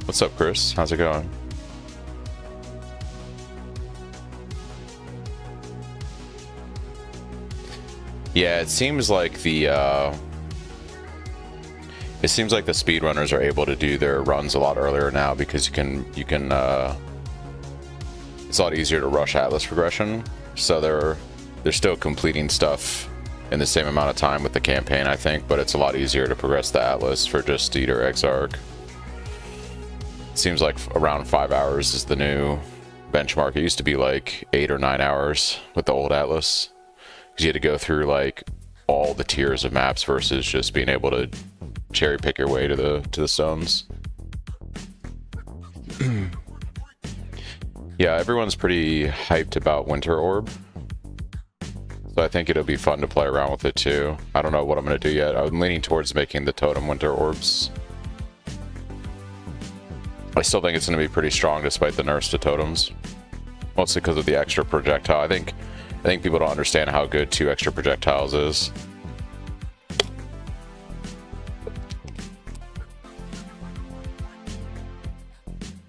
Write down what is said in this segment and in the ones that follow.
What's up, Chris? How's it going? Yeah, it seems like the speedrunners are able to do their runs a lot earlier now because you can it's a lot easier to rush Atlas progression. So they're still completing stuff in the same amount of time with the campaign, I think, but it's a lot easier to progress the Atlas for just Steed or Exarch. Seems like around 5 hours is the new benchmark. It used to be like 8 or 9 hours with the old Atlas, because you had to go through like all the tiers of maps versus just being able to cherry pick your way to the stones. Yeah, everyone's pretty hyped about Winter Orb, so I think it'll be fun to play around with it too. I don't know what I'm going to do yet. I'm leaning towards making the totem Winter Orbs. I still think it's going to be pretty strong despite the nerfs to totems, mostly because of the extra projectile. I think people don't understand how good 2 extra projectiles is.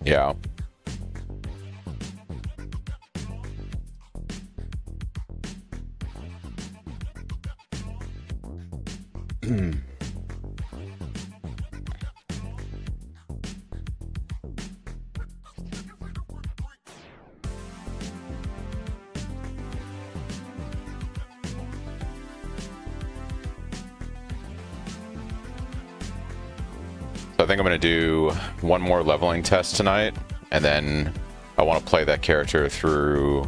Yeah. So I think I'm going to do one more leveling test tonight, and then I want to play that character through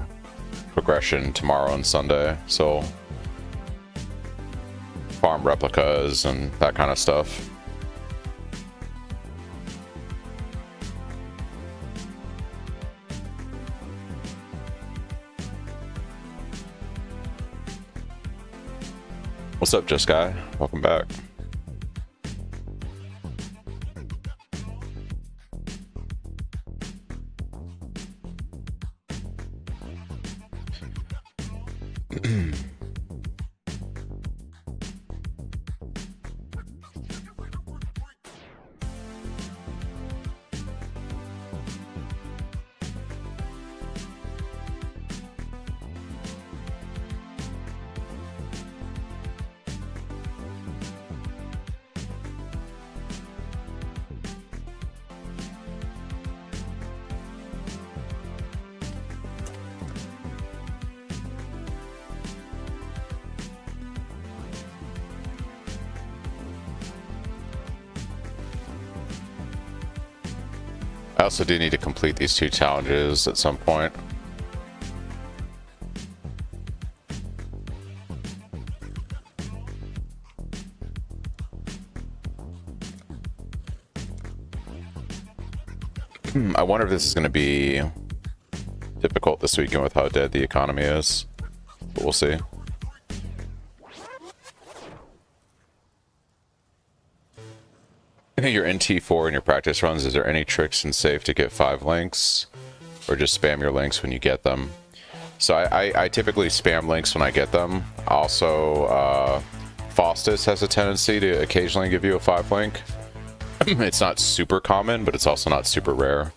progression tomorrow and Sunday. So farm replicas and that kind of stuff. What's up, Just Guy? Welcome back. I also do need to complete these 2 challenges at some point. I wonder if this is going to be difficult this weekend with how dead the economy is, but we'll see. Your NT4 in your practice runs, is there any tricks and safe to get 5 links, or just spam your links when you get them? So I typically spam links when I get them. Also, Faustus has a tendency to occasionally give you a 5 link. It's not super common, but it's also not super rare.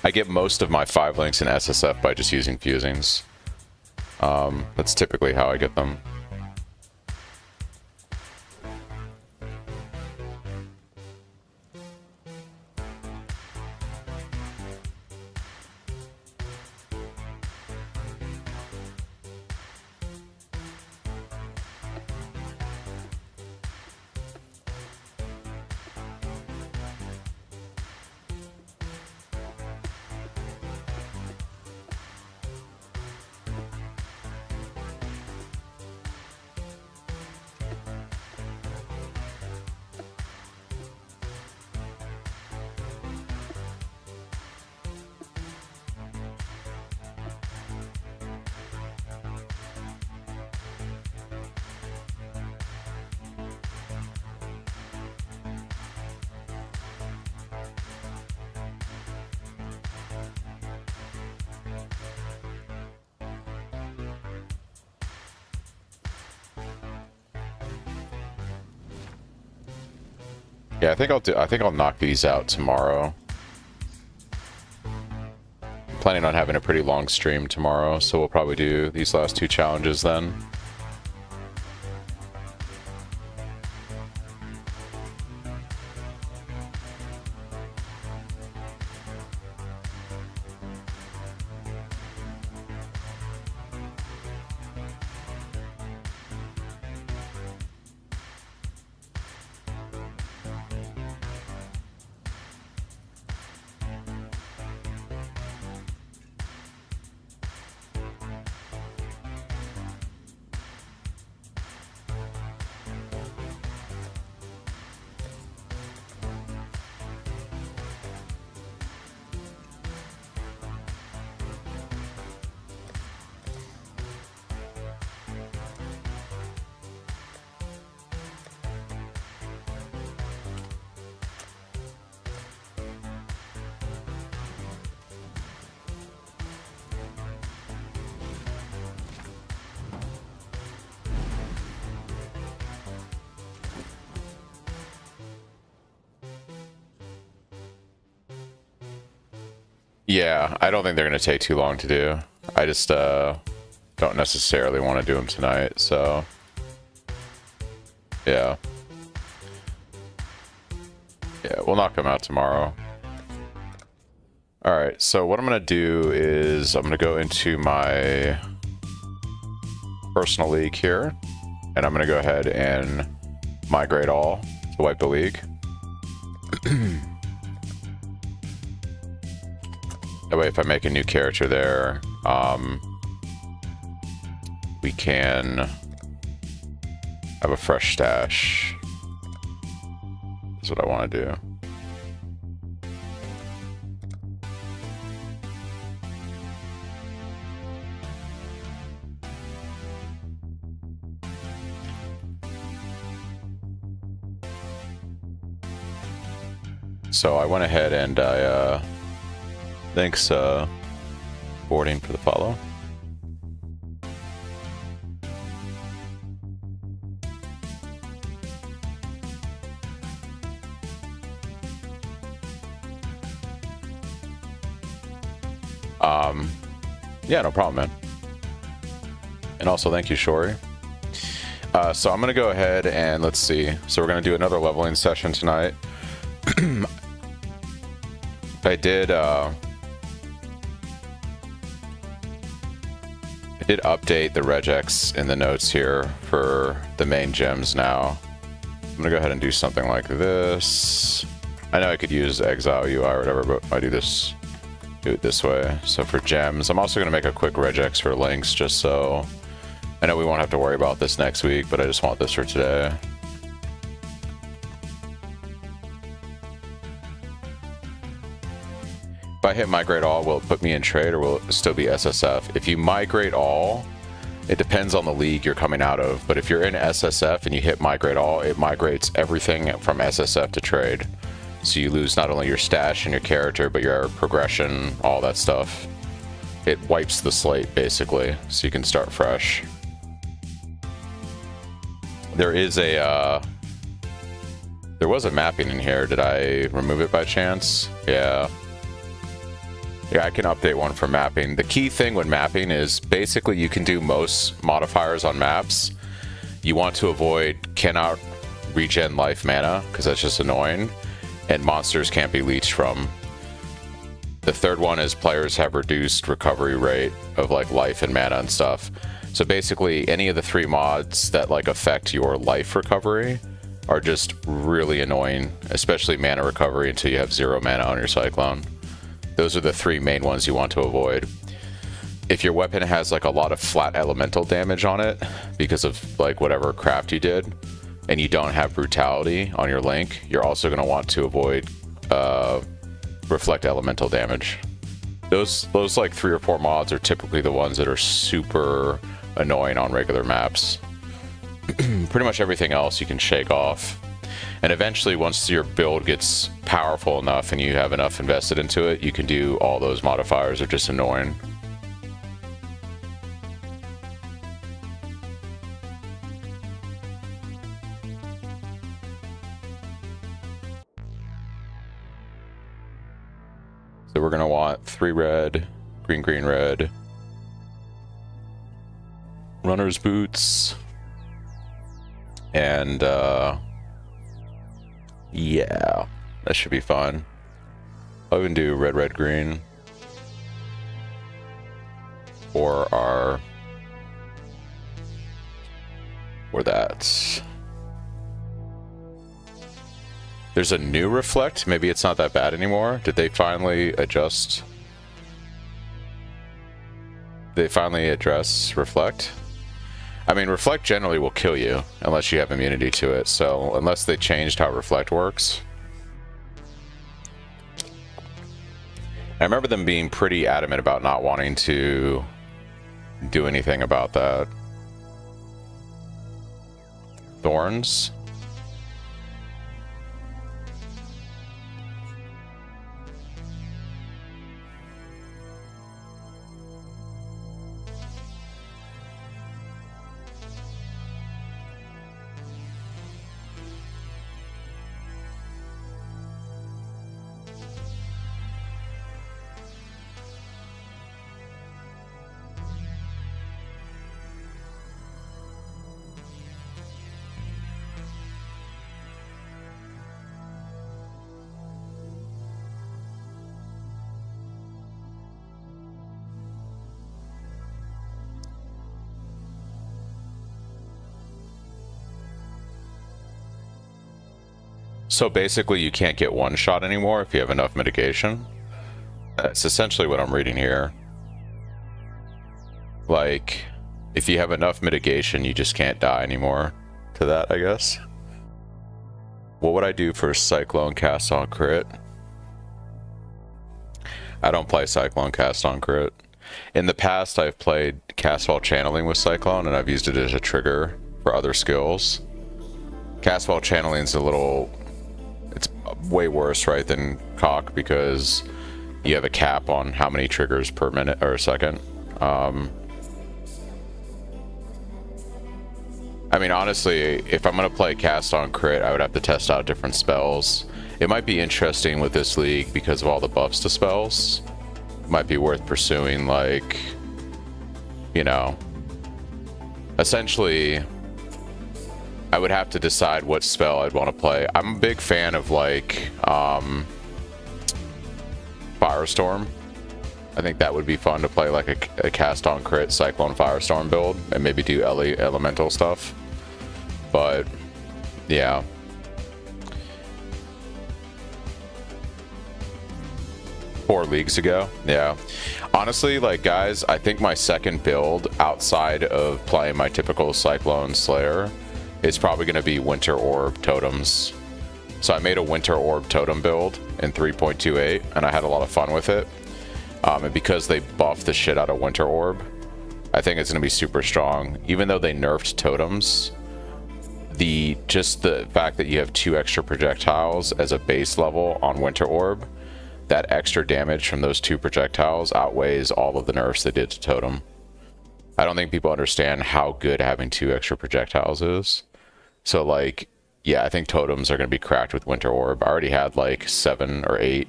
I get most of my 5 links in SSF by just using fusings. That's typically how I get them. Yeah, I think I'll knock these out tomorrow. Planning on having a pretty long stream tomorrow, so we'll probably do these last 2 challenges then. Yeah, I don't think they're going to take too long to do. I just don't necessarily want to do them tonight, so yeah. Yeah, we'll knock them out tomorrow. Alright, so what I'm going to do is I'm going to go into my personal league here, and I'm going to go ahead and migrate all to wipe the league. That way, if I make a new character there, we can have a fresh stash. That's what I want to do. So I went ahead and I thanks boarding for the follow. Yeah, no problem, man. And also thank you, Shori. So I'm gonna go ahead and let's see. So we're gonna do another leveling session tonight. I did update the regex in the notes here for the main gems now. I'm gonna go ahead and do something like this. I know I could use Exile UI or whatever, but I do it this way. So for gems, I'm also gonna make a quick regex for links, just so I know we won't have to worry about this next week, but I just want this for today. If I hit migrate all, will it put me in trade or will it still be SSF? If you migrate all, it depends on the league you're coming out of, but if you're in SSF and you hit migrate all, it migrates everything from SSF to trade. So you lose not only your stash and your character, but your progression, all that stuff. It wipes the slate, basically, so you can start fresh. There is a, there was a mapping in here. Did I remove it by chance? Yeah. Yeah, I can update one for mapping. The key thing with mapping is basically you can do most modifiers on maps. You want to avoid cannot regen life mana, because that's just annoying. And monsters can't be leeched from. The third one is players have reduced recovery rate of like life and mana and stuff. So basically any of the 3 mods that like affect your life recovery are just really annoying, especially mana recovery until you have 0 mana on your Cyclone. Those are the 3 main ones you want to avoid. If your weapon has like a lot of flat elemental damage on it because of like whatever craft you did, and you don't have brutality on your link, you're also going to want to avoid reflect elemental damage. Those like 3 or 4 mods are typically the ones that are super annoying on regular maps. Pretty much everything else you can shake off. And eventually, once your build gets powerful enough and you have enough invested into it, you can do all those modifiers. They're just annoying. So we're gonna want 3 red, green, green, red. Runner's boots. And yeah, that should be fun. I'll even do red, red, green. Or our... or that. There's a new reflect. Maybe it's not that bad anymore. Did they finally adjust? They finally address reflect? I mean, reflect generally will kill you unless you have immunity to it. So unless they changed how reflect works. I remember them being pretty adamant about not wanting to do anything about that. Thorns. So basically you can't get one shot anymore if you have enough mitigation. That's essentially what I'm reading here. Like, if you have enough mitigation, you just can't die anymore to that, I guess. What would I do for Cyclone cast on crit? I don't play Cyclone cast on crit. In the past, I've played cast while channeling with Cyclone, and I've used it as a trigger for other skills. Cast while channeling is a little... it's way worse, right, than cock, because you have a cap on how many triggers per minute or second. I mean, honestly, if I'm going to play cast on crit, I would have to test out different spells. It might be interesting with this league because of all the buffs to spells. It might be worth pursuing, like, you know, essentially, I would have to decide what spell I'd want to play. I'm a big fan of, like, Firestorm. I think that would be fun to play, like a cast on crit Cyclone Firestorm build and maybe do elemental stuff. But yeah, 4 leagues ago. Yeah, honestly, like, guys, I think my second build outside of playing my typical Cyclone Slayer is probably going to be Winter Orb Totems. So I made a Winter Orb Totem build in 3.28 and I had a lot of fun with it. And because they buffed the shit out of Winter Orb, I think it's going to be super strong. Even though they nerfed totems, just the fact that you have 2 extra projectiles as a base level on Winter Orb, that extra damage from those 2 projectiles outweighs all of the nerfs they did to totem. I don't think people understand how good having 2 extra projectiles is. So, like, yeah, I think totems are going to be cracked with Winter Orb. I already had like 7 or 8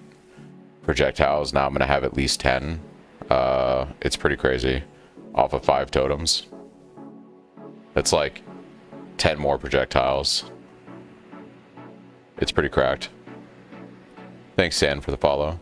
projectiles. Now I'm going to have at least 10. It's pretty crazy. Off of 5 totems. That's like 10 more projectiles. It's pretty cracked. Thanks, San, for the follow.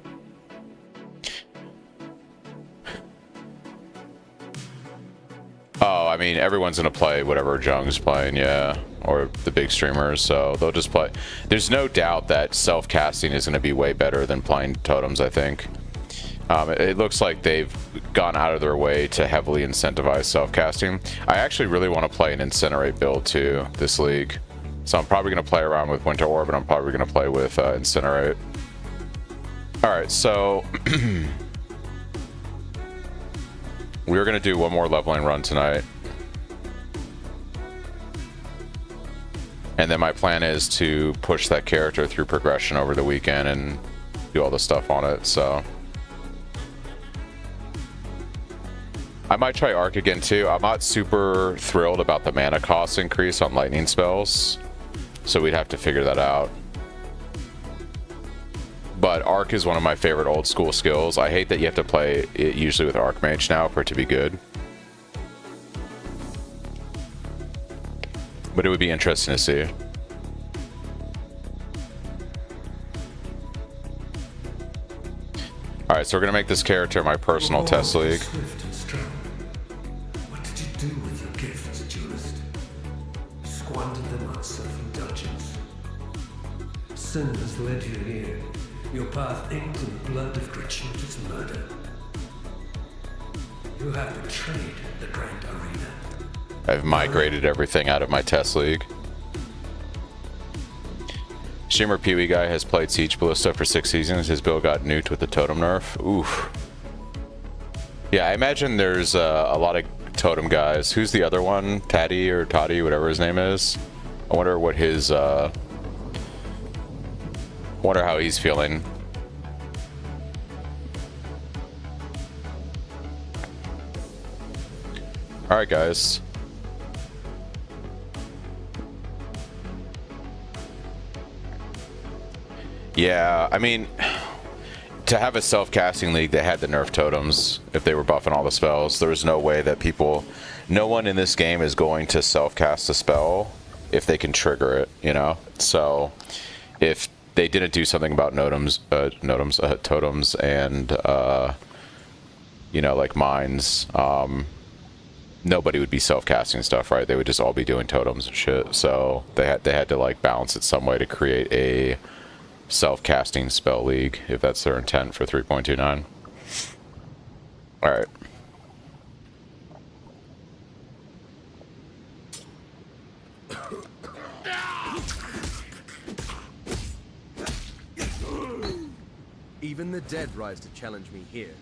Oh, I mean, everyone's going to play whatever Jung's playing, yeah. Or the big streamers, so they'll just play. There's no doubt that self-casting is going to be way better than playing totems, I think. It looks like they've gone out of their way to heavily incentivize self-casting. I actually really want to play an Incinerate build, too, this league. So I'm probably going to play around with Winter Orb, and I'm probably going to play with Incinerate. Alright, so... we were going to do one more leveling run tonight. And then my plan is to push that character through progression over the weekend and do all the stuff on it, so... I might try Arc again too. I'm not super thrilled about the mana cost increase on lightning spells, so we'd have to figure that out. but Arc is one of my favorite old school skills. I hate that you have to play it usually with Archmage now for it to be good. But it would be interesting to see. Alright, so we're going to make this character my personal test league. What did you do with your gifts, duelist? Squandered them on self-indulgence. Sin has led you here. Your path inked in the blood of gratuitous murder. You have betrayed the grand arena. I've migrated everything out of my test league. Shimmer Pee-wee guy has played Siege Ballista for 6 seasons. His build got nuked with the totem nerf. Oof. Yeah, I imagine there's a lot of totem guys. Who's the other one? Taddy or Toddy, whatever his name is. I wonder what his, wonder how he's feeling. Alright, guys. Yeah, I mean, to have a self-casting league that had the nerf totems, if they were buffing all the spells, there was no way that no one in this game is going to self-cast a spell if they can trigger it, you know? So, if they didn't do something about totems and, you know, like mines, nobody would be self-casting stuff, right? They would just all be doing totems and shit. So, they had to, like, balance it some way to create a self-casting spell league, if that's their intent for 3.29. Alright. Even the dead rise to challenge me here.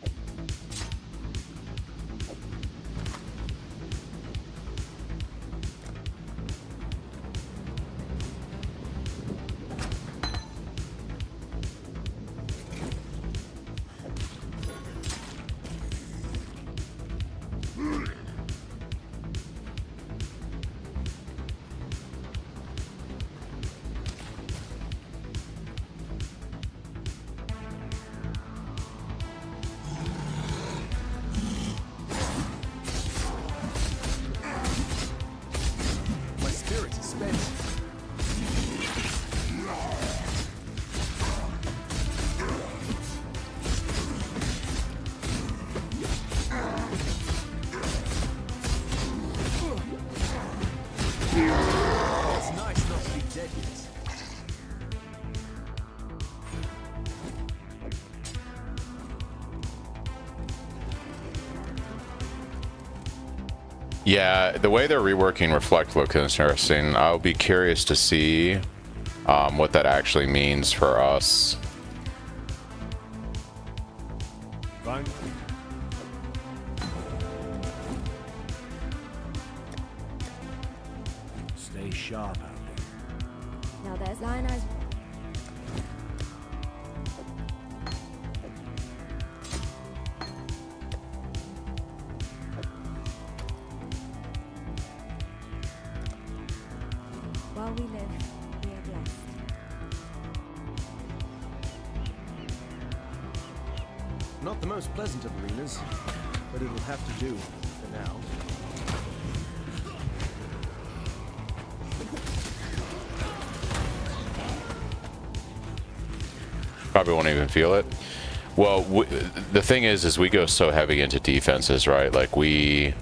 Yeah, the way they're reworking Reflect looks interesting. I'll be curious to see what that actually means for us. Fine. Stay sharp out there. Now there's Lion Eyes. While we live, we are blessed. Not the most pleasant of arenas, but it'll have to do for now. Probably won't even feel it. Well, the thing is we go so heavy into defenses, right? Like we,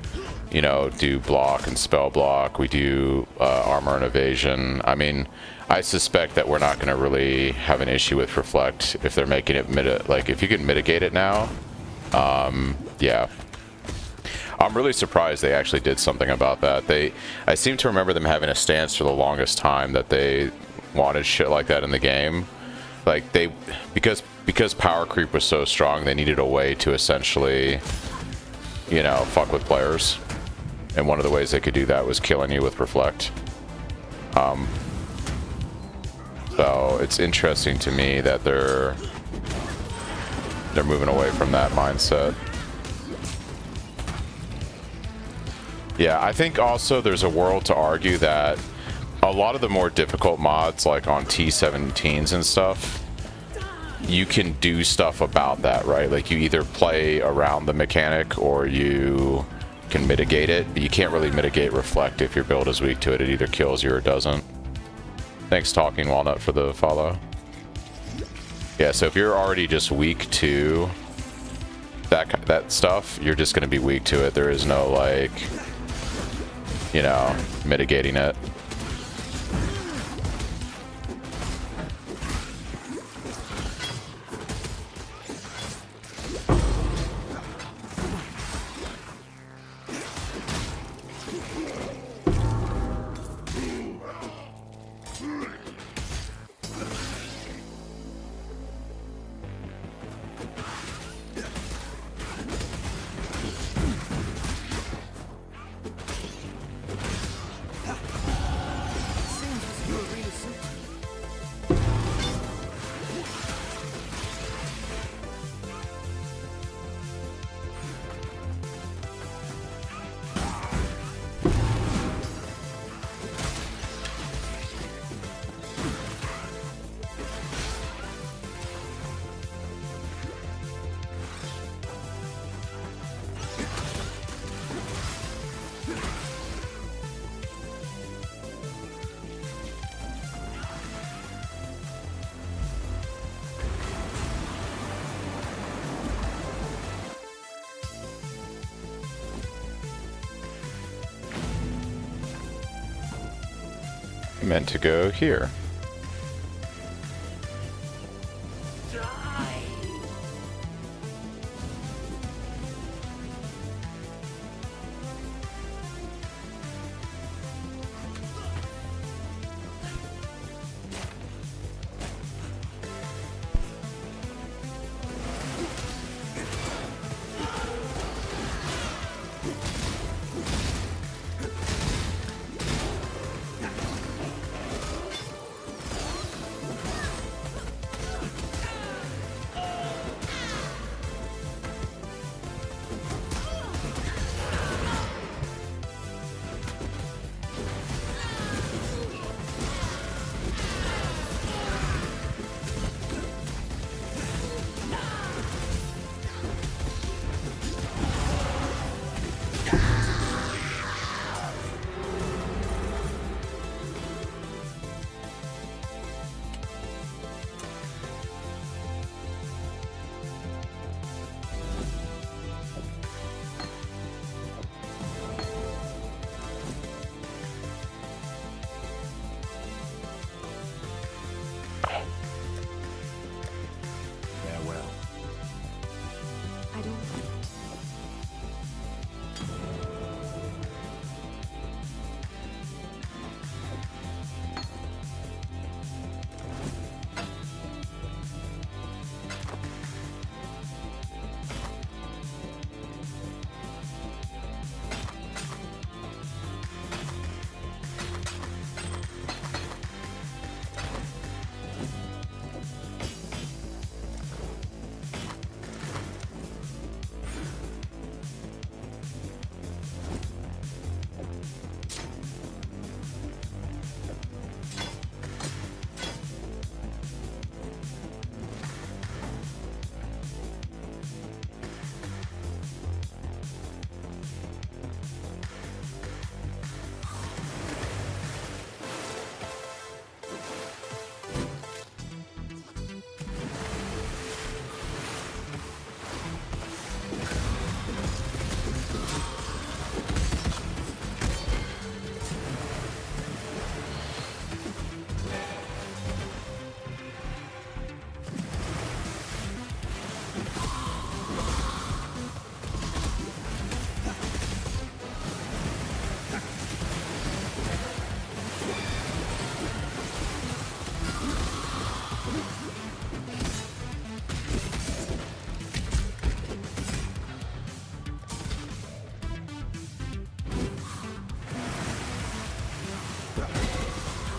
you know, do block and spell block. We do armor and evasion. I mean, I suspect that we're not going to really have an issue with Reflect if they're making it like if you can mitigate it now. Yeah. I'm really surprised they actually did something about that. I seem to remember them having a stance for the longest time that they wanted shit like that in the game. Like because power creep was so strong, they needed a way to essentially, you know, fuck with players. And one of the ways they could do that was killing you with Reflect. So it's interesting to me that they're moving away from that mindset. Yeah, I think also there's a world to argue that a lot of the more difficult mods, like on T17s and stuff, you can do stuff about that, right? Like you either play around the mechanic or you can mitigate it, but you can't really mitigate reflect if your build is weak to it. It either kills you or doesn't. Thanks, Talking Walnut, for the follow. Yeah, so if you're already just weak to that stuff, you're just going to be weak to it. There is no, like, you know, mitigating it. Meant to go here. Farewell. I don't.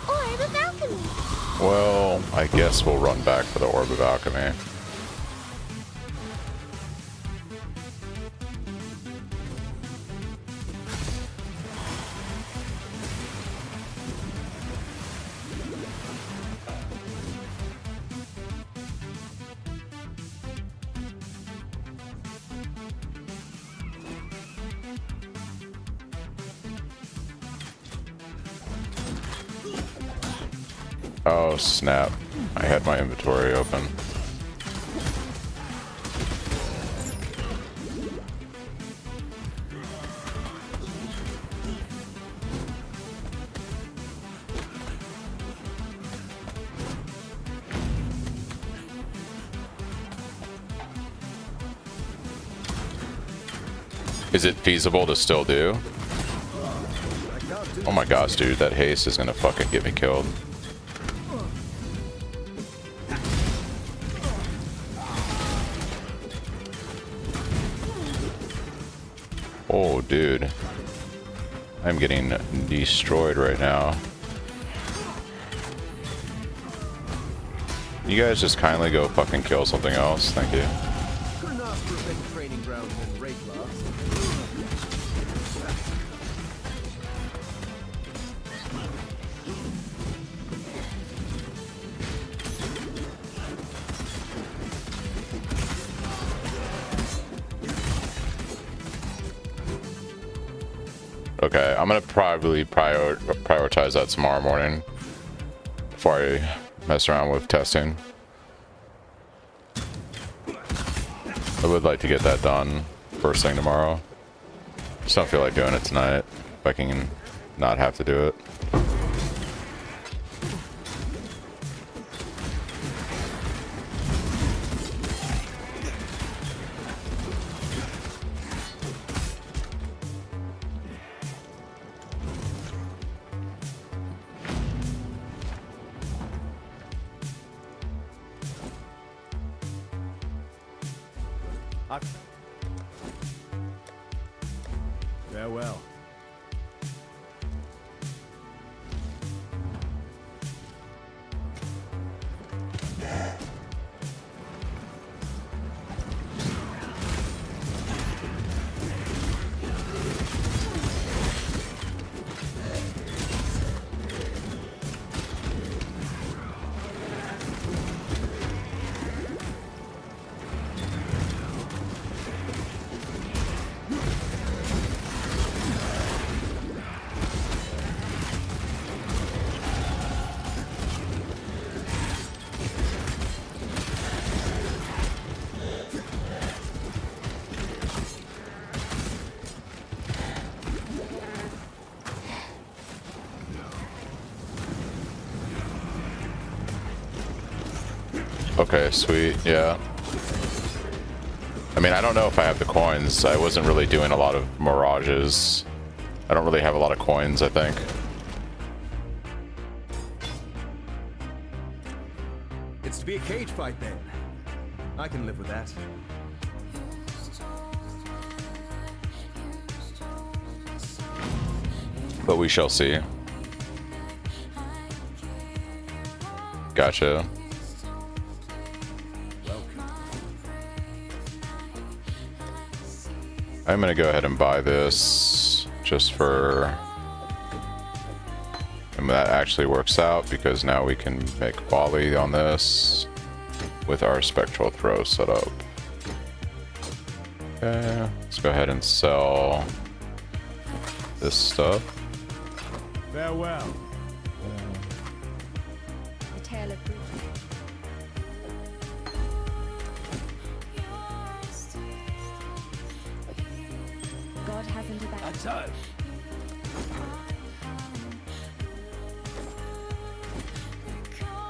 Or the balcony. Well, I guess we'll run back for the Orb of Alchemy. Oh snap. I had my inventory open. Is it feasible to still do? Oh my gosh, dude, that haste is gonna fucking get me killed. Oh, dude. I'm getting destroyed right now. You guys just kindly go fucking kill something else. Thank you. Couldn't ask for a better training ground than raid labs. Okay, I'm gonna probably prioritize that tomorrow morning before I mess around with testing. I would like to get that done first thing tomorrow. Just don't feel like doing it tonight if I can not have to do it. Farewell. Okay, sweet, yeah. I mean, I don't know if I have the coins. I wasn't really doing a lot of mirages. I don't really have a lot of coins, I think. It's to be a cage fight then. I can live with that. But we shall see. Gotcha. I'm gonna go ahead and buy this just for, and that actually works out because now we can make volley on this with our spectral throw set up. Okay, let's go ahead and sell this stuff. Farewell. A tale of grief. God hasn't a back. That's all.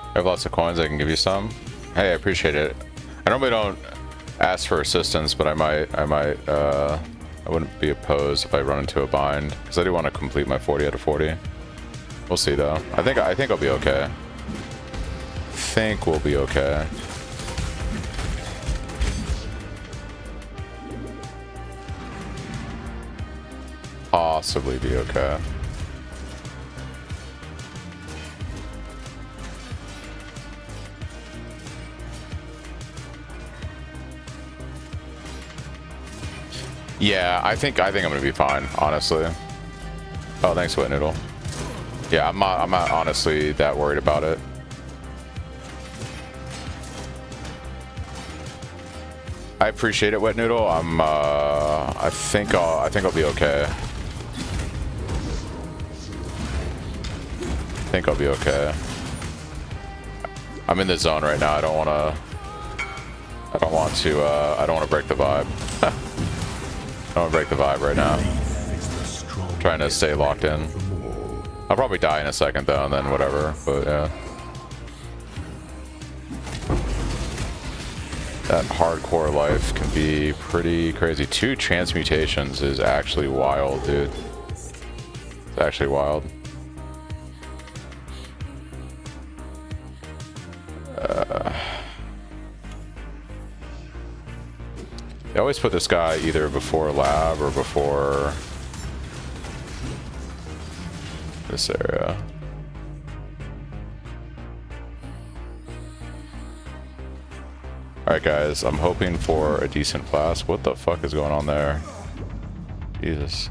I have lots of coins. I can give you some. Hey, I appreciate it. I normally don't ask for assistance, but I wouldn't be opposed if I run into a bind because I do want to complete my 40 out of 40. We'll see though. I think I'll be okay. Think we'll be okay. Possibly be okay. Yeah, I think I'm gonna be fine, honestly. Oh, thanks, Wet Noodle. Yeah, I'm not honestly that worried about it. I appreciate it, Wet Noodle. I think I'll be okay. I think I'll be okay. I'm in the zone right now. I don't want to break the vibe. I don't want to break the vibe right now. I'm trying to stay locked in. I'll probably die in a second though, and then whatever, but yeah. That hardcore life can be pretty crazy. 2 transmutations is actually wild, dude. It's actually wild. They always put this guy either before lab or before this area. Alright guys, I'm hoping for a decent flask. What the fuck is going on there? Jesus.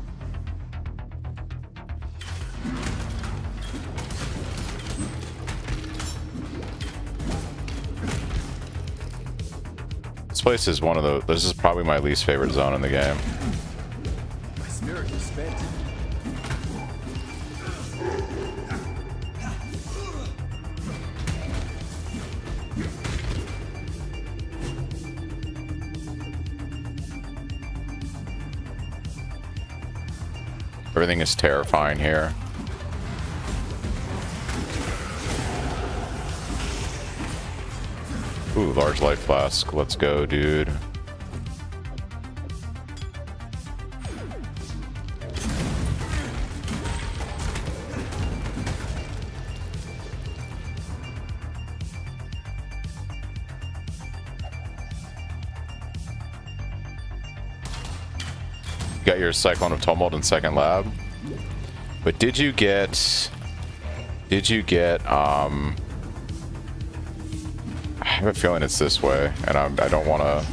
This place is one of the... This is probably my least favorite zone in the game. My spirit is spent. Everything is terrifying here. Ooh, large life flask. Let's go, dude. Got your Cyclone of Tumult in second lab. But did you get I have a feeling it's this way, and I don't want to,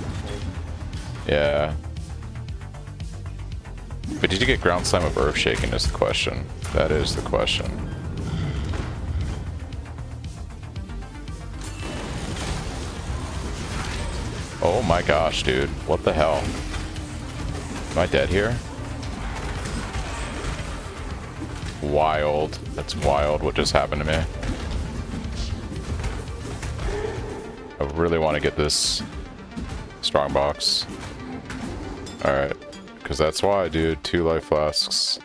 yeah. But did you get Ground Slam of Earth Shaking is the question. That is the question. Oh my gosh, dude. What the hell? Am I dead here? Wild. That's wild what just happened to me. I really want to get this strong box. Alright. Because that's why, dude. 2 life flasks.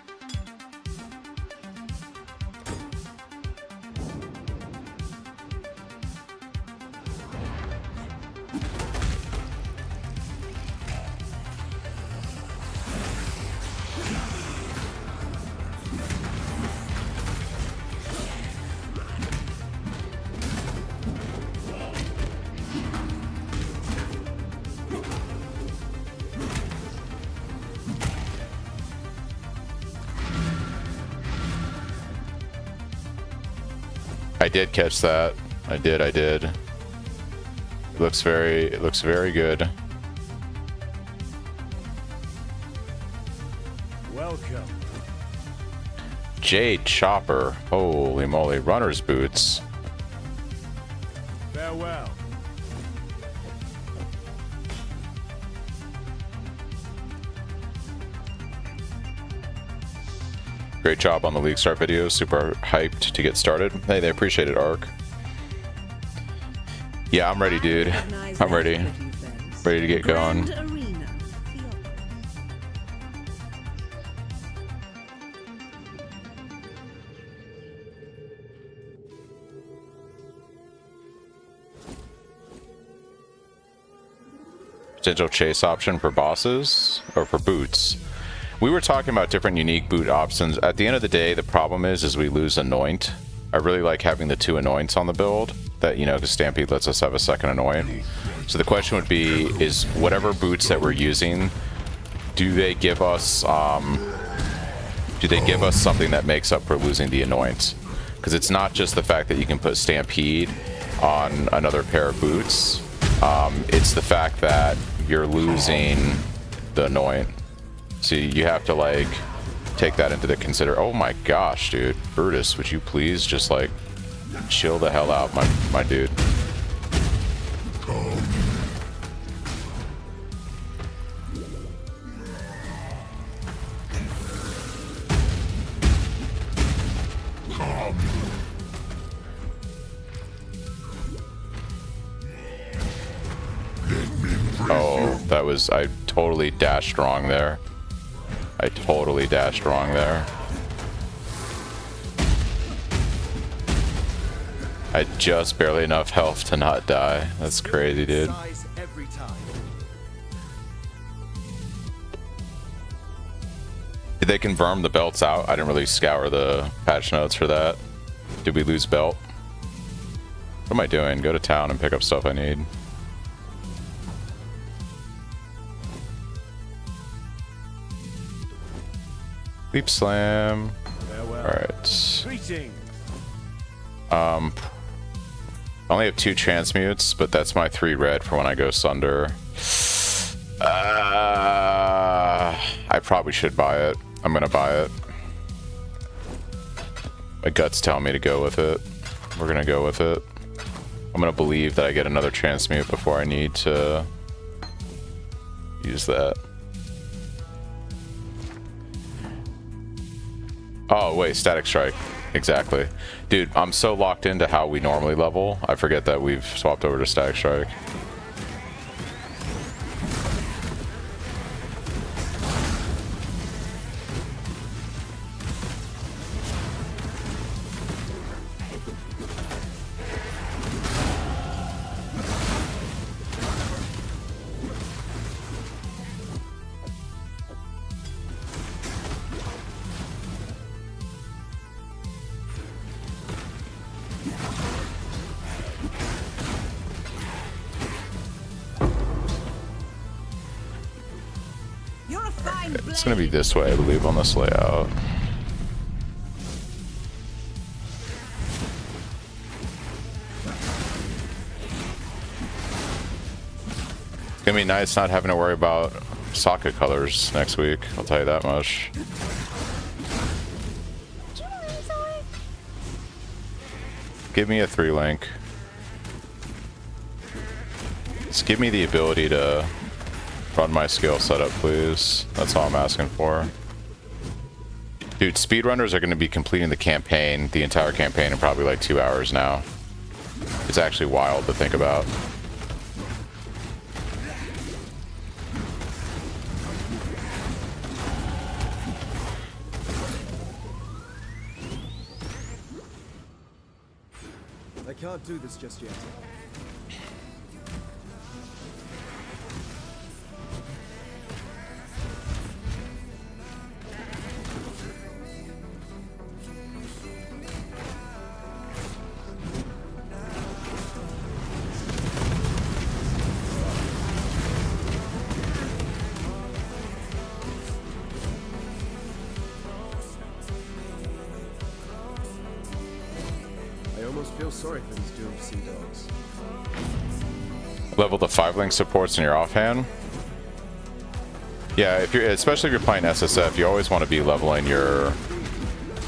I did catch that. I did. It looks very good. Welcome. Jade Chopper. Holy moly. Runner's boots. Farewell. Great job on the League Start video. Super hyped to get started. Hey, they appreciate it, Ark. Yeah, I'm ready, dude. I'm ready. Ready to get going. Potential chase option for bosses or for boots. We were talking about different unique boot options. At the end of the day, the problem is we lose Anoint. I really like having the 2 Anoints on the build. That, you know, because Stampede lets us have a second Anoint. So the question would be, is whatever boots that we're using, do they give us something that makes up for losing the Anoint? Because it's not just the fact that you can put Stampede on another pair of boots. It's the fact that you're losing the Anoint. So you have to, like, take that into the consider. Oh my gosh, dude. Brutus, would you please just, like, chill the hell out, my dude. I totally dashed wrong there. I totally dashed wrong there. I had just barely enough health to not die. That's crazy, dude. Size every time. Did they confirm the belt's out? I didn't really scour the patch notes for that. Did we lose belt? What am I doing? Go to town and pick up stuff I need. Leap slam. Farewell. Alright. Greetings. I only have 2 transmutes, but that's my 3 red for when I go Sunder. I probably should buy it. I'm gonna buy it. My guts tell me to go with it. We're gonna go with it. I'm gonna believe that I get another transmute before I need to use that. Oh wait, static strike. Exactly. Dude, I'm so locked into how we normally level, I forget that we've swapped over to static strike. You're a fine It's gonna be this way, I believe, on this layout. It's gonna be nice not having to worry about socket colors next week, I'll tell you that much. Give me a 3-link. Just give me the ability to run my skill setup, please. That's all I'm asking for. Dude, speedrunners are going to be completing the campaign, the entire campaign, in probably like 2 hours now. It's actually wild to think about. I can't do this just yet. I almost feel sorry for these doomed sea dogs. Level the 5-link supports in your offhand. Yeah, especially if you're playing SSF, you always want to be leveling your...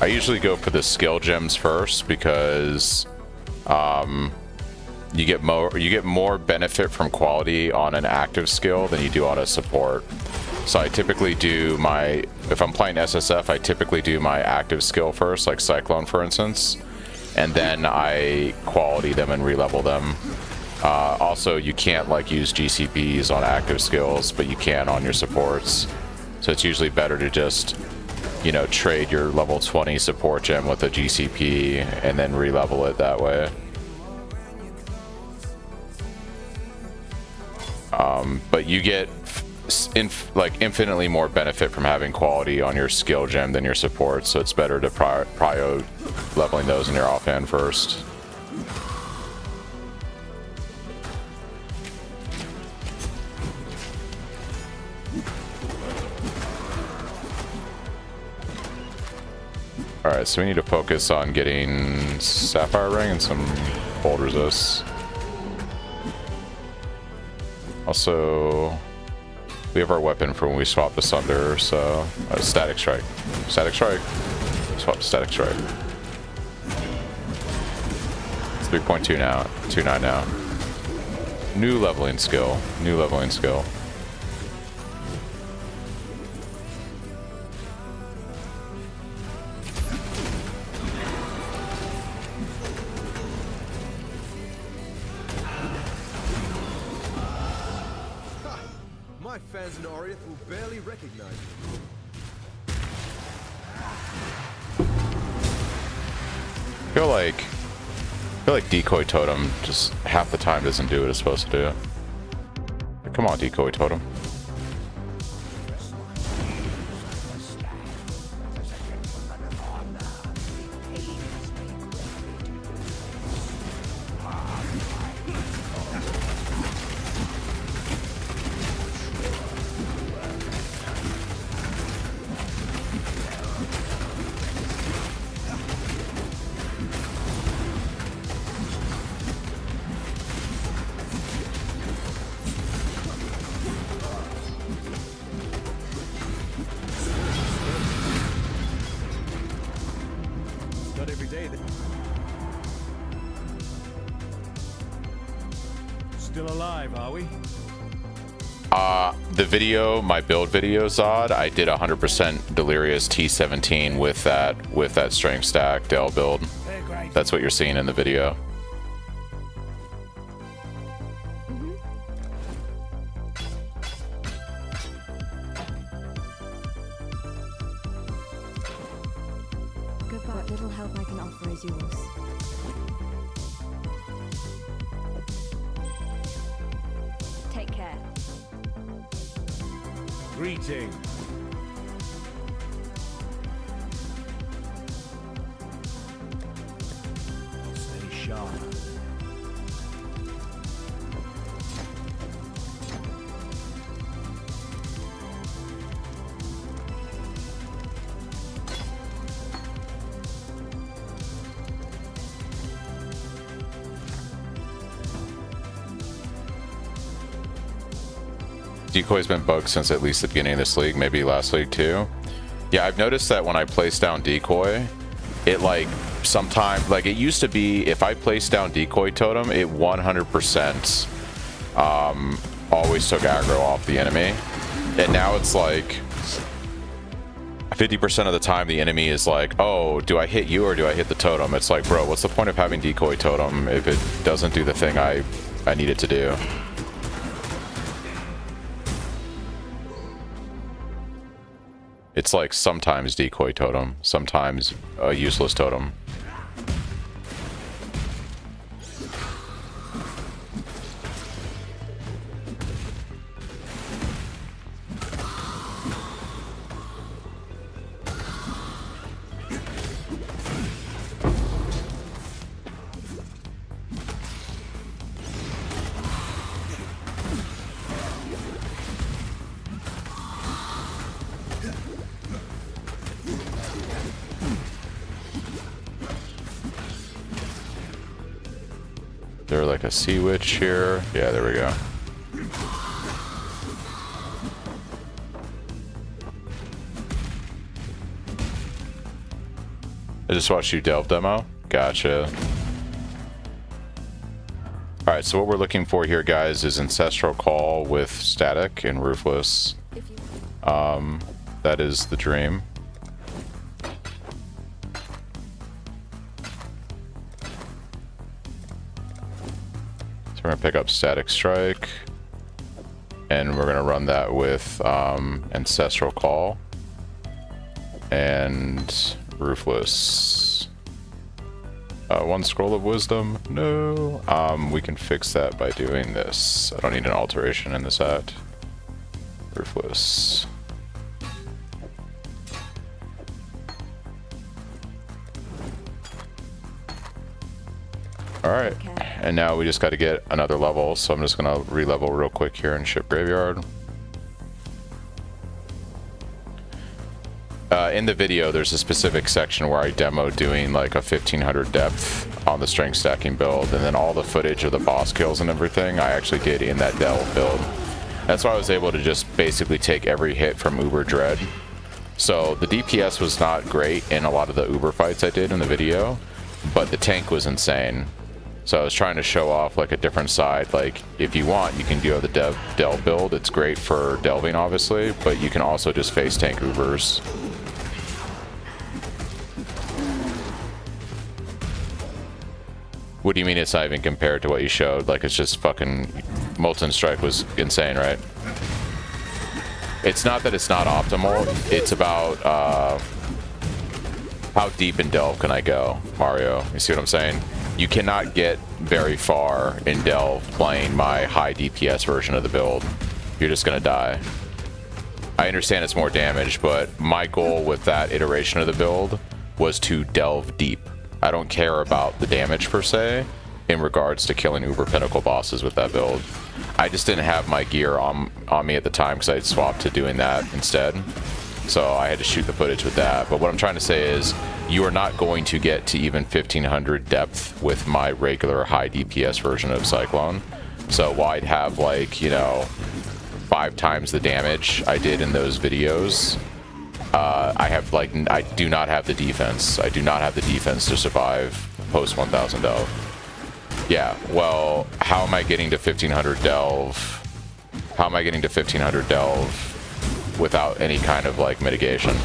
I usually go for the skill gems first because you get more benefit from quality on an active skill than you do on a support. So I typically do if I'm playing SSF, I typically do my active skill first, like Cyclone for instance, and then I quality them and re-level them. Also, you can't like use GCPs on active skills, but you can on your supports. So it's usually better to just, you know, trade your level 20 support gem with a GCP and then re-level it that way. But you get infinitely more benefit from having quality on your skill gem than your support, so it's better to prio leveling those in your offhand first. Alright, so we need to focus on getting Sapphire Ring and some Bold Resist. Also, we have our weapon for when we swap to Sunder, so Static Strike. Static Strike. Swap to Static Strike. It's 3.2 now. 2.9 now. New leveling skill. New leveling skill. My my fans in Oriath will barely recognize you. I feel like decoy totem just half the time doesn't do what it's supposed to do. Come on, decoy totem. Not every day that... Still alive, are we? The video, my build video, Zod, I did 100% Delirious T17 with that strength stack Dell build. That's what you're seeing in the video. Goodbye. What little help I can offer is yours. Take care. Greeting. Stay sharp. Decoy's been bugged since at least the beginning of this league, maybe last league too. Yeah, I've noticed that when I place down decoy, it like sometimes, like it used to be, if I placed down decoy totem, it 100% always took aggro off the enemy. And now it's like 50% of the time the enemy is like, oh, do I hit you or do I hit the totem? It's like, bro, what's the point of having decoy totem if it doesn't do the thing I need it to do? It's like sometimes decoy totem, sometimes a useless totem. There like a sea witch here. Yeah, there we go. I just watched you delve demo. Gotcha. Alright, so what we're looking for here, guys, is Ancestral Call with Static and Ruthless. That is the dream. We're gonna pick up Static Strike, and we're gonna run that with Ancestral Call and Ruthless. One Scroll of Wisdom. No. We can fix that by doing this. I don't need an alteration in this at. Ruthless. Alright, and now we just got to get another level, so I'm just going to re-level real quick here in Ship Graveyard. In the video, there's a specific section where I demo doing like a 1500 depth on the strength stacking build, and then all the footage of the boss kills and everything I actually did in that Dell build. That's why I was able to just basically take every hit from Uber Dread. So the DPS was not great in a lot of the Uber fights I did in the video, but the tank was insane. So I was trying to show off like a different side. Like if you want, you can do the Delve build. It's great for delving, obviously, but you can also just face tank Ubers. What do you mean it's not even compared to what you showed? Like it's just fucking Molten Strike was insane, right? It's not that it's not optimal. It's about how deep in Delve can I go, Mario? You see what I'm saying? You cannot get very far in Delve playing my high DPS version of the build. You're just gonna die. I understand it's more damage, but my goal with that iteration of the build was to delve deep. I don't care about the damage per se in regards to killing Uber Pinnacle bosses with that build. I just didn't have my gear on me at the time because I had swapped to doing that instead. So I had to shoot the footage with that. But what I'm trying to say is you are not going to get to even 1500 depth with my regular high DPS version of Cyclone. So while I'd have like, you know, 5 times the damage I did in those videos, I do not have the defense. I do not have the defense to survive post 1000 delve. Yeah, well, how am I getting to 1500 delve? How am I getting to 1500 delve without any kind of like mitigation?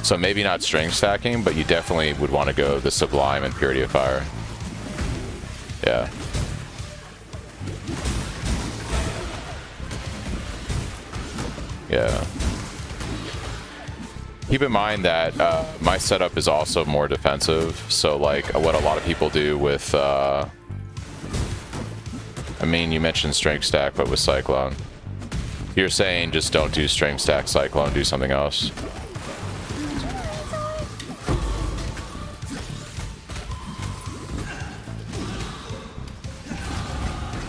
So maybe not strength stacking, but you definitely would want to go the Sublime and Purity of Fire. Yeah. Yeah. Keep in mind that my setup is also more defensive. So like what a lot of people do with, I mean, you mentioned strength stack, but with Cyclone. You're saying just don't do strength stack Cyclone, do something else.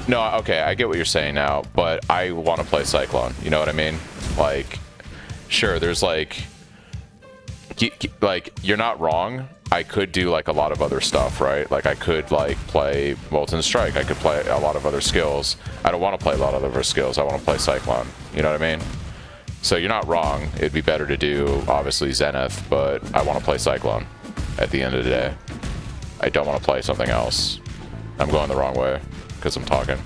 No, okay, I get what you're saying now, but I want to play Cyclone. You know what I mean? Like, sure, there's like, you're not wrong. I could do like a lot of other stuff, right? Like I could like play Molten Strike. I could play a lot of other skills. I don't want to play a lot of other skills. I want to play Cyclone. You know what I mean? So you're not wrong. It'd be better to do obviously Zenith, but I want to play Cyclone at the end of the day. I don't want to play something else. I'm going the wrong way because I'm talking.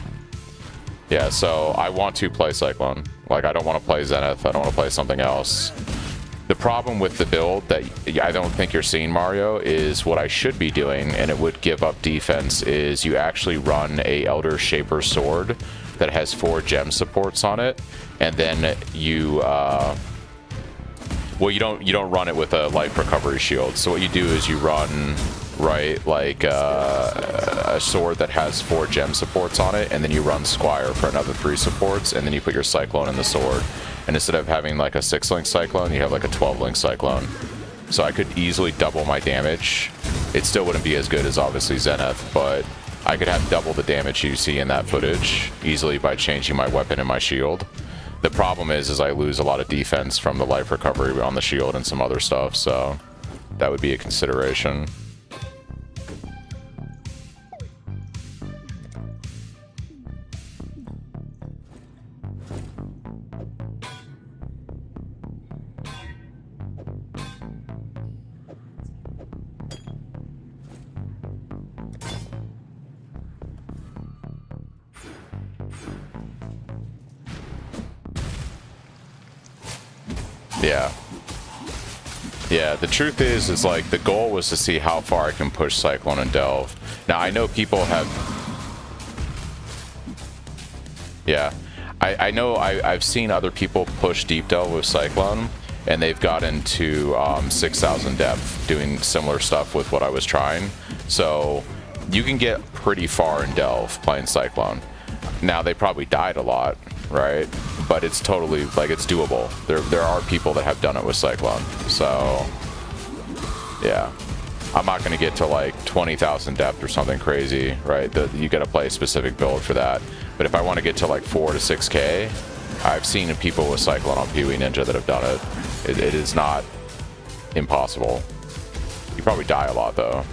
Yeah, so I want to play Cyclone. Like I don't want to play Zenith. I don't want to play something else. The problem with the build that I don't think you're seeing, Mario, is what I should be doing, and it would give up defense, is you actually run a Elder Shaper sword that has 4 gem supports on it, and then you, well, you don't run it with a life recovery shield. So what you do is you run, right, like a sword that has 4 gem supports on it, and then you run Squire for another 3 supports, and then you put your Cyclone in the sword. And instead of having like a 6-link Cyclone, you have like a 12-link Cyclone. So I could easily double my damage. It still wouldn't be as good as obviously Zenith, but I could have double the damage you see in that footage easily by changing my weapon and my shield. The problem is I lose a lot of defense from the life recovery on the shield and some other stuff, so that would be a consideration. Yeah. Yeah, the truth is like the goal was to see how far I can push Cyclone and Delve. Now I know people have... Yeah. I know I've seen other people push Deep Delve with Cyclone, and they've gotten to 6,000 depth doing similar stuff with what I was trying. So you can get pretty far in Delve playing Cyclone. Now they probably died a lot, right? But it's totally, like, it's doable. There are people that have done it with Cyclone. So, yeah. I'm not going to get to, like, 20,000 depth or something crazy, right? You got to play a specific build for that. But if I want to get to, like, 4 to 6K, I've seen people with Cyclone on PoE Ninja that have done it. It is not impossible. You probably die a lot, though.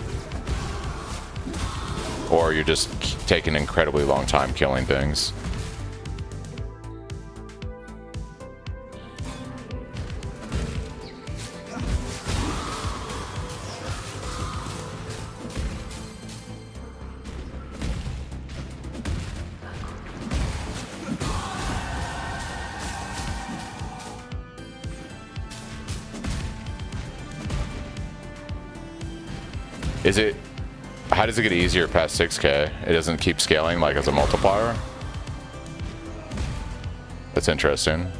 Or you're just taking an incredibly long time killing things. Is it... How does it get easier past 6K? It doesn't keep scaling like as a multiplier? That's interesting.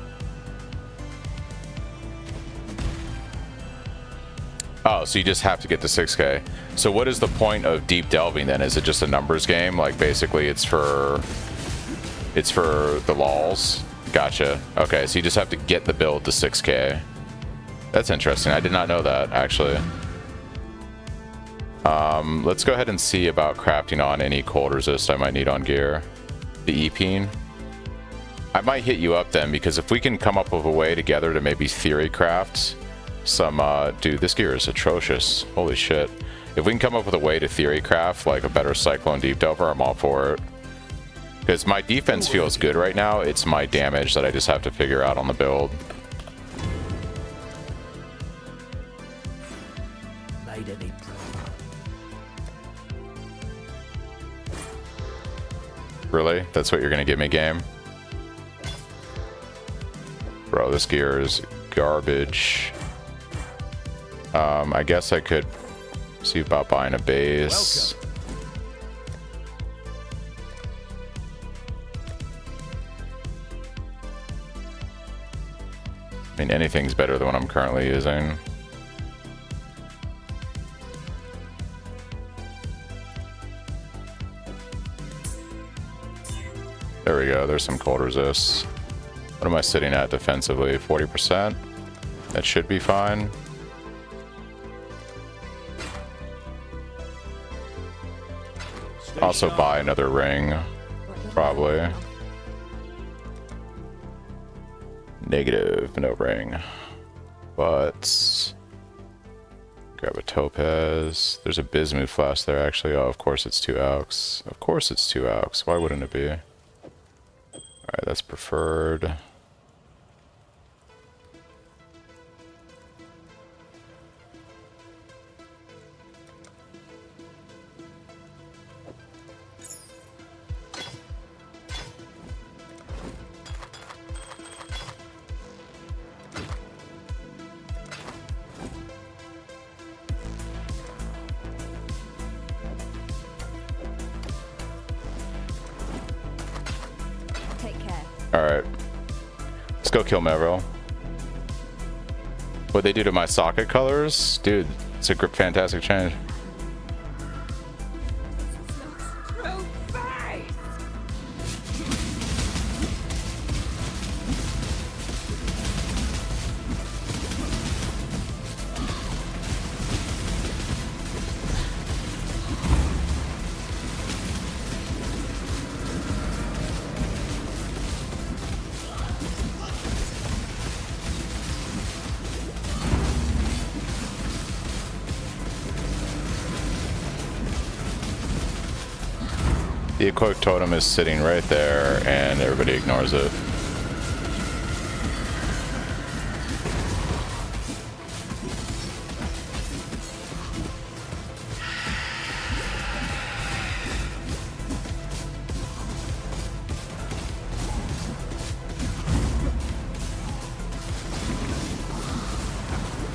Oh, so you just have to get to 6K. So what is the point of deep delving then? Is it just a numbers game? Like basically it's for the lols? Gotcha. Okay, so you just have to get the build to 6K. That's interesting. I did not know that, actually. Let's go ahead and see about crafting on any cold resist I might need on gear. The E-Peen. I might hit you up then, because if we can come up with a way together to maybe theory craft some, dude, this gear is atrocious. Holy shit. If we can come up with a way to theory craft, like a better Cyclone Deep Delver, I'm all for it. Because my defense feels good right now, it's my damage that I just have to figure out on the build. Really? That's what you're gonna give me, game? Bro, this gear is garbage. I guess I could see about buying a base. Welcome. I mean, anything's better than what I'm currently using. There we go, there's some cold resists. What am I sitting at defensively? 40%? That should be fine. Also buy another ring, probably. Negative, no ring. But grab a topaz. There's a bismuth flask there actually. Oh, of course it's 2 alks. Of course it's 2 alks. Why wouldn't it be? Alright, that's preferred. Take care. Alright. Let's go kill Mevril. What they do to my socket colors? Dude, it's a fantastic change. The equipped totem is sitting right there, and everybody ignores it.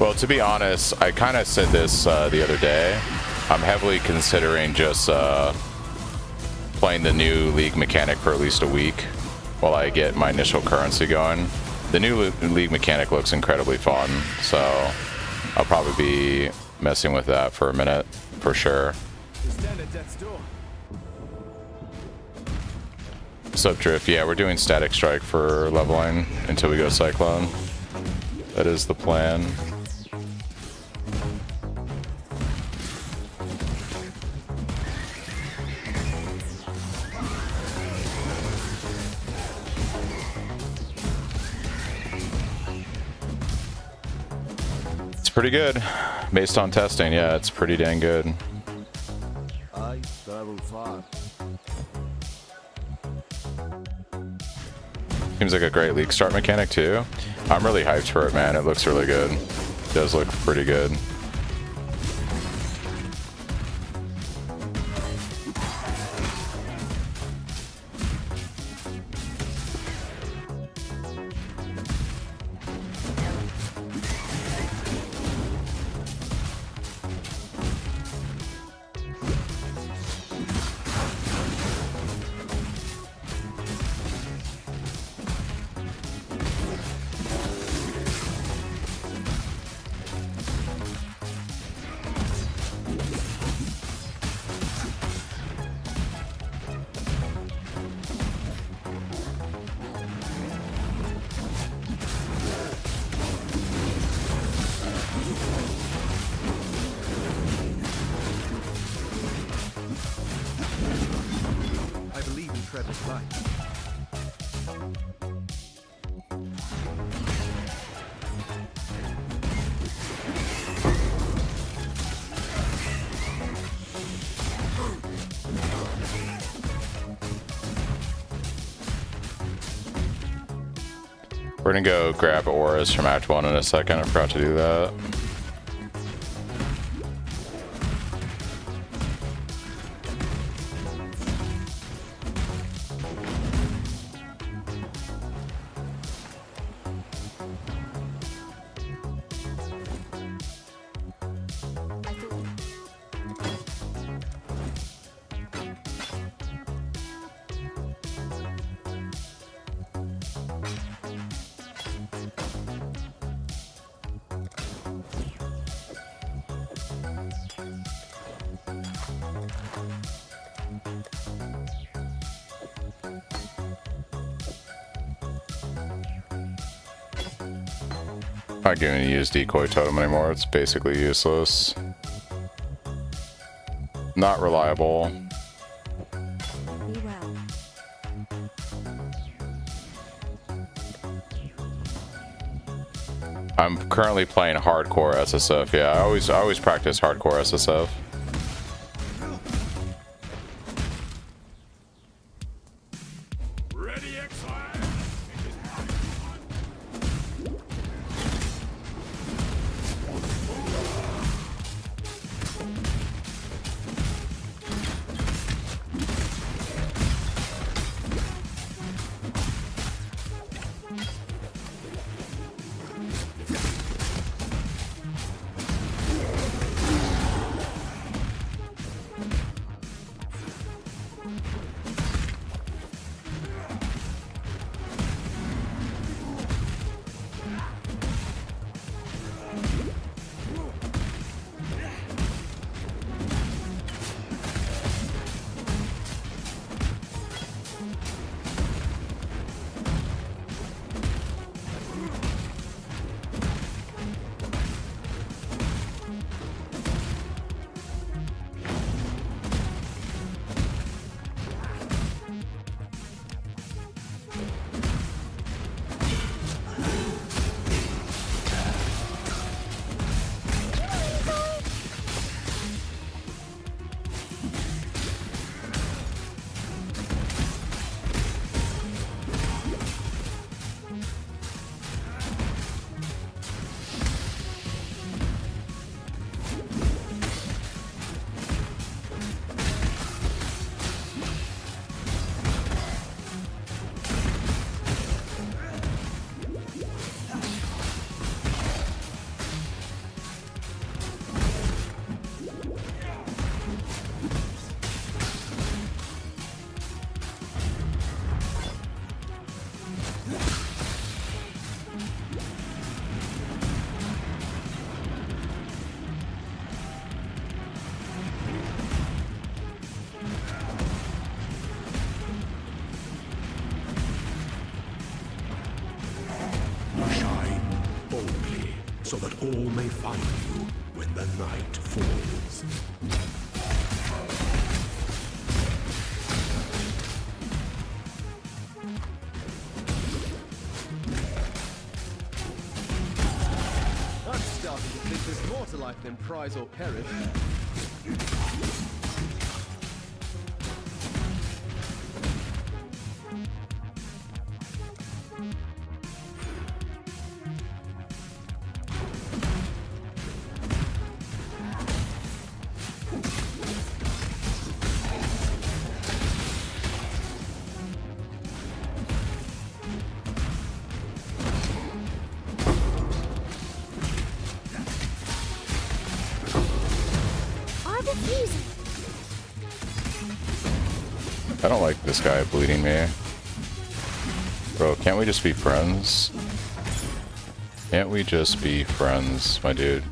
Well, to be honest, I kind of said this the other day. I'm heavily considering just playing the new league mechanic for at least a week while I get my initial currency going. The new league mechanic looks incredibly fun, so I'll probably be messing with that for a minute, for sure. Stand at death's door. Sup, Drift? Yeah, we're doing static strike for leveling until we go Cyclone. That is the plan. Pretty good based on testing. Yeah, it's pretty dang good. I travel far. Seems like a great league start mechanic too. I'm really hyped for it, man. It looks really good. It does look pretty good. crevice by. We're gonna go grab auras from Act 1 in a second. I forgot to do that. Not going to use decoy totem anymore. It's basically useless. Not reliable. Be well. I'm currently playing hardcore SSF. Yeah, I always practice hardcore SSF. Ready, Exile! Shine boldly, so that all may find you when the night falls. I'm starting to think there's more to life than prize or perish. I don't like this guy bleeding me. Bro, can't we just be friends? Can't we just be friends, my dude?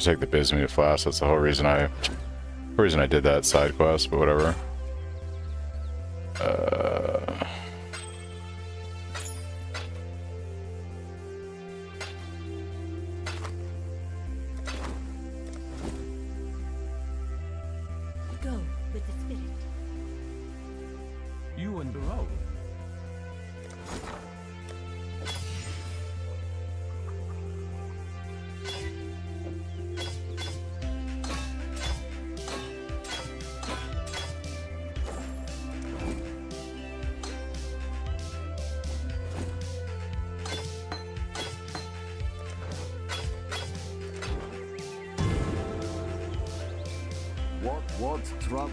to take the Bismuth flask. That's the whole reason I did that side quest, but whatever. Go with the spirit. You and Barrow. What trouble?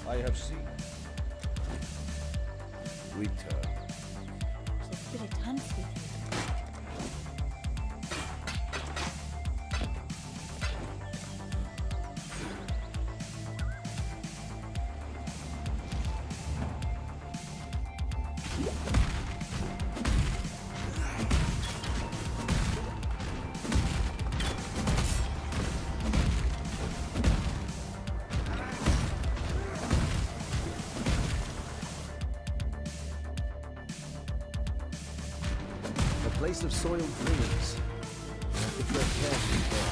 I have seen. Return. The spirit hunts with you. A place of soiled dreams. The tread carefully there.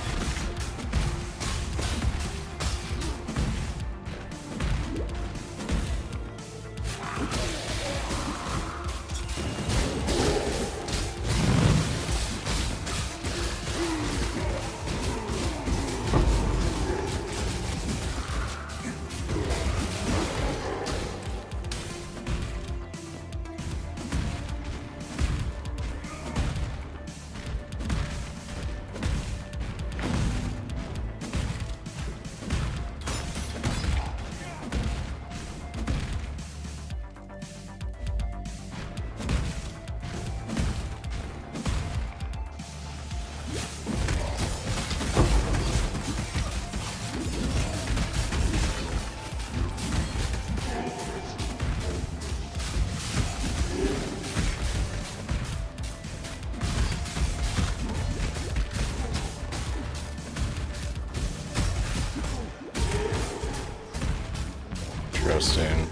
Interesting.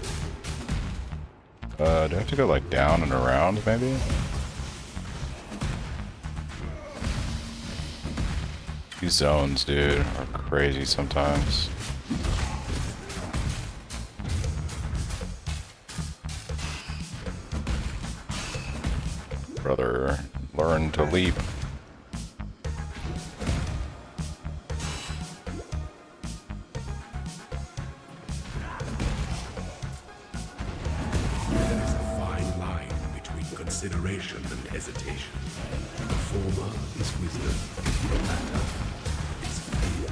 Do I have to go like down and around maybe? These zones, dude, are crazy sometimes. Brother, learn to leap. There is a fine line consideration and hesitation. The former is wisdom, the latter is fear.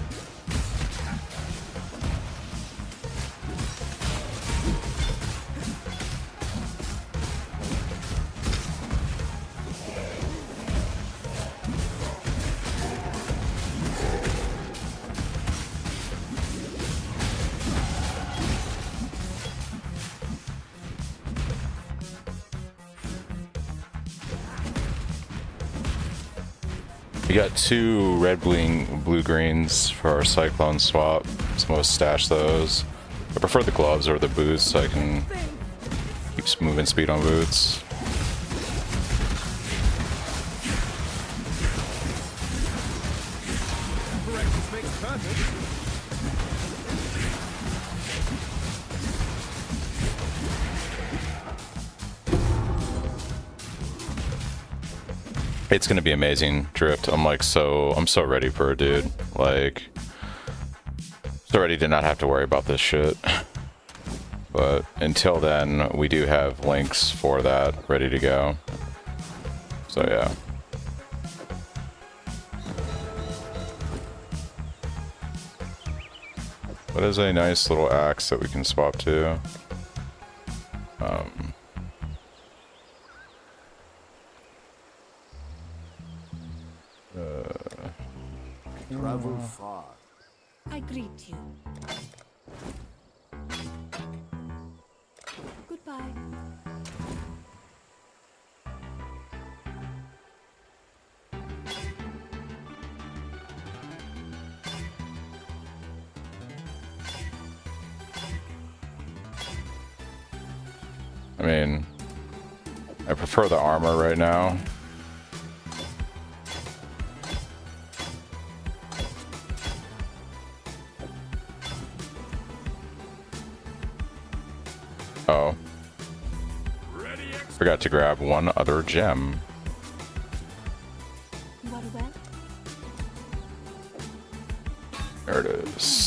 We got 2 red blue greens for our cyclone swap. So I'm gonna stash those. I prefer the gloves or the boots so I can keep moving speed on boots. Practice makes perfect. It's gonna be amazing, Drift. I'm so ready for it, dude. Like, so ready to not have to worry about this shit. But until then, we do have links for that ready to go. So yeah. What is a nice little axe that we can swap to? Travel far. I greet you. Goodbye. I mean, I prefer the armor right now. Oh. Forgot to grab one other gem. Very well. There it is.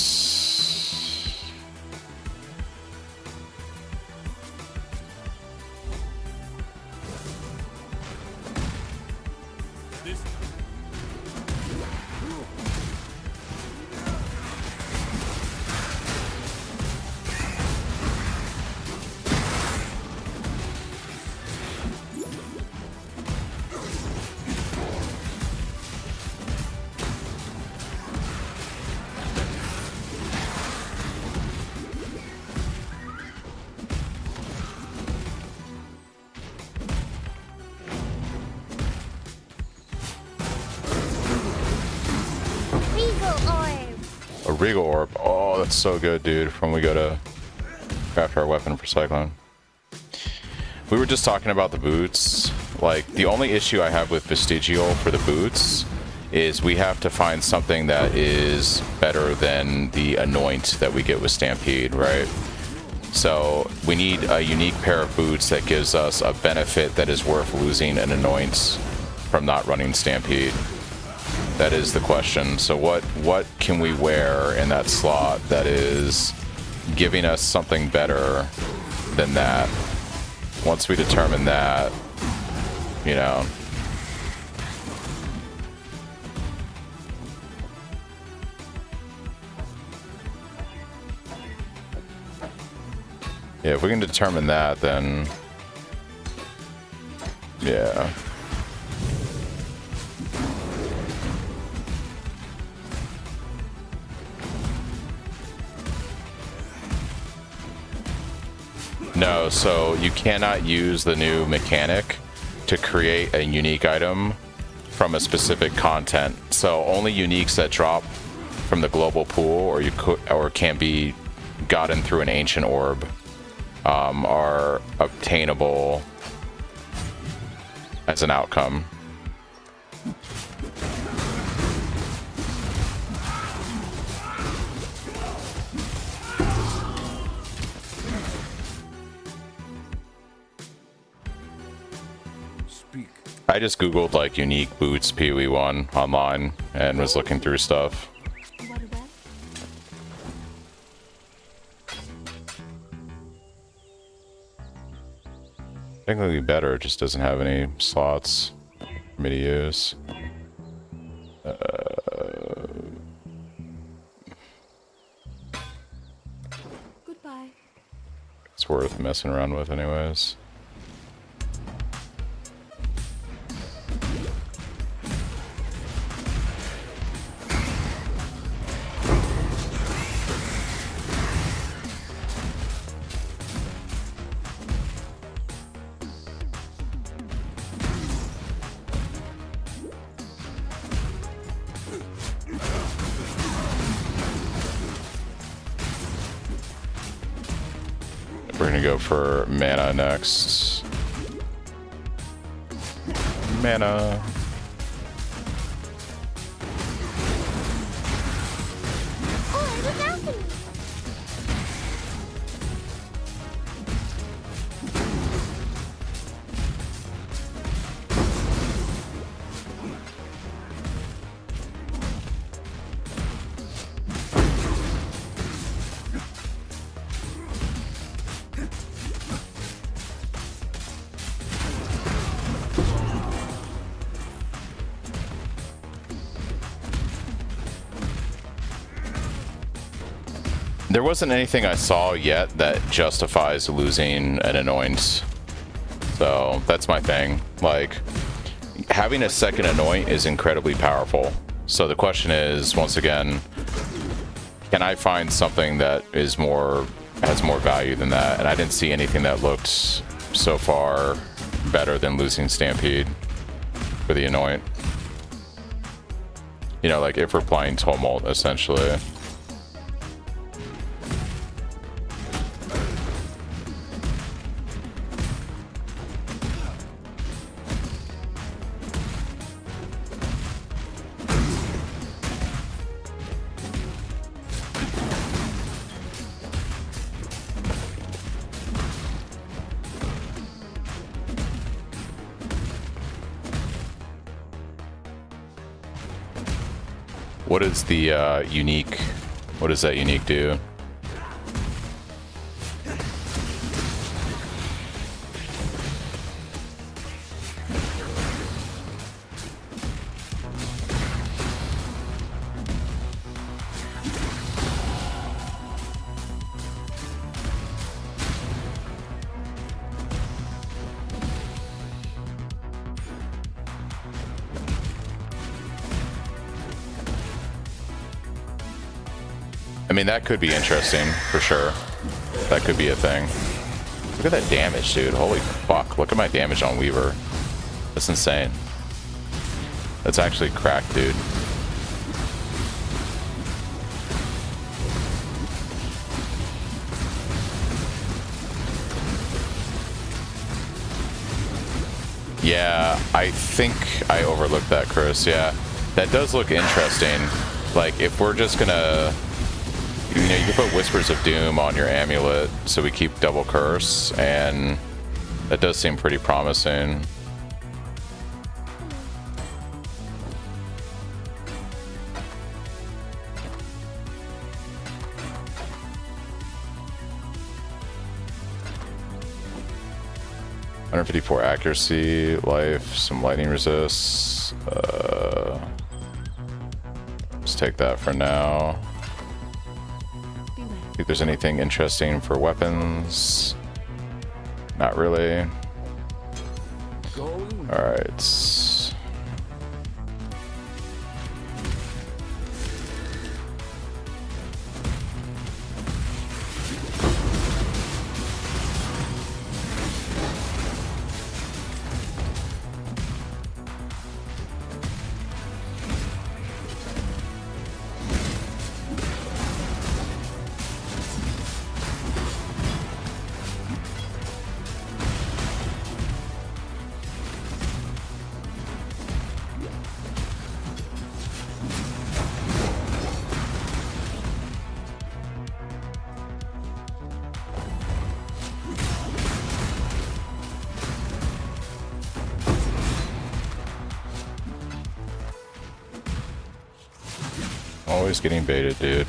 A Regal Orb. Oh, that's so good, dude. When we go to craft our weapon for Cyclone. We were just talking about the boots. Like, the only issue I have with Vestigial for the boots is we have to find something that is better than the Anoint that we get with Stampede, right? So we need a unique pair of boots that gives us a benefit that is worth losing an Anoint from not running Stampede. That is the question. So what can we wear in that slot that is giving us something better than that? Once we determine that, you know. Yeah, if we can determine that, then yeah. No, so you cannot use the new mechanic to create a unique item from a specific content. So only uniques that drop from the global pool or can be gotten through an ancient orb are obtainable as an outcome. I just googled like unique boots PoE1 online and was looking through stuff. Very well. Technically better, it just doesn't have any slots for me to use. Goodbye. It's worth messing around with anyways. We're gonna go for mana next. Mana. Oh, look after me! There wasn't anything I saw yet that justifies losing an anoint. So that's my thing. Like, having a second anoint is incredibly powerful. So the question is, once again, can I find something that is has more value than that? And I didn't see anything that looked so far better than losing Stampede for the anoint. You know, like if we're playing Tumult, essentially. What is the unique? What does that unique do? I mean, that could be interesting, for sure. That could be a thing. Look at that damage, dude. Holy fuck. Look at my damage on Weaver. That's insane. That's actually cracked, dude. Yeah, I think I overlooked that, Chris. Yeah, that does look interesting. Like, if we're just gonna... You know, you can put Whispers of Doom on your amulet, so we keep double curse, and that does seem pretty promising. $154 accuracy, life, some lightning resists. Let's take that for now. See if there's anything interesting for weapons. Not really. Alright. Always getting baited, dude.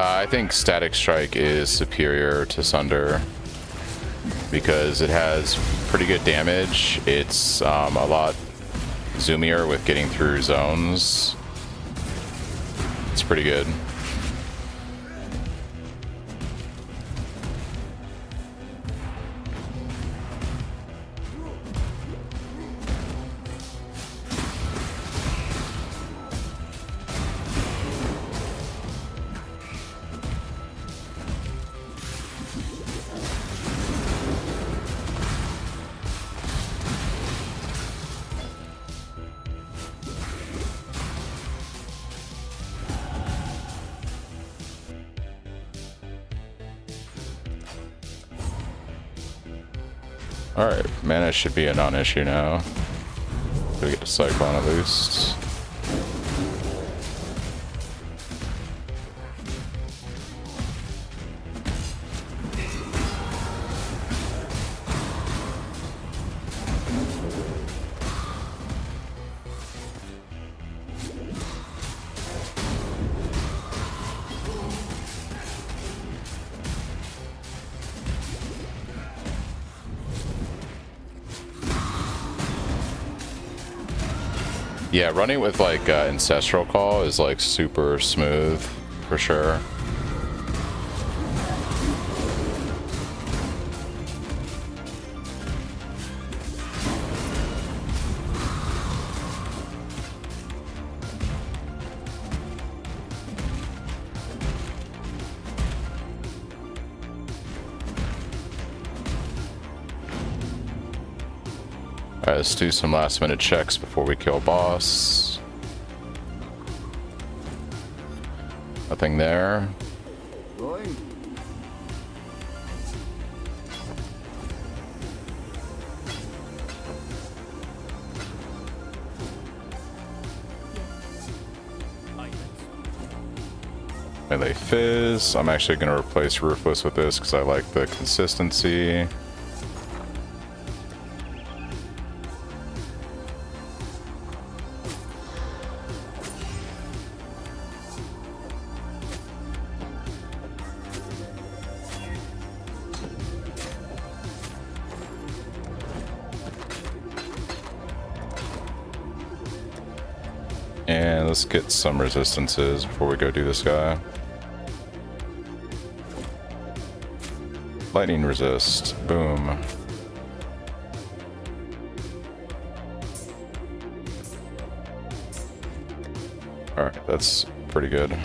I think Static Strike is superior to Sunder because it has pretty good damage. It's a lot zoomier with getting through zones. It's pretty good. Alright, mana should be a non-issue now. We get the Cyclone at least. Yeah, running with like Ancestral Call is like super smooth for sure. Alright, let's do some last minute checks before we kill boss. Nothing there. Going. Melee Fizz. I'm actually going to replace Ruthless with this because I like the consistency. And let's get some resistances before we go do this guy. Lightning resist. Boom. Alright, that's pretty good.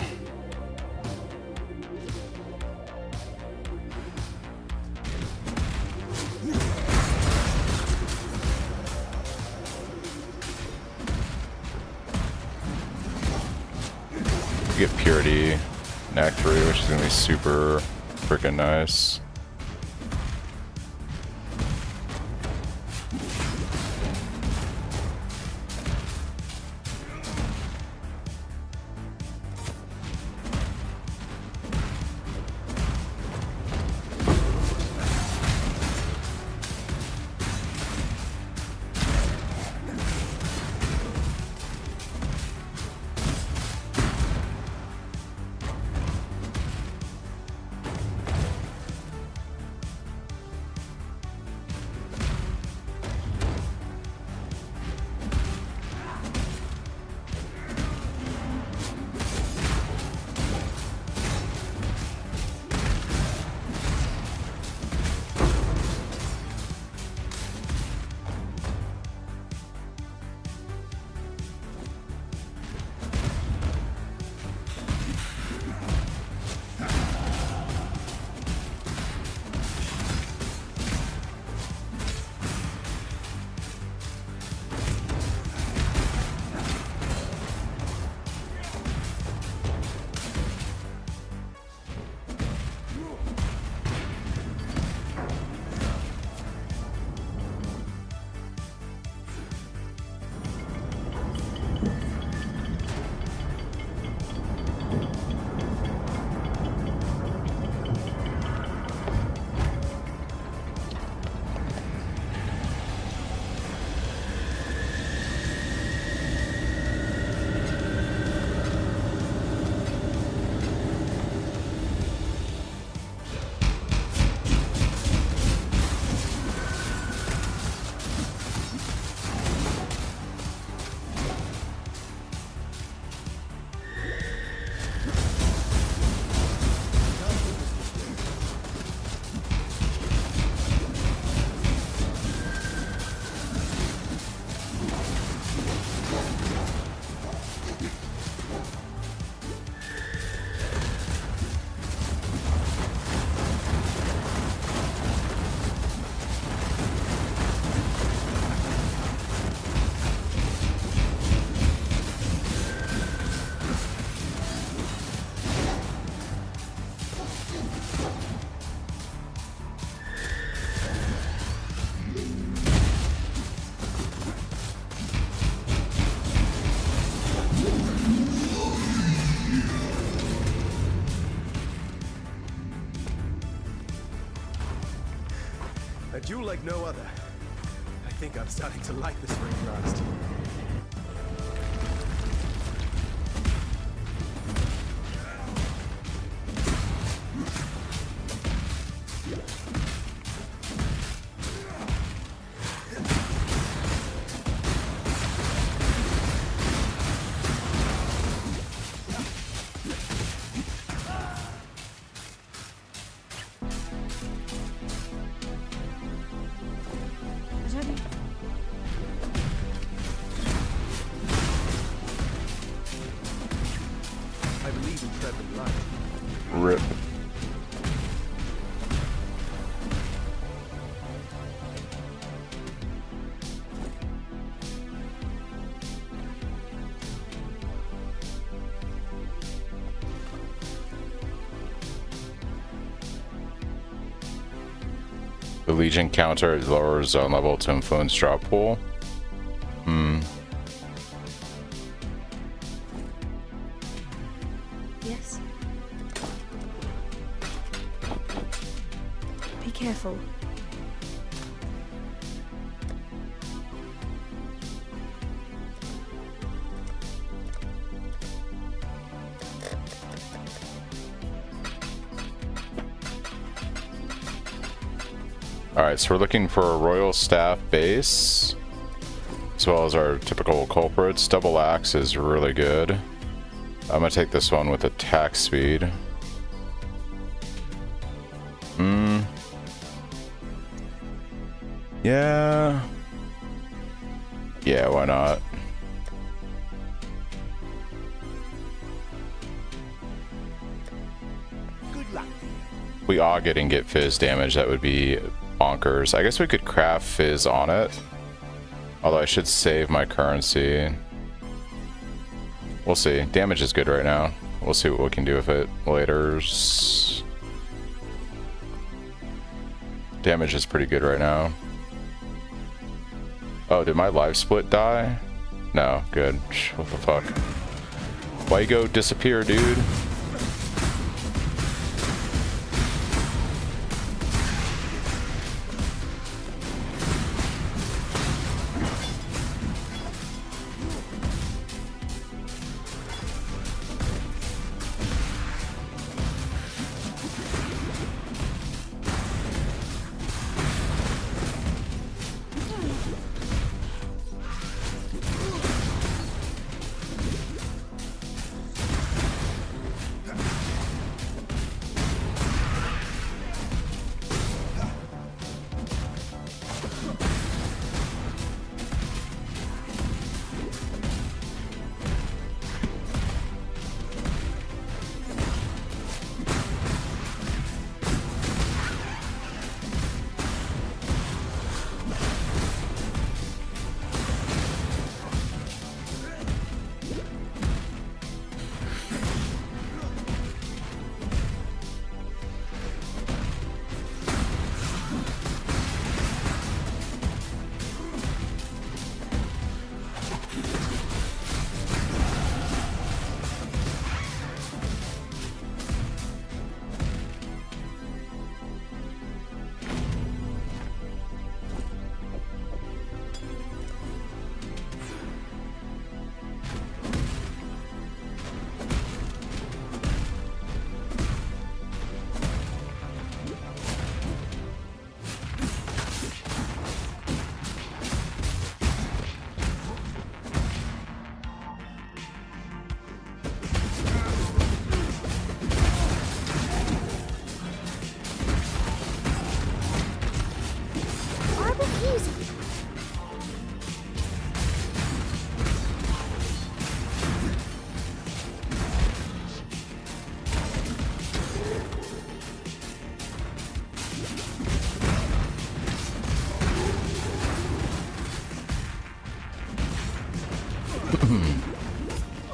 You get Purity in Act 3, which is going to be super freaking nice. duel like no other. I think I'm starting to like this ring blast. I don't need... I believe in tread with light. Rip. The Legion counter is lower zone level to influence drop pool. Yes? Be careful. Alright, so we're looking for a Royal Staff base, as well as our typical culprits. Double Axe is really good. I'm gonna take this one with attack speed. Yeah. Yeah, why not? Good luck. We Aug it and get Fizz damage, that would be bonkers. I guess we could craft Fizz on it. Although I should save my currency. We'll see. Damage is good right now. We'll see what we can do with it later. Damage is pretty good right now. Oh, did my life split die? No, good. What the fuck? Why you go disappear, dude?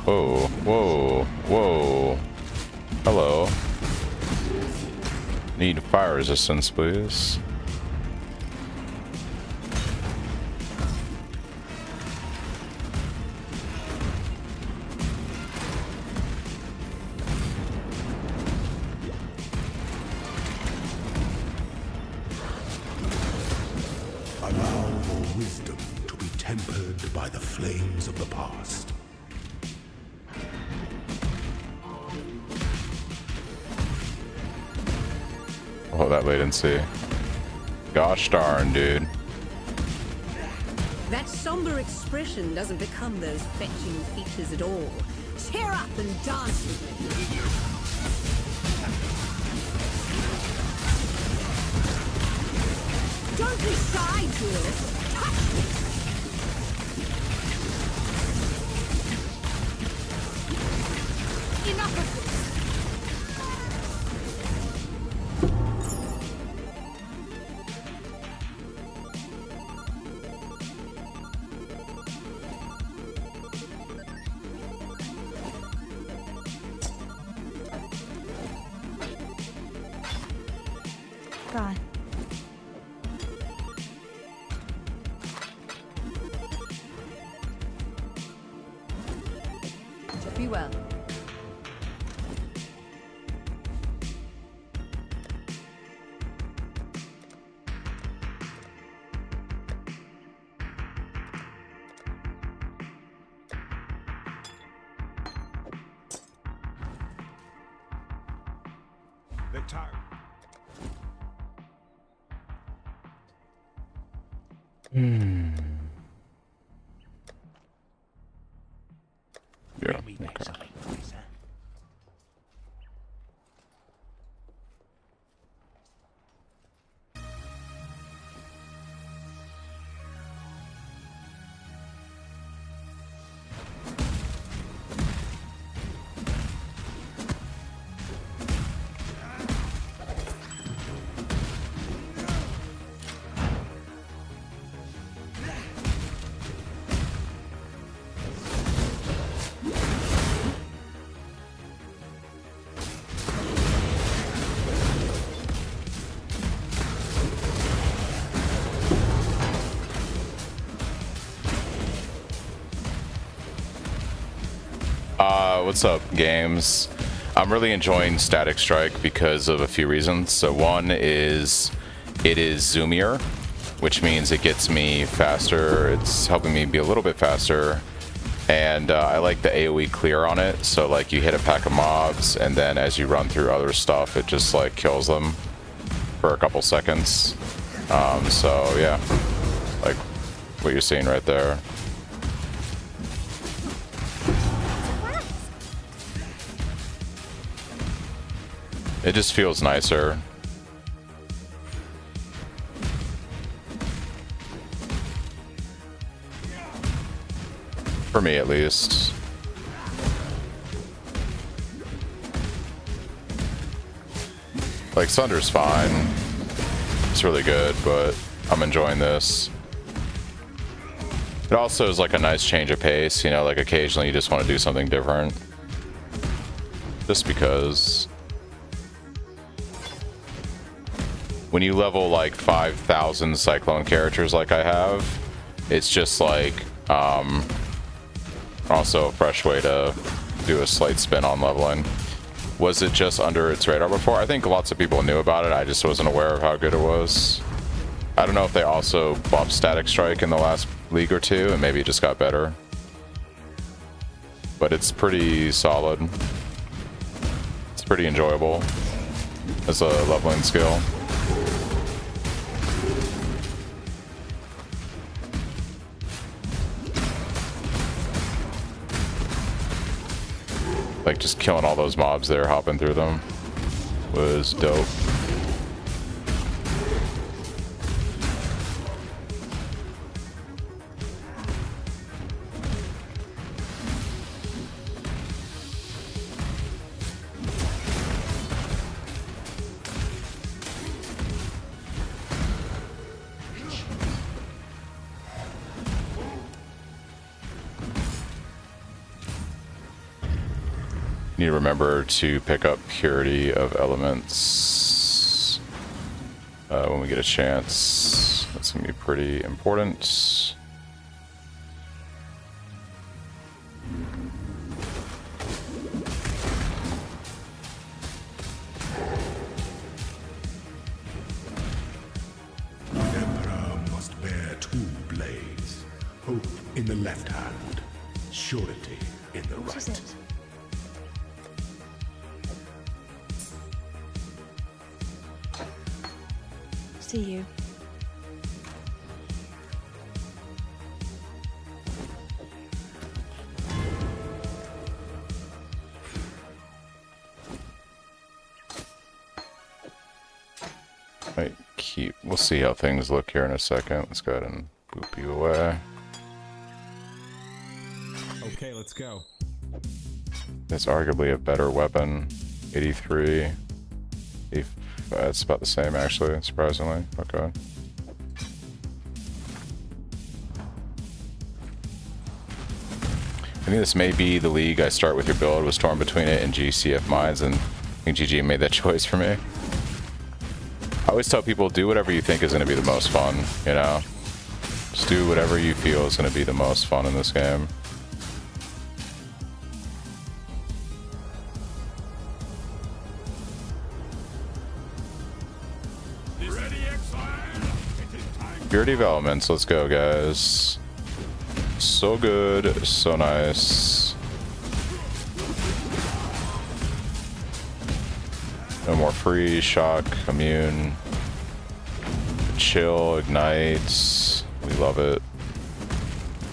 Whoa, whoa, whoa. Hello. Need fire resistance, please. tempered by the flames of the past. Oh, that latency. Gosh darn, dude. That somber expression doesn't become those fetching features at all. Cheer up and dance with me. Don't be shy, duelist. Touch me. Enough of this. Bye. Be well. Yeah. Make something nice, huh? What's up, games? I'm really enjoying Static Strike because of a few reasons. So one is it is zoomier, which means it gets me faster. It's helping me be a little bit faster. And I like the AoE clear on it. So like you hit a pack of mobs and then as you run through other stuff, it just like kills them for a couple seconds. So yeah, like what you're seeing right there. It just feels nicer. For me, at least. Like, Sunder's fine. It's really good, but I'm enjoying this. It also is like a nice change of pace, you know, like occasionally you just want to do something different. Just because. When you level like 5,000 Cyclone characters like I have, it's just like also a fresh way to do a slight spin on leveling. Was it just under its radar before? I think lots of people knew about it. I just wasn't aware of how good it was. I don't know if they also bumped Static Strike in the last league or two, and maybe it just got better. But it's pretty solid. It's pretty enjoyable as a leveling skill. Like, just killing all those mobs there, hopping through them, was dope. Need to remember to pick up Purity of Elements when we get a chance. That's gonna be pretty important. The Emperor must bear two blades, hope in the left hand, surety in the What is right. it? See you. Might keep. We'll see how things look here in a second. Let's go ahead and boop you away. Okay, let's go. It's arguably a better weapon. 83. It's about the same actually, surprisingly. Okay. I think this may be the league I start with your build. Was torn between it and GCF Mines, and I think GG made that choice for me. I always tell people, do whatever you think is going to be the most fun, you know? Just do whatever you feel is going to be the most fun in this game. Pure developments, let's go, guys. So good, so nice. No more freeze, shock, immune, chill, ignites. We love it,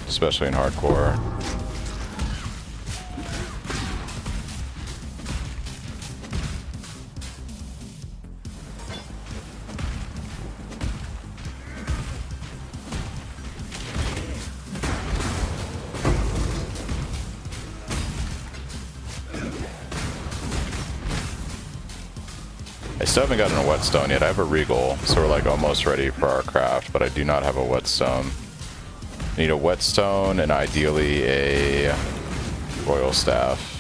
especially in hardcore. I still haven't gotten a whetstone yet. I have a regal, so we're like almost ready for our craft, but I do not have a whetstone. I need a whetstone and ideally a royal staff.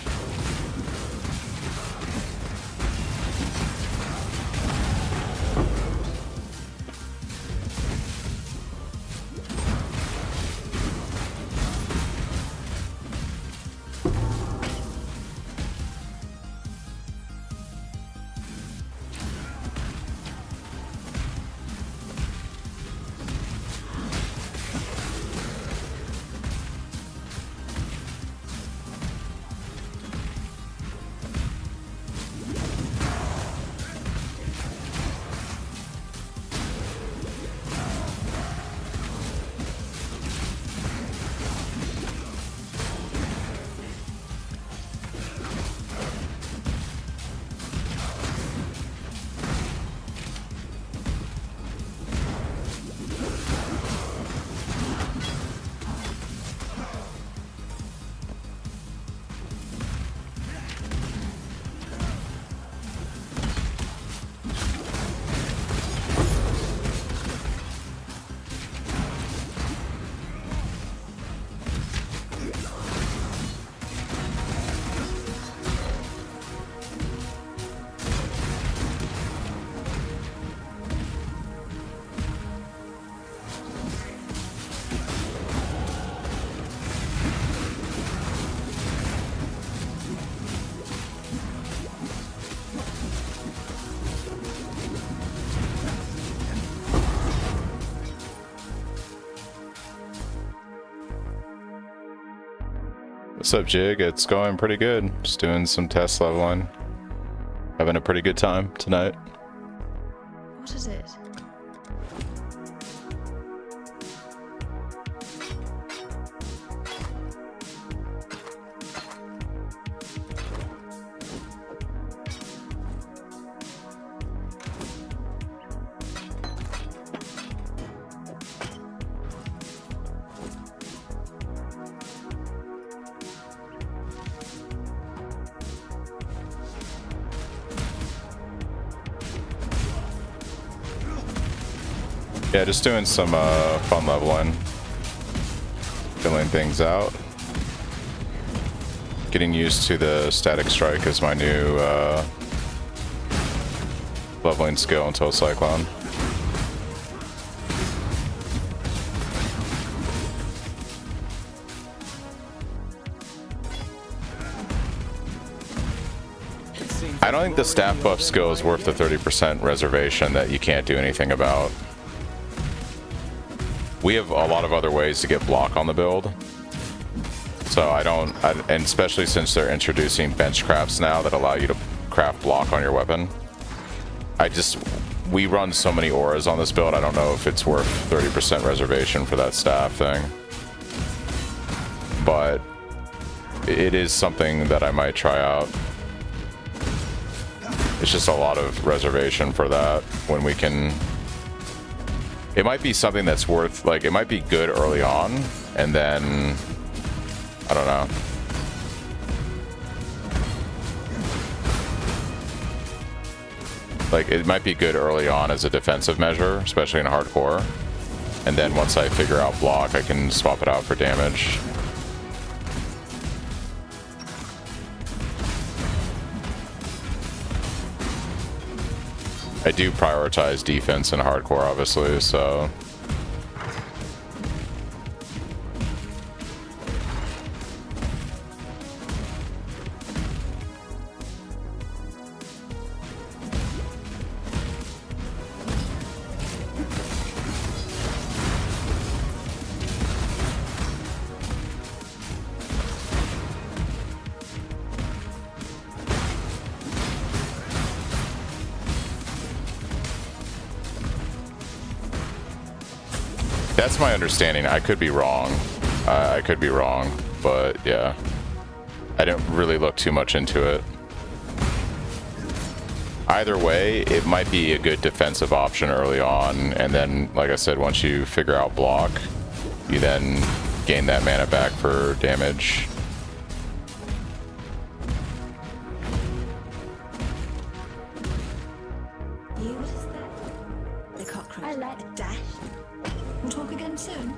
What's up, Jig? It's going pretty good. Just doing some test leveling. Having a pretty good time tonight. What is it? Yeah, just doing some fun leveling. Filling things out. Getting used to the static strike as my new leveling skill until Cyclone. I don't think the staff buff skill is worth the 30% reservation that you can't do anything about. we have a lot of other ways to get block on the build. So and especially since they're introducing bench crafts now that allow you to craft block on your weapon. We run so many auras on this build, I don't know if it's worth 30% reservation for that staff thing. But it is something that I might try out. It's just a lot of reservation for that when we can... It might be something that's worth, like, it might be good early on, and then... I don't know. Like, it might be good early on as a defensive measure, especially in hardcore. And then once I figure out block, I can swap it out for damage. I do prioritize defense in hardcore, obviously, so... That's my understanding. I could be wrong. I could be wrong, but yeah. I didn't really look too much into it. Either way, it might be a good defensive option early on, and then, like I said, once you figure out block, you then gain that mana back for damage. You, what is that? The cockroach. I like dash. We'll talk again soon.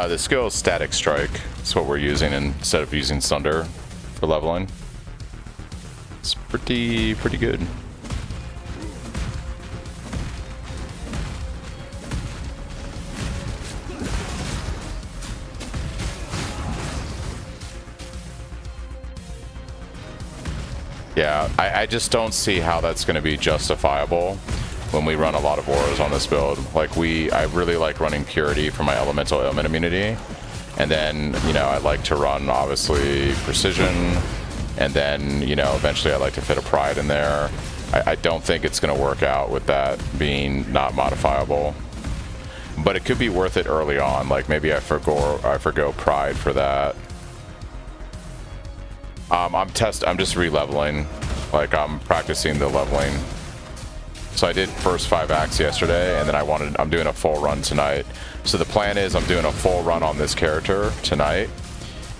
The skill is Static Strike. That's what we're using instead of using Sunder for leveling. It's pretty good. Yeah, I just don't see how that's going to be justifiable when we run a lot of auras on this build. Like I really like running Purity for my elemental ailment immunity, and then, you know, I like to run obviously Precision, and then, you know, eventually I like to fit a Pride in there. I don't think it's going to work out with that being not modifiable, but it could be worth it early on. Like maybe I forgo Pride for that. I'm just re-leveling. Like I'm practicing the leveling. So I did first 5 acts yesterday, and then I'm doing a full run tonight. So the plan is I'm doing a full run on this character tonight,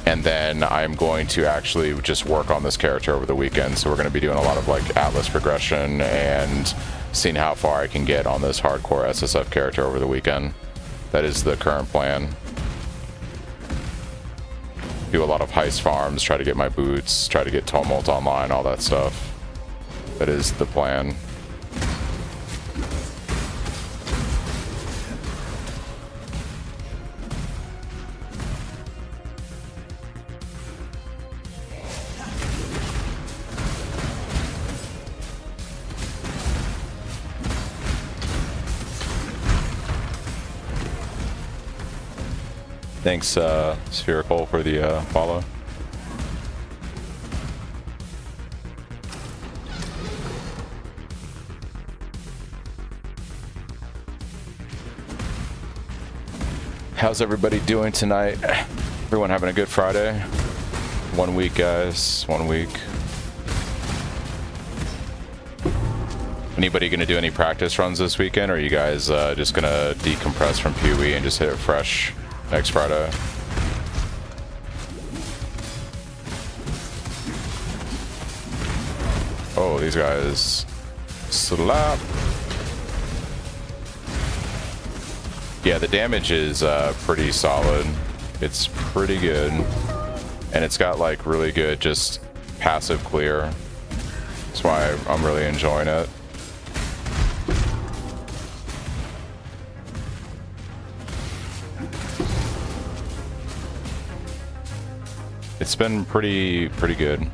and then I'm going to actually just work on this character over the weekend. So we're going to be doing a lot of like Atlas progression and seeing how far I can get on this hardcore SSF character over the weekend. That is the current plan. Do a lot of heist farms, try to get my boots, try to get Tumult online, all that stuff. That is the plan. Thanks, Spherical, for the follow. How's everybody doing tonight? Everyone having a good Friday? 1 week, guys. 1 week. Anybody gonna do any practice runs this weekend, or are you guys just gonna decompress from PoE and just hit it fresh next Friday? Oh, these guys slap. Yeah, the damage is pretty solid. It's pretty good. And it's got like really good just passive clear. That's why I'm really enjoying it. It's been pretty good.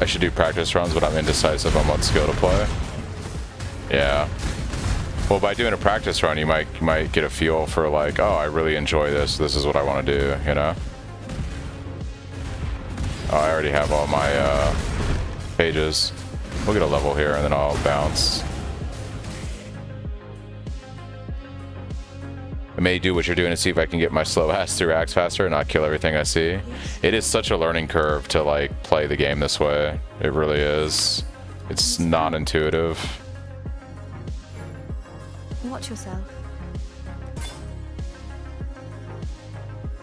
I should do practice runs, but I'm indecisive on what skill to play. Yeah. Well, by doing a practice run, you might get a feel for like, oh, I really enjoy this. This is what I want to do, you know? Oh, I already have all my pages. We'll get a level here, and then I'll bounce. I may do what you're doing to see if I can get my slow ass through acts faster and not kill everything I see. It is such a learning curve to like play the game this way. It really is. It's non-intuitive. Watch yourself.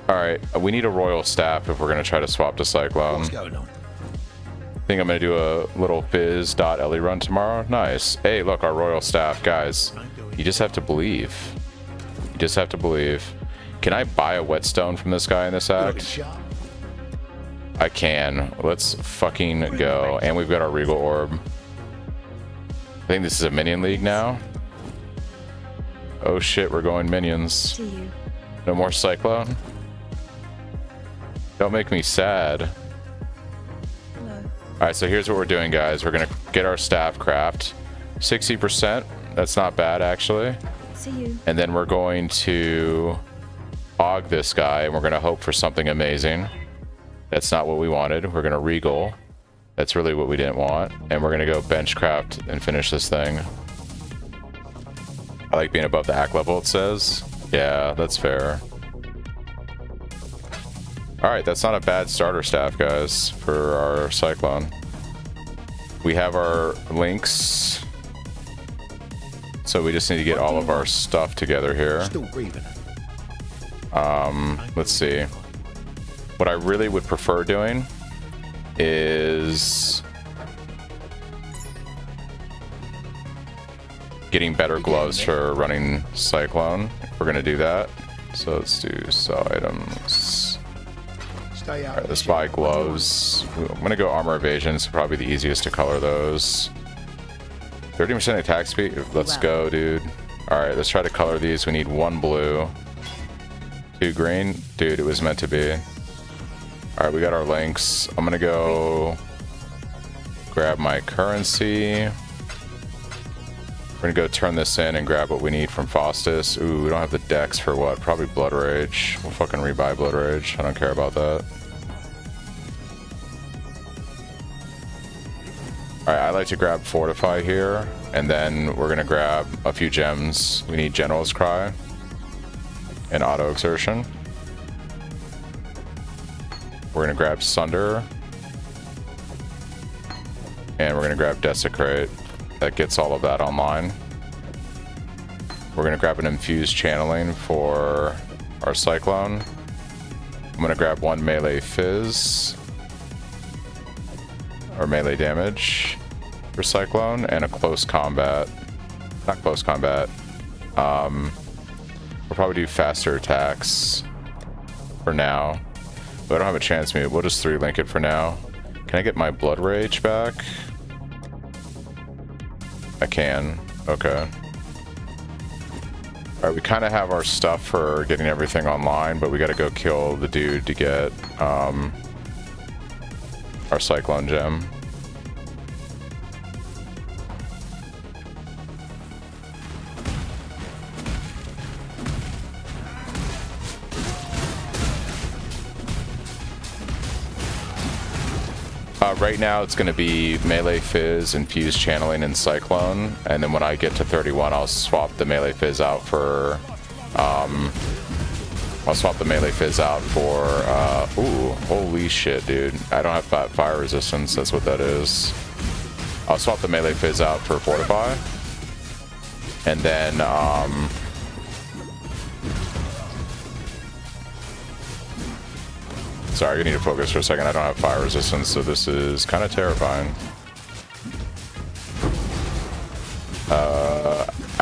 Alright, we need a royal staff if we're going to try to swap to Cyclone. What's going on? I think I'm going to do a little fizz.ellie run tomorrow. Nice. Hey, look, our royal staff. Guys, you just have to believe. You just have to believe. Can I buy a whetstone from this guy in this act? I can. Let's fucking go. And we've got our regal orb. I think this is a minion league now. Oh shit, we're going minions. See you. No more Cyclone? Don't make me sad. No. Alright, so here's what we're doing, guys. We're gonna get our staff craft. 60%. That's not bad, actually. See you. And then we're going to og this guy, and we're going to hope for something amazing. That's not what we wanted. We're going to regal. That's really what we didn't want. And we're going to go benchcraft and finish this thing. I like being above the act level, it says. Yeah, that's fair. Alright, that's not a bad starter staff, guys, for our Cyclone. We have our links. So we just need to get all of our stuff together here. Still breathing. Let's see. What I really would prefer doing is getting better gloves for running Cyclone. We're gonna do that. So let's do sell items. Stay out. Alright, let's buy gloves. I'm gonna go armor evasion. It's probably the easiest to color those. 30% attack speed. Let's go, dude. Alright, let's try to color these. We need 1 blue. 2 green. Dude, it was meant to be. Alright, we got our links. I'm gonna go grab my currency. We're gonna go turn this in and grab what we need from Faustus. Ooh, we don't have the dex for what? Probably Blood Rage. We'll fucking rebuy Blood Rage. I don't care about that. Alright, I like to grab Fortify here, and then we're gonna grab a few gems. We need General's Cry and Auto Exertion. We're gonna grab Sunder, and we're gonna grab Desecrate. That gets all of that online. We're gonna grab an Infused Channeling for our Cyclone. I'm gonna grab 1 melee Fizz, or melee damage for Cyclone, and a close combat. Not close combat. We'll probably do faster attacks for now. But I don't have a chance. Maybe we'll just 3-link it for now. Can I get my Blood Rage back? I can. Okay. Alright, we kind of have our stuff for getting everything online, but we gotta go kill the dude to get our Cyclone gem. Right now it's going to be Melee Fizz, Infused Channeling, and Cyclone, and then when I get to 31 I'll swap the Melee Fizz out for ooh, holy shit, dude. I don't have fire resistance, that's what that is. I'll swap the Melee Fizz out for Fortify, and then sorry, I need to focus for a second. I don't have fire resistance, so this is kind of terrifying.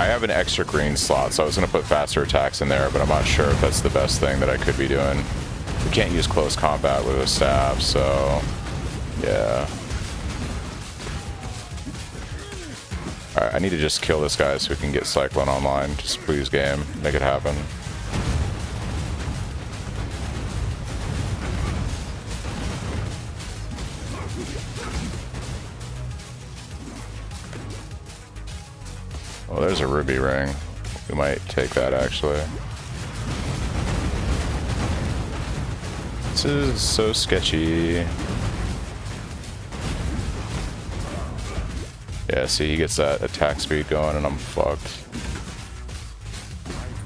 I have an extra green slot, so I was going to put faster attacks in there, but I'm not sure if that's the best thing that I could be doing. We can't use close combat with a staff, so yeah. Alright, I need to just kill this guy so we can get Cyclone online. Just please, game, make it happen. Oh, there's a ruby ring. We might take that, actually. This is so sketchy. Yeah, see, he gets that attack speed going and I'm fucked.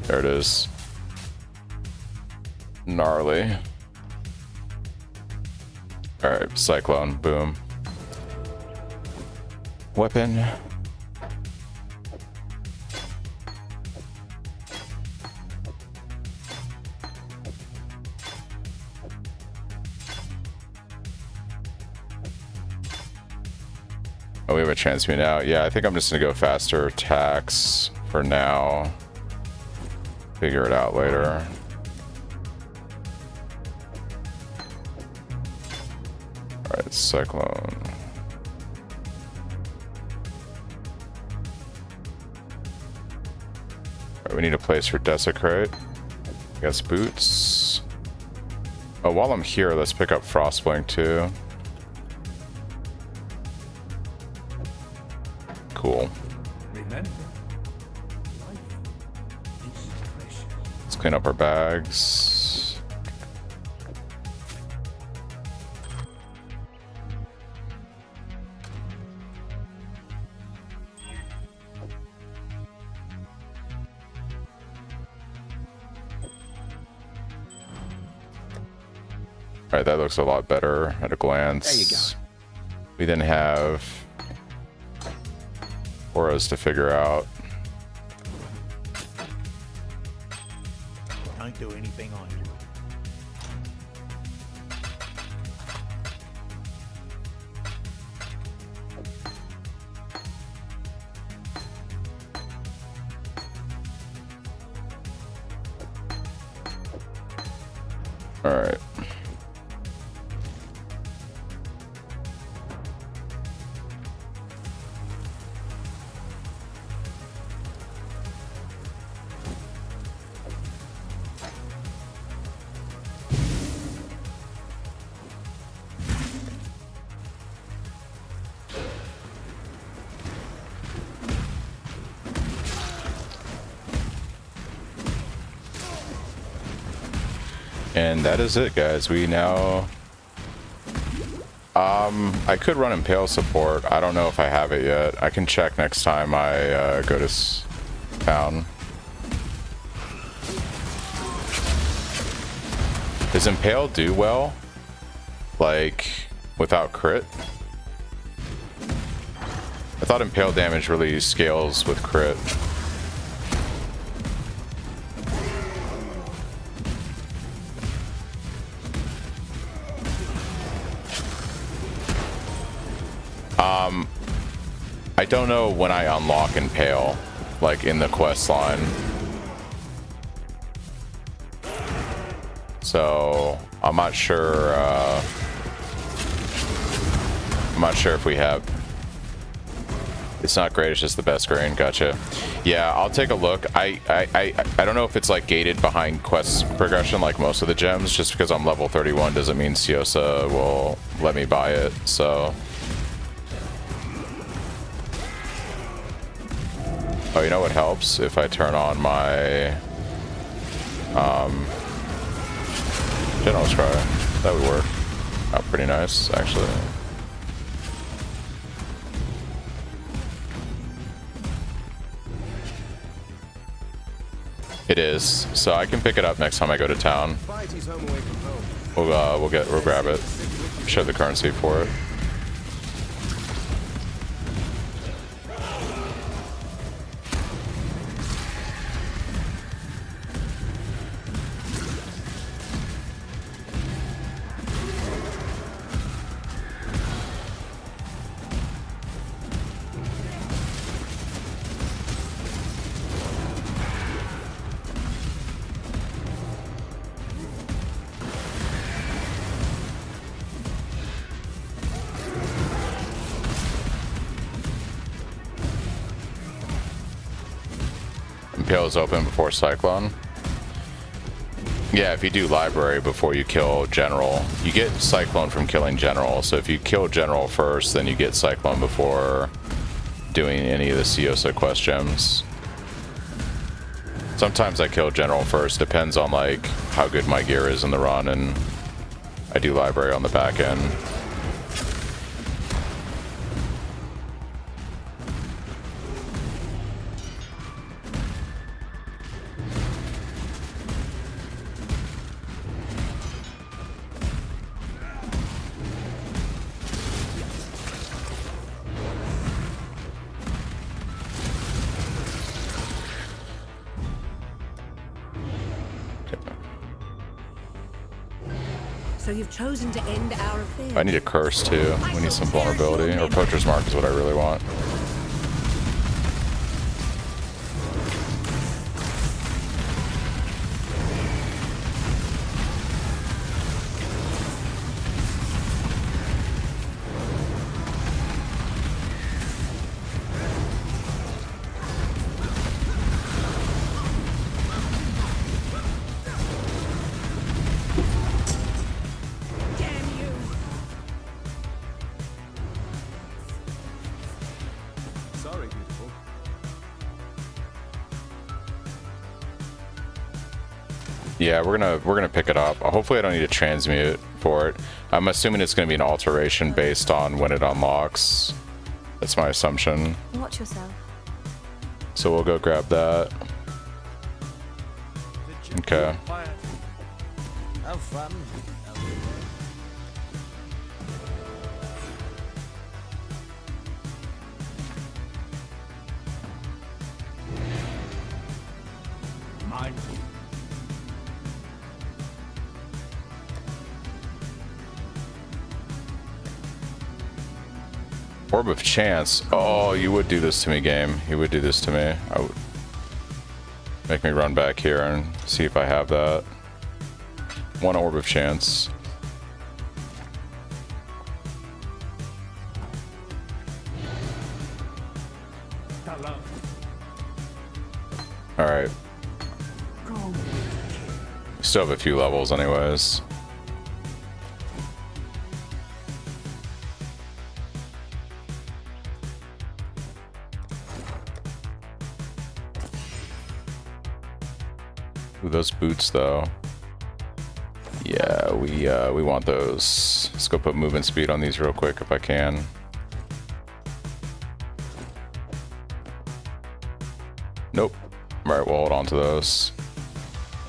There it is. Gnarly. Alright, Cyclone, boom. Weapon. Oh, we have a transmute now. Yeah, I think I'm just gonna go faster attacks for now. Figure it out later. Alright, Cyclone. Alright, we need a place for Desecrate. I guess boots. Oh, while I'm here, let's pick up Frostblink too. Cool. Remember, life is precious. Let's clean up our bags. Alright, that looks a lot better at a glance. There you go. We then have auras to figure out. Don't do anything on you. All right. And that is it, guys. We now... I could run Impale support. I don't know if I have it yet. I can check next time I go to town. Does Impale do well? Like, without crit? I thought Impale damage really scales with crit. I don't know when I unlock Impale, like in the quest line. So I'm not sure. I'm not sure if we have. It's not great. It's just the best green. Gotcha. Yeah, I'll take a look. I don't know if it's like gated behind quest progression like most of the gems. Just because I'm level 31 doesn't mean Ciosa will let me buy it. So. Oh, you know what helps? If I turn on my General Scry. That would work. Oh, pretty nice, actually. It is, so I can pick it up next time I go to town. We'll grab it. Show the currency for it. details open before Cyclone. Yeah, if you do library before you kill General, you get Cyclone from killing General. So if you kill General first, then you get Cyclone before doing any of the COSA quest gems. Sometimes I kill General first, depends on like how good my gear is in the run, and I do library on the back end. So you've chosen to end our affair. I need a curse too. We need some vulnerability, or Poacher's Mark is what I really want. Sorry, beautiful. Yeah, we're gonna pick it up. Hopefully I don't need to transmute for it. I'm assuming it's gonna be an alteration based on when it unlocks. That's my assumption. Watch yourself. So we'll go grab that. Okay. Have fun. Mine. Orb of Chance. Oh, you would do this to me, game. You would do this to me. I would make me run back here and see if I have that. One Orb of Chance. Alright. Still have a few levels anyways. Ooh, those boots though. Yeah, we want those. Let's go put movement speed on these real quick if I can. Nope. Alright, we'll hold on to those.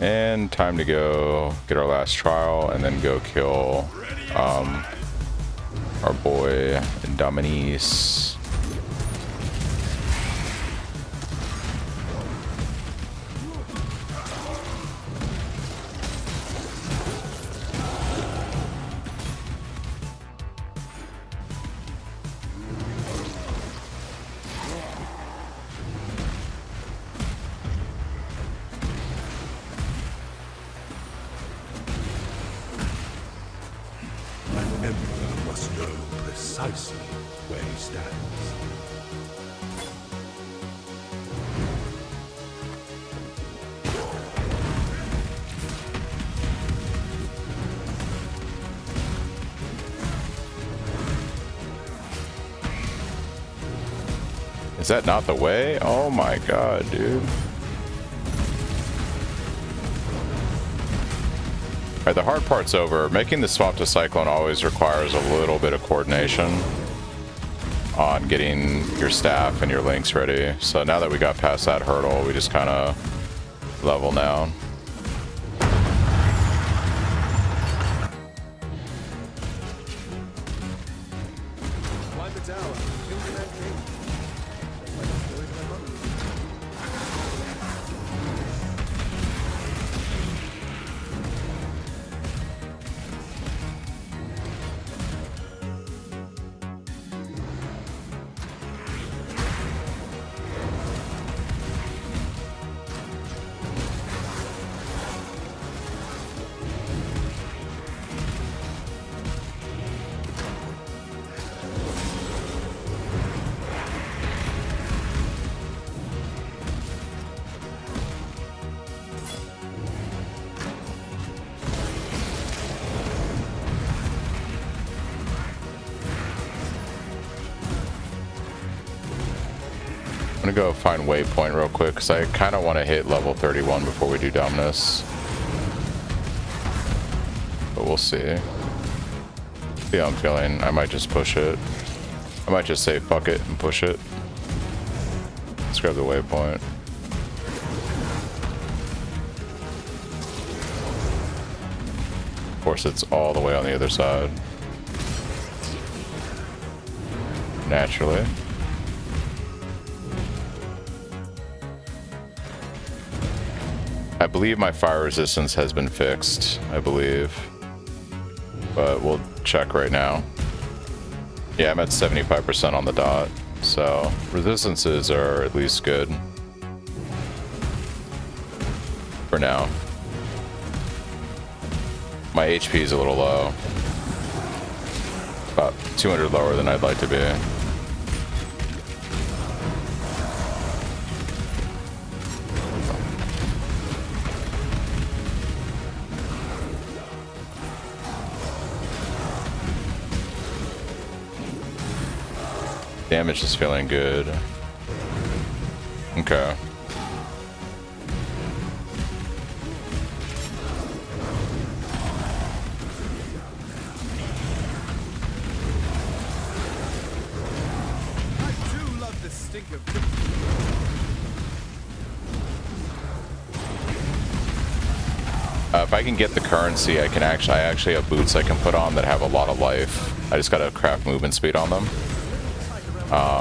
And time to go get our last trial and then go kill our boy Dominice. An emperor must know precisely where he stands. Is that not the way? Oh my god, dude. Alright, the hard part's over. Making the swap to Cyclone always requires a little bit of coordination on getting your staff and your links ready. So now that we got past that hurdle, we just kind of level down. Climb the tower. Kill the Red King. Like the stories of my mother. gonna go find waypoint real quick because I kind of want to hit level 31 before we do Dominus. But we'll see. See how I'm feeling. I might just push it. I might just say fuck it and push it. Let's grab the waypoint. Of course, it's all the way on the other side. Naturally. I believe my fire resistance has been fixed. I believe. But we'll check right now. Yeah, I'm at 75% on the dot. So resistances are at least good. For now. My HP is a little low. About 200 lower than I'd like to be. Damage is feeling good. Okay. I do love the stink of If I can get the currency, I actually have boots I can put on that have a lot of life. I just gotta craft movement speed on them.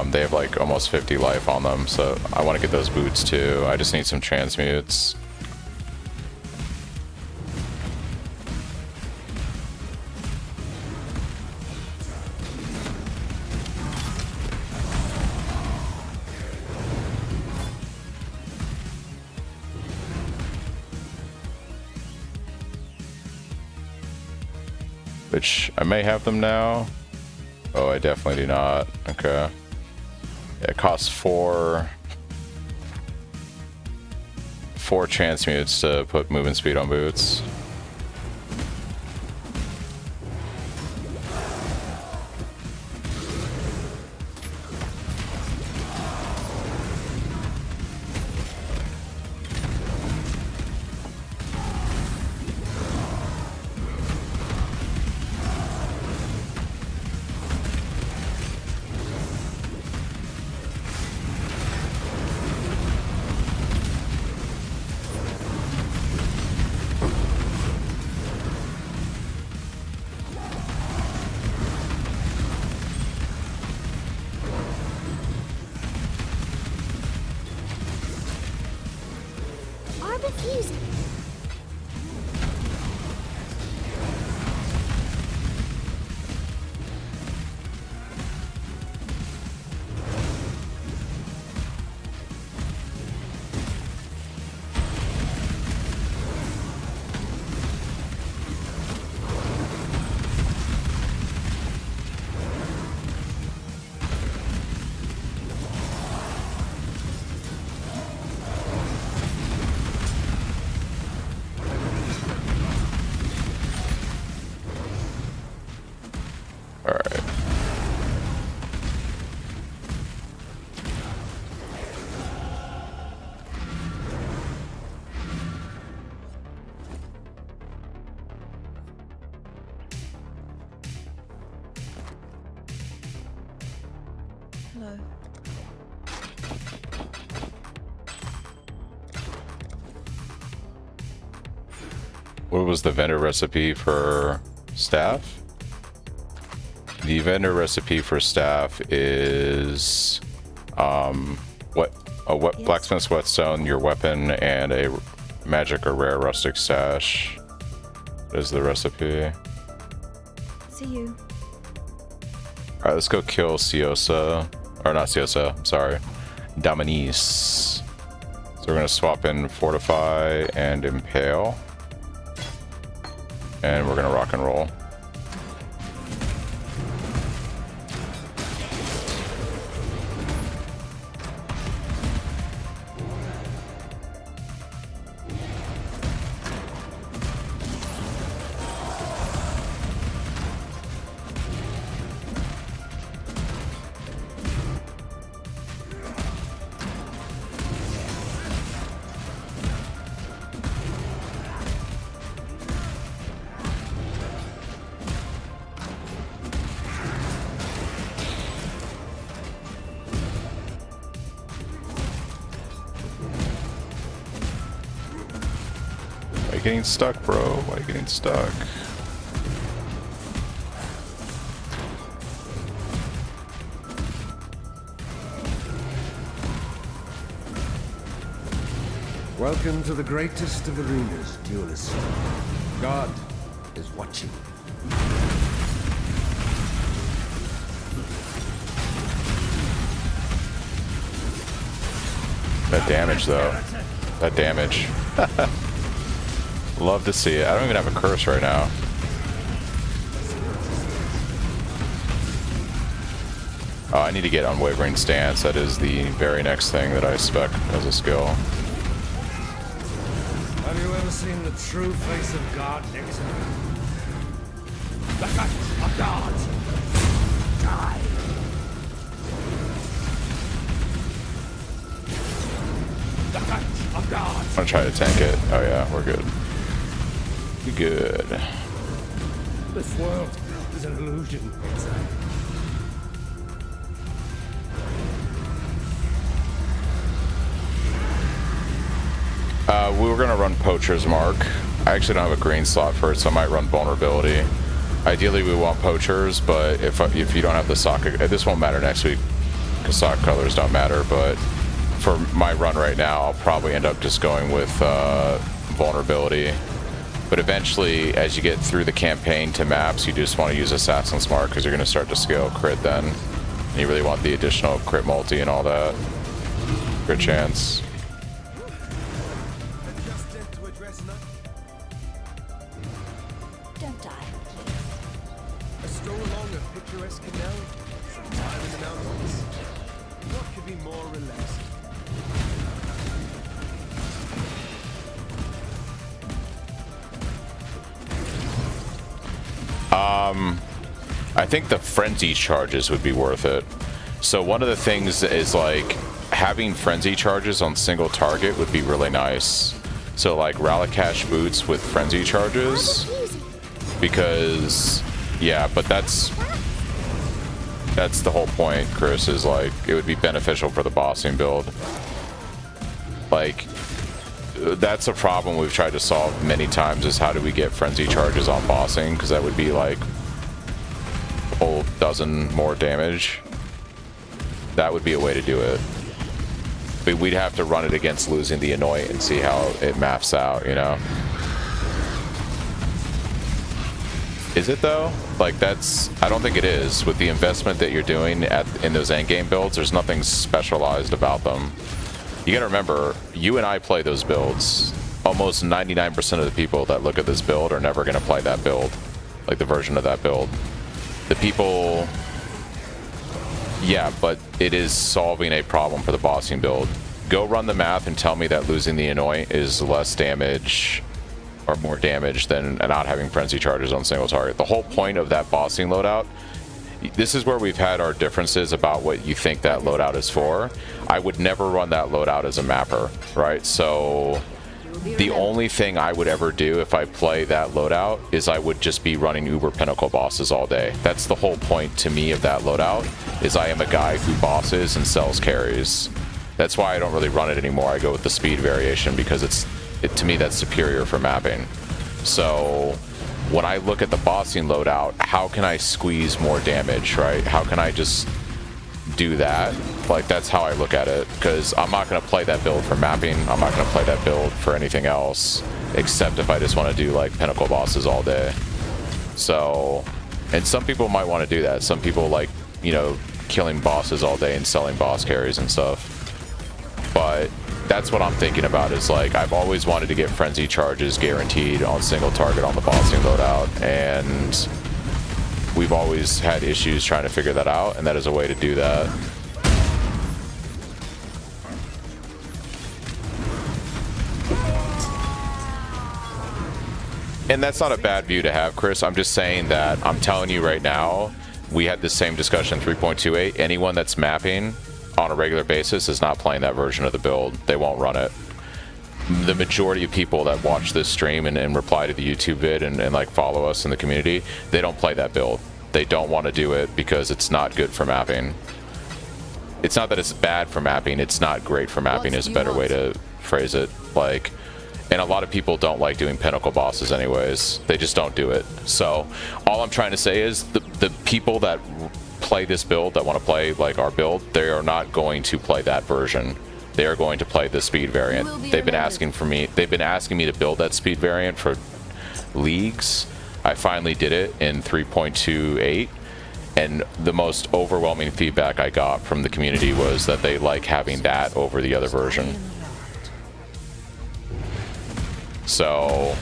They have like almost 50 life on them, so I want to get those boots too. I just need some transmutes. Which I may have them now. Oh, I definitely do not. Okay. Yeah, it costs four transmutes to put movement speed on boots. I refuse. Alright. Hello. What was the vendor recipe for staff? The vendor recipe for staff is blacksmith's whetstone, your weapon, and a magic or rare rustic sash is the recipe. See you. Alright, let's go kill Ciosa. Or not Ciosa, I'm sorry. Dominice. So we're gonna swap in Fortify and Impale. And we're gonna rock and roll. you getting stuck, bro? Why are you getting stuck? Welcome to the greatest of arenas, duelist. God is watching. That damage, though. That damage. Love to see it. I don't even have a curse right now. Oh, I need to get Unwavering Stance. That is the very next thing that I spec as a skill. Have you ever seen the true face of God, Nixon? The cut of God! Die! The cut of God! I'm gonna try to tank it. Oh yeah, we're good. We good. This world is an illusion, inside. We were gonna run Poacher's Mark. I actually don't have a green slot for it, so I might run Vulnerability. Ideally, we want Poachers, but if you don't have the sock, this won't matter next week because sock colors don't matter. But for my run right now, I'll probably end up just going with Vulnerability. But eventually, as you get through the campaign to maps, you just want to use Assassin's Mark because you're going to start to scale crit then. And you really want the additional crit multi and all that. Crit chance. Don't die. A stroll along a picturesque canal, some time in the mountains. What could be more relaxing? I think the frenzy charges would be worth it. So one of the things is like having frenzy charges on single target would be really nice. So like Ralakash boots with frenzy charges, because yeah, but that's the whole point, Chris, is like it would be beneficial for the bossing build. Like that's a problem we've tried to solve many times, is how do we get frenzy charges on bossing, because that would be like a whole dozen more damage. That would be a way to do it. But we'd have to run it against losing the Annoy and see how it maps out, you know? Is it though? Like that's, I don't think it is. With the investment that you're doing in those endgame builds, there's nothing specialized about them. You gotta remember, you and I play those builds. Almost 99% of the people that look at this build are never gonna play that build. Like the version of that build. The people... Yeah, but it is solving a problem for the bossing build. Go run the math and tell me that losing the Annoy is less damage or more damage than not having frenzy charges on single target. The whole point of that bossing loadout, this is where we've had our differences about what you think that loadout is for. I would never run that loadout as a mapper, right? So the only thing I would ever do if I play that loadout is I would just be running Uber Pinnacle bosses all day. That's the whole point to me of that loadout, is I am a guy who bosses and sells carries. That's why I don't really run it anymore. I go with the speed variation because to me that's superior for mapping. So when I look at the bossing loadout, how can I squeeze more damage, right? How can I just do that? Like that's how I look at it, because I'm not going to play that build for mapping. I'm not going to play that build for anything else, except if I just want to do like Pinnacle bosses all day. So, and some people might want to do that. Some people like, you know, killing bosses all day and selling boss carries and stuff. But that's what I'm thinking about, is like I've always wanted to get frenzy charges guaranteed on single target on the bossing loadout, and we've always had issues trying to figure that out, and that is a way to do that. And that's not a bad view to have, Chris. I'm just saying that I'm telling you right now, we had the same discussion 3.28. Anyone that's mapping on a regular basis is not playing that version of the build. They won't run it. The majority of people that watch this stream and reply to the YouTube vid and like follow us in the community, they don't play that build. They don't want to do it because it's not good for mapping. It's not that it's bad for mapping, it's not great for mapping is a better way to phrase it. Like, And a lot of people don't like doing pinnacle bosses anyways. They just don't do it. So all I'm trying to say is the people that play this build, that want to play like our build, they are not going to play that version. They are going to play the speed variant. They've been asking me to build that speed variant for leagues. I finally did it in 3.28, and the most overwhelming feedback I got from the community was that they like having that over the other version. So,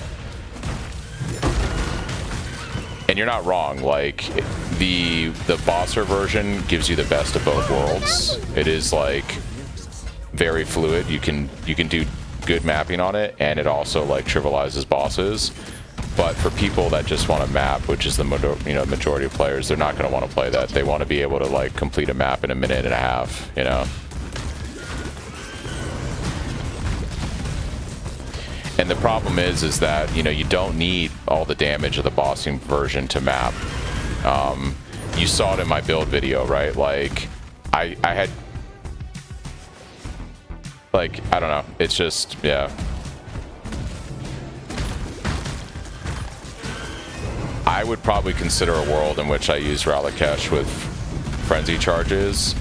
and you're not wrong, like the bosser version gives you the best of both worlds. It is like very fluid. You can do good mapping on it, and it also like trivializes bosses. But for people that just want to map, which is the majority of players, they're not going to want to play that. They want to be able to like complete a map in a minute and a half, you know. And the problem is that, you know, you don't need all the damage of the bossing version to map. You saw it in my build video, right? Like, I had, like, I don't know. It's just, yeah. I would probably consider a world in which I use Ralakesh with frenzy charges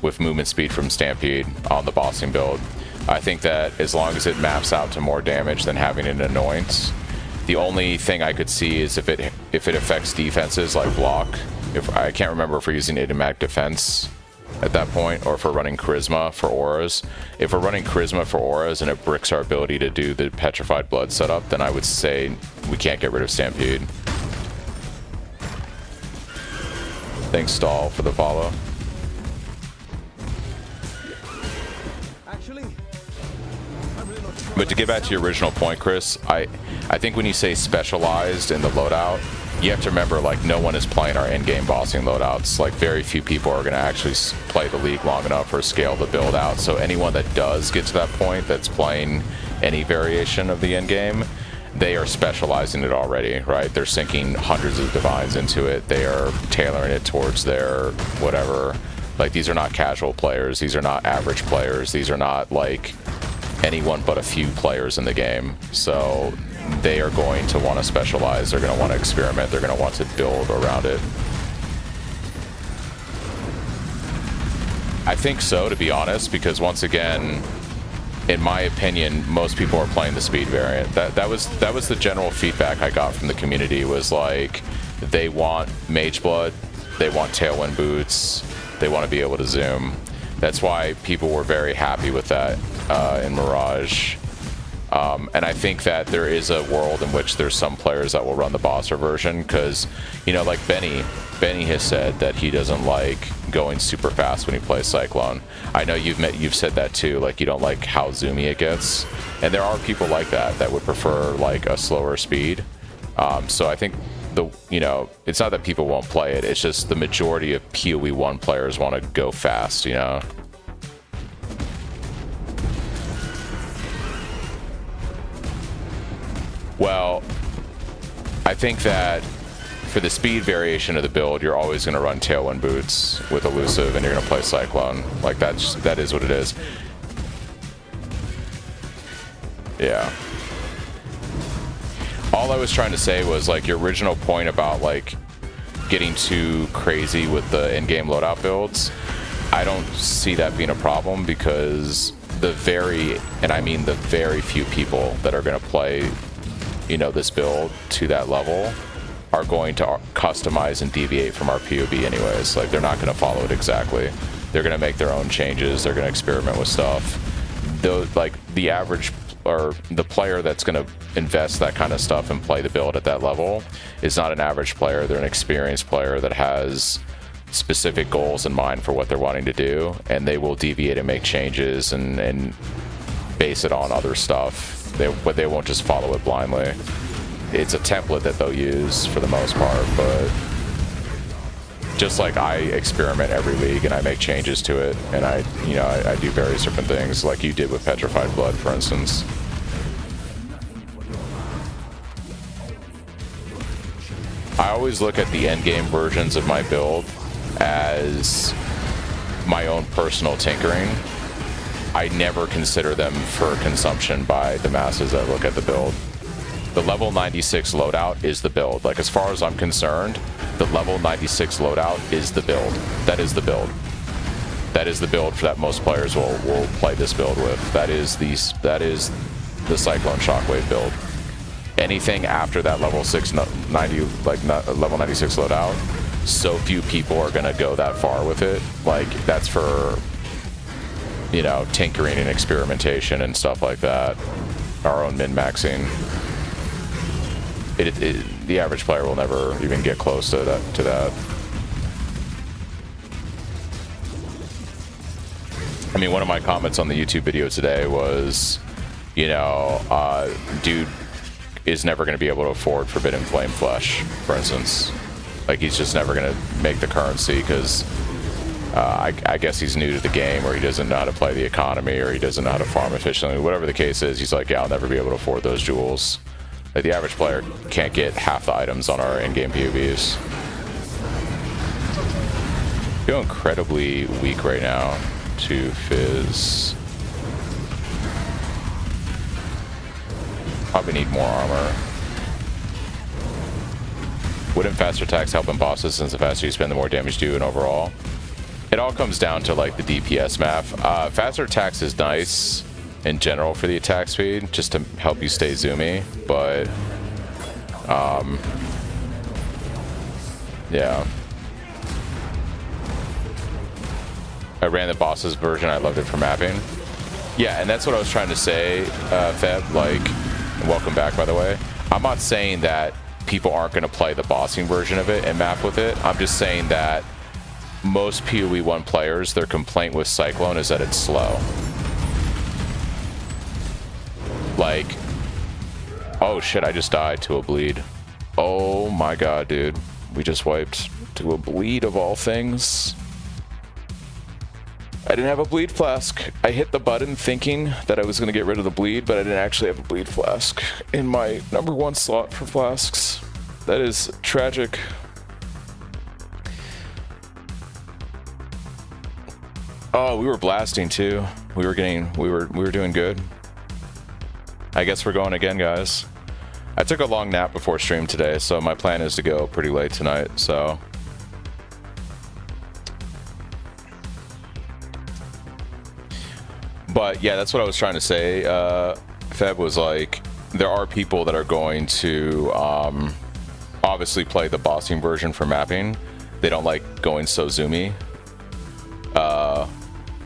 with movement speed from Stampede on the bossing build. I think that as long as it maps out to more damage than having an annoyance, the only thing I could see is if it affects defenses like block. If I can't remember if we're using Idiomatic Defense at that point, or if we're running Charisma for auras. If we're running Charisma for auras and it bricks our ability to do the Petrified Blood setup, then I would say we can't get rid of Stampede. Thanks, Stall, for the follow. But to get back to your original point, Chris, I think when you say specialized in the loadout, you have to remember, like, no one is playing our in-game bossing loadouts. Like, very few people are going to actually play the league long enough or scale the build out. So anyone that does get to that point, that's playing any variation of the in-game, they are specializing it already, right? They're sinking hundreds of divines into it. They are tailoring it towards their whatever. Like, these are not casual players. These are not average players. These are not, like, anyone but a few players in the game. So they are going to want to specialize. They're going to want to experiment. They're going to want to build around it. I think so, to be honest, because once again, in my opinion, most people are playing the speed variant. That was the general feedback I got from the community, was like, they want Mage Blood, they want Tailwind Boots, they want to be able to zoom. That's why people were very happy with that in Mirage. And I think that there is a world in which there's some players that will run the bosser version, because, you know, like Benny has said that he doesn't like going super fast when he plays Cyclone. I know you've said that too, like you don't like how zoomy it gets. And there are people like that would prefer like a slower speed. So I think it's not that people won't play it, it's just the majority of PoE 1 players want to go fast, you know? Well, I think that for the speed variation of the build, you're always going to run Tailwind Boots with Elusive, and you're going to play Cyclone. Like, that is what it is. Yeah. All I was trying to say was, like, your original point about, like, getting too crazy with the in-game loadout builds, I don't see that being a problem, because the very few people that are going to play, you know, this build to that level are going to customize and deviate from our POB anyways. Like, they're not going to follow it exactly. They're going to make their own changes. They're going to experiment with stuff. Though, like, the average or the player that's going to invest that kind of stuff and play the build at that level is not an average player. They're an experienced player that has specific goals in mind for what they're wanting to do, and they will deviate and make changes and base it on other stuff. But they won't just follow it blindly. It's a template that they'll use for the most part, but just like I experiment every league and I make changes to it, and I do various different things, like you did with Petrified Blood, for instance. I always look at the endgame versions of my build as my own personal tinkering. I never consider them for consumption by the masses that look at the build. The level 96 loadout is the build. Like, as far as I'm concerned, the level 96 loadout is the build. That is the build. That is the build that most players will play this build with. That is the Cyclone Shockwave build. Anything after that level 90, level 96 loadout, so few people are gonna go that far with it. Like, that's for, you know, tinkering and experimentation and stuff like that. Our own min-maxing. The average player will never even get close to that. I mean, one of my comments on the YouTube video today was, you know, dude is never going to be able to afford Forbidden Flame Flesh, for instance. Like, he's just never going to make the currency because I guess he's new to the game, or he doesn't know how to play the economy, or he doesn't know how to farm efficiently. Whatever the case is, he's like, yeah, I'll never be able to afford those jewels. Like, the average player can't get half the items on our in-game POVs. Feel incredibly weak right now to Fizz. Probably need more armor. Wouldn't faster attacks help in bosses, since the faster you spend, the more damage you do in overall? It all comes down to, like, the DPS map. Faster attacks is nice in general for the attack speed, just to help you stay zoomy, but yeah. I ran the bosses version, I loved it for mapping. Yeah, and that's what I was trying to say, Feb, like, welcome back, by the way. I'm not saying that people aren't going to play the bossing version of it and map with it. I'm just saying that most PoE 1 players, their complaint with Cyclone is that it's slow. Like, oh shit, I just died to a bleed. Oh my god, dude. We just wiped to a bleed of all things. I didn't have a bleed flask. I hit the button thinking that I was going to get rid of the bleed, but I didn't actually have a bleed flask in my #1 slot for flasks. That is tragic. Oh, we were blasting too. We were doing good. I guess we're going again, guys. I took a long nap before stream today, so my plan is to go pretty late tonight, so. But yeah, that's what I was trying to say. Feb was like, there are people that are going to obviously play the bossing version for mapping. They don't like going so zoomy.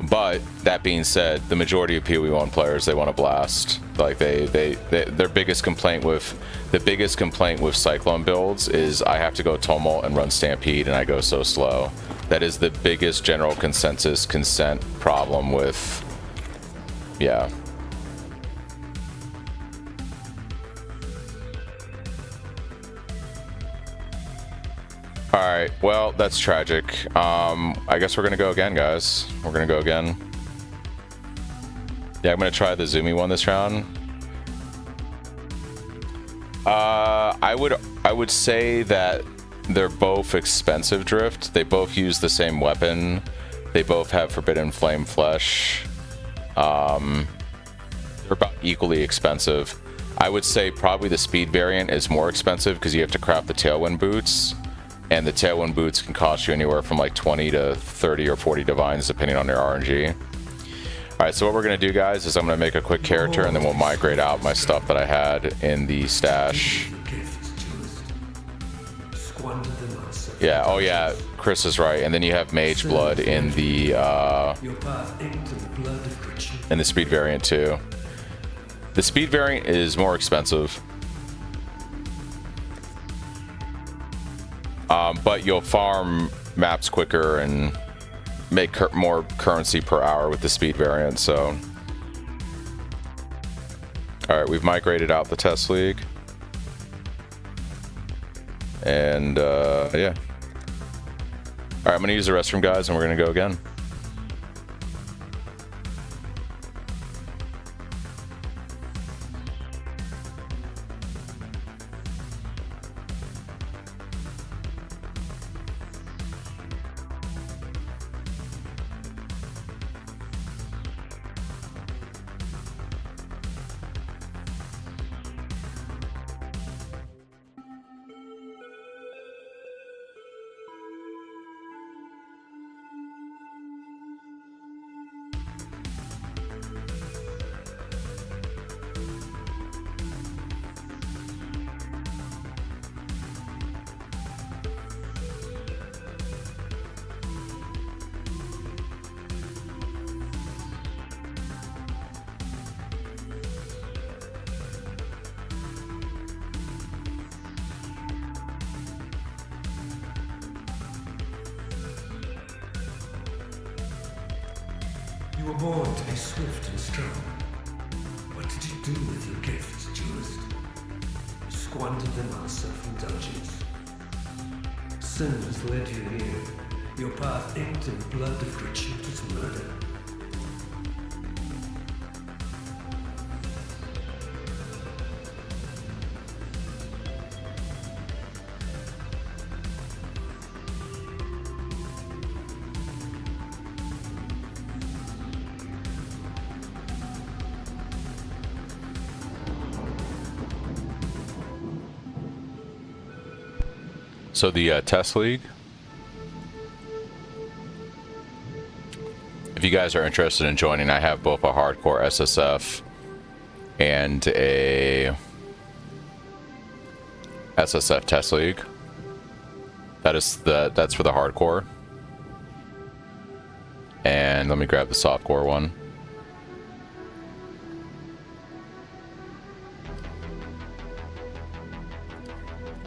But that being said, the majority of PoE 1 players, they want to blast. Like their biggest complaint with Cyclone builds is I have to go Tumult and run Stampede and I go so slow. That is the biggest general consensus consent problem with, yeah. Alright, well, that's tragic. I guess we're gonna go again, guys. We're gonna go again. Yeah, I'm gonna try the zoomy one this round. I would say that they're both expensive drift. They both use the same weapon. They both have Forbidden Flame Flesh. They're about equally expensive. I would say probably the speed variant is more expensive because you have to craft the Tailwind boots. And the Tailwind boots can cost you anywhere from like 20 to 30 or 40 divines depending on your RNG. Alright, so what we're going to do, guys, is I'm going to make a quick character and then we'll migrate out my stuff that I had in the stash. Yeah, oh yeah, Chris is right. And then you have Mage Blood in the speed variant too. The speed variant is more expensive. But you'll farm maps quicker and make more currency per hour with the speed variant, so. Alright, we've migrated out the test league. And, yeah. Alright, I'm gonna use the restroom, guys, and we're gonna go again. were born to be swift and strong. What did you do with your gifts, duelist? You squandered them on self-indulgence. Sin has led you here, your path inked in the blood of gratuitous murder. So the test league, if you guys are interested in joining, I have both a hardcore SSF and a SSF test league. That's for the hardcore. And let me grab the softcore one.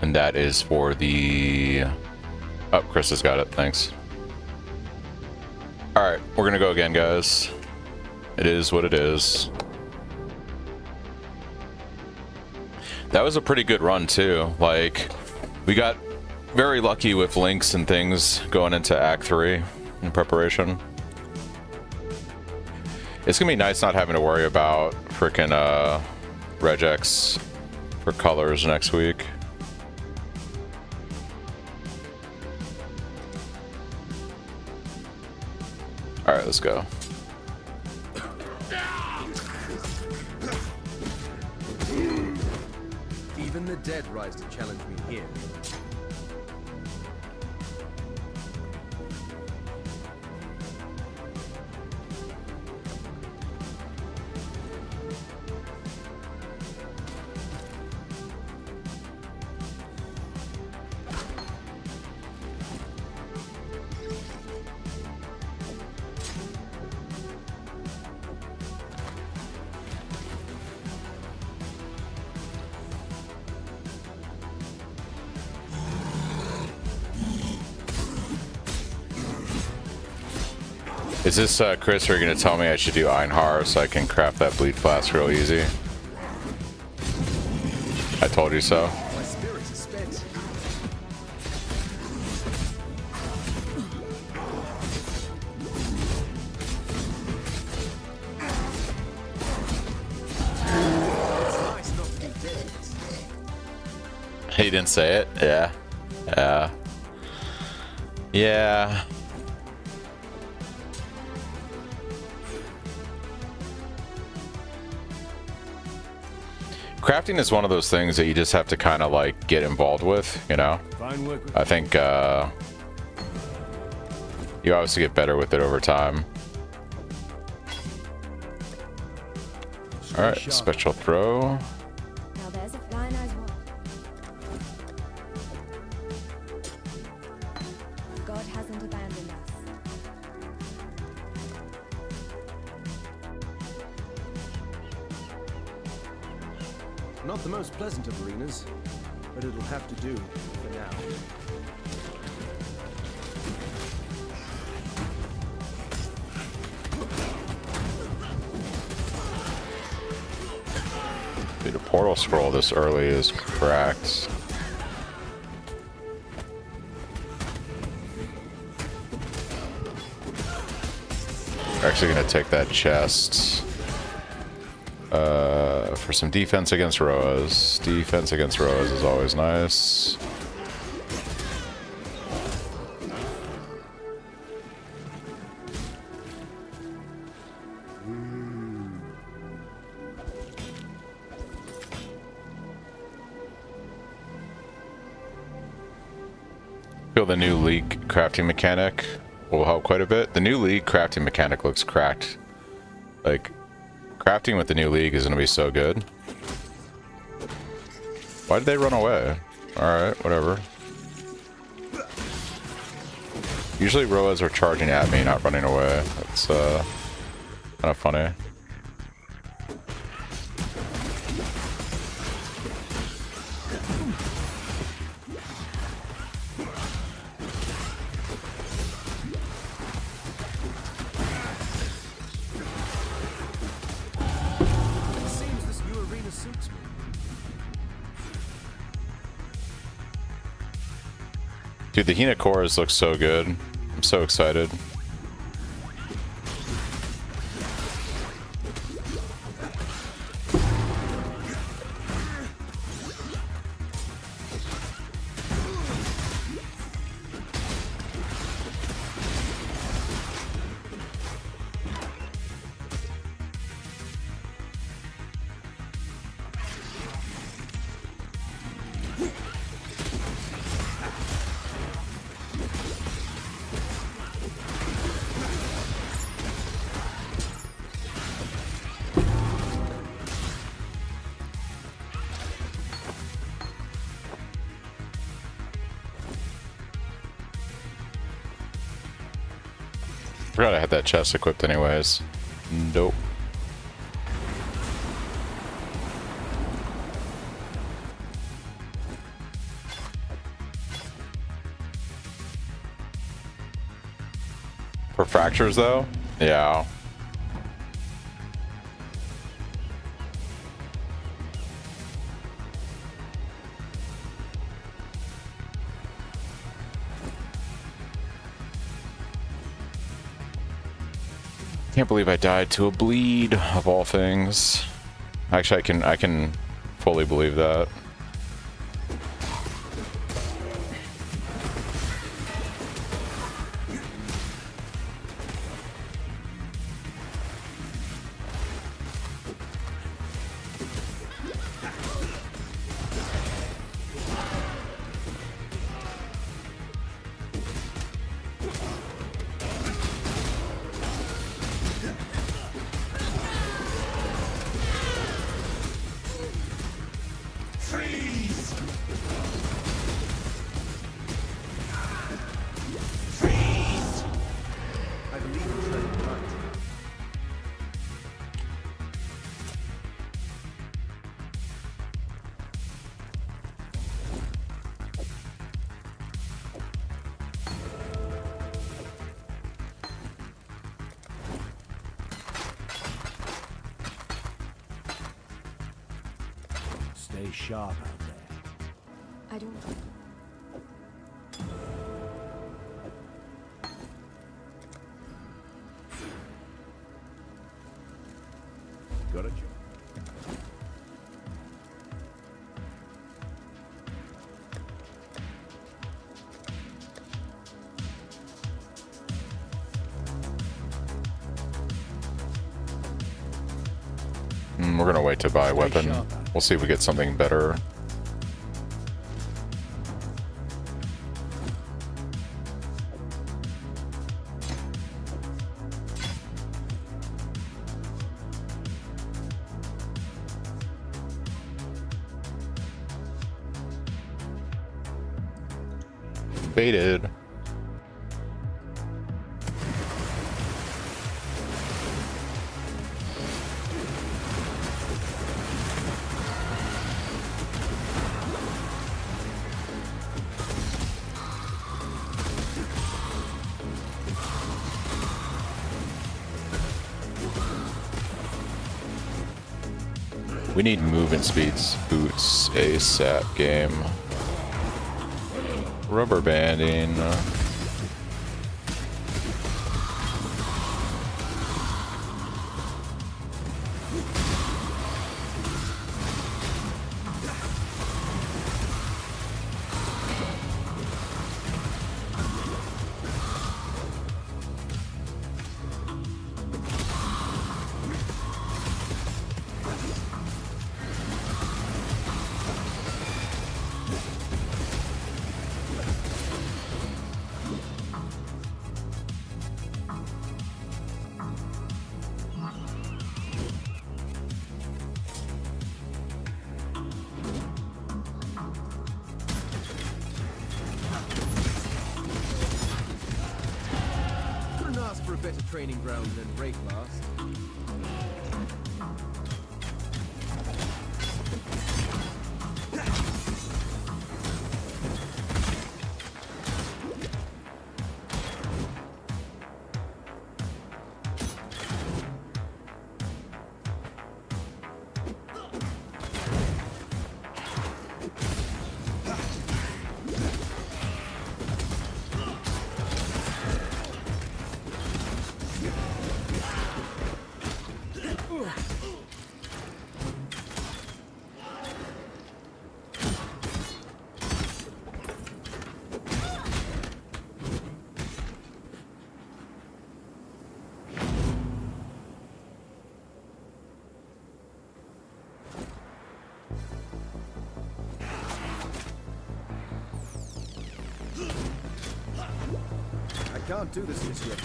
And that is for the... Oh, Chris has got it. Thanks. Alright, we're gonna go again, guys. It is what it is. That was a pretty good run, too. Like, we got very lucky with links and things going into Act 3 in preparation. It's gonna be nice not having to worry about frickin' regex for colors next week. Alright, let's go. Even the dead rise to challenge me here. Is this, Chris, are you going to tell me I should do Einhar so I can craft that bleed flask real easy? I told you so. My spirit is spent. It's nice not to be dead. He didn't say it? Yeah. Yeah. Yeah. Crafting is one of those things that you just have to kind of like get involved with, you know? Fine work with I think you obviously get better with it over time. Alright, special throw. Now there's a fly knows what. God hasn't abandoned us. Not the most pleasant of arenas, but it'll have to do for now. Dude, a portal scroll this early is cracked. We're actually gonna take that chest. For some defense against Roas. Defense against Roas is always nice. Feel the new League crafting mechanic will help quite a bit. The new League crafting mechanic looks cracked. Like, crafting with the new League is going to be so good. Why did they run away? Alright, whatever. Usually Roas are charging at me, not running away. That's kind of funny. Dude, the Hina cores look so good. I'm so excited. Forgot I had that chest equipped anyways. Nope. For fractures though? Yeah. Can't believe I died to a bleed of all things. Actually, I can fully believe that. I believe it's right. Stay sharp out there. I don't. Got it, Joe. We're gonna wait to buy a weapon. We'll see if we get something better. Baited. We need movement speeds boots ASAP game. Rubber banding. Couldn't ask for a better training ground than Rake last. Can't do this just yet.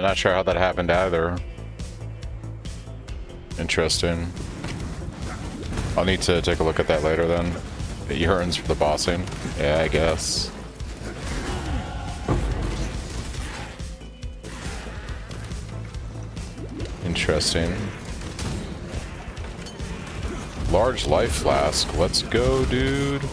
Not sure how that happened either. Interesting. I'll need to take a look at that later then. It yearns for the bossing. Yeah, I guess. Interesting. Large life flask. Let's go, dude.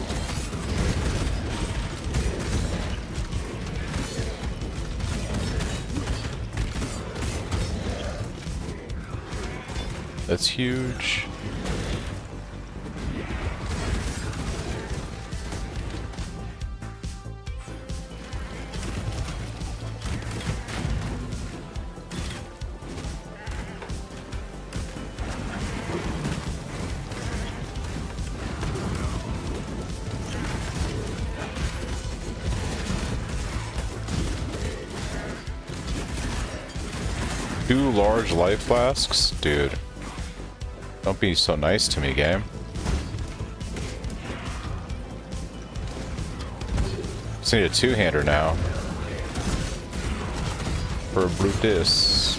That's huge. Two large life flasks? Dude. Don't be so nice to me, game. Just need a two-hander now. For Brutus.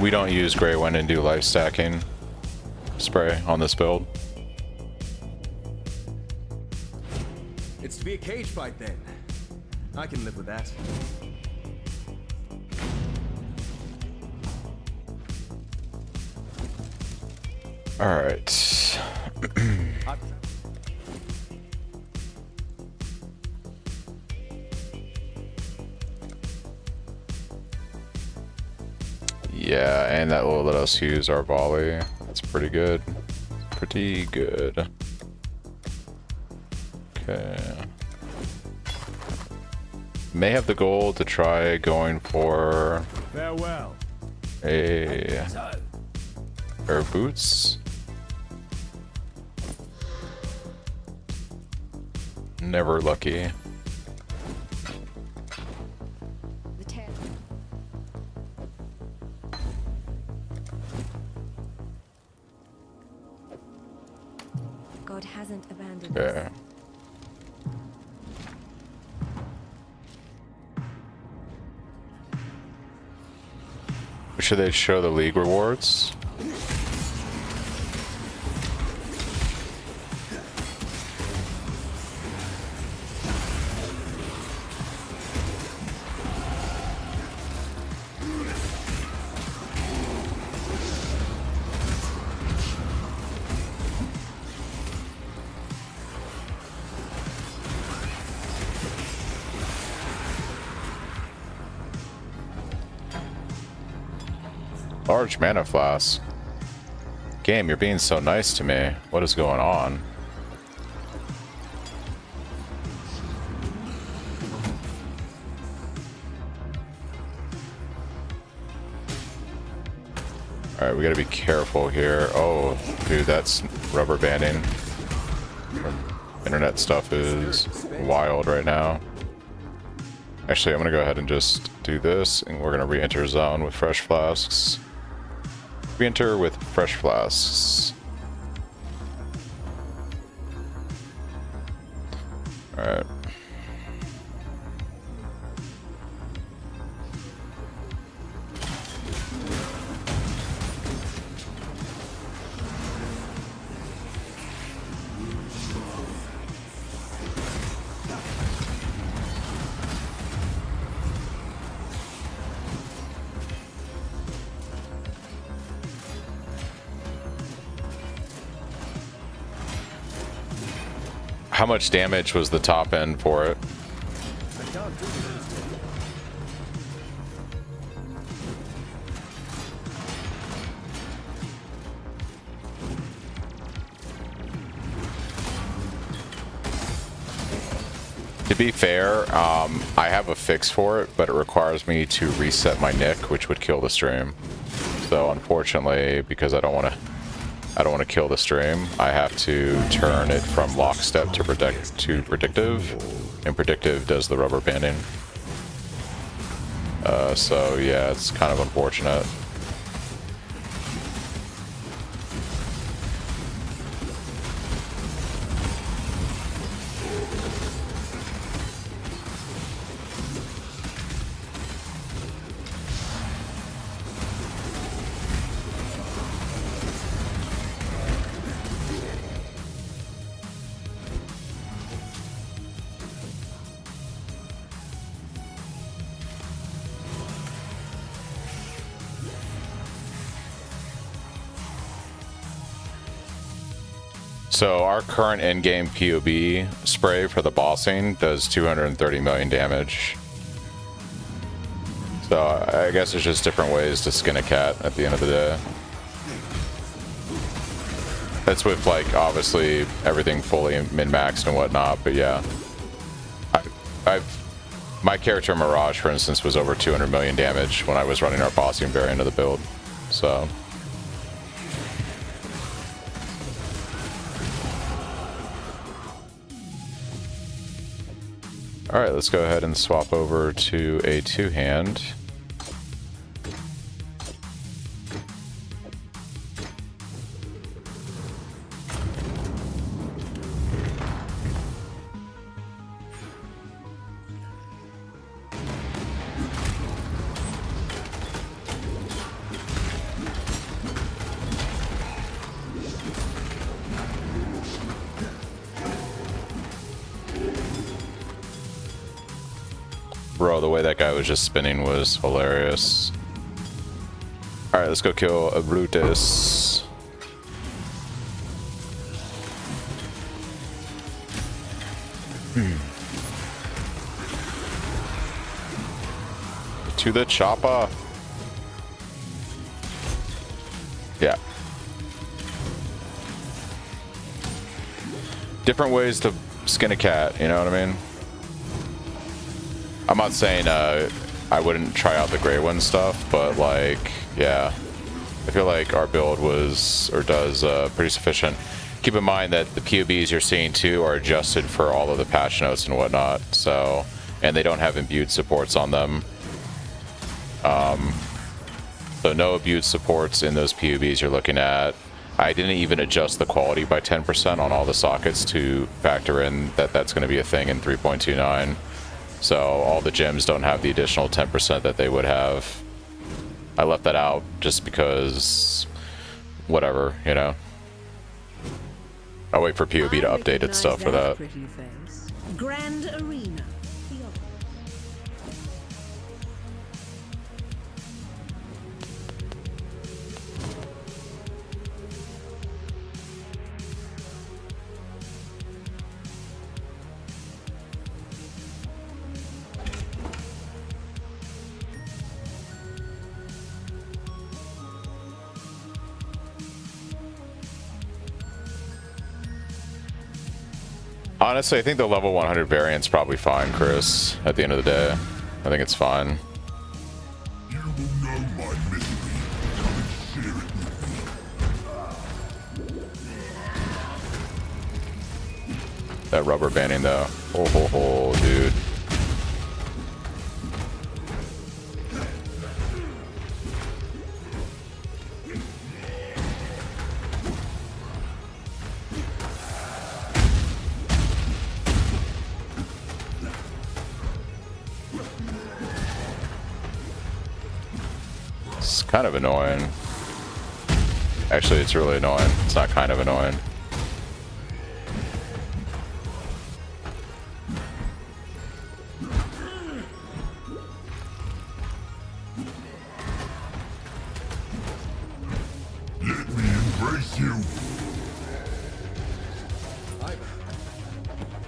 We don't use Grey Wind and do life stacking spray on this build. It's to be a cage fight then. I can live with that. All right. Yeah, and that will let us use our volley. That's pretty good. Pretty good. Okay. May have the goal to try going for Farewell. a pair of boots. Never lucky. The tail. God hasn't abandoned us. Okay. Should they show the league rewards? Large mana flask. Game, you're being so nice to me. What is going on? Alright, we gotta be careful here. Oh, dude, that's rubber banding. Internet stuff is wild right now. Actually, I'm gonna go ahead and just do this, and we're gonna re-enter zone with fresh flasks. Re-enter with fresh flasks. Alright. How much damage was the top end for it? I can't do this. To be fair, I have a fix for it, but it requires me to reset my nick, which would kill the stream. So unfortunately, because I don't want to kill the stream, I have to turn it from lockstep to predictive, and predictive does the rubber banding. So yeah, it's kind of unfortunate. So our current in-game POB spray for the bossing does 230 million damage. So I guess there's just different ways to skin a cat at the end of the day. That's with, like, obviously everything fully min-maxed and whatnot, but yeah. My character Mirage, for instance, was over 200 million damage when I was running our bossing variant of the build. So... Alright, let's go ahead and swap over to a two-hand. Bro, the way that guy was just spinning was hilarious. Alright, let's go kill a Brutus. To the chopper. Yeah. Different ways to skin a cat, you know what I mean? I'm not saying I wouldn't try out the Grey One stuff, but like, yeah, I feel like our build was, or does, pretty sufficient. Keep in mind that the POBs you're seeing too are adjusted for all of the patch notes and whatnot, so, and they don't have imbued supports on them. So no imbued supports in those POBs you're looking at. I didn't even adjust the quality by 10% on all the sockets to factor in that that's going to be a thing in 3.29. So all the gems don't have the additional 10% that they would have. I left that out just because, whatever, you know. I'll wait for POB to update its stuff for that. Grand Arena. Honestly, I think the level 100 variant's probably fine, Chris. At the end of the day, I think it's fine. You will know my misery. Come and share it with me. That rubber banding, though. Oh, ho, ho, dude. Kind of annoying. Actually, it's really annoying. It's not kind of annoying. Let me embrace you.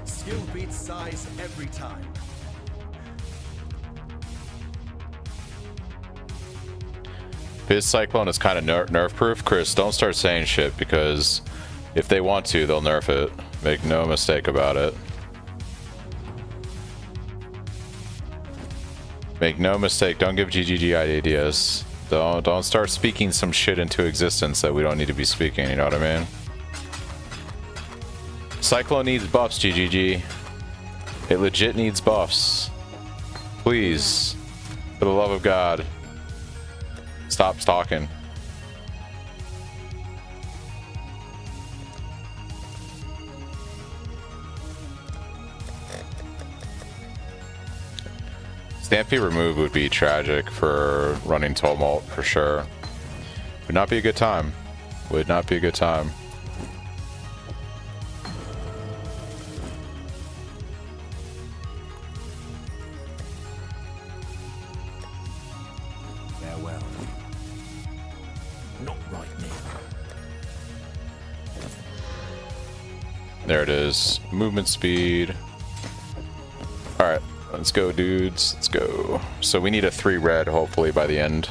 Skill beats size every time. Fizz Cyclone is kind of nerf proof. Chris, don't start saying shit, because if they want to, they'll nerf it. Make no mistake about it. Make no mistake, don't give GGG ideas. Don't start speaking some shit into existence that we don't need to be speaking, you know what I mean? Cyclone needs buffs, GGG. It legit needs buffs. Please, for the love of God, stop talking. Stampede remove would be tragic for running Tumult, for sure. Would not be a good time. Would not be a good time. Farewell. Not right now. There it is. Movement speed. Alright, let's go, dudes. Let's go. So we need a 3 red, hopefully, by the end.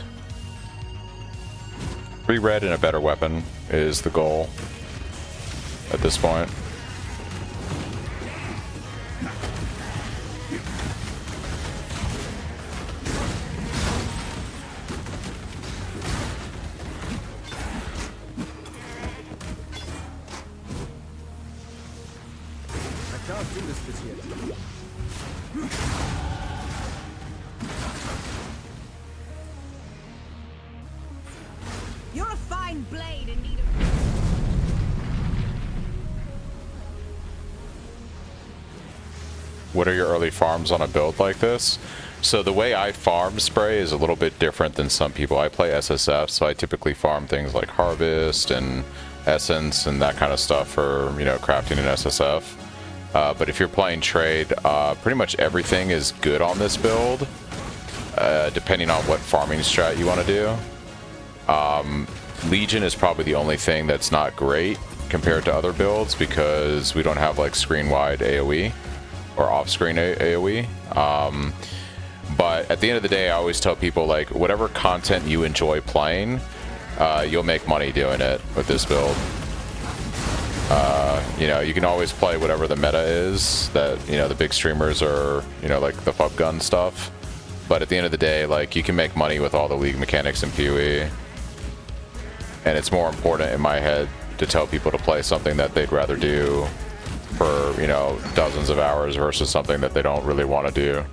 3 red and a better weapon is the goal at this point. I can't do this bit yet. You're a fine blade in need of... What are your early farms on a build like this? So the way I farm spray is a little bit different than some people. I play SSF, so I typically farm things like Harvest and Essence and that kind of stuff for, you know, crafting in SSF. But if you're playing trade, pretty much everything is good on this build, depending on what farming strat you want to do. Legion is probably the only thing that's not great compared to other builds, because we don't have like screen-wide AoE or off-screen AoE. But at the end of the day, I always tell people, like, whatever content you enjoy playing, you'll make money doing it with this build. You know, you can always play whatever the meta is that, you know, the big streamers are, you know, like the FUB gun stuff. But at the end of the day, like, you can make money with all the league mechanics in PoE. And it's more important in my head to tell people to play something that they'd rather do for, you know, dozens of hours versus something that they don't really want to do.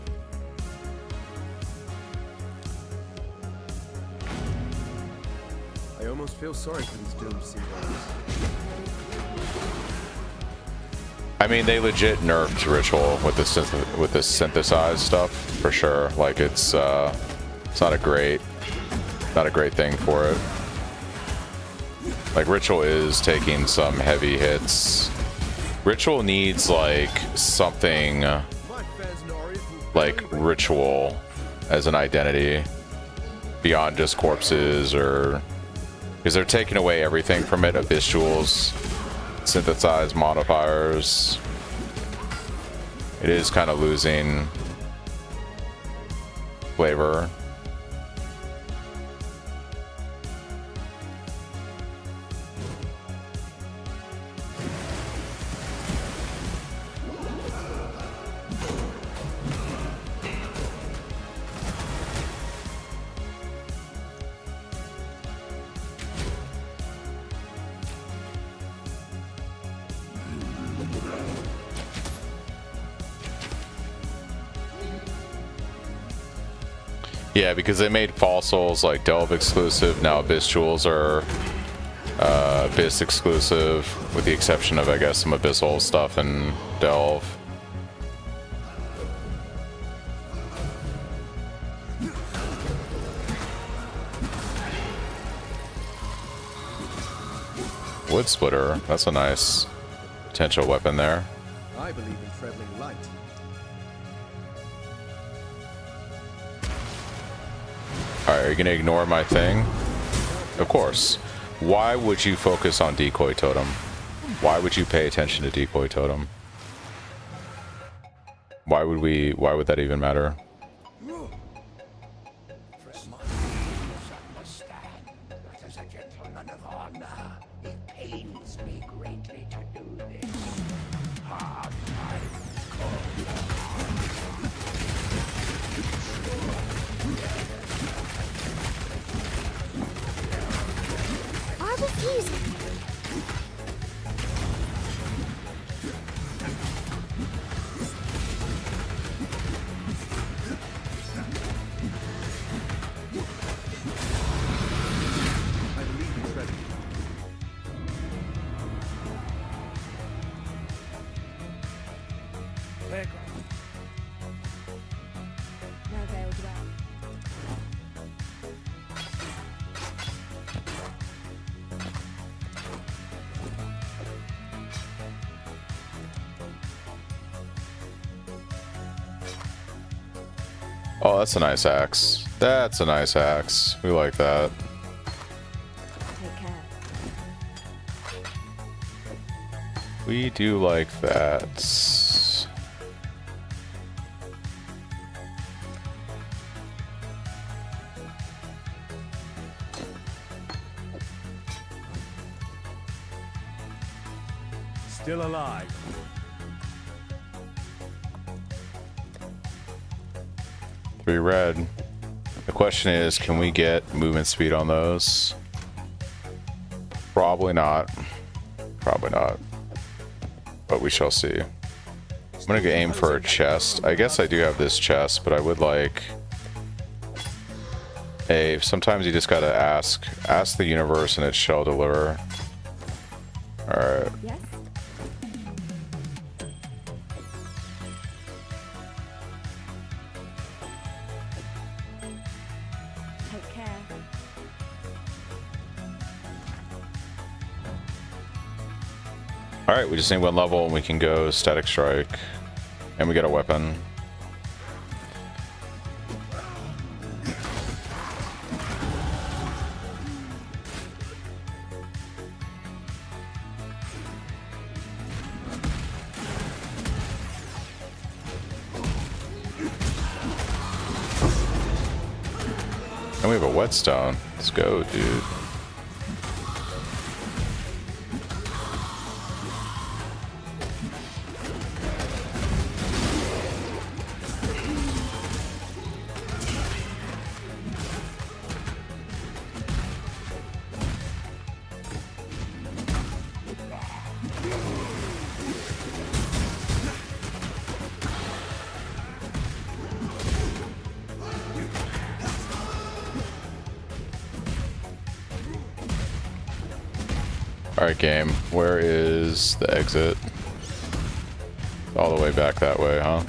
I almost feel sorry for these doomed seagulls. I mean, they legit nerfed Ritual with the synthesized stuff for sure. Like, it's not a great thing for it. Like, Ritual is taking some heavy hits. Ritual needs like something like Ritual as an identity beyond just corpses, or because they're taking away everything from it. Abyss Jewels, synthesized modifiers. It is kind of losing flavor. Yeah, because they made Fall Souls like Delve exclusive. Now Abyss Jewels are Abyss exclusive, with the exception of, I guess, some Abyssal stuff in Delve. Wood splitter. That's a nice potential weapon there. I believe in traveling light. Alright, are you gonna ignore my thing? Of course. Why would you focus on decoy totem? Why would you pay attention to decoy totem? Why would that even matter? I refuse. I believe in treading. No veiled well. Oh, that's a nice axe. That's a nice axe. We like that. Take care. We do like that. Still alive. Three red. The question is, can we get movement speed on those? Probably not. Probably not. But we shall see. I'm gonna aim for a chest. I guess I do have this chest, but I would like a. Sometimes you just gotta ask the universe, and it shall deliver. All right. Yes? Take care. All right. We just need one level, and we can go static strike, and we get a weapon. And we have a whetstone. Let's go, dude. Alright, game. Where is the exit? All the way back that way, huh?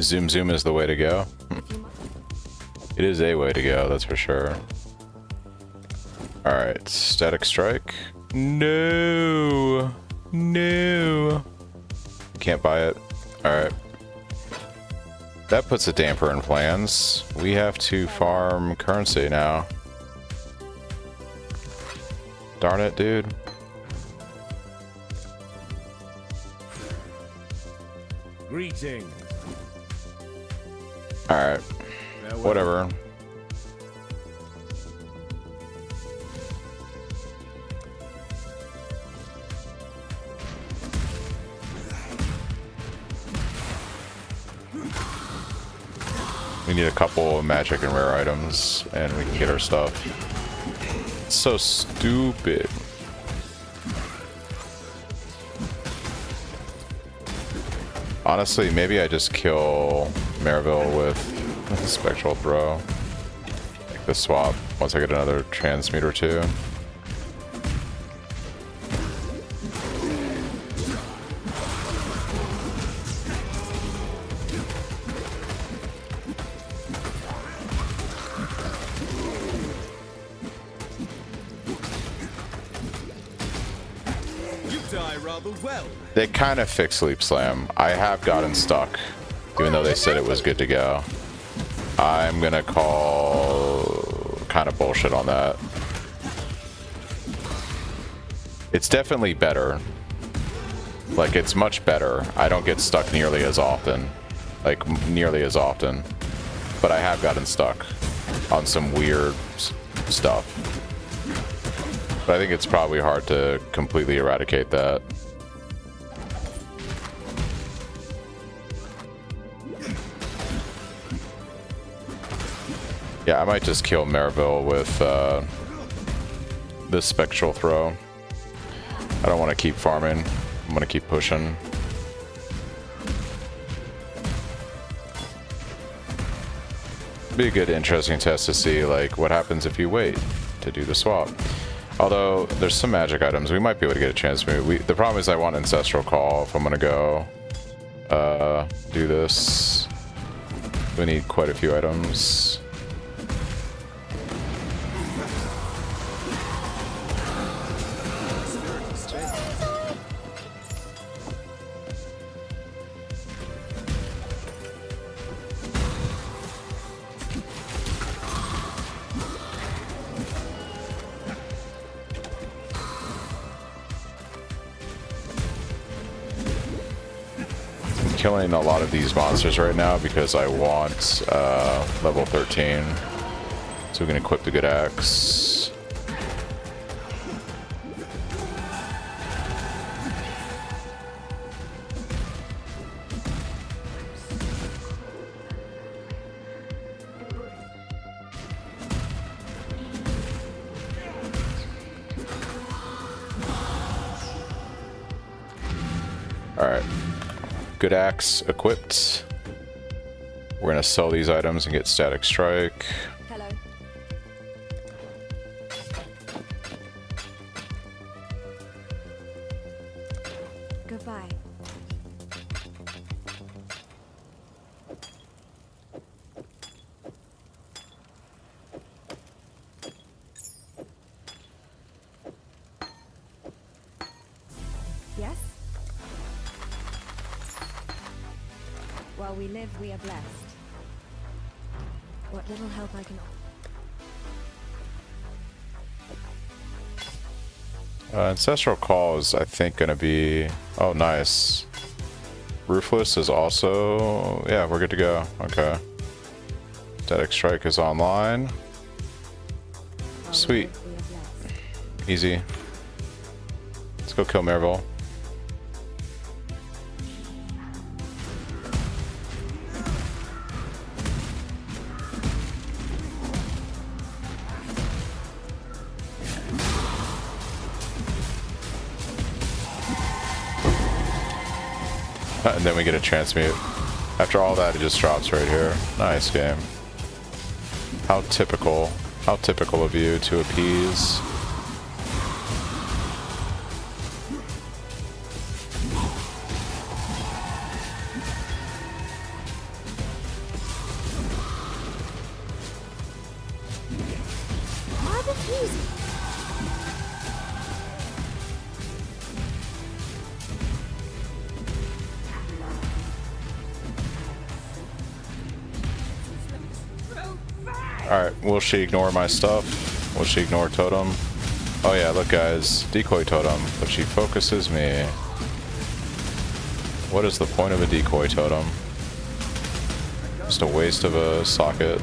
Zoom zoom is the way to go. It is a way to go, that's for sure. Alright, static strike. No! No. Can't buy it. Alright. That puts a damper in plans. We have to farm currency now. Darn it, dude. Greetings. Alright. Farewell. Whatever. We need a couple of magic and rare items, and we can get our stuff. It's so stupid. Honestly, maybe I just kill Maryville with a Spectral Throw. Make the swap once I get another transmute or two. You die rather well. They kind of fixed Sleep Slam. I have gotten stuck, even though they said it was good to go. I'm gonna call kind of bullshit on that. It's definitely better. Like, it's much better. I don't get stuck nearly as often. Like, nearly as often. But I have gotten stuck on some weird stuff. But I think it's probably hard to completely eradicate that. Yeah, I might just kill Maryville with this Spectral Throw. I don't want to keep farming. I'm going to keep pushing. Be a good, interesting test to see, like, what happens if you wait to do the swap. Although, there's some magic items. We might be able to get a chance move. The problem is I want Ancestral Call if I'm going to go do this. We need quite a few items. Killing a lot of these monsters right now because I want level 13, so we can equip the good axe. All right. Good axe equipped. We're gonna sell these items and get Static Strike. Hello. Goodbye. Yes? While we live, we are blessed. What little help I can offer. Ancestral Call is, I think, gonna be... Oh, nice. Ruthless is also... Yeah, we're good to go. Okay. Static Strike is online. Sweet. We are blessed. Easy. Let's go kill Maryville. And then we get a transmute. After all that, it just drops right here. Nice game. How typical of you to appease. Alright, will she ignore my stuff? Will she ignore totem? Oh yeah, look guys, decoy totem, but she focuses me. What is the point of a decoy totem? Just a waste of a socket.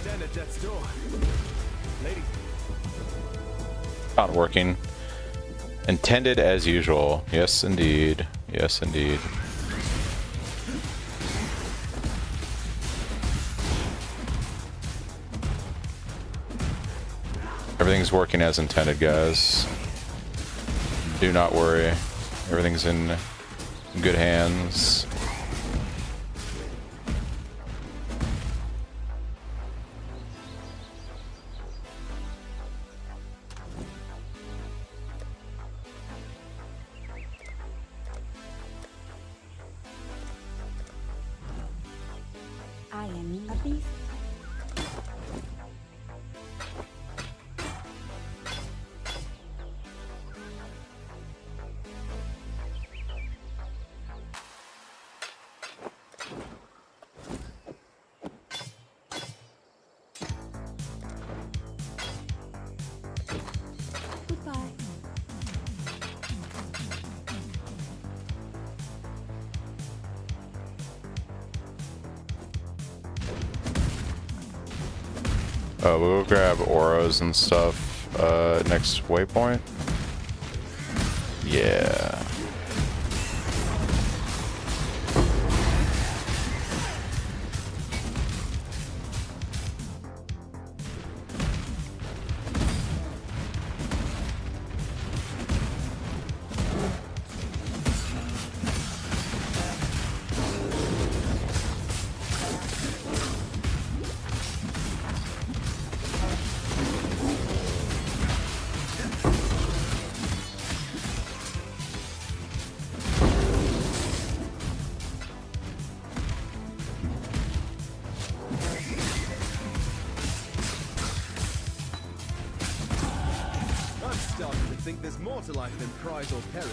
Stand at death's door. Lady. Not working. Intended as usual. Yes, indeed. Yes, indeed. Everything's working as intended, guys. Do not worry. Everything's in good hands. I am a beast. Goodbye. We'll go grab auras and stuff next waypoint. Yeah. I'm starting to think there's more to life than prize or perish.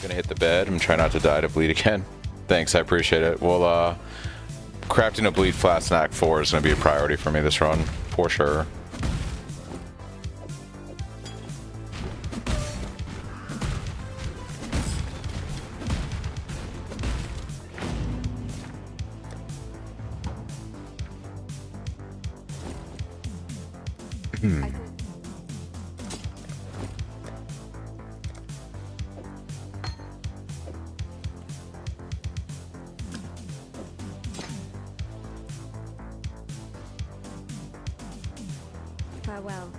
Gonna hit the bed. I'm trying not to die to bleed again. Thanks, I appreciate it. Well, crafting a bleed flask in Act 4 is gonna be a priority for me this run, for sure. Farewell.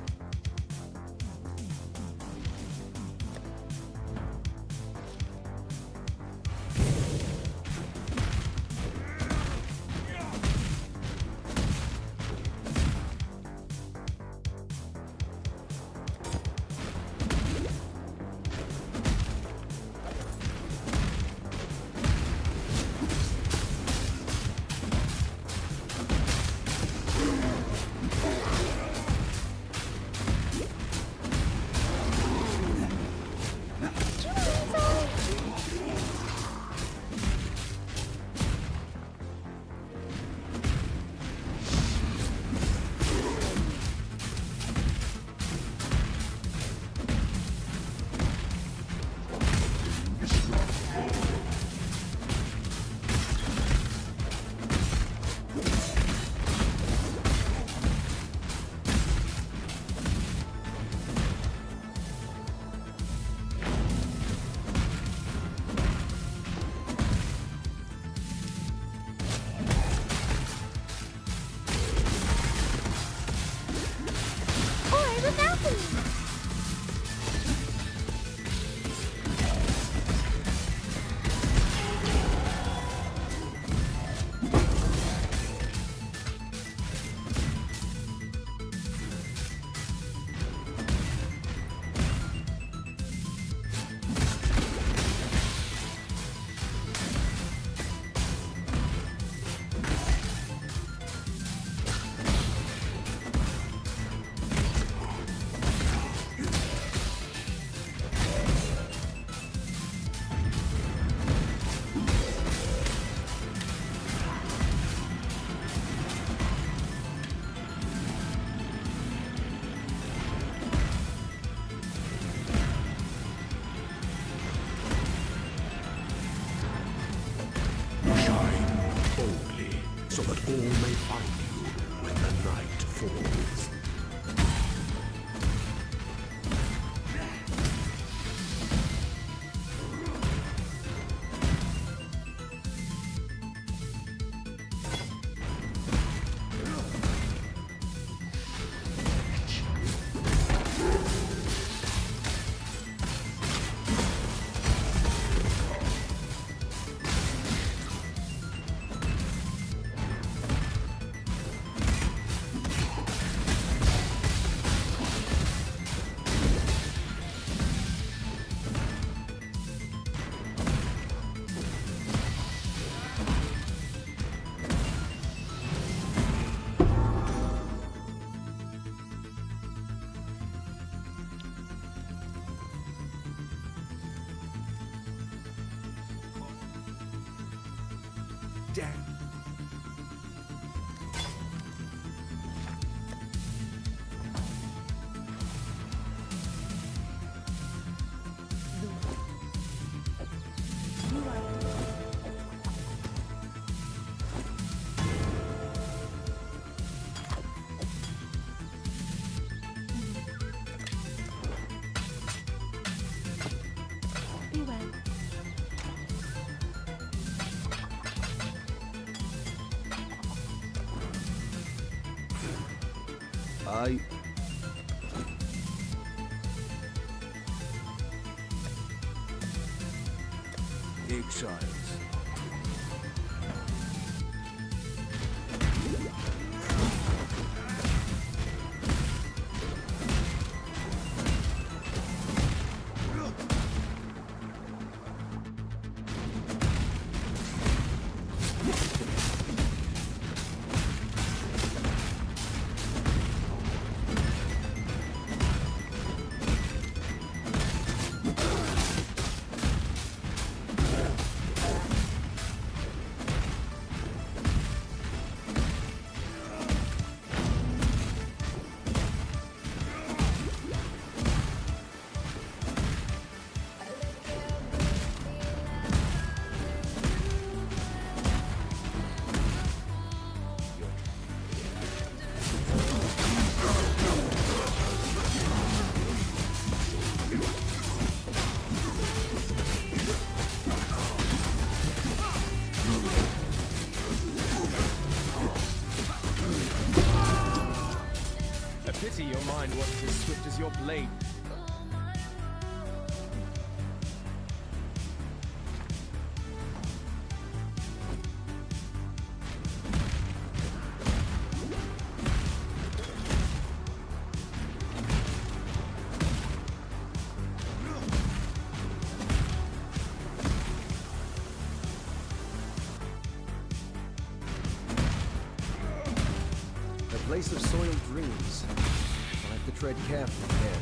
Damn. Be well. I... Exiles. A pity your mind wasn't as swift as your blade. A place of soiled dreams. I'll have to tread carefully there.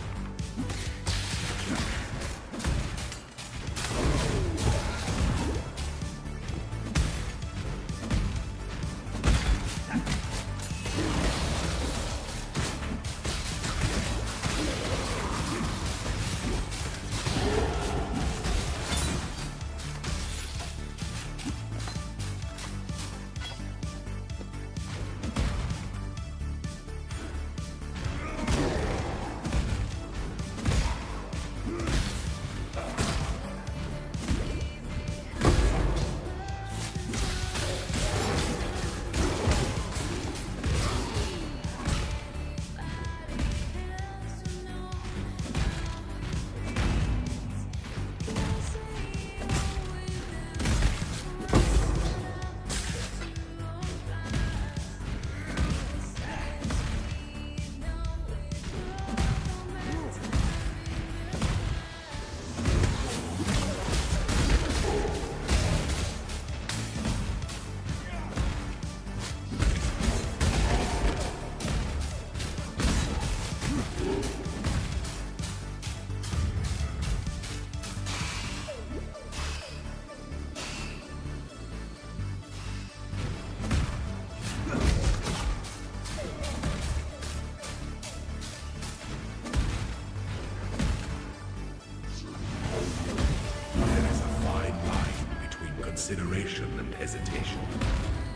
There is a fine line between consideration and hesitation.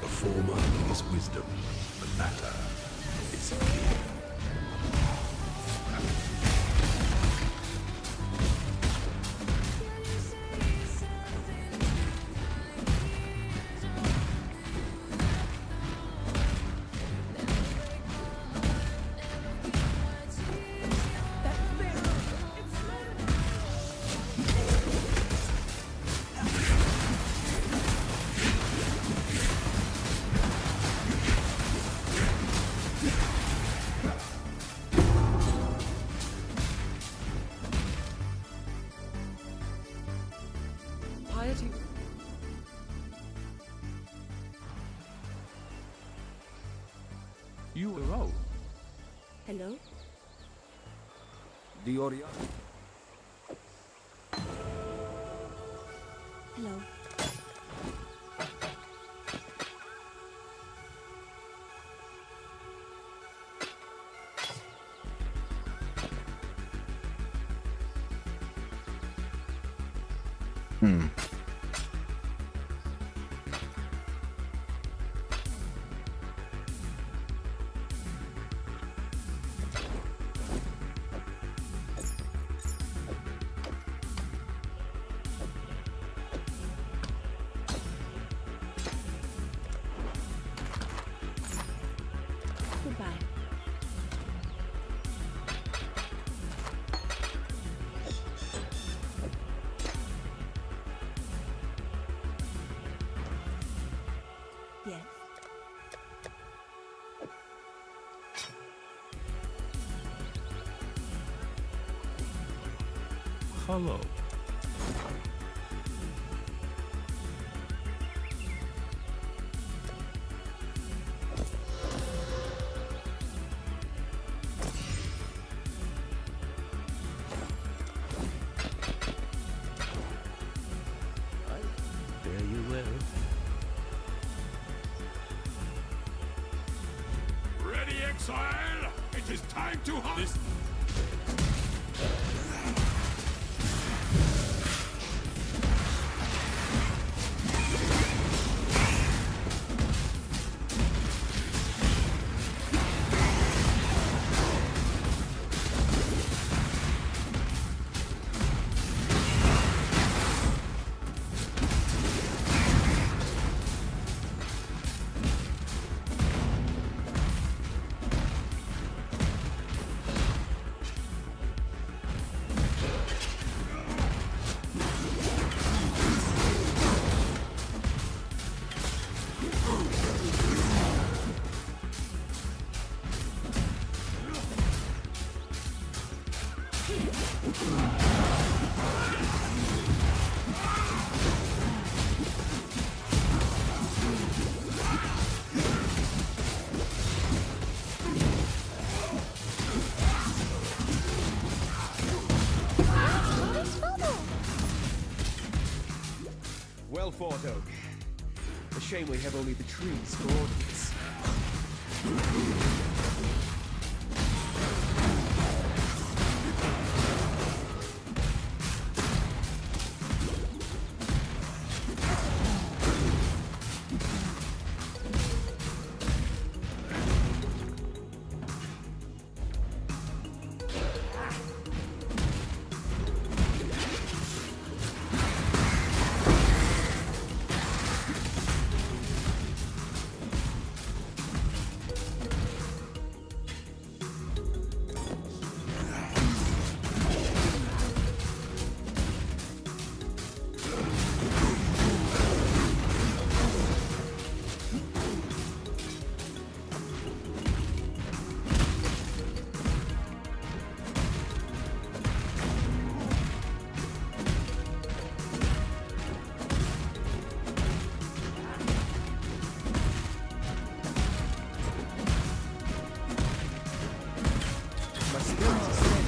The former is wisdom, the latter is fear. Piety. You were old. Hello? The Orion. Hello. Goodbye. Yes. Hello. There you will. Ready, exile? It is time to hunt. Well fought, Oak. A shame we have only the trees for audience. My spirit is steady.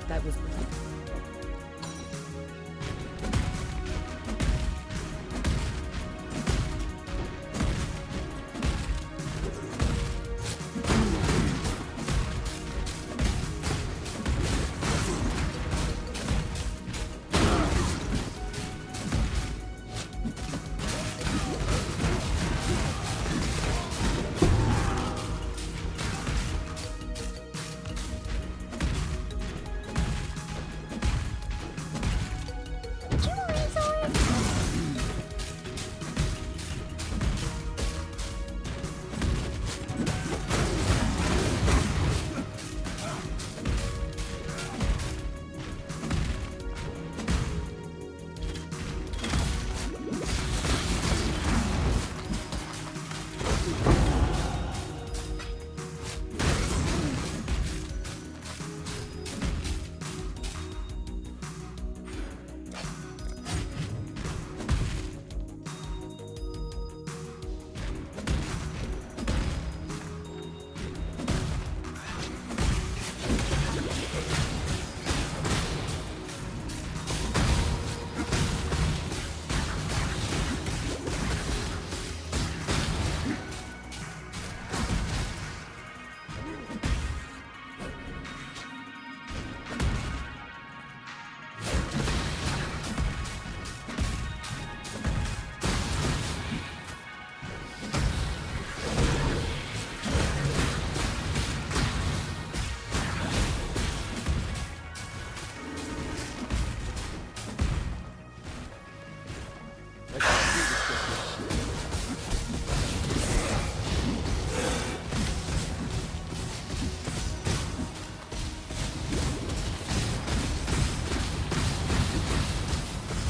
That was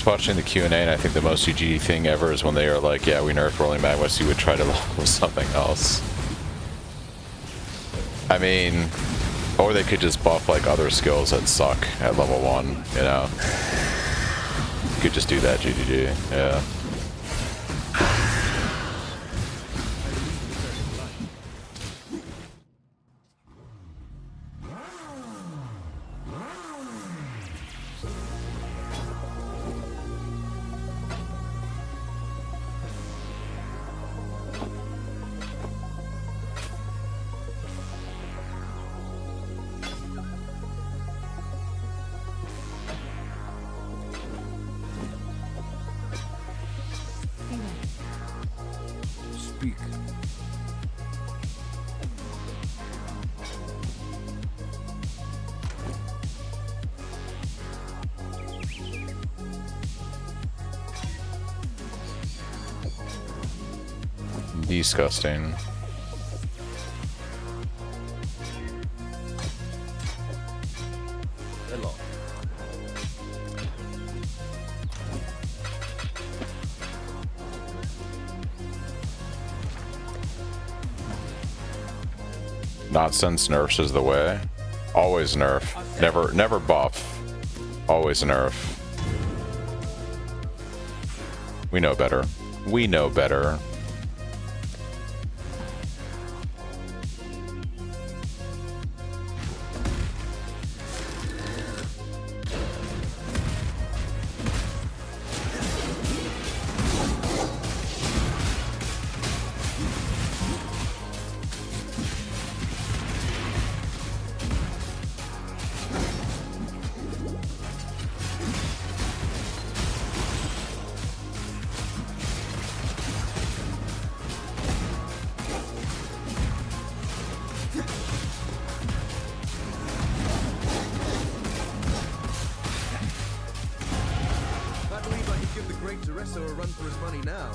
watching the Q&A, and I think the most UGD thing ever is when they are like, yeah, we nerfed rolling magma, so you would try to level with something else. I mean, or they could just buff like other skills that suck at level 1, you know? You could just do that, GGG, yeah. Speak. Disgusting. Hello. Not since nerfs is the way. Always nerf. Never buff. Always nerf. We know better. We know better. I believe I could give the great Tereso a run for his money now.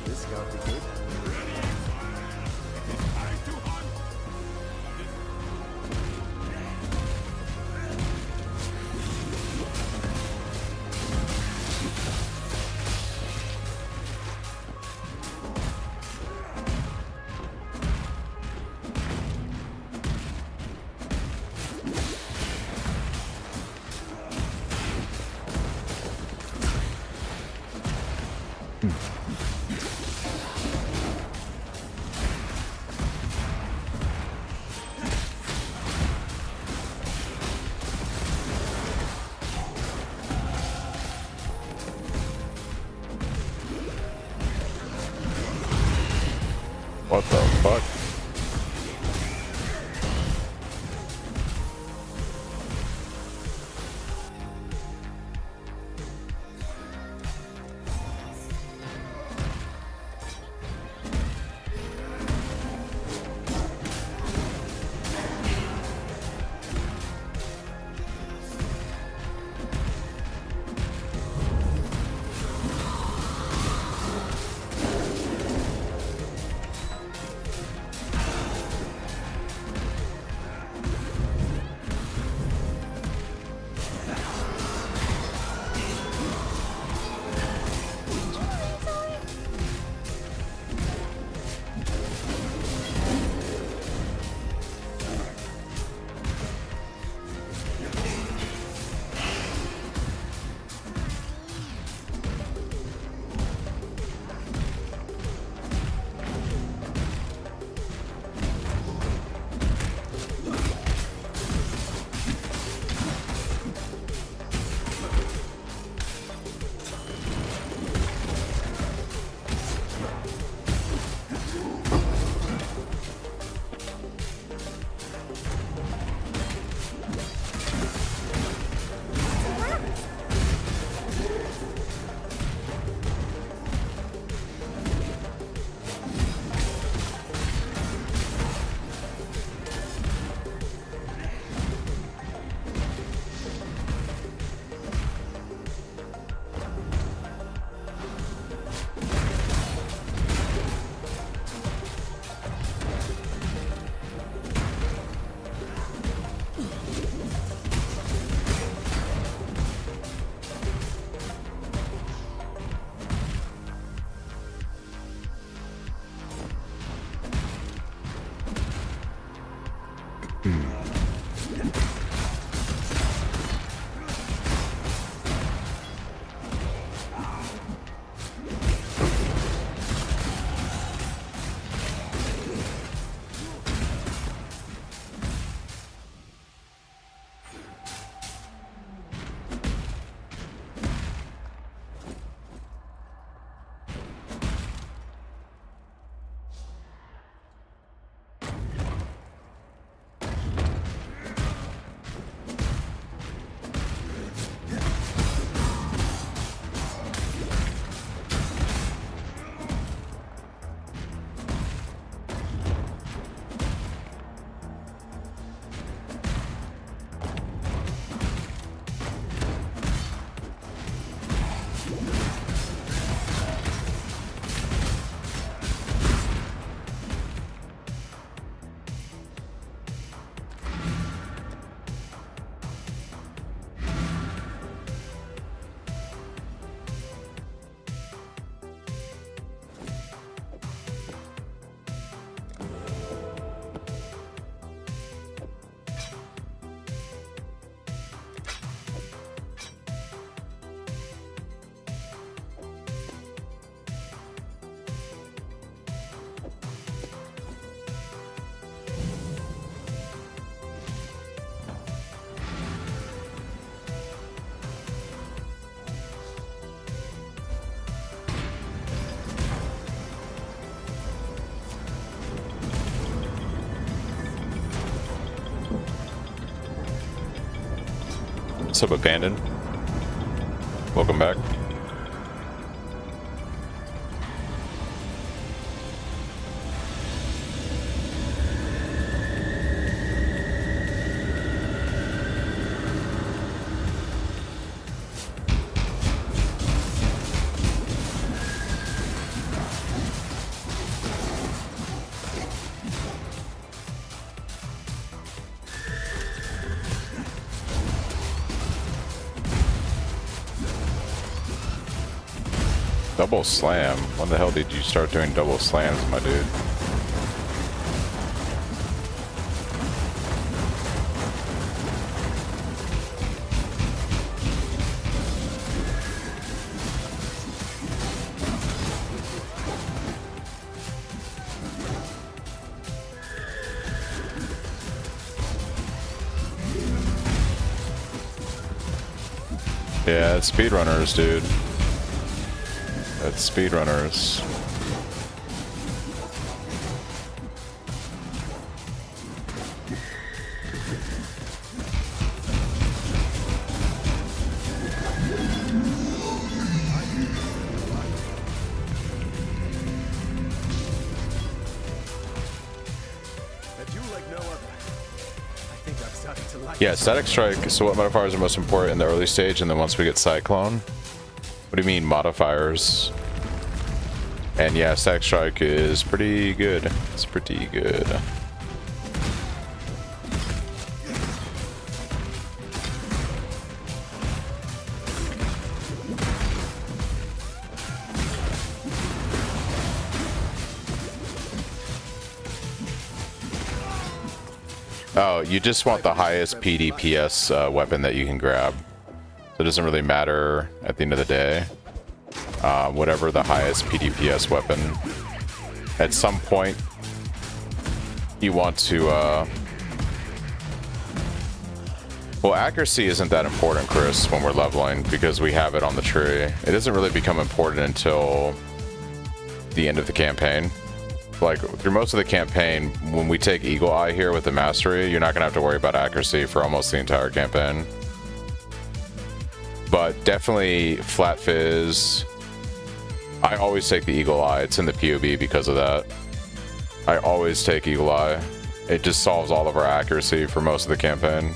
This got me good. What the fuck? What's up, Abandoned? Welcome back. Double slam? When the hell did you start doing double slams, my dude? Yeah, it's speedrunners, dude. That's speedrunners. Yeah, static strike. So what modifiers are most important in the early stage and then once we get Cyclone? What do you mean modifiers? And yeah, static strike is pretty good. It's pretty good. Oh, you just want the highest PDPS weapon that you can grab. So it doesn't really matter at the end of the day. Whatever the highest PDPS weapon. At some point, you want to... Well, accuracy isn't that important, Chris, when we're leveling, because we have it on the tree. It doesn't really become important until the end of the campaign. Like, through most of the campaign, when we take Eagle Eye here with the Mastery, you're not going to have to worry about accuracy for almost the entire campaign. But definitely Flat Fizz. I always take the Eagle Eye. It's in the POB because of that. I always take Eagle Eye. It just solves all of our accuracy for most of the campaign.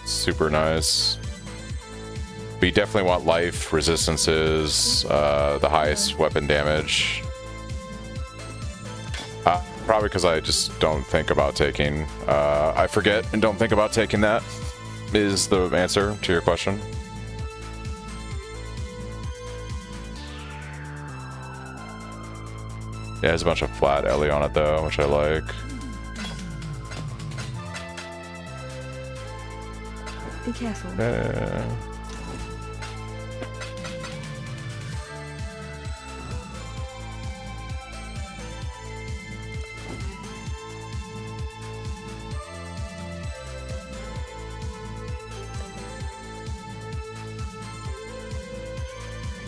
Super nice. But you definitely want life, resistances, the highest weapon damage. Probably because I just don't think about taking... I forget and don't think about taking that is the answer to your question. Yeah, there's a bunch of flat Ellie on it though, which I like. Be careful.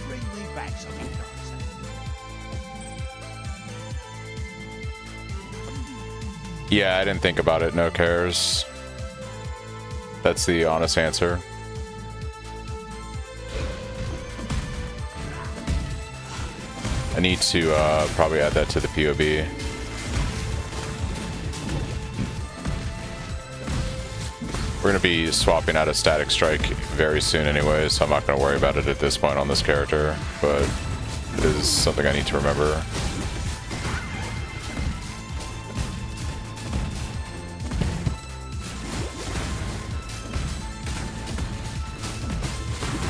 Bring me back something nice. Yeah, I didn't think about it. No cares. That's the honest answer. I need to probably add that to the POB. We're going to be swapping out a static strike very soon anyway, so I'm not going to worry about it at this point on this character, but it is something I need to remember.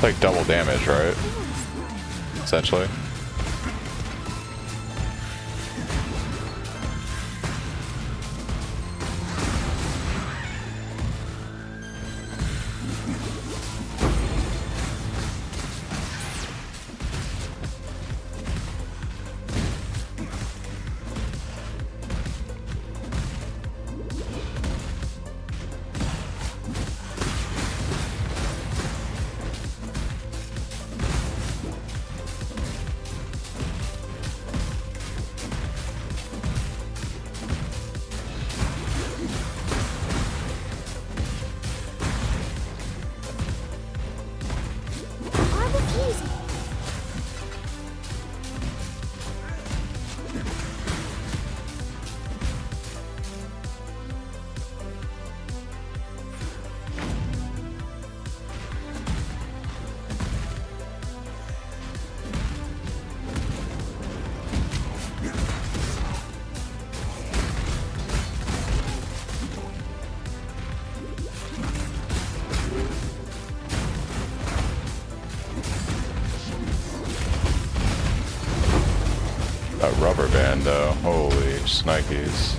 Like double damage, right? Essentially. That rubber band though, holy shnikes.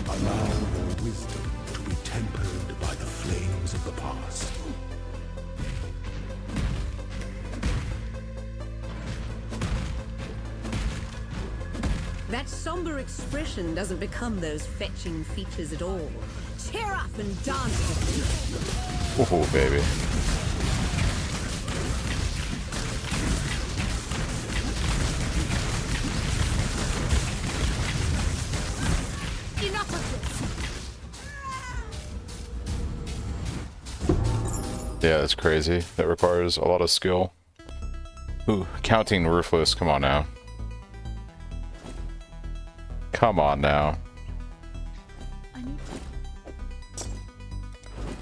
Allow your wisdom to be tempered by the flames of the past. That somber expression doesn't become those fetching features at all. Cheer up and dance with me. Ooh, baby. Enough of this! Yeah, that's crazy. That requires a lot of skill. Ooh, counting Ruthless, come on now. Come on now.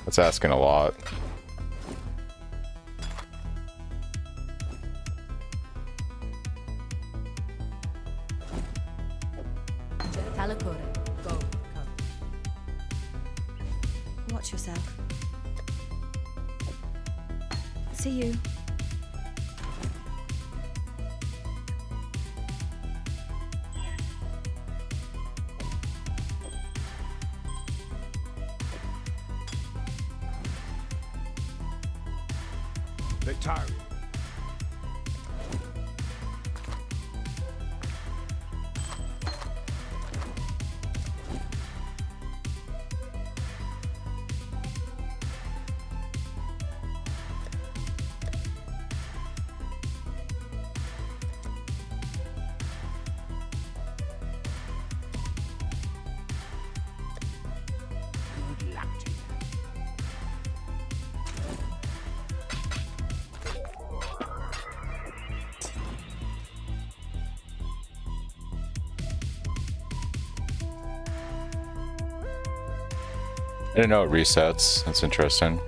That's asking a lot. Go. Watch yourself. See you. Victoria. Good luck to you. I didn't know it resets. That's interesting.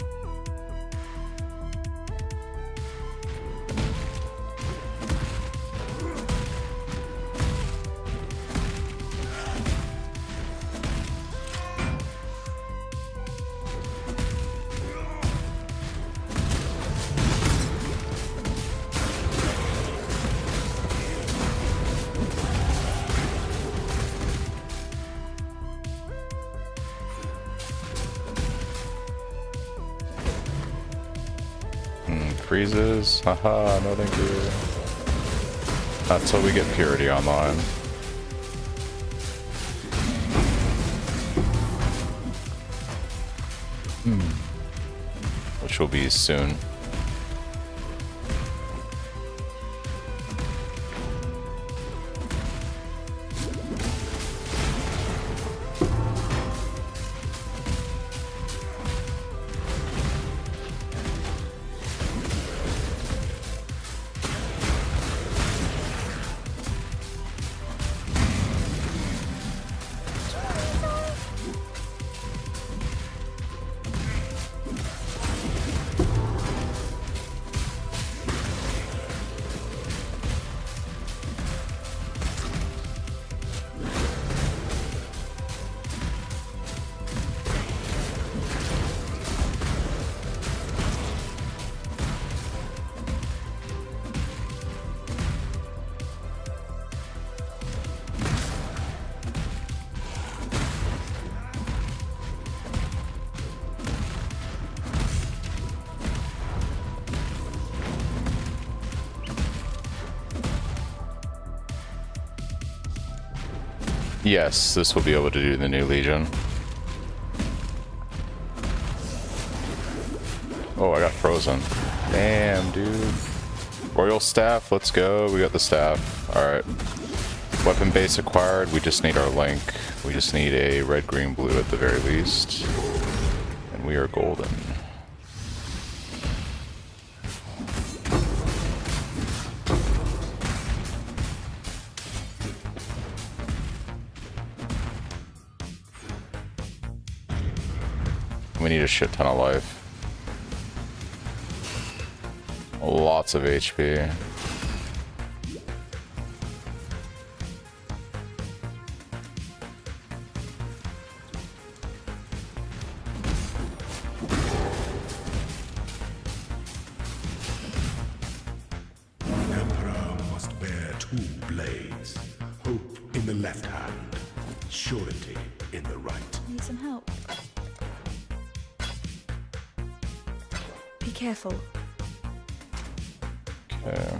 Freezes. Haha, no thank you. Not until we get Purity online. Which will be soon. Yes, this will be able to do the new Legion. Oh, I got frozen. Damn, dude. Royal staff, let's go. We got the staff. Alright. Weapon base acquired. We just need our link. We just need a red, green, blue at the very least. And we are golden. We need a shit ton of life. Lots of HP. An emperor must bear two blades. Hope in the left hand, surety in the right. Need some help? Be careful. Okay.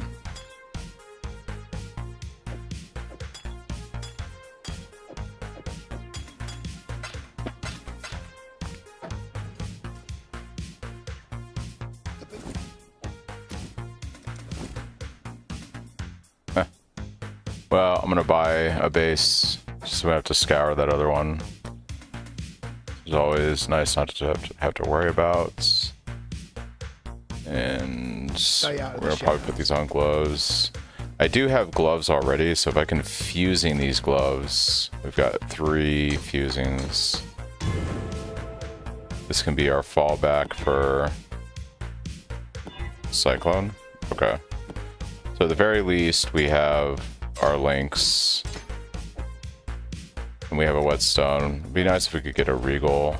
Well, I'm gonna buy a base, so we have to scour that other one. It's always nice not to have to worry about. And we're gonna probably put these on gloves. I do have gloves already, so if I can fusing these gloves, we've got 3 fusings. This can be our fallback for Cyclone. Okay. So at the very least, we have our links. And we have a whetstone. It'd be nice if we could get a regal.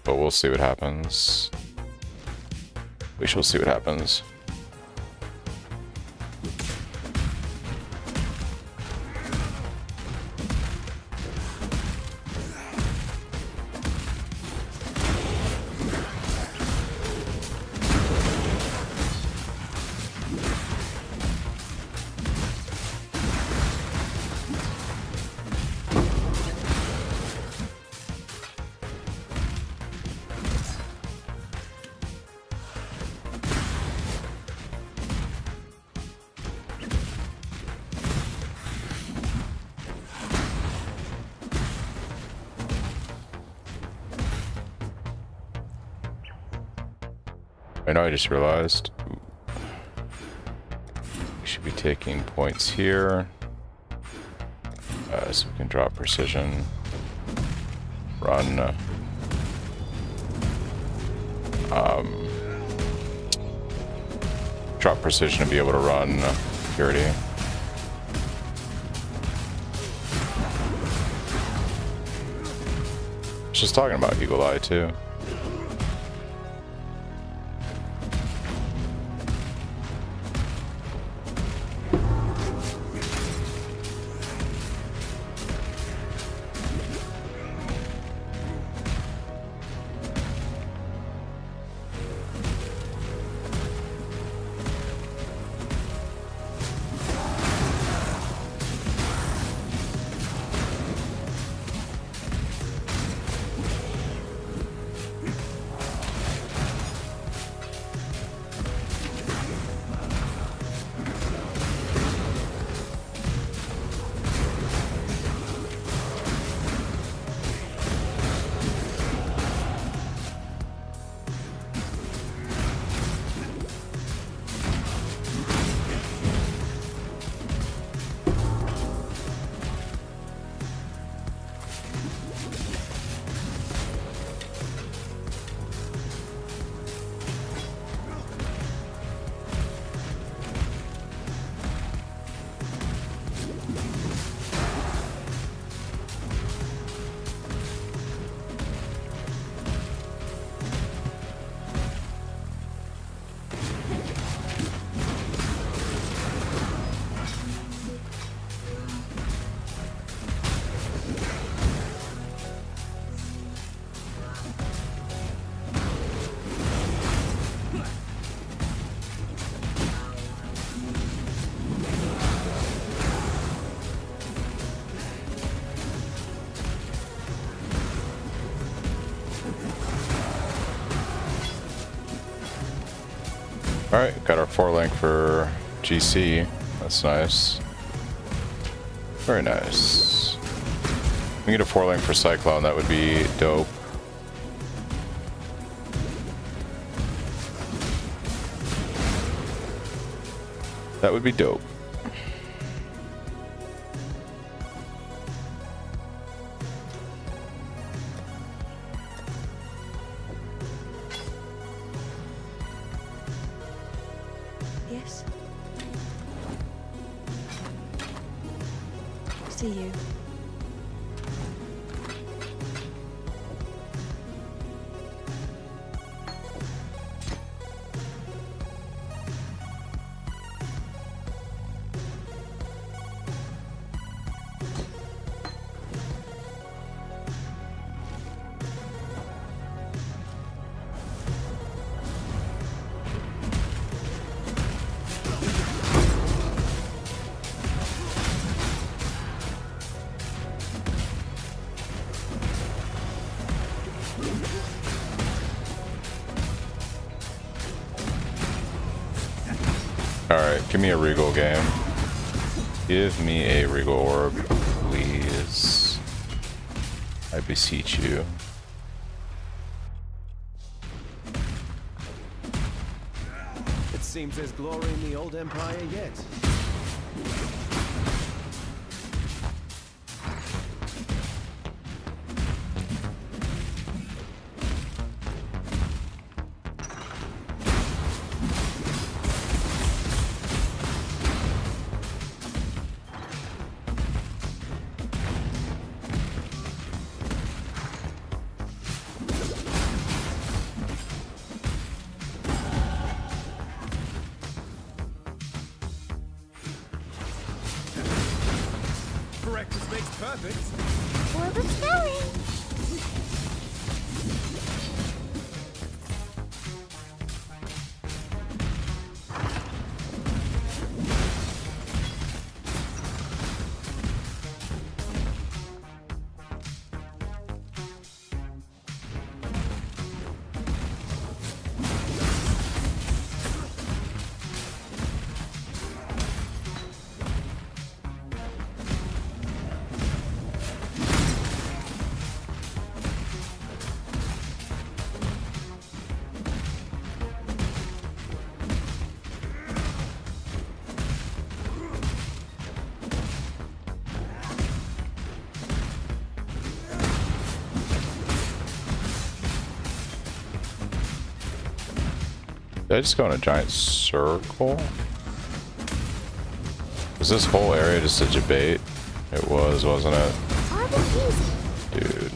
But we'll see what happens. We shall see what happens. I know I just realized we should be taking points here, so we can drop precision, run, drop precision and be able to run purity. Just talking about Eagle Eye too. Alright, got our 4-link for GC. That's nice. Very nice. We get a 4-link for Cyclone, that would be dope. That would be dope. Yes. See you. Alright, give me a Regal game. Give me a Regal Orb, please. I beseech you. It seems there's glory in the old empire yet. Practice makes perfect. Orb is going. Did I just go in a giant circle? Was this whole area just a debate? It was, wasn't it? Orb is easy. Dude.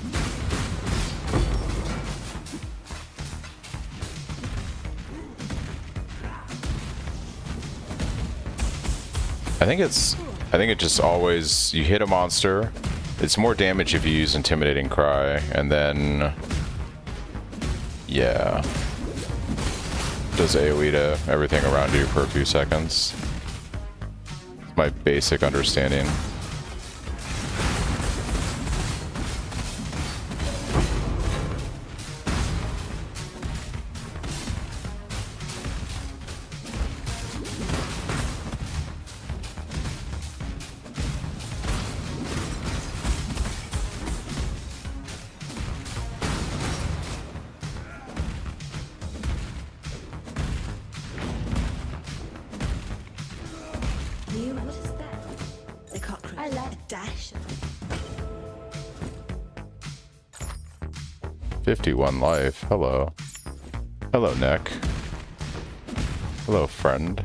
I think it just always, you hit a monster, it's more damage if you use Intimidating Cry, and then, yeah. Does AoE to everything around you for a few seconds. That's my basic understanding. You, what is that? The cockroach. I like a dash. 51 life. Hello. Hello, Nick. Hello, friend.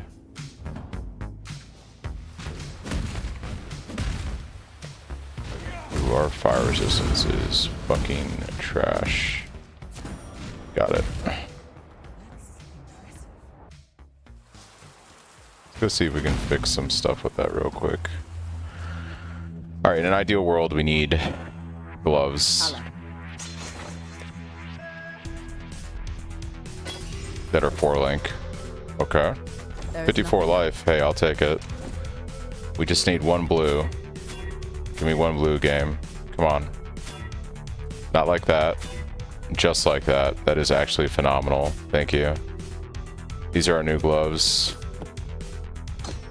Ooh, our fire resistance is fucking trash. Got it. Let's go see if we can fix some stuff with that real quick. Alright, in an ideal world, we need gloves that are 4-link. Okay. 54 life. Hey, I'll take it. We just need one blue. Give me one blue game. Come on. Not like that. Just like that. That is actually phenomenal. Thank you. These are our new gloves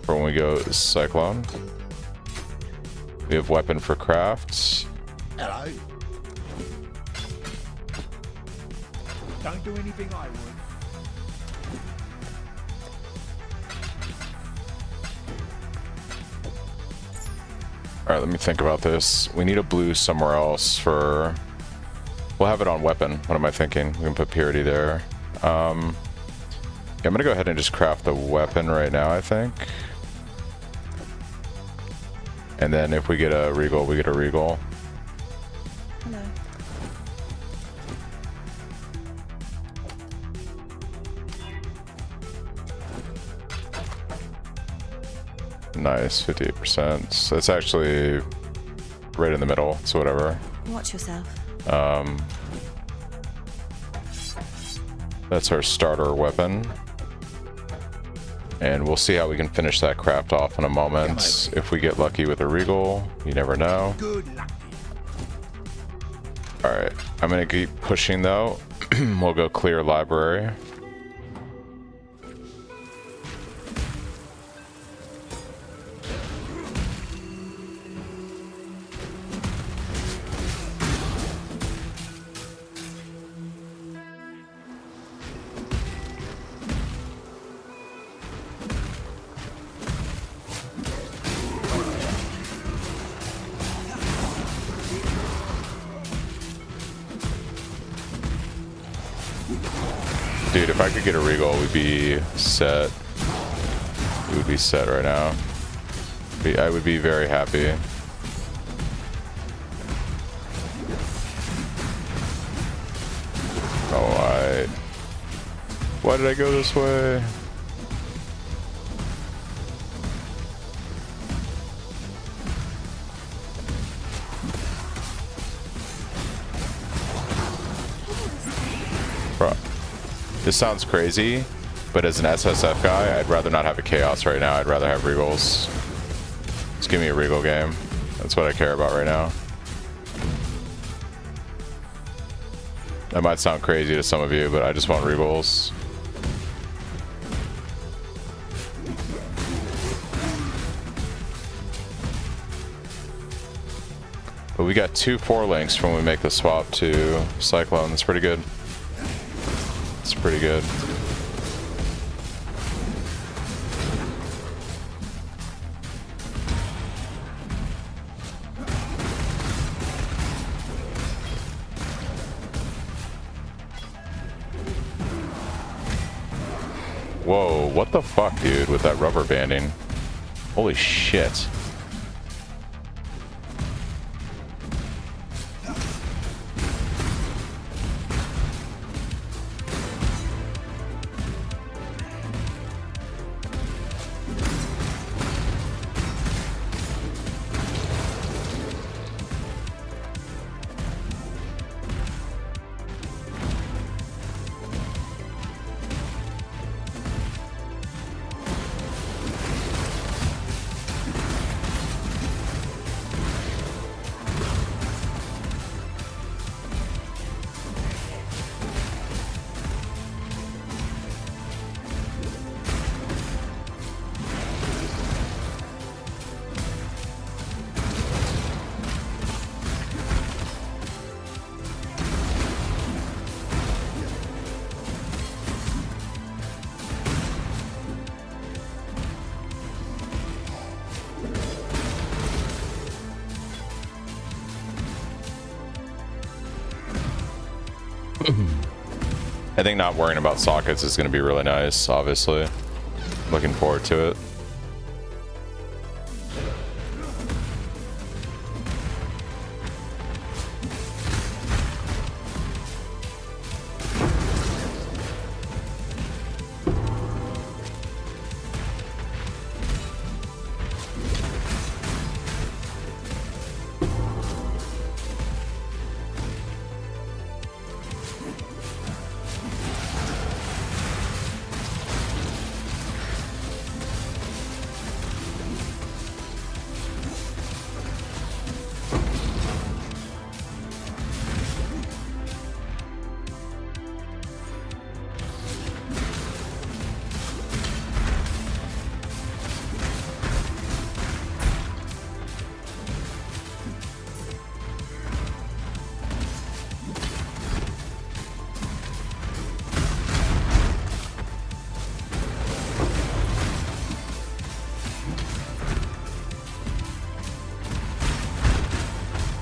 for when we go Cyclone. We have weapon for crafts. Hello. Don't do anything I would. All right, let me think about this. We need a blue somewhere else for... We'll have it on weapon. What am I thinking? We can put purity there. Yeah, I'm gonna go ahead and just craft the weapon right now, I think. And then if we get a regal, we get a regal. Hello. Nice, 58%. So it's actually right in the middle, so whatever. Watch yourself. That's our starter weapon. And we'll see how we can finish that craft off in a moment. If we get lucky with a regal, you never know. Good luck. Alright, I'm gonna keep pushing though. We'll go clear library. Dude, if I could get a regal, we'd be set. We would be set right now. I would be very happy. Alright. Why did I go this way? Bro. This sounds crazy, but as an SSF guy, I'd rather not have a chaos right now. I'd rather have regals. Just give me a regal game. That's what I care about right now. That might sound crazy to some of you, but I just want regals. But we got 2 4 links when we make the swap to Cyclone. That's pretty good. It's pretty good. Whoa, what the fuck, dude, with that rubber banding? Holy shit. I think not worrying about sockets is going to be really nice, obviously. Looking forward to it.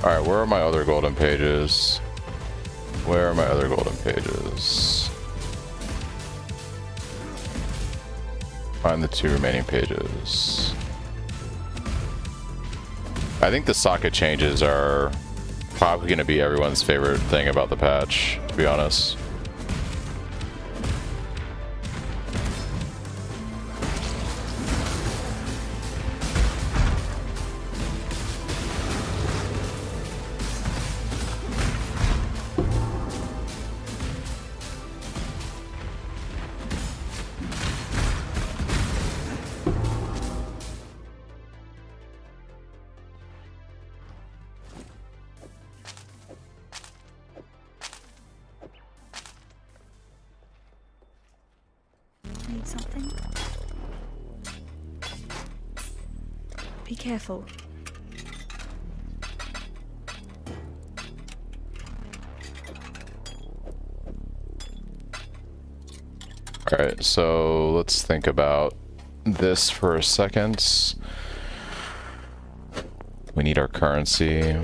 Alright, where are my other golden pages? Where are my other golden pages? Find the 2 remaining pages. I think the socket changes are probably going to be everyone's favorite thing about the patch, to be honest. Need something? Be careful. Alright, so let's think about this for a second. We need our currency.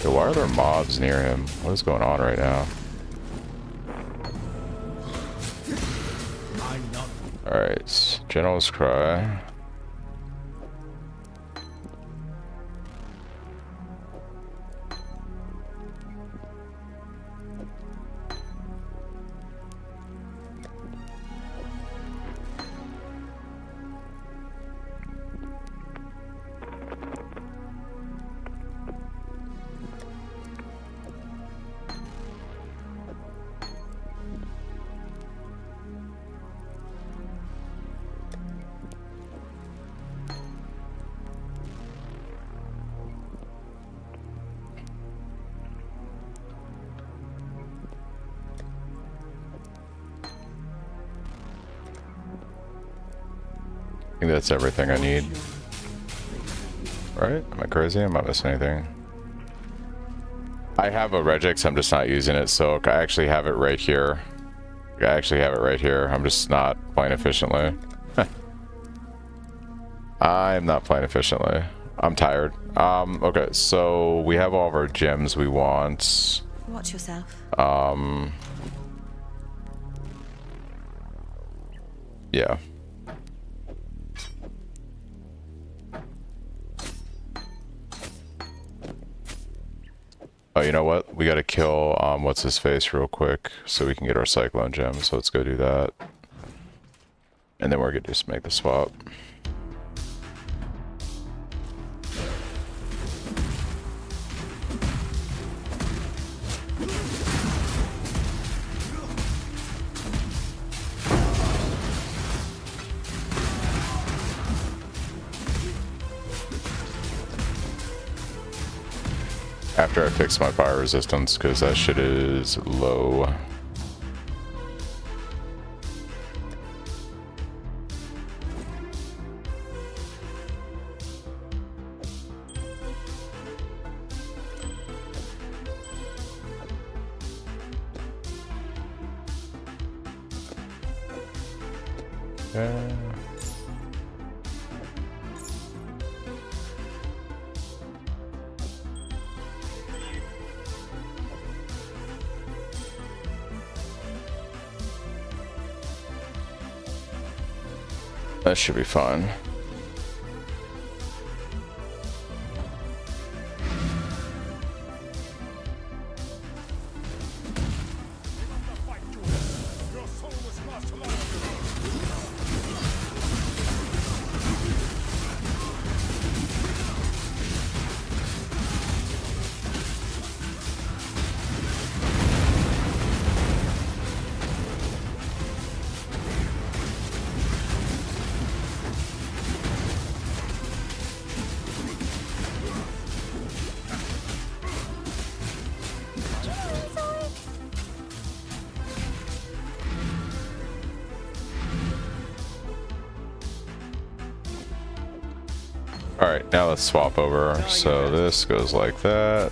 Yo, why are there mobs near him? What is going on right now? Alright, General's Cry. I think that's everything I need. Right? Am I crazy? Am I missing anything? I have a Regex, I'm just not using it, so I actually have it right here. I actually have it right here. I'm just not playing efficiently. I'm not playing efficiently. I'm tired. Okay, so we have all of our gems we want. Watch yourself. Yeah. Oh, you know what? We gotta kill, what's his face real quick so we can get our Cyclone gem. So let's go do that. And then we're gonna just make the swap. After I fix my fire resistance, because that shit is low. Yeah. That should be fine. Alright, now let's swap over. So this goes like that.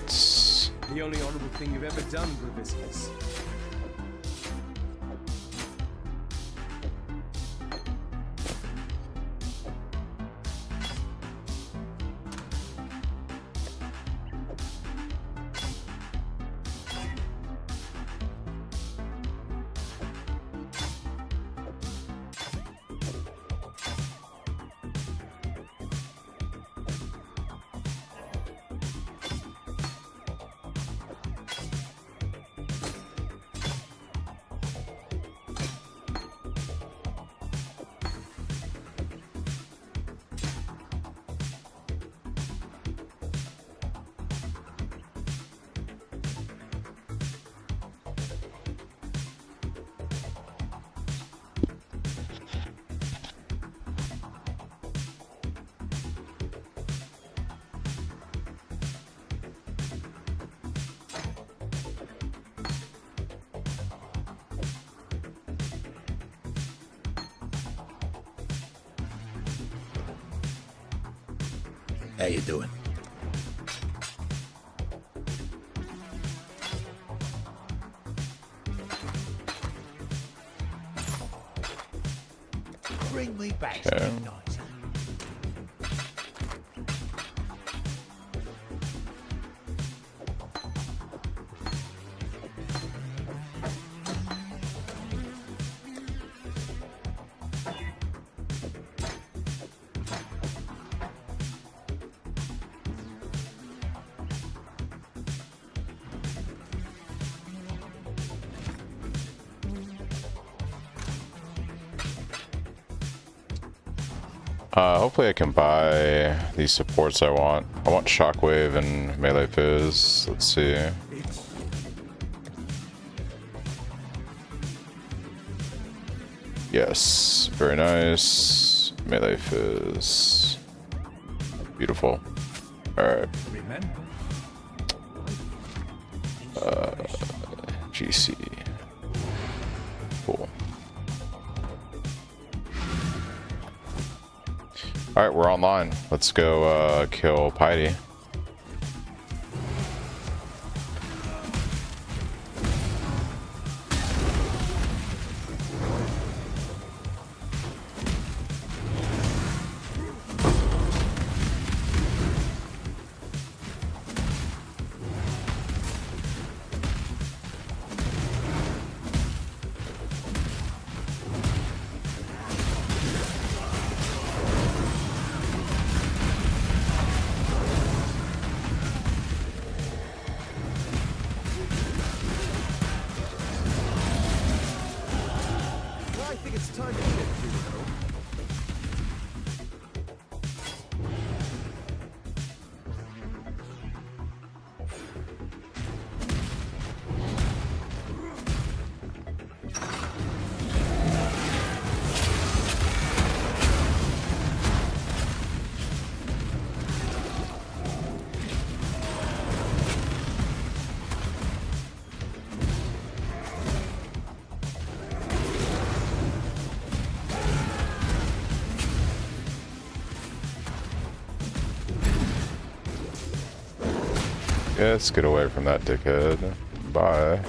The only honorable thing you've ever done, Bravisius. How you doing? Bring me back something nice. Hopefully I can buy these supports I want. I want Shockwave and Melee Fizz. Let's see. Yes, very nice. Melee Fizz. Beautiful. Alright. GC. Cool. Alright, we're online. Let's go kill Piety. Yeah, let's get away from that dickhead. Bye.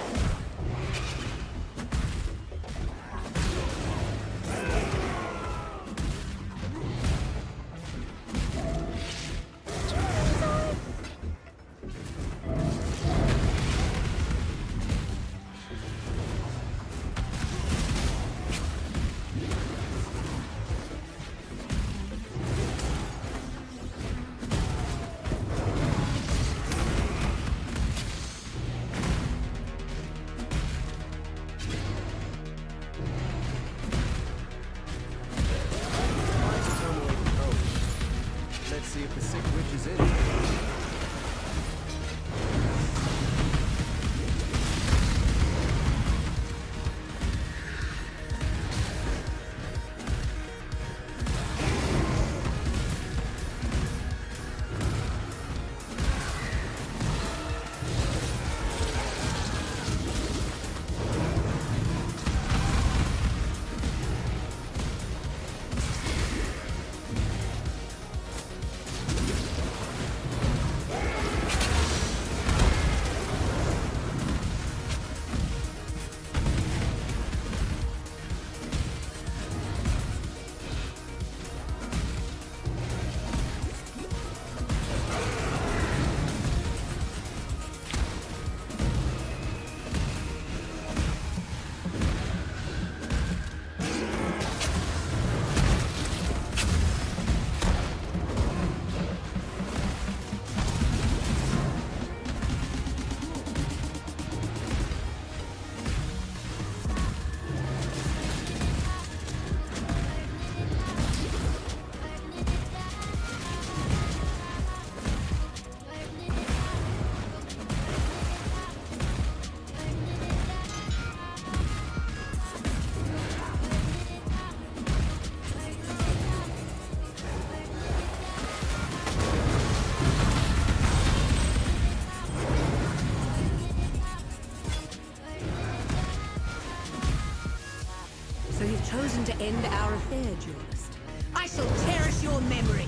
chosen to end our affair, duelist. I shall cherish your memory.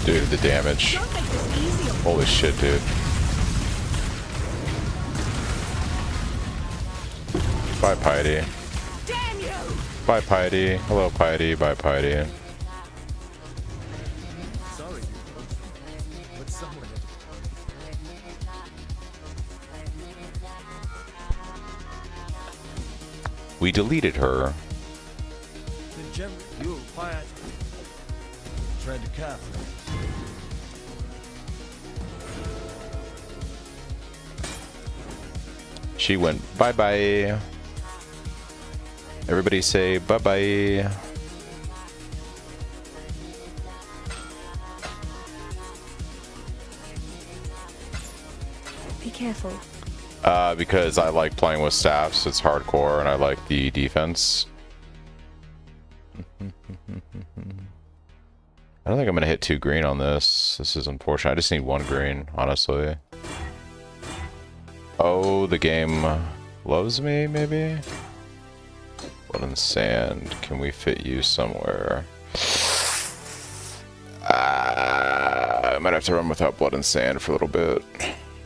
Dude, the damage. Don't make this easy on Holy shit, dude. Bye, Piety. Damn you! Bye, Piety. Hello, Piety. Bye, Piety. Sorry, but someone. We deleted her. The general, you quiet. Tread carefully. She went bye-bye. Everybody say bye-bye. Be careful. Because I like playing with staffs, it's hardcore, and I like the defense. I don't think I'm gonna hit 2 green on this. This is unfortunate. I just need 1 green, honestly. Oh, the game loves me, maybe? Blood and sand. Can we fit you somewhere? I might have to run without blood and sand for a little bit.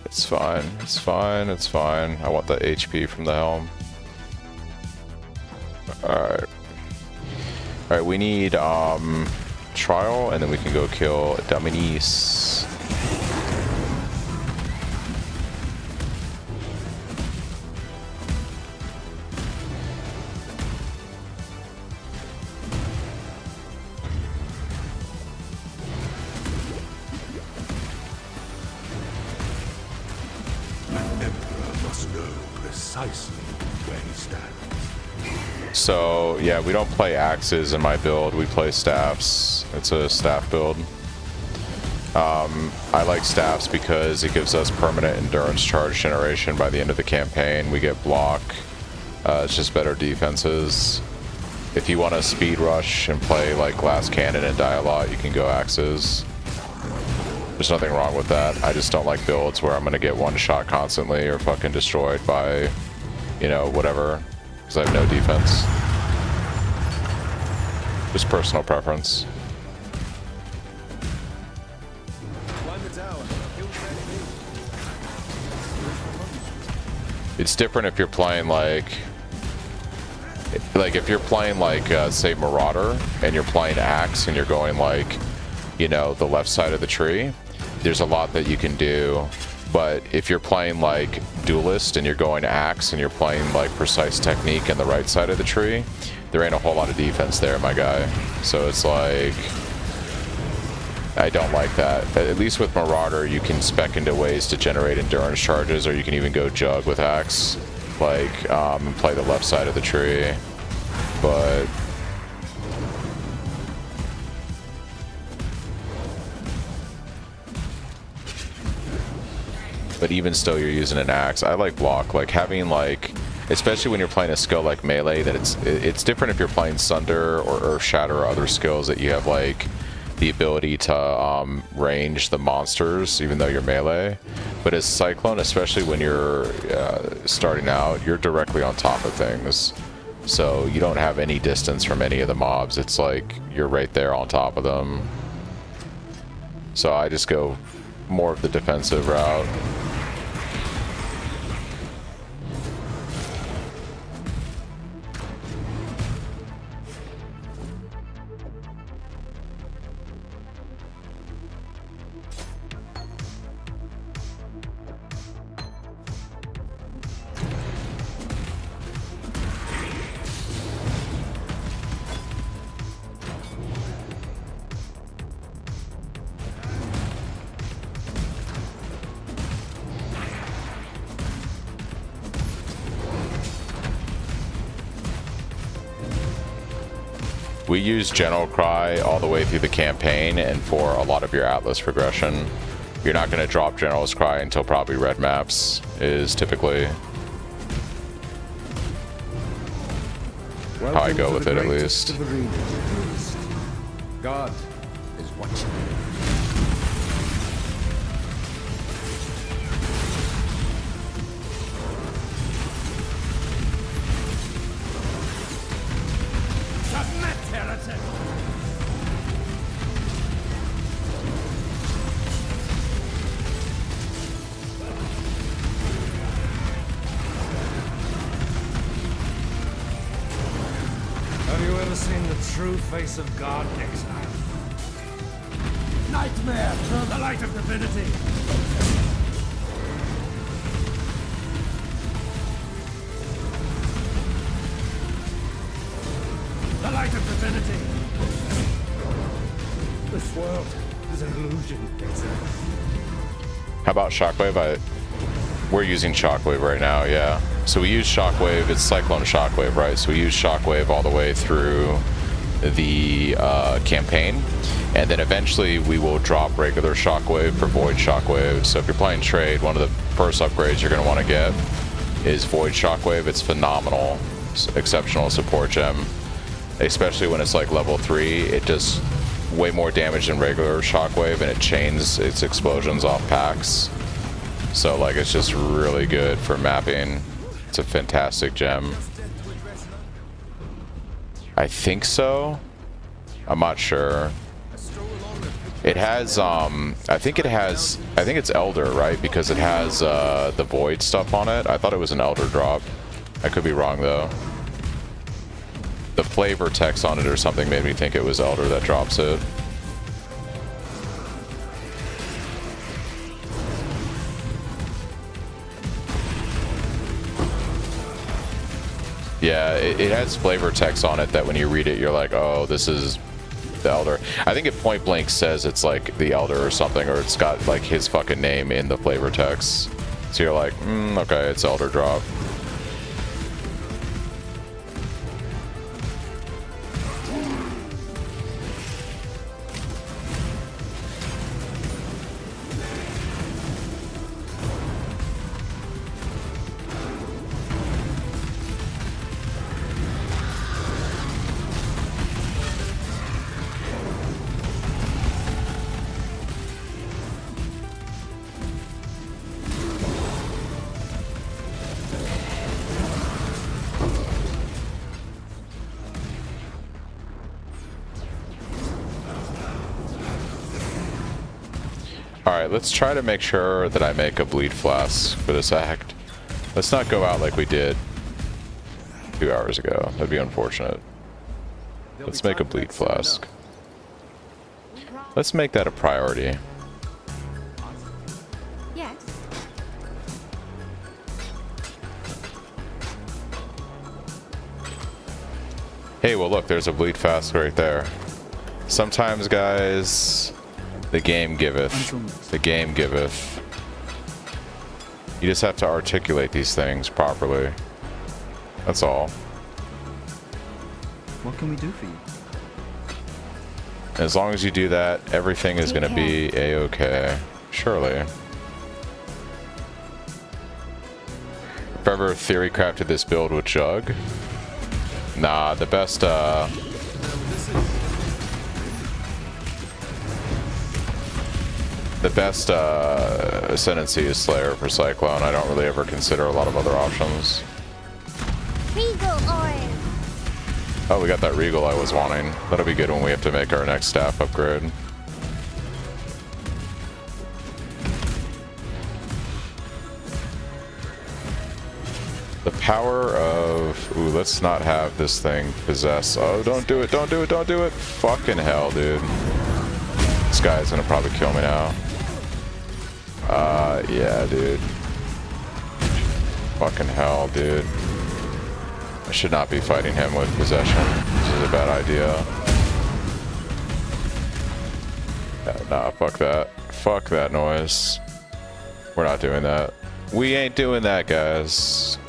It's fine. It's fine. It's fine. I want the HP from the helm. Alright. Alright, we need trial, and then we can go kill Dominice. An emperor must know precisely where he stands. So, yeah, we don't play axes in my build, we play staffs. It's a staff build. I like staffs because it gives us permanent endurance charge generation by the end of the campaign. We get block. It's just better defenses. If you want to speed rush and play like glass cannon and die a lot, you can go axes. There's nothing wrong with that. I just don't like builds where I'm going to get one shot constantly or fucking destroyed by, you know, whatever. Because I have no defense. Just personal preference. Climb the tower. Kill the enemy. It's different if you're playing like if you're playing like say Marauder and you're playing Axe and you're going like, you know, the left side of the tree. There's a lot that you can do. But if you're playing like Duelist and you're going Axe and you're playing like Precise Technique in the right side of the tree, there ain't a whole lot of defense there, my guy. So it's like, I don't like that. At least with Marauder, you can spec into ways to generate endurance charges, or you can even go Jug with Axe, like, and play the left side of the tree. But even still, you're using an axe. I like block, like having like, especially when you're playing a skill like melee, that it's different if you're playing Sunder or Earth Shatter or other skills that you have like the ability to range the monsters even though you're melee. But as Cyclone, especially when you're starting out, you're directly on top of things. So you don't have any distance from any of the mobs. It's like you're right there on top of them. So I just go more of the defensive route. We use General Cry all the way through the campaign and for a lot of your Atlas progression. You're not going to drop General's Cry until probably red maps is typically how I go with it, at least. God is watching. never seen the true face of God, exile. Nightmare, turn the light of divinity. The light of divinity. This world is an illusion, exile. How about shockwave? We're using shockwave right now, yeah. So we use shockwave, it's cyclone shockwave, right? So we use shockwave all the way through the campaign, and then eventually we will drop regular shockwave for void shockwave. So if you're playing trade, one of the first upgrades you're going to want to get is void shockwave. It's phenomenal, exceptional support gem, especially when it's like level 3. It does way more damage than regular shockwave, and it chains its explosions off packs. So like it's just really good for mapping. It's a fantastic gem. I think so. I'm not sure. It has I think it's Elder, right? Because it has the void stuff on it. I thought it was an Elder drop. I could be wrong though. The flavor text on it or something made me think it was Elder that drops it. Yeah, it has flavor text on it that when you read it, you're like, oh, this is the Elder. I think it point blank says it's like the Elder or something, or it's got like his fucking name in the flavor text. So you're like, okay, it's Elder drop. Alright, let's try to make sure that I make a bleed flask for this act. Let's not go out like we did 2 hours ago. That'd be unfortunate. Let's make a bleed flask. Let's make that a priority. Yes. Hey, well look, there's a bleed flask right there. Sometimes, guys, the game giveth. The game giveth. You just have to articulate these things properly. That's all. What can we do for you? As long as you do that, everything is going to be a-okay. Surely. If ever theory crafted this build with Jug? Nah, the best, ascendancy is Slayer for Cyclone. I don't really ever consider a lot of other options. Regal oil. Oh, we got that Regal I was wanting. That'll be good when we have to make our next staff upgrade. The power of... Ooh, let's not have this thing possess... Oh, don't do it, don't do it, don't do it! Fucking hell, dude. This guy's gonna probably kill me now. Yeah, dude. Fucking hell, dude. I should not be fighting him with possession. This is a bad idea. Yeah, nah, fuck that. Fuck that noise. We're not doing that. We ain't doing that, guys.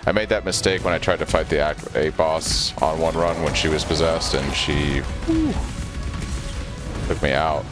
I made that mistake when I tried to fight the Act 8 boss on one run when she was possessed, and she took me out.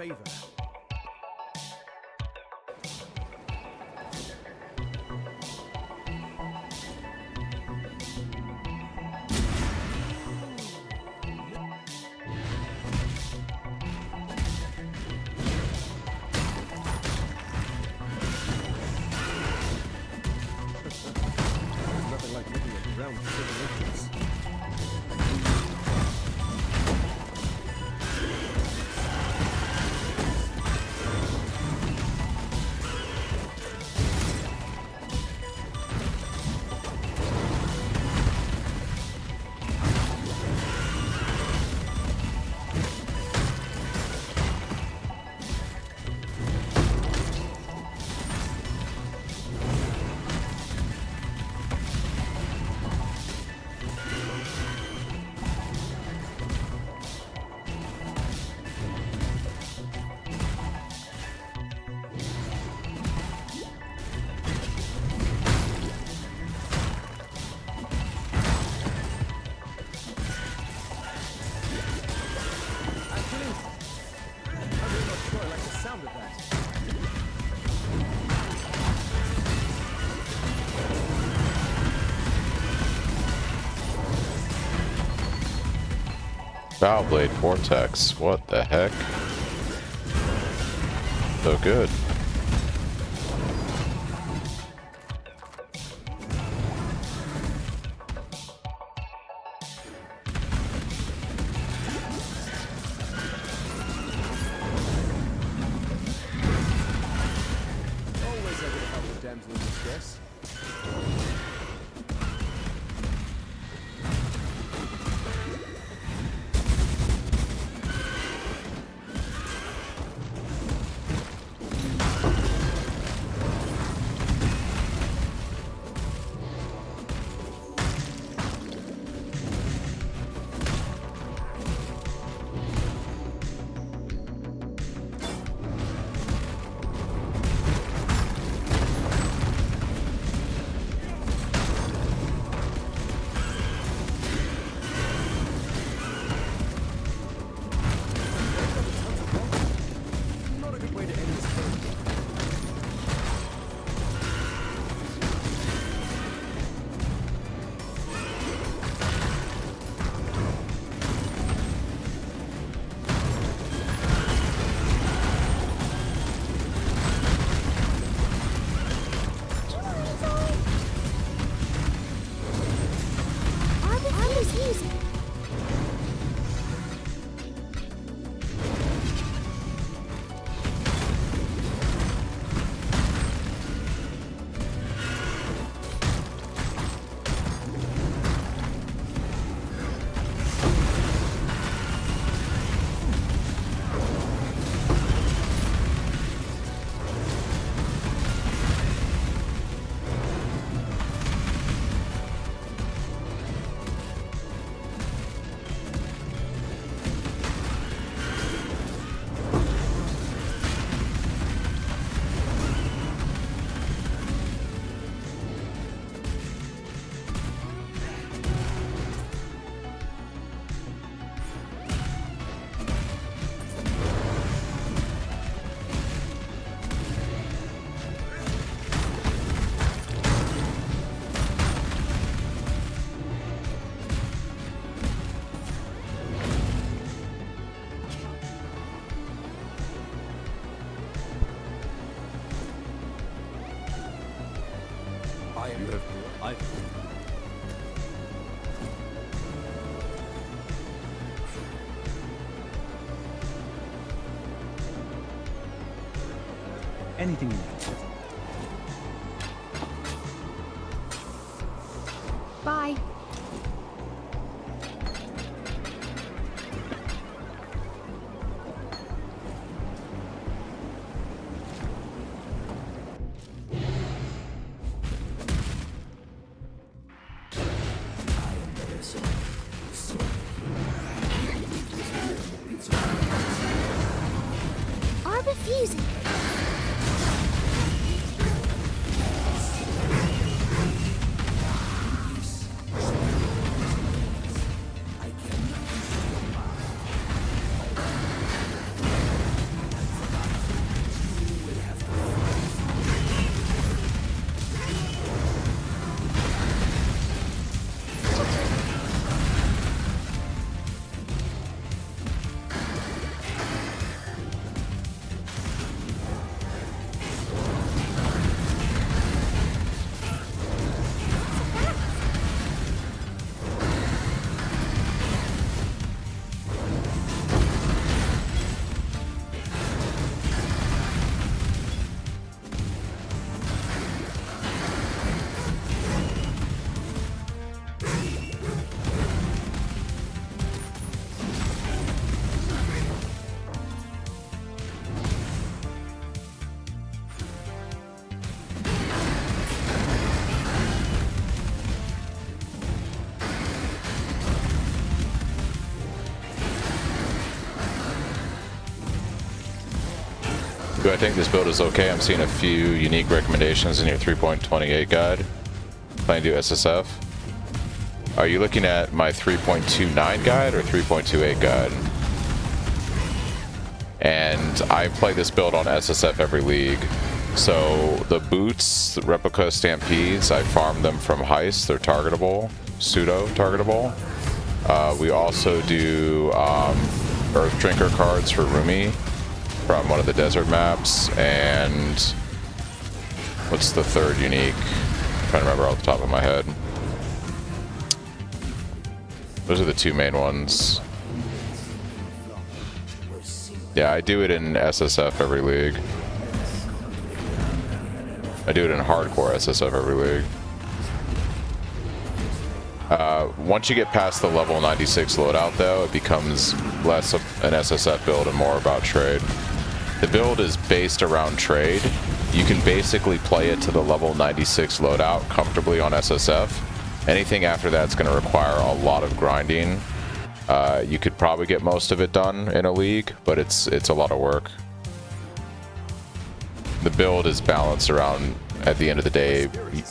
favor. Nothing like looking at ground civilizations. Bow Blade Vortex. What the heck? So good. Always able to help the damsel in distress. Not a good way to end this game. I was using. Anything you want. Bye. I'm refusing. Do I think this build is okay? I'm seeing a few unique recommendations in your 3.28 guide. Planning to do SSF. Are you looking at my 3.29 guide or 3.28 guide? And I play this build on SSF every league. So the boots, the replica stampedes, I farm them from Heist. They're targetable, pseudo targetable. We also do Earth Drinker cards for Rumi from one of the desert maps. And what's the third unique? I'm trying to remember off the top of my head. Those are the two main ones. Yeah, I do it in SSF every league. I do it in hardcore SSF every league. Once you get past the level 96 loadout though, it becomes less of an SSF build and more about trade. The build is based around trade. You can basically play it to the level 96 loadout comfortably on SSF. Anything after that's going to require a lot of grinding. You could probably get most of it done in a league, but it's a lot of work. The build is balanced around, at the end of the day,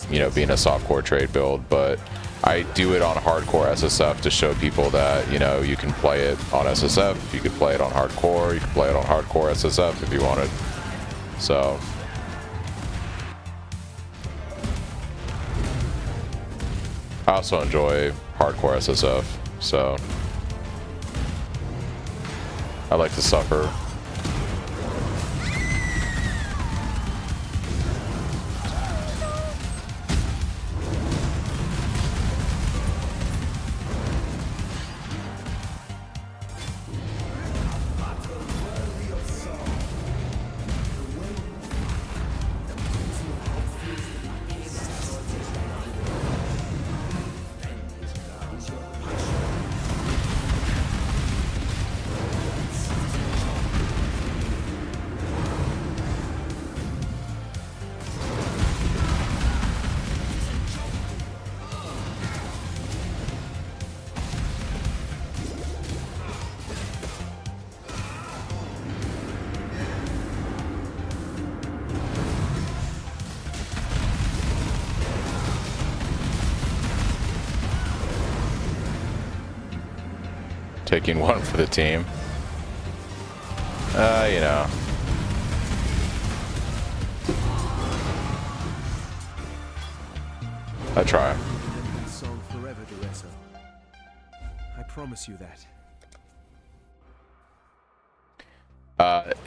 you know, being a softcore trade build, but I do it on hardcore SSF to show people that, you know, you can play it on SSF, you could play it on hardcore, you can play it on hardcore SSF if you wanted. So I also enjoy hardcore SSF, so I like to suffer. Taking one for the team. You know. I try. Song forever, Duresso. I promise you that.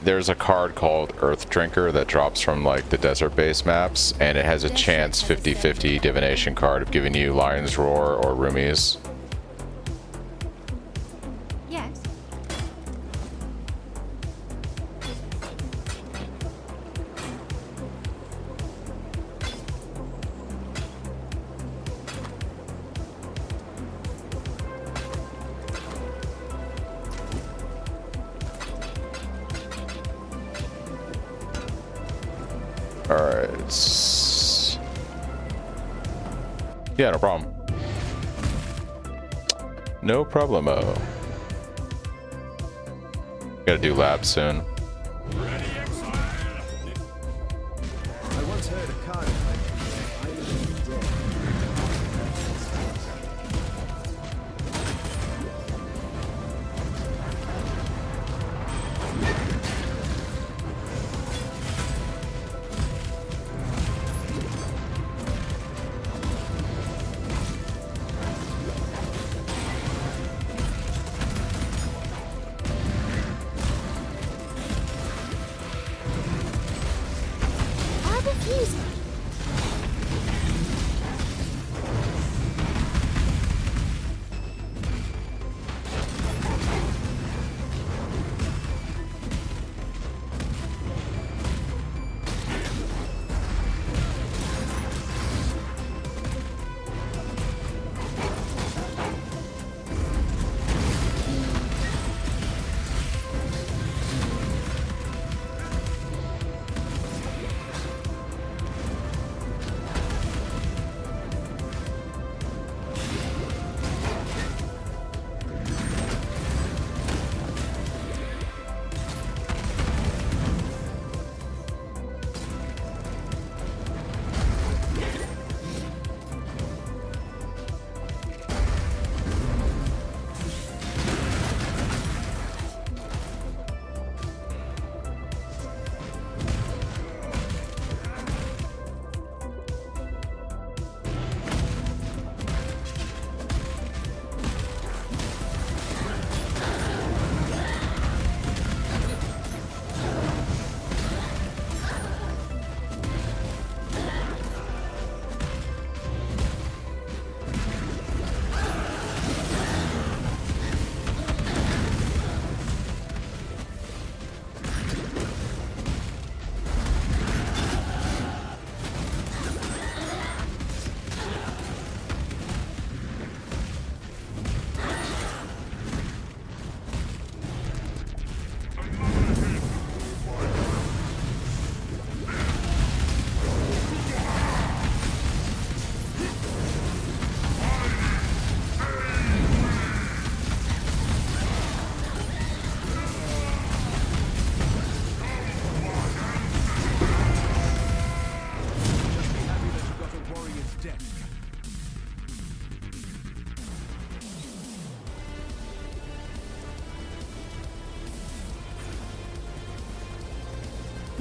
There's a card called Earth Drinker that drops from like the desert base maps, and it has a chance 50-50 divination card of giving you Lion's Roar or Rumies. Yes. Alright. Yeah, no problem. No problemo. Gotta do labs soon. I once heard a card I was dead. I refuse it.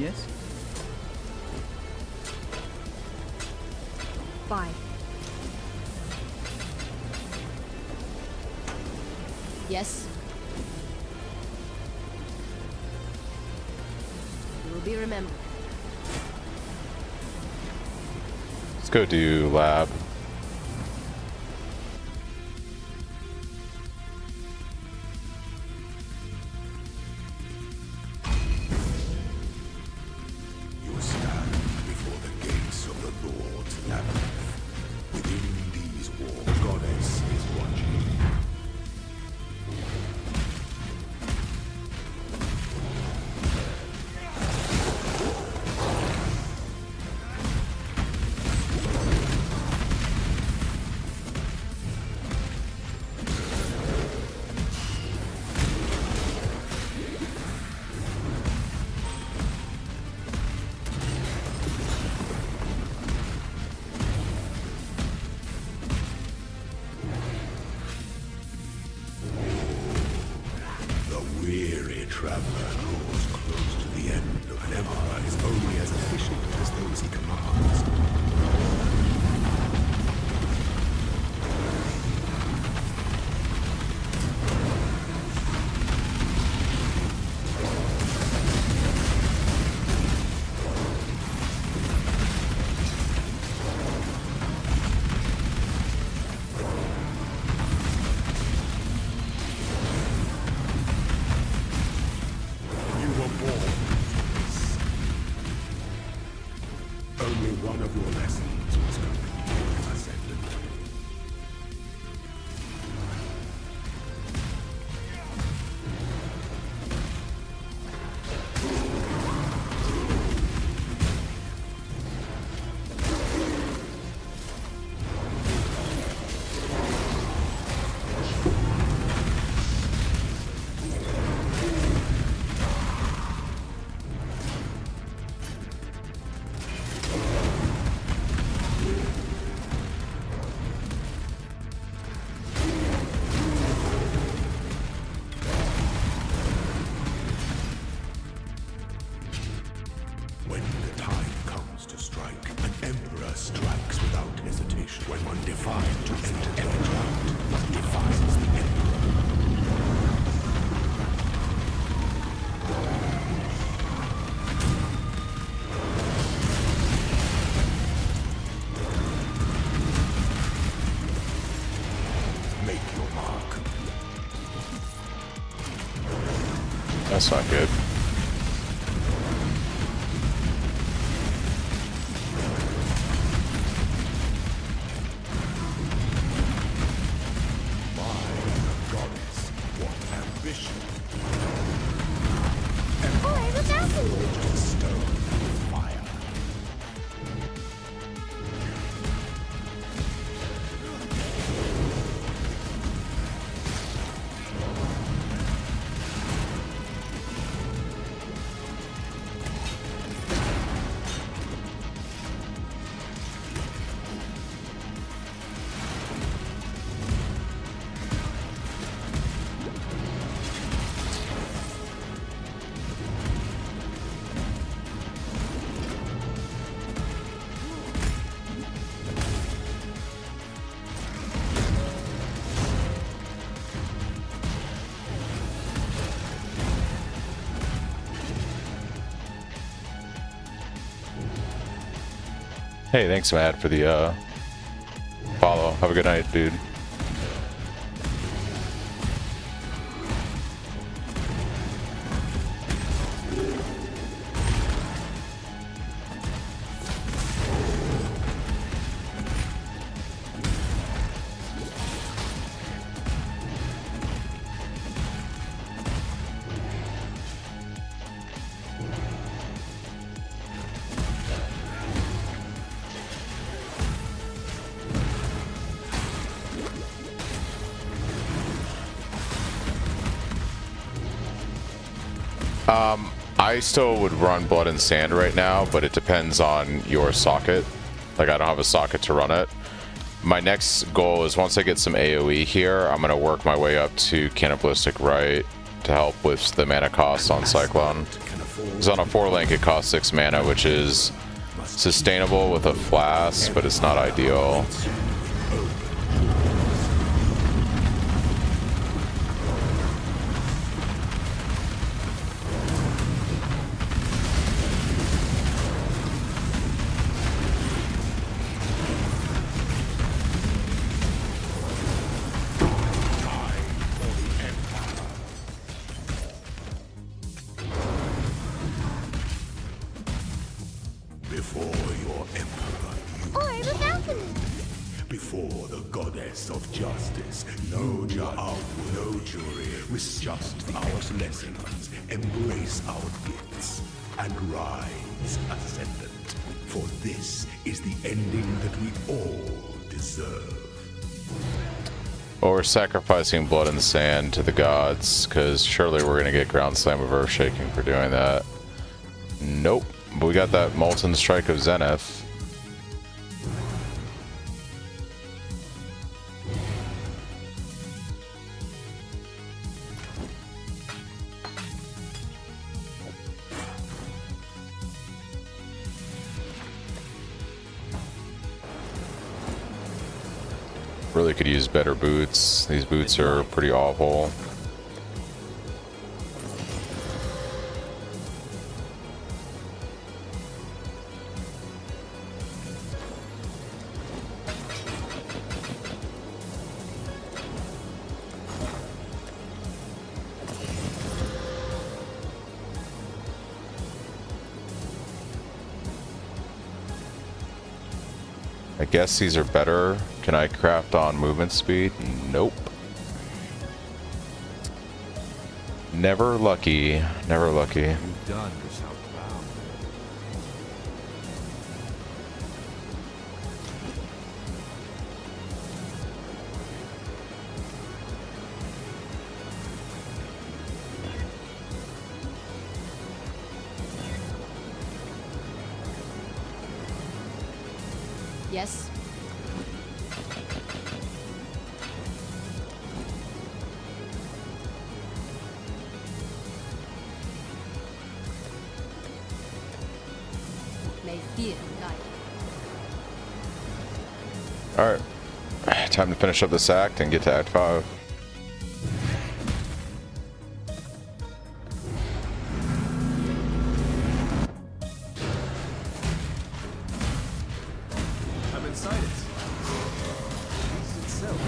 Yes? 5. Yes. You will be remembered. Let's go do lab. You stand before the gates of the Lord's labyrinth. Within these walls, the goddess is watching. The weary traveler draws close to the end. An emperor is only as efficient as those he commands. You were born for this. Only one of your lessons was complete, Ascendant. When the time comes to strike, an emperor strikes without hesitation. When one defied to enter every ground, defies the emperor. Make your mark. That's not good. Goddess, what ambition. Forged stone and fire. Hey, thanks, Matt, for the follow. Have a good night, dude. I still would run Blood and Sand right now, but it depends on your socket. Like, I don't have a socket to run it. My next goal is once I get some AoE here, I'm going to work my way up to Cannibalistic Rite to help with the mana costs on Cyclone. Can Because on a 4-link it costs 6 mana, which is sustainable with a flask, but it's not ideal. Before your emperor, you the balcony. before the goddess of justice, no judge, no jury, with just our blessings, embrace our gifts, and rise ascendant. For this is the ending that we all deserve. Well, we're sacrificing blood and sand to the gods, because surely we're going to get ground slam of earth shaking for doing that. Nope. But we got that molten strike of Zenith. Really could use better boots. These boots are pretty awful. I guess these are better. Can I craft on movement speed? Nope. Never lucky. Never lucky. You've done yourself proud. Yes. May fear guide you. Alright. Time to finish up this act and get to Act 5. I'm inside it. Peace itself.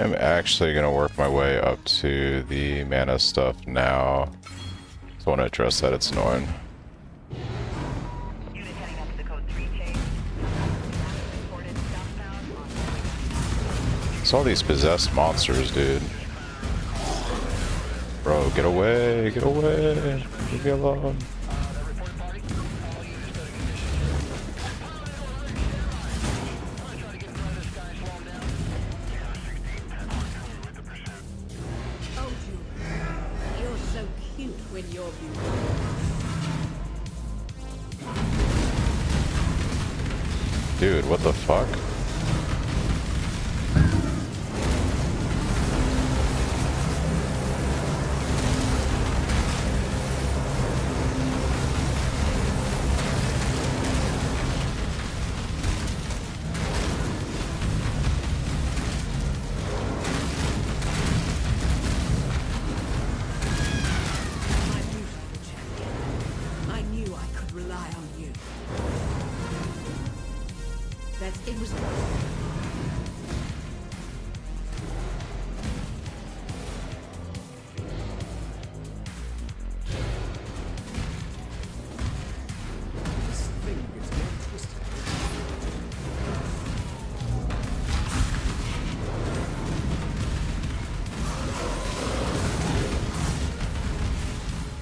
I'm actually going to work my way up to the mana stuff now. So I want to address that, it's annoying. Unit heading up to the code 3 change. Reported southbound on It's all these possessed monsters, dude. Bro, get away, get away. Leave me alone. Oh, Julie, you're so cute when you're beautiful. Dude, what the fuck?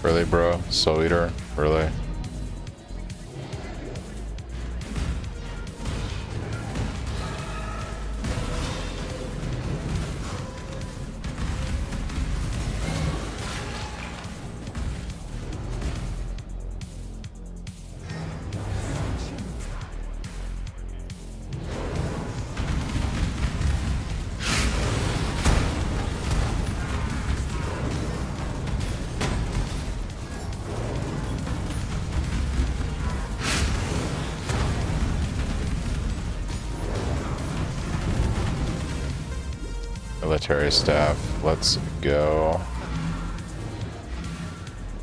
Really, bro? Soul Eater? Really? Military staff, let's go.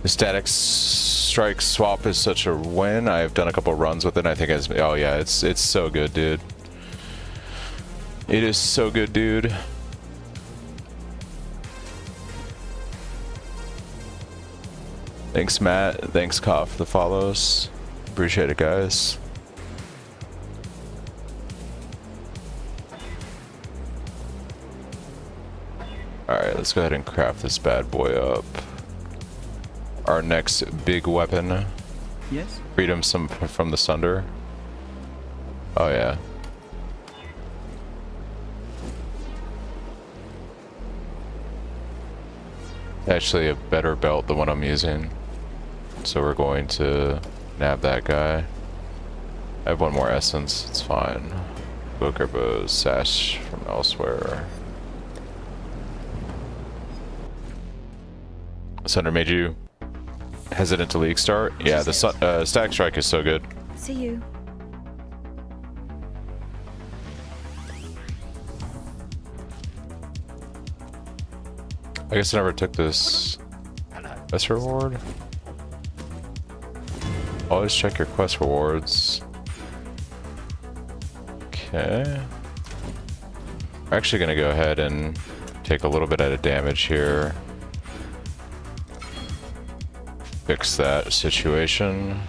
The static strike swap is such a win. I've done a couple runs with it. I think it's, oh yeah, it's so good, dude. It is so good, dude. Thanks, Matt. Thanks, Koff, for the follows. Appreciate it, guys. Alright, let's go ahead and craft this bad boy up. Our next big weapon. Yes? Freedom from the Sunder. Oh yeah. Actually a better belt than what I'm using. So we're going to nab that guy. I have one more essence, it's fine. Booker bows, sash from elsewhere. Sunder made you hesitant to league start? Yeah, the stack strike is so good. See you. I guess I never took this quest reward. Always check your quest rewards. Okay. We're actually gonna go ahead and take a little bit of damage here. Fix that situation.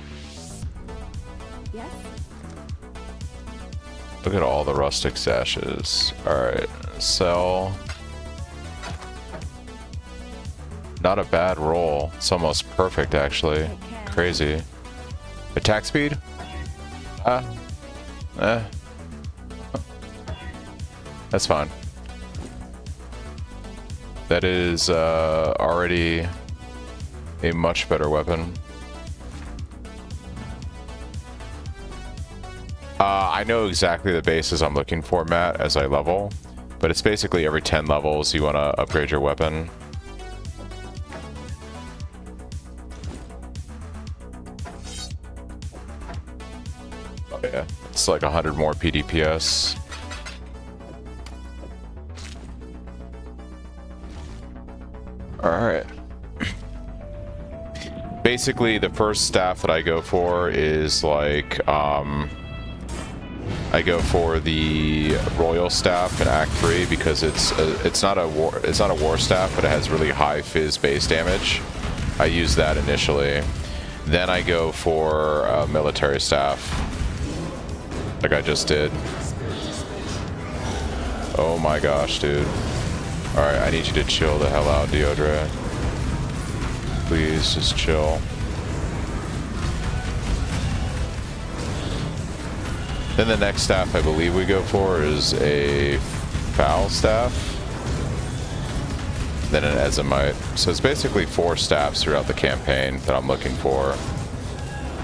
Yes? Look at all the rustic sashes. Alright, sell. Not a bad roll. It's almost perfect, actually. Crazy. Attack speed? That's fine. That is already a much better weapon. I know exactly the bases I'm looking for, Matt, as I level, but it's basically every 10 levels you want to upgrade your weapon. Oh yeah, it's like 100 more PDPS. Alright. Basically, the first staff that I go for is like, I go for the Royal Staff in Act 3 because it's not a war staff, but it has really high fizz base damage. I use that initially. Then I go for a military staff, like I just did. Oh my gosh, dude. Alright, I need you to chill the hell out, Deodra. Please, just chill. Then the next staff I believe we go for is a foul staff. Then an Ezomite. So it's basically 4 staffs throughout the campaign that I'm looking for.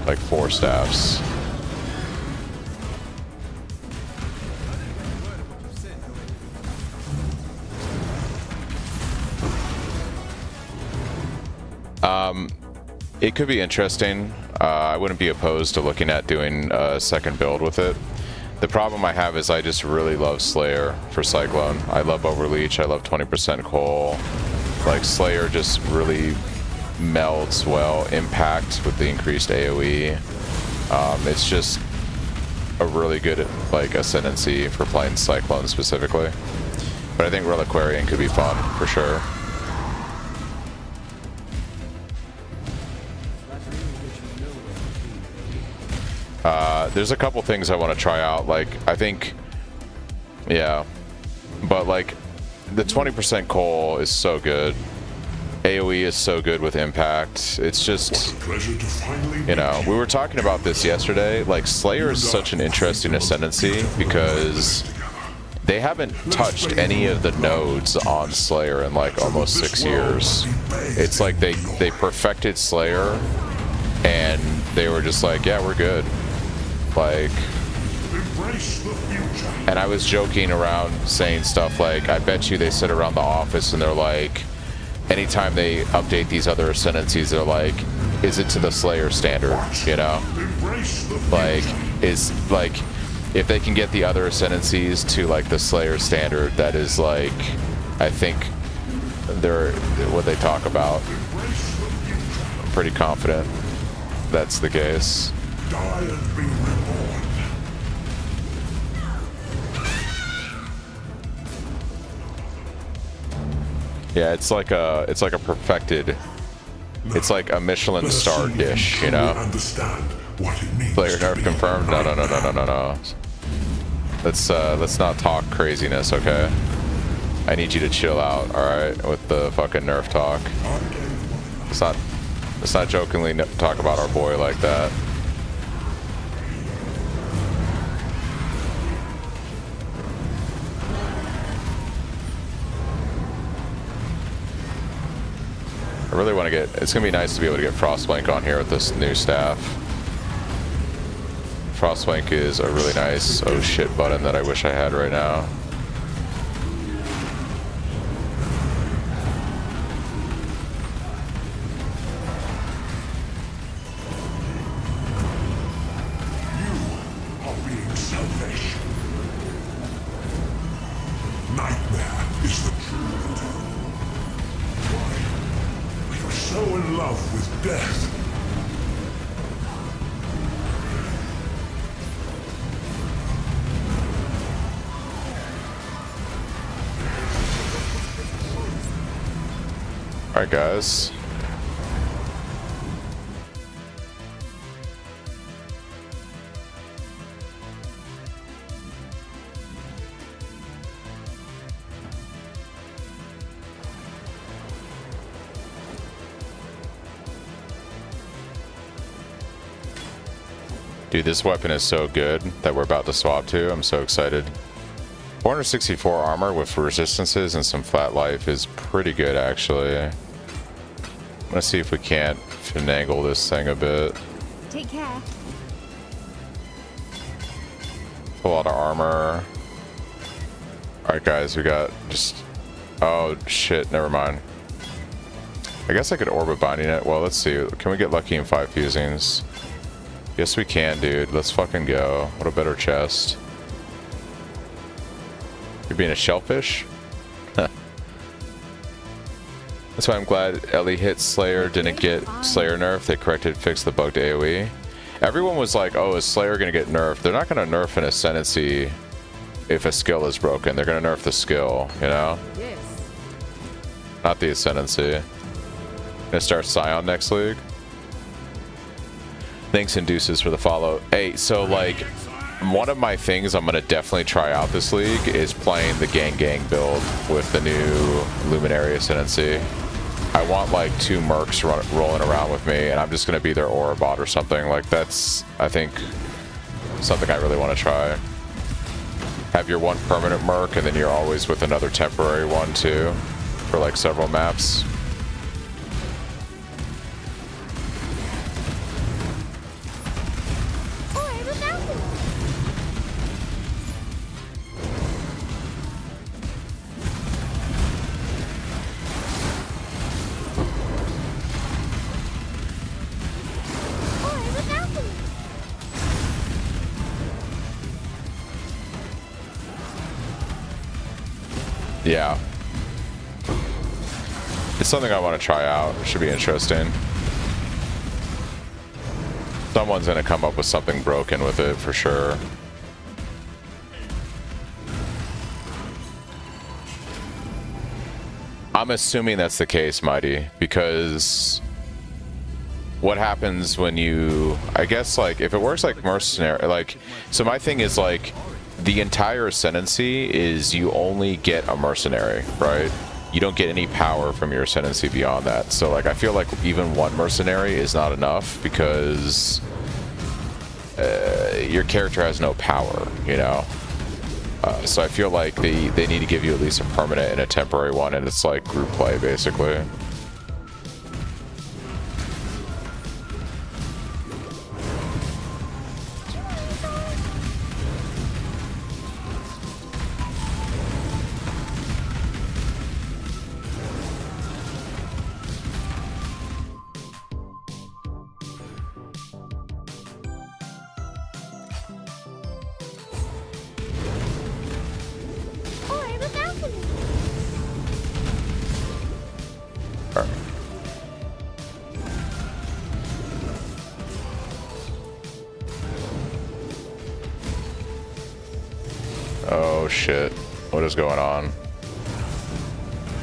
Like 4 staffs. It could be interesting. I wouldn't be opposed to looking at doing a second build with it. The problem I have is I just really love Slayer for Cyclone. I love Overleach, I love 20% coal. Like Slayer just really melds well. Impact with the increased AoE. It's just a really good like ascendancy for playing Cyclone specifically. But I think Reliquarian could be fun for sure. There's a couple things I want to try out. Like, I think, yeah, but like the 20% coal is so good. AoE is so good with impact. It's just, Pleasure to finally you know, we were talking about this yesterday. Like, Slayer is such an interesting ascendancy because they haven't touched any of the nodes on Slayer in like almost 6 years. It's like they perfected Slayer and they were just like, yeah, we're good. Like, embrace the future. and I was joking around saying stuff like, I bet you they sit around the office and they're like, anytime they update these other ascendancies, they're like, is it to the Slayer standard, you know? Embrace the future. Like, is, like, if they can get the other ascendancies to, like, the Slayer standard, that is, like, I think they're what they talk about. I'm pretty confident that's the case. Die and be reborn. Yeah, it's like a perfected, it's like a Michelin star dish, you know? Understand what it means. Player to nerf be confirmed. No, no, no, no, no, no, no. Let's not talk craziness, okay? I need you to chill out, all right, with the fucking nerf talk. Let's not jokingly talk about our boy like that. I really want to get, it's going to be nice to be able to get Frostwink on here with this new staff. Frostwink is a really nice oh shit button that I wish I had right now. You are being selfish. Nightmare is the truth. Why are you so in love with death? Alright guys. Dude, this weapon is so good that we're about to swap to. I'm so excited. 464 armor with resistances and some flat life is pretty good, actually. I'm gonna see if we can't finagle this thing a bit. Take care. A lot of armor. Alright guys, we got just... Oh shit, never mind. I guess I could orbit binding it. Well, let's see. Can we get lucky in 5 fusings? Yes we can, dude. Let's fucking go. What a better chest. You're being a shellfish? That's why I'm glad Ellie hit Slayer, didn't get Slayer nerf. They corrected, fixed the bugged AoE. Everyone was like, oh, is Slayer gonna get nerfed? They're not gonna nerf an ascendancy if a skill is broken. They're gonna nerf the skill, you know? Yes. Not the ascendancy. Gonna start Scion next league. Thanks, Induces, for the follow. Hey, so like, one of my things I'm gonna definitely try out this league is playing the gang build with the new Luminary Ascendancy. I want like 2 mercs rolling around with me, and I'm just gonna be their aura bot or something. Like that's, I think, something I really want to try. Have your one permanent merc, and then you're always with another temporary one too, for like several maps. Yeah. It's something I want to try out. It should be interesting. Someone's going to come up with something broken with it for sure. I'm assuming that's the case, Mighty, because what happens when you, I guess, like, if it works like mercenary, like, so my thing is, like, the entire ascendancy is you only get a mercenary, right? you don't get any power from your ascendancy beyond that. So like I feel like even one mercenary is not enough because your character has no power, you know. So I feel like they need to give you at least a permanent and a temporary one, and it's like group play basically. Oh shit. What is going on?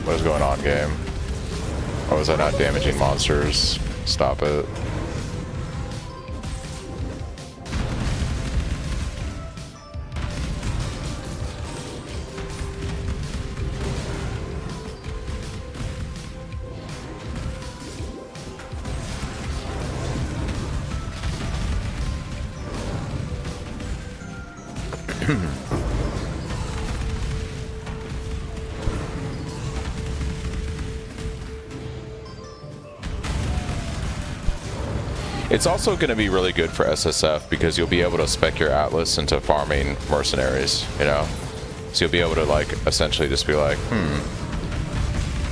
What is going on, game? Oh, is that not damaging monsters? Stop it. It's also going to be really good for SSF because you'll be able to spec your Atlas into farming mercenaries, you know? So you'll be able to like essentially just be like,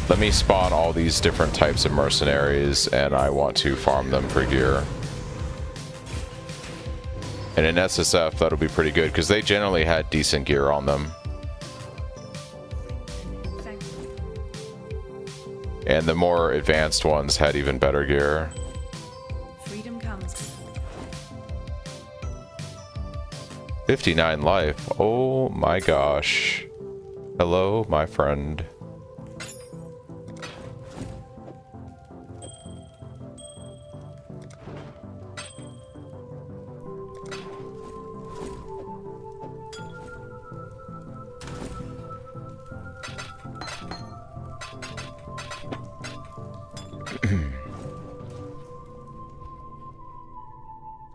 let me spawn all these different types of mercenaries and I want to farm them for gear. And in SSF that'll be pretty good because they generally had decent gear on them. And the more advanced ones had even better gear. 59 life. Oh my gosh. Hello, my friend.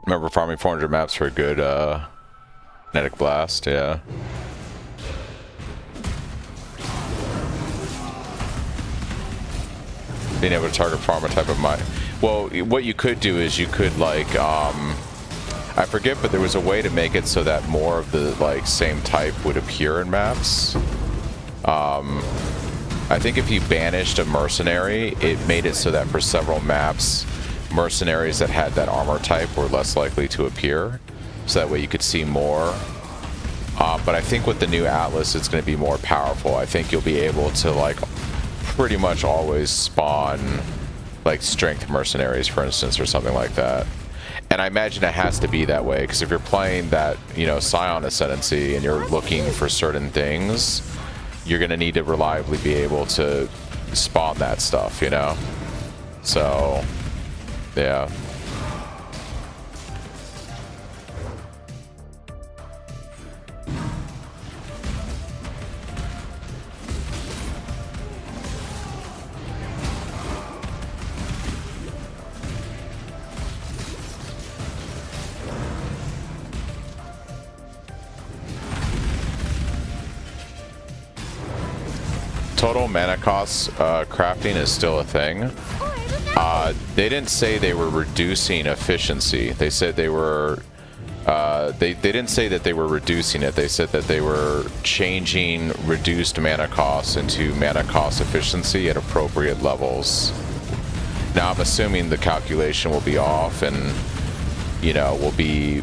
Remember farming 400 maps for a good kinetic blast, yeah. Being able to target farm a type of mine. Well, what you could do is you could like, I forget, but there was a way to make it so that more of the like same type would appear in maps. I think if you banished a mercenary, it made it so that for several maps, mercenaries that had that armor type were less likely to appear. So that way you could see more. But I think with the new Atlas, it's going to be more powerful. I think you'll be able to like pretty much always spawn like strength mercenaries, for instance, or something like that. And I imagine it has to be that way because if you're playing that, you know, Scion Ascendancy and you're looking for certain things, you're going to need to reliably be able to spawn that stuff, you know? So, yeah. Total mana cost crafting is still a thing. They didn't say they were reducing efficiency. They said they were they didn't say that they were reducing it. They said that they were changing reduced mana costs into mana cost efficiency at appropriate levels. Now I'm assuming the calculation will be off and, you know, will be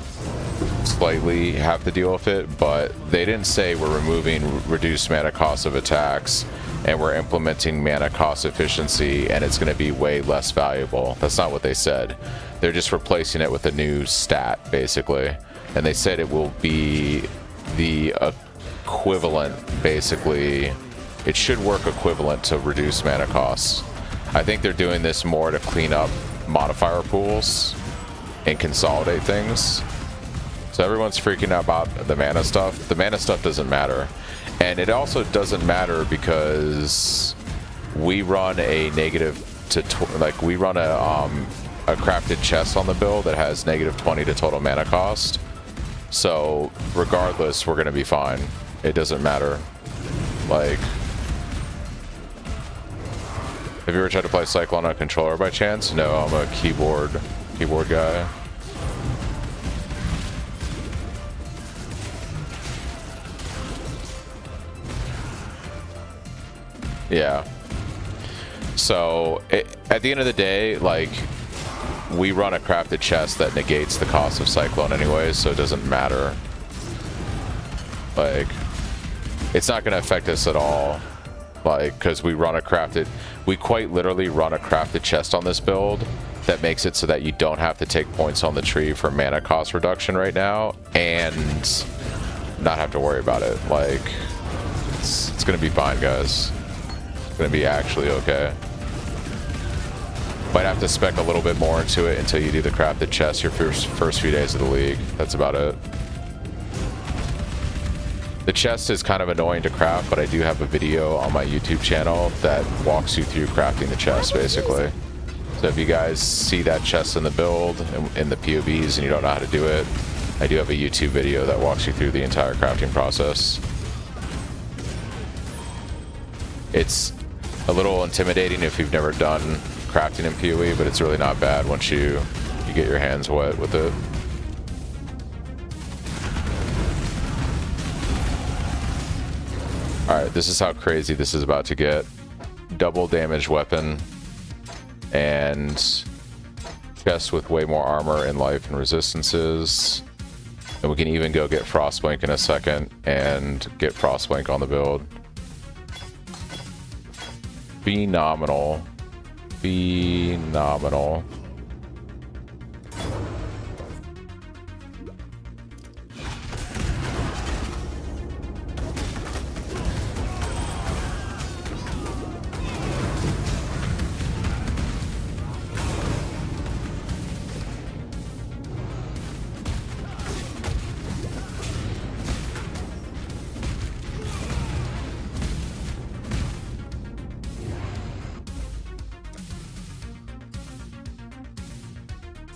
slightly have to deal with it, but they didn't say we're removing reduced mana cost of attacks and we're implementing mana cost efficiency and it's going to be way less valuable. That's not what they said. They're just replacing it with a new stat, basically. And they said it will be the equivalent, basically. It should work equivalent to reduced mana costs. I think they're doing this more to clean up modifier pools and consolidate things. So everyone's freaking out about the mana stuff. The mana stuff doesn't matter. And it also doesn't matter because we run a we run a crafted chest on the build that has -20 to total mana cost. So regardless, we're gonna be fine. It doesn't matter. Like, have you ever tried to play Cyclone on a controller by chance? No, I'm a keyboard guy. Yeah. So at the end of the day, like, we run a crafted chest that negates the cost of Cyclone anyways, so it doesn't matter. Like, it's not going to affect us at all. Like, because we quite literally run a crafted chest on this build that makes it so that you don't have to take points on the tree for mana cost reduction right now and not have to worry about it. Like, it's going to be fine, guys. It's going to be actually okay. Might have to spec a little bit more into it until you do the crafted chest your first few days of the league. That's about it. The chest is kind of annoying to craft, but I do have a video on my YouTube channel that walks you through crafting the chest, basically. So if you guys see that chest in the build, in the POVs, and you don't know how to do it, I do have a YouTube video that walks you through the entire crafting process. It's a little intimidating if you've never done crafting in PoE, but it's really not bad once you get your hands wet with it. Alright, this is how crazy this is about to get. Double damage weapon and chest with way more armor and life and resistances. And we can even go get Frostblink in a second and get Frostblink on the build. Phenomenal. Phenomenal.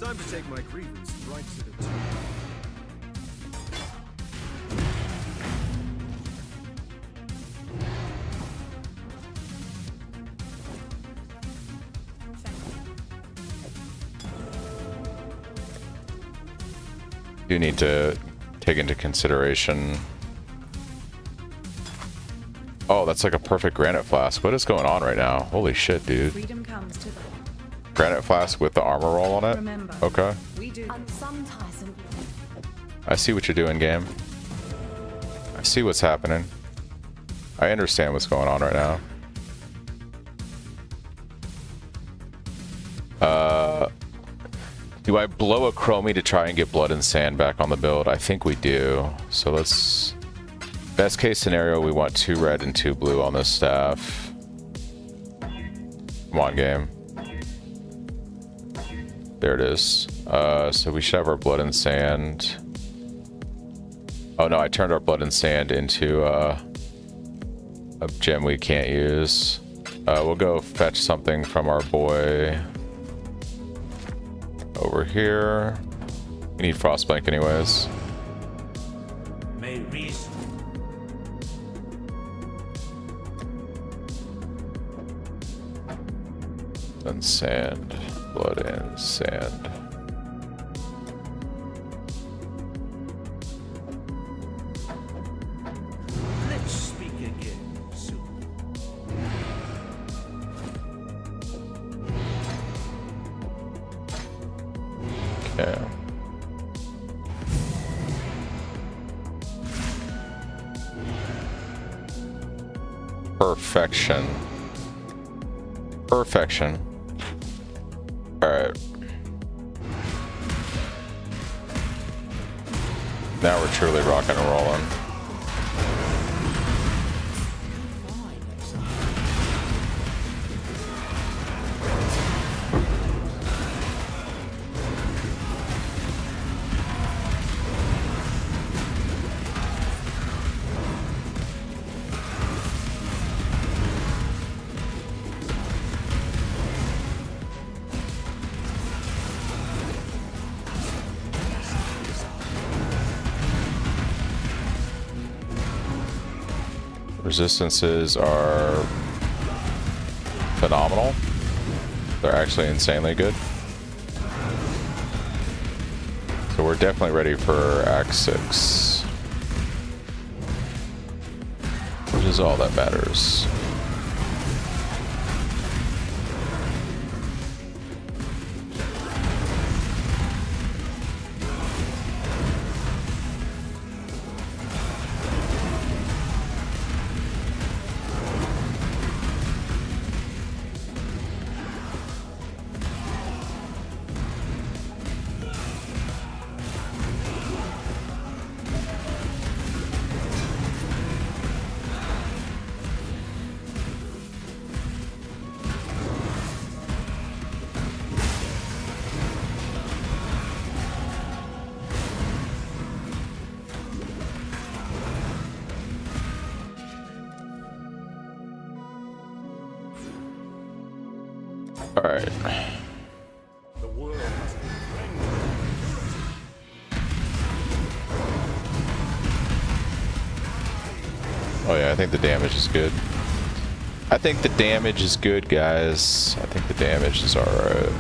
Time to take my grievance right to the tomb. You need to take into consideration. Oh, that's like a perfect granite flask. What is going on right now? Holy shit, dude. Freedom comes to them. Granite flask with the armor roll on it? Remember, Okay. we do. And sometimes I see what you're doing, game. I see what's happening. I understand what's going on right now. Do I blow a chromie to try and get blood and sand back on the build? I think we do. So let's... Best case scenario, we want 2 red and 2 blue on this staff. Come on, game. There it is. So we should have our blood and sand. Oh no, I turned our blood and sand into a gem we can't use. We'll go fetch something from our boy over here. We need Frostblink anyways. May reason. And sand. Blood and sand. Let's speak again soon. Okay. Perfection. Perfection. Alright. Now we're truly rocking and rolling. Resistances are phenomenal. They're actually insanely good. So we're definitely ready for Act 6. Which is all that matters. All right. The world must be Oh yeah, I think the damage is good. I think the damage is good, guys. I think the damage is alright.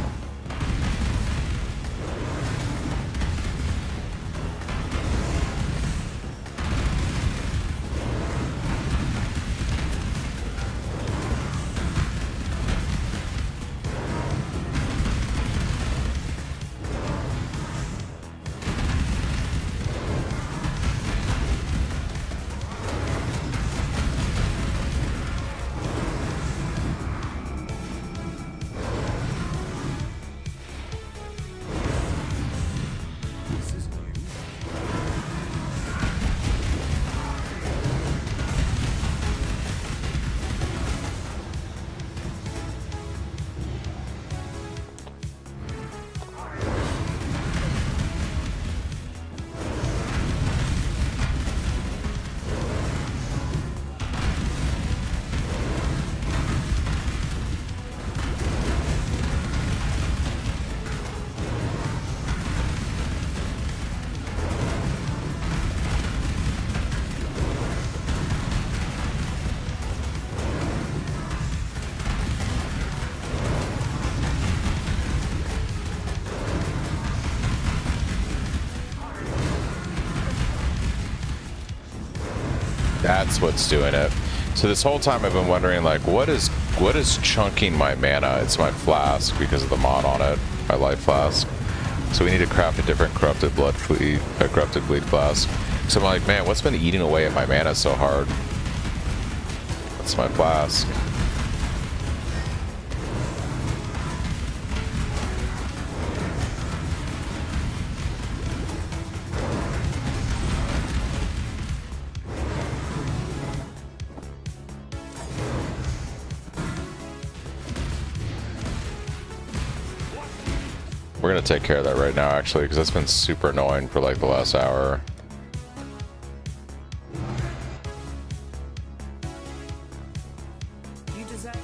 That's what's doing it. So this whole time I've been wondering, like, what is chunking my mana? It's my flask because of the mod on it, my life flask. So we need to craft a different corrupted bleed flask. So I'm like, man, what's been eating away at my mana so hard? That's my flask. We're gonna take care of that right now, actually, because that's been super annoying for like the last hour. You deserve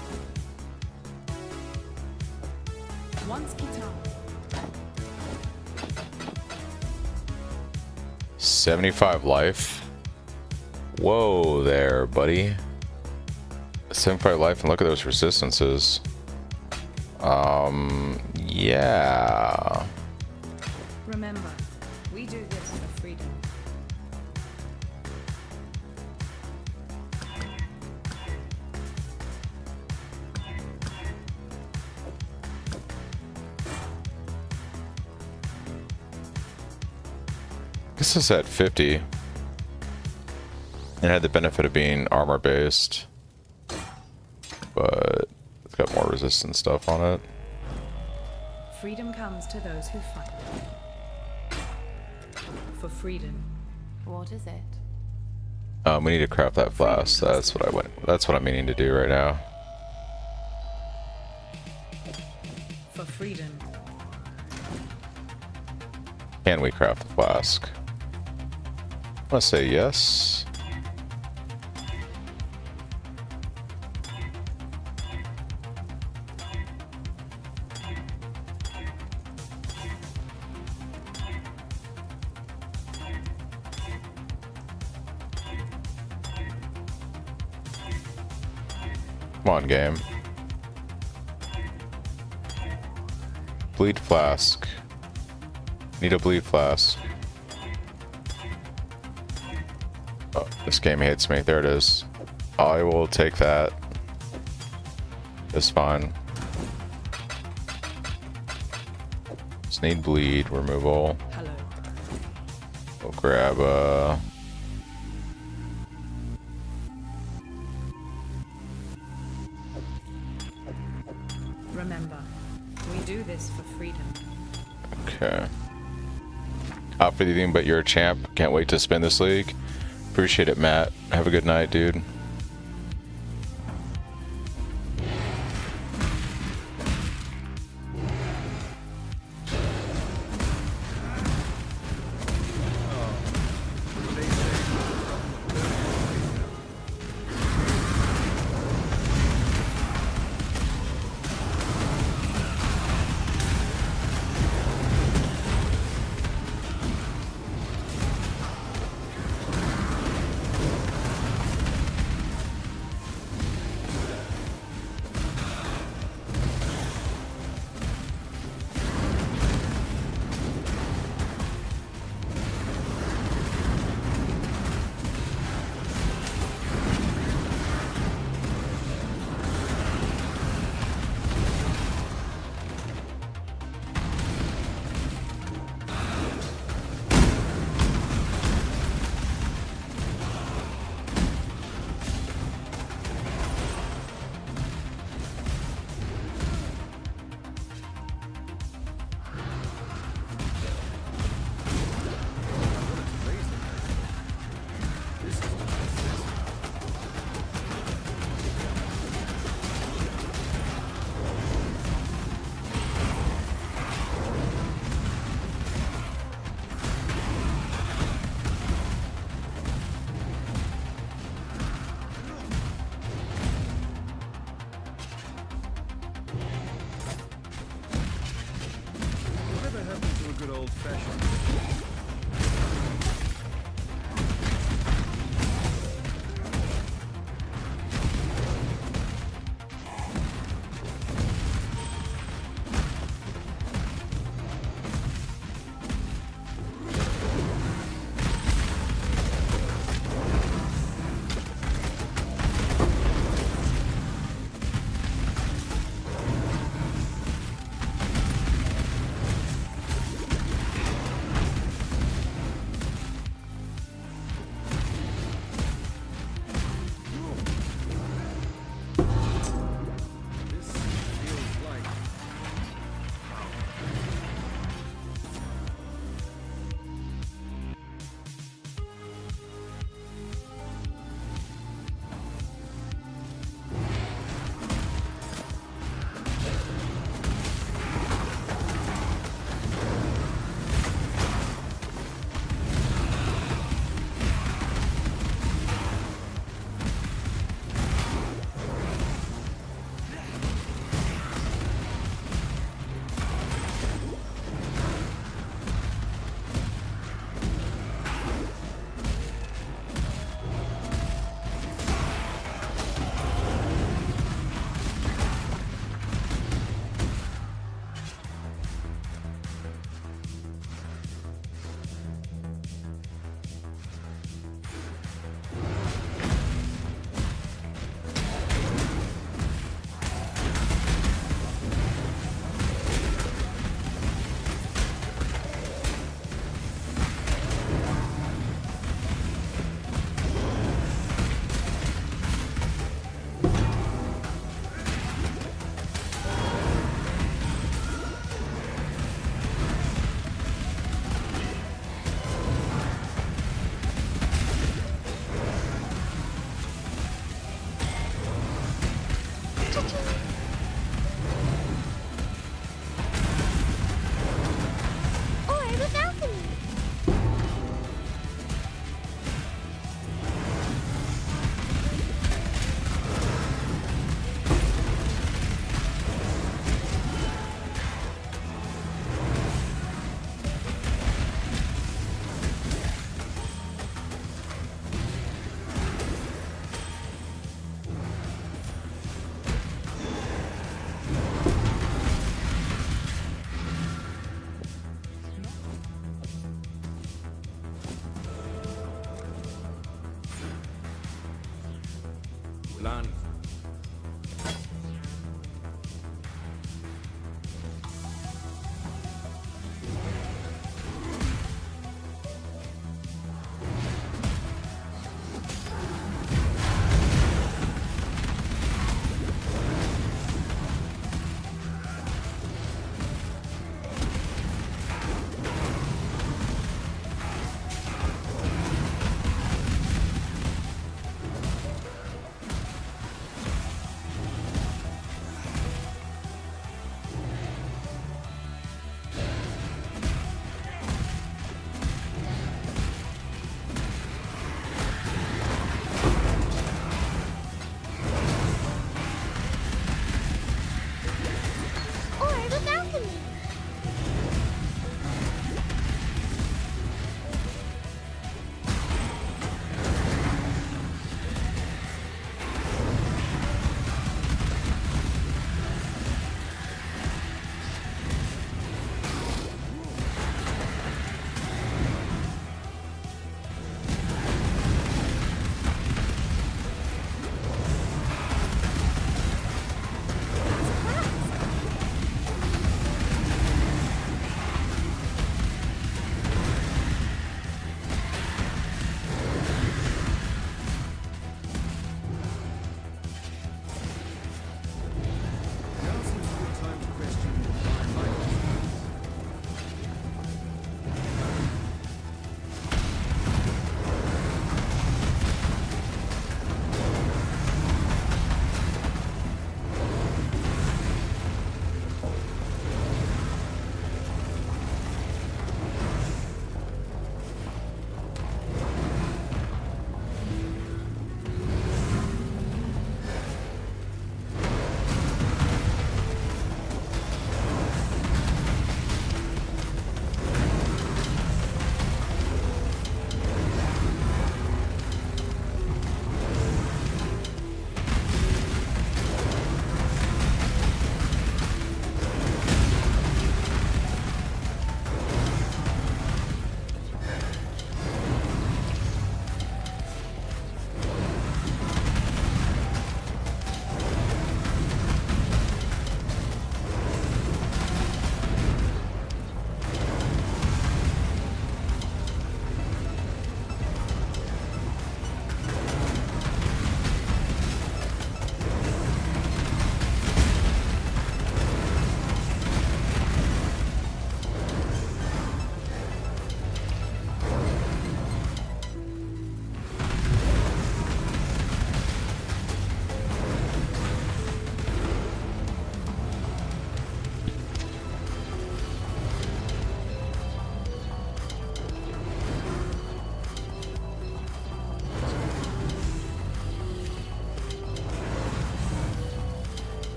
once guitar. 75 life. Whoa there, buddy. 75 life, and look at those resistances. Yeah. Remember, we do this for freedom. This is at 50. It had the benefit of being armor based, but it's got more resistance stuff on it. Freedom comes to those who fight. For freedom. What is it? We need to craft that flask. That's what I'm meaning to do right now. For freedom. Can we craft the flask? I'm gonna say yes. Come on, game. Bleed flask. Need a bleed flask. Oh, this game hates me. There it is. I will take that. It's fine. Just need bleed removal. Hello. We'll grab Remember, we do this for freedom. okay. Out for anything but you're a champ. Can't wait to spin this league. Appreciate it, Matt. Have a good night, dude.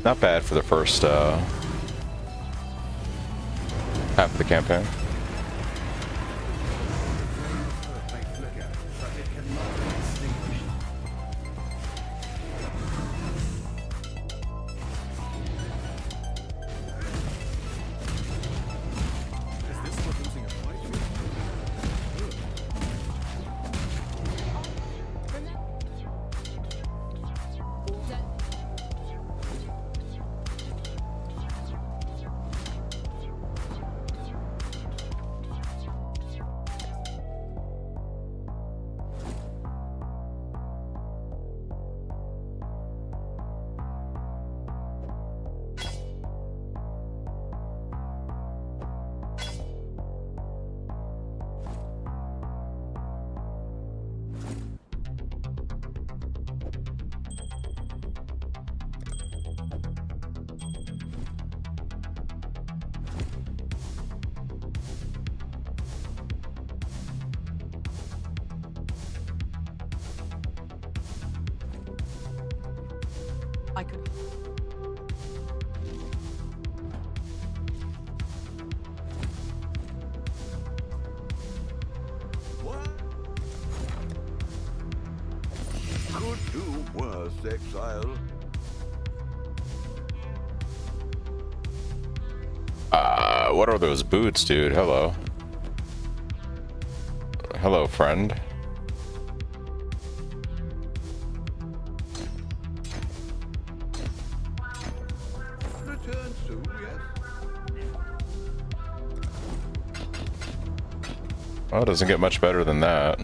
Not bad for the first half of the campaign. I could. What? Could do worse, exile. What are those boots, dude? Hello. Hello, friend. Return soon, yes? Oh, it doesn't get much better than that.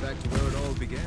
Back to where it all began.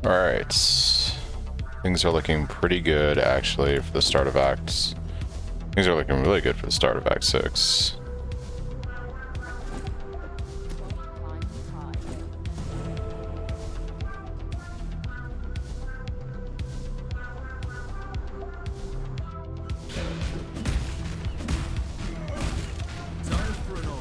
Alright. Things are looking pretty good, actually, for the start of Acts. Things are looking really good for the start of Act 6. Time for an honor.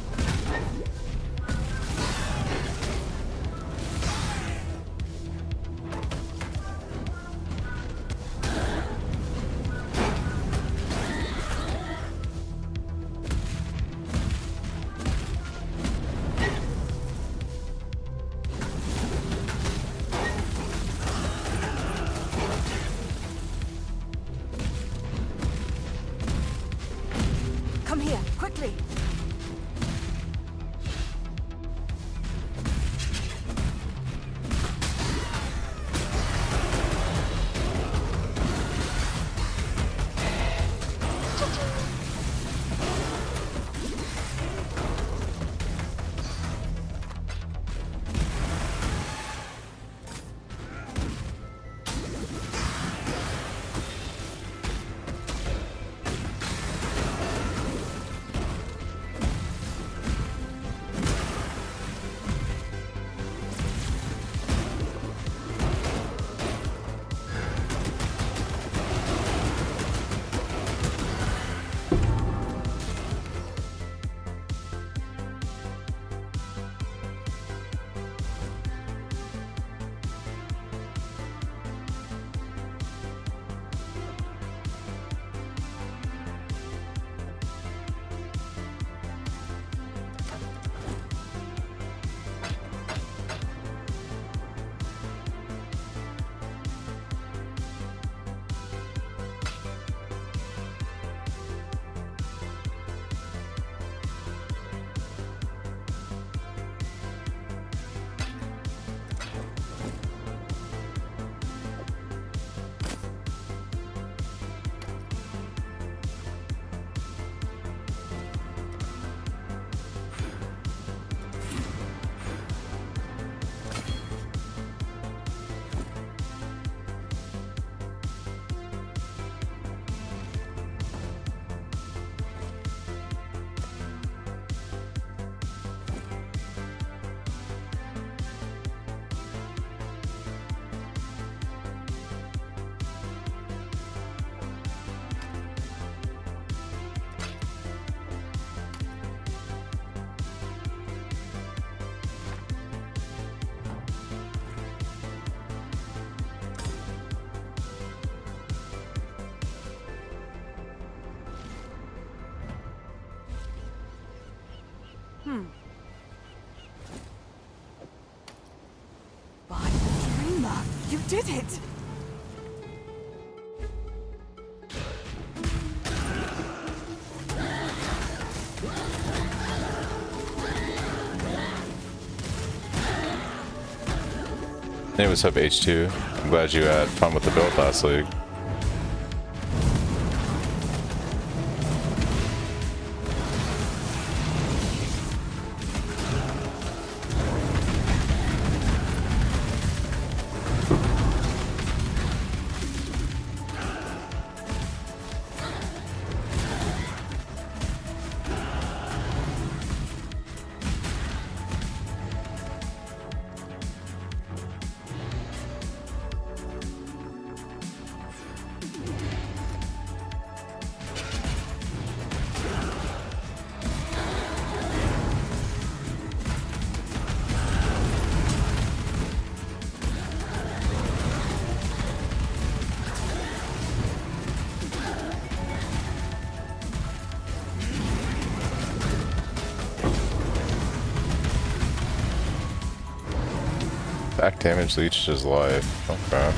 Come here, quickly. By the dreamer, you did it! Hey, what's up, H2? I'm glad you had fun with the build last league. Back damage leeches his life. Okay.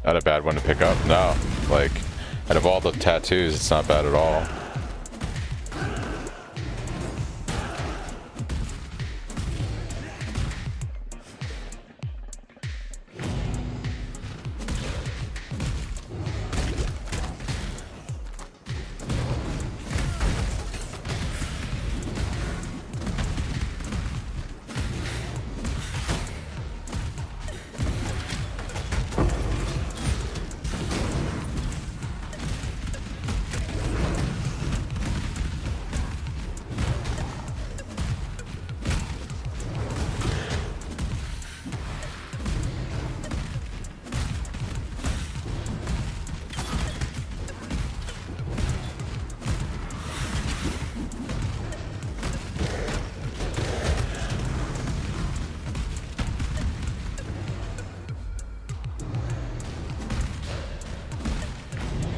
Not a bad one to pick up. No, like, out of all the tattoos, it's not bad at all.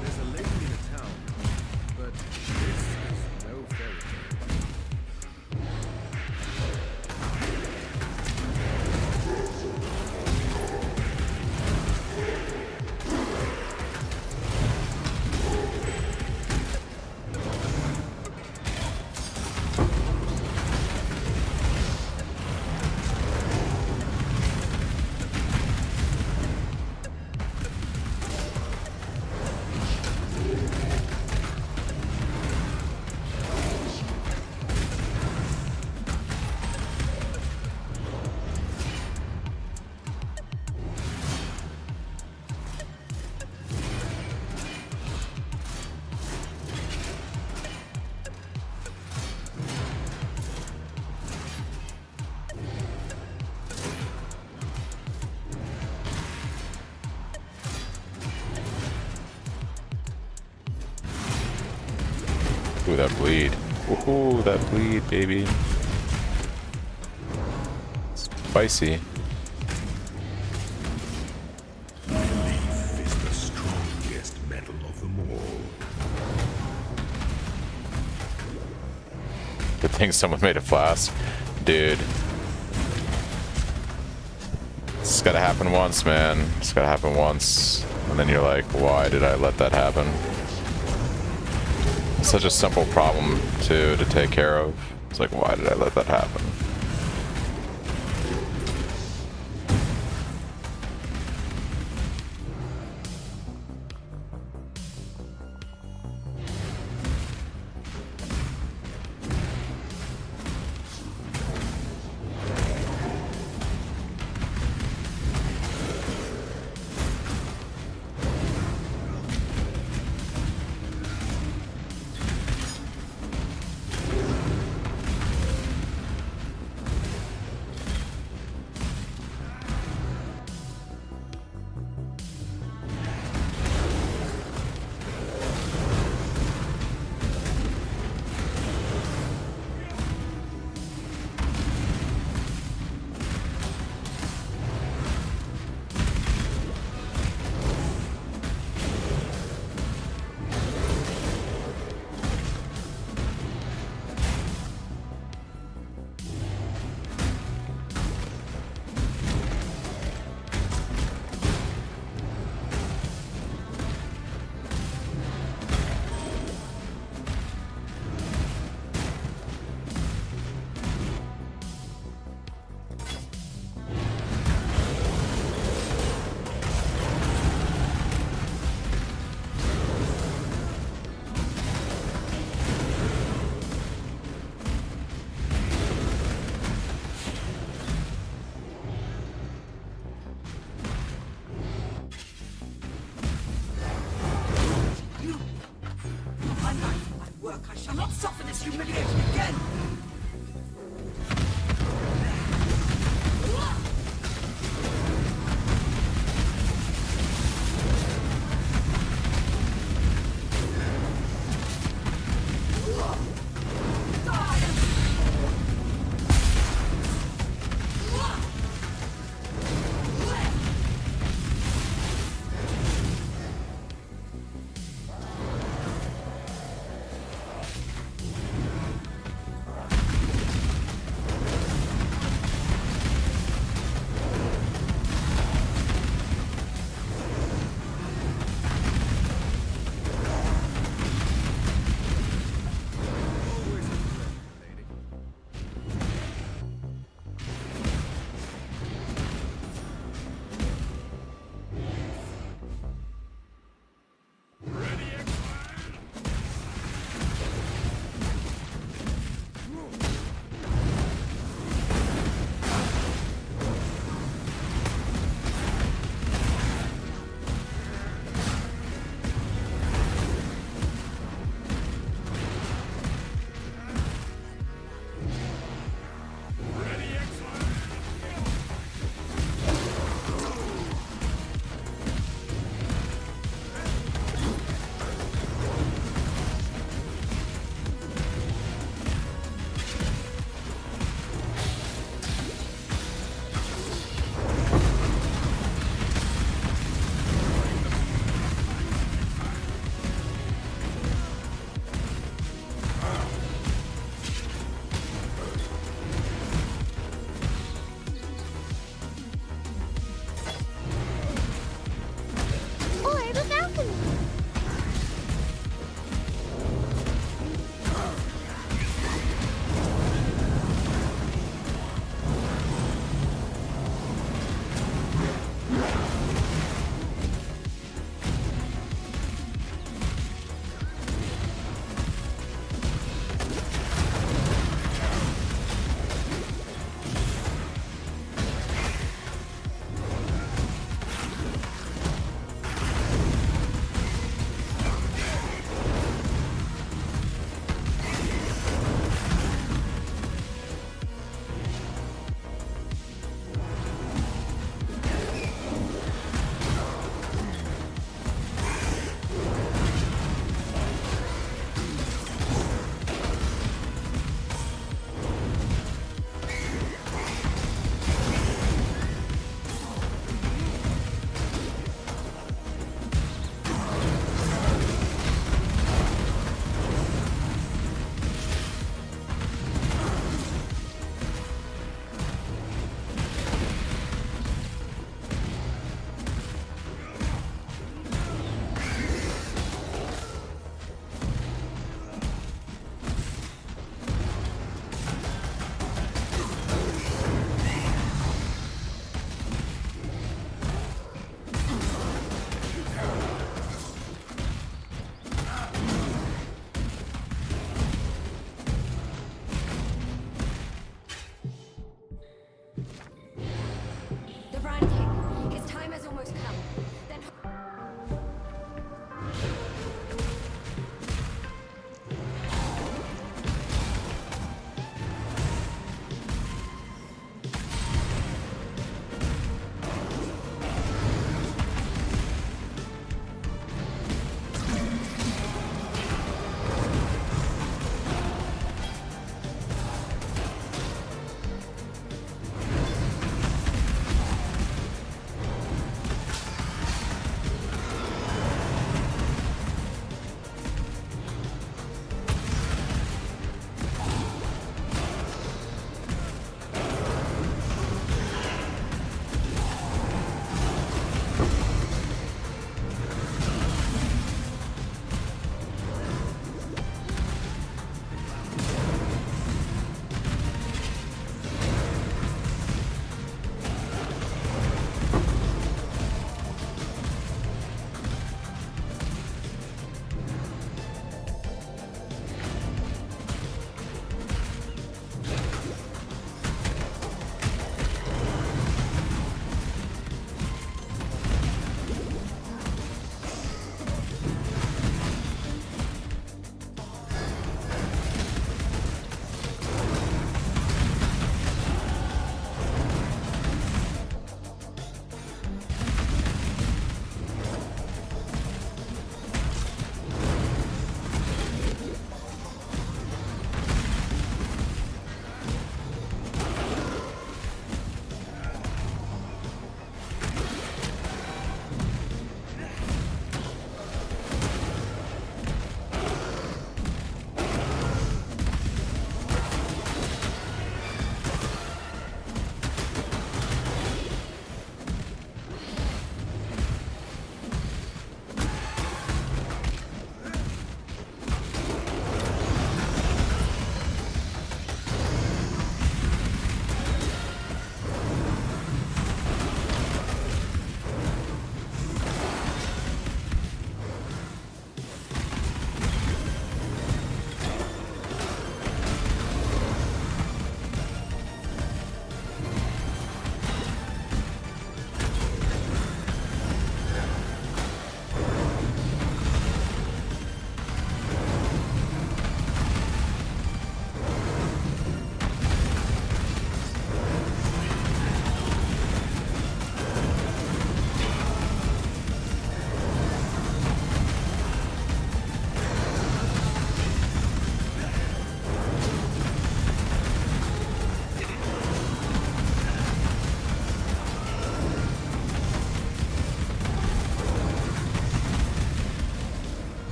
There's a lady in a town, but this is no fairy tale. Ooh, that bleed. Ooh, that bleed, baby. Spicy. Belief is the strongest metal of them all. Good thing someone made a flask. Dude. It's gotta happen once, man. It's gotta happen once. And then you're like, why did I let that happen? It's such a simple problem to take care of. It's like, why did I let that happen? work. I shall not suffer this humiliation again!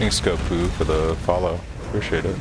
Thanks, Goku, for the follow. Appreciate it.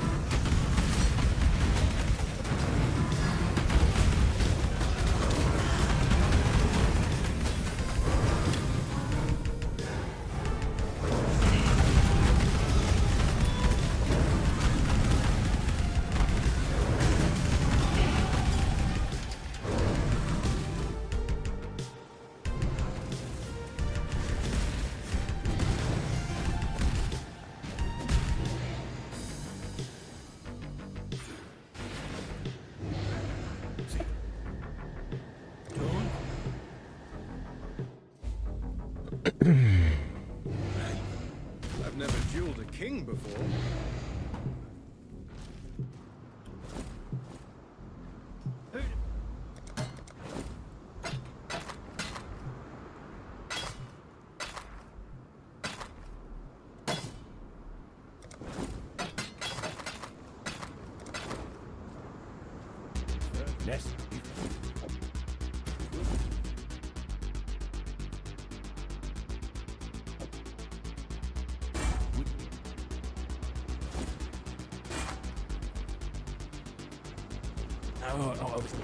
I've never dueled a king before. Nest. Oh, I was...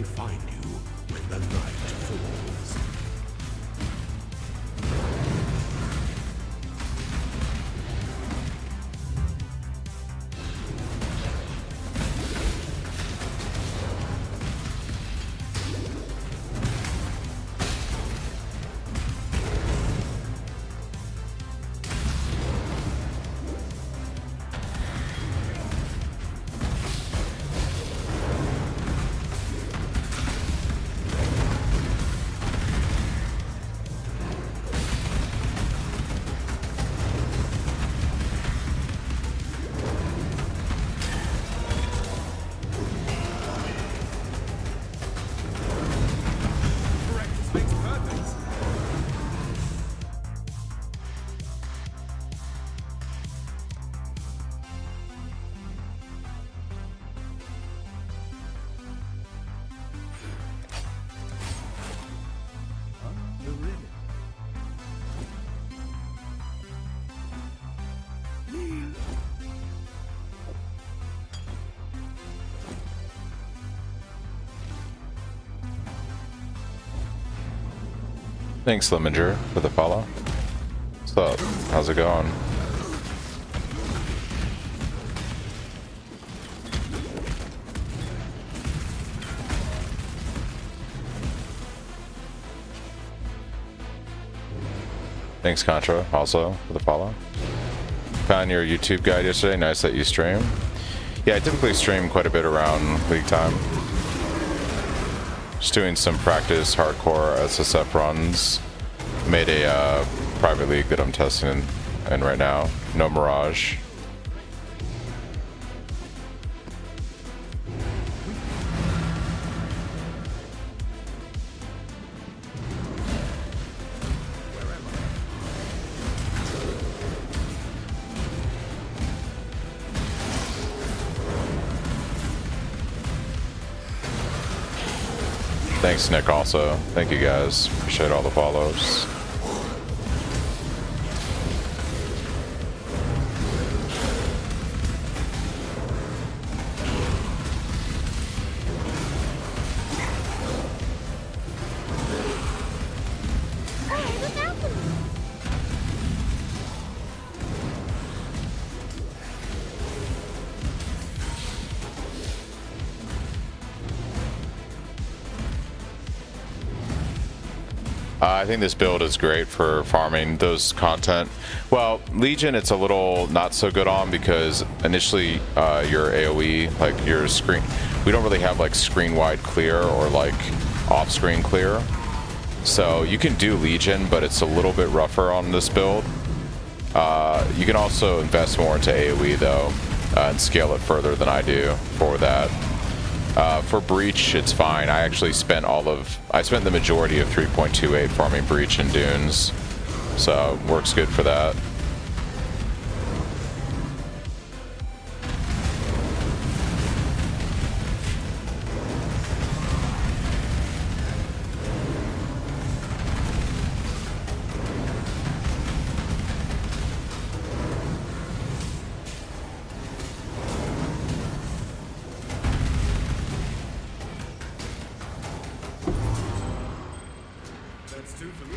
may find you when the night falls. Practice makes perfect. The ribbon. Thanks, Liminger, for the follow. What's up? How's it going? Thanks, Contra, also for the follow. Found your YouTube guide yesterday. Nice that you stream. Yeah, I typically stream quite a bit around league time. Just doing some practice hardcore SSF runs. Made a private league that I'm testing in right now. No Mirage. Thanks, Nick, also. Thank you, guys. Appreciate all the follows. I think this build is great for farming those content. Well, Legion, it's a little not so good on because initially your AoE, like your screen, we don't really have like screen wide clear or like off screen clear. So you can do Legion, but it's a little bit rougher on this build. You can also invest more into AoE though and scale it further than I do for that. For Breach, it's fine. I actually spent the majority of 3.28 farming Breach and Dunes, so works good for that. That's two for me.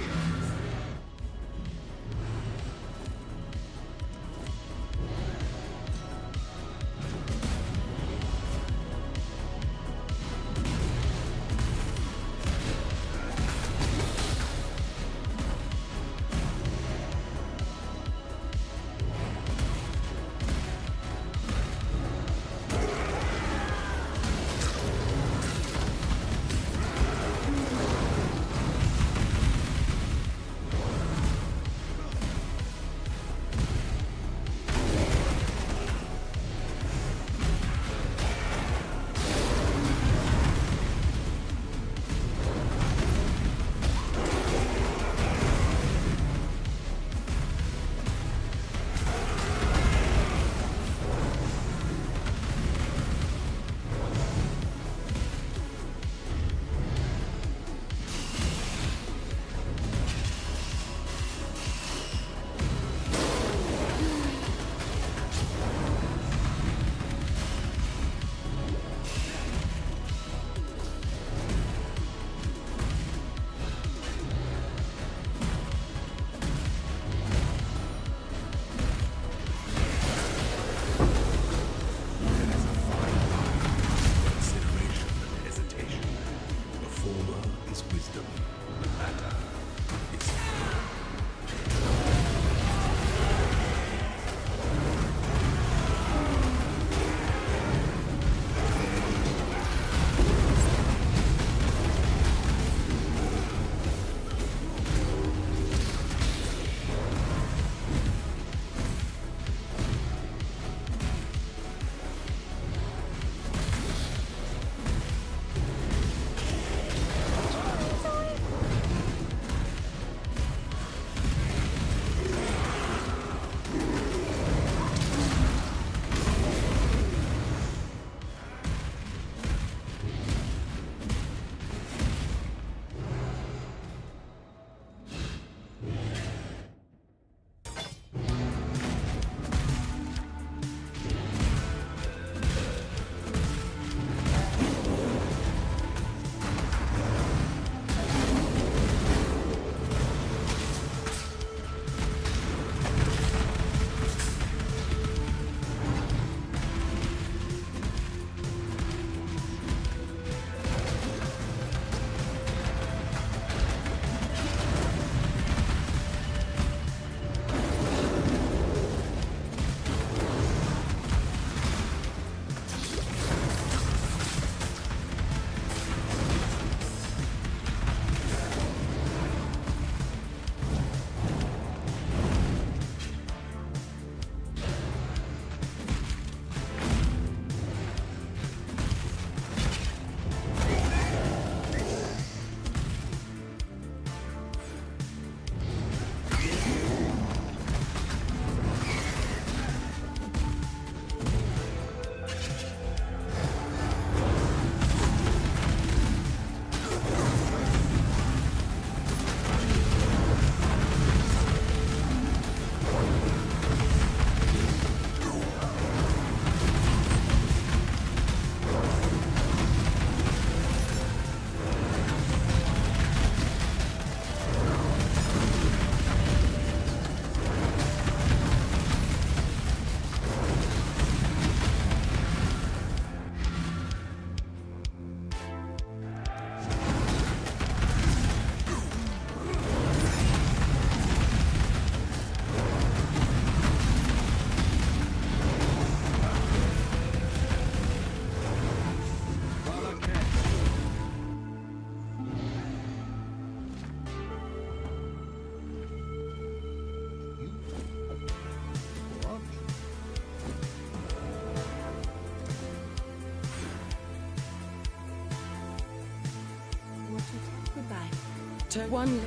Turn one.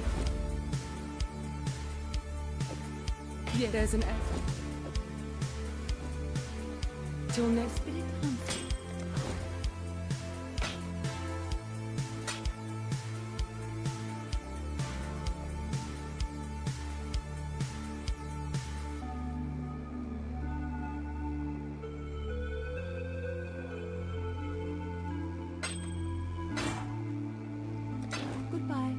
Yeah, there's an F. Till next. Goodbye.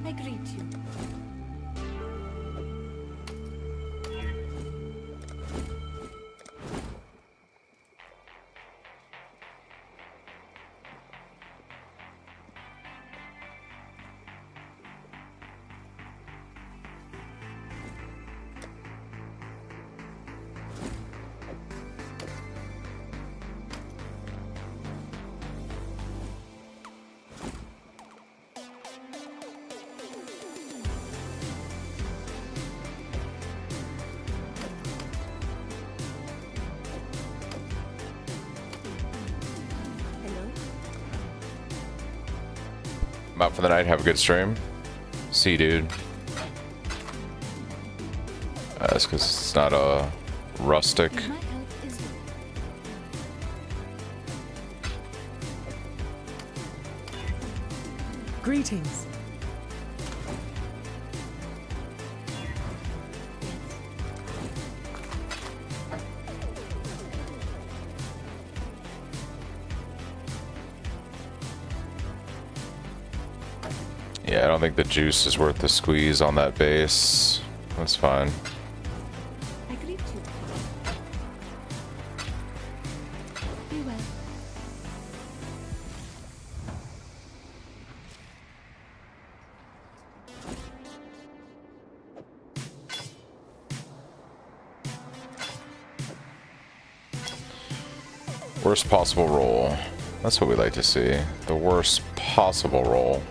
I greet you. Hello? I'm out for the night. Have a good stream. See you, dude. That's because it's not a rustic. My help is Greetings. Yeah, I don't think the juice is worth the squeeze on that base. That's fine. I greet you. Be well. Worst possible roll. That's what we like to see. The worst possible roll.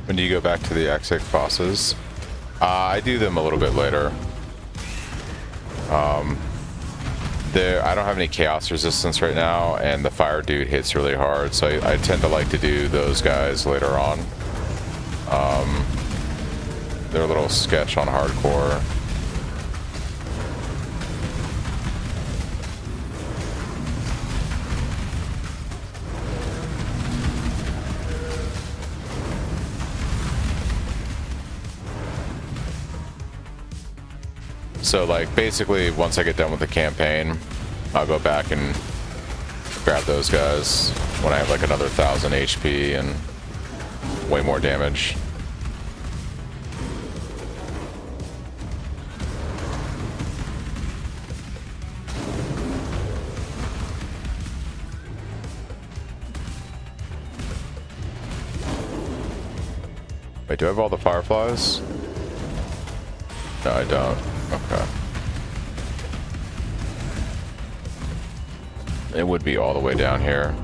When do you go back to the Exec bosses? I do them a little bit later. I don't have any chaos resistance right now, and the fire dude hits really hard, so I tend to like to do those guys later on. They're a little sketch on hardcore. So like basically once I get done with the campaign, I'll go back and grab those guys when I have like another 1,000 HP and way more damage. Wait, do I have all the fireflies? No, I don't. Okay. It would be all the way down here.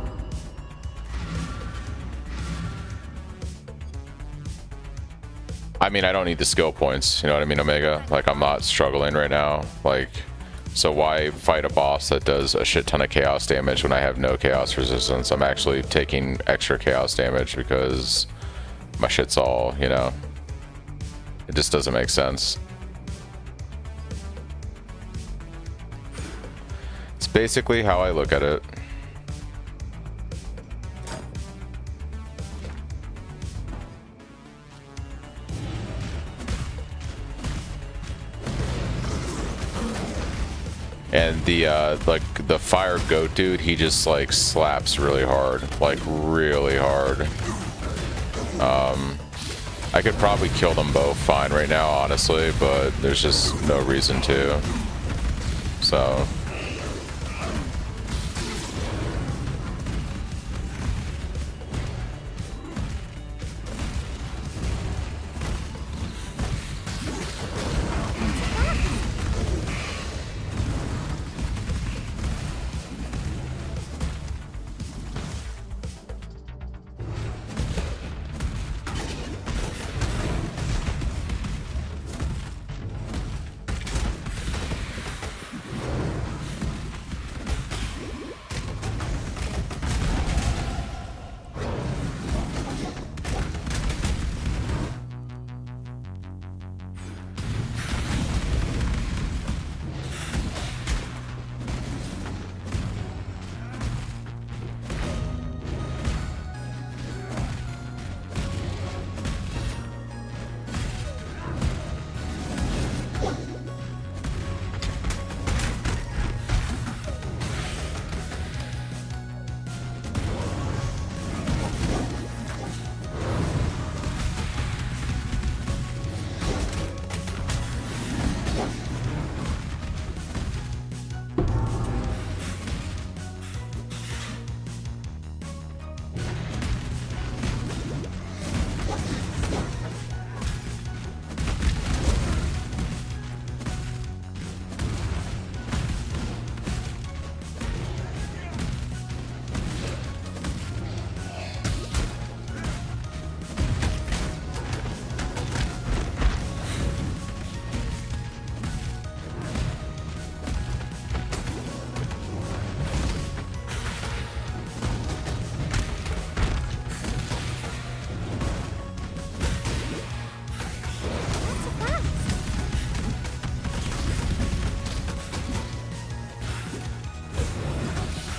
I mean, I don't need the skill points, you know what I mean, Omega? Like, I'm not struggling right now. Like, so why fight a boss that does a shit ton of chaos damage when I have no chaos resistance? I'm actually taking extra chaos damage because my shit's all, you know, it just doesn't make sense. It's basically how I look at it. And the like the fire goat dude, he just like slaps really hard, like really hard. I could probably kill them both fine right now, honestly, but there's just no reason to. So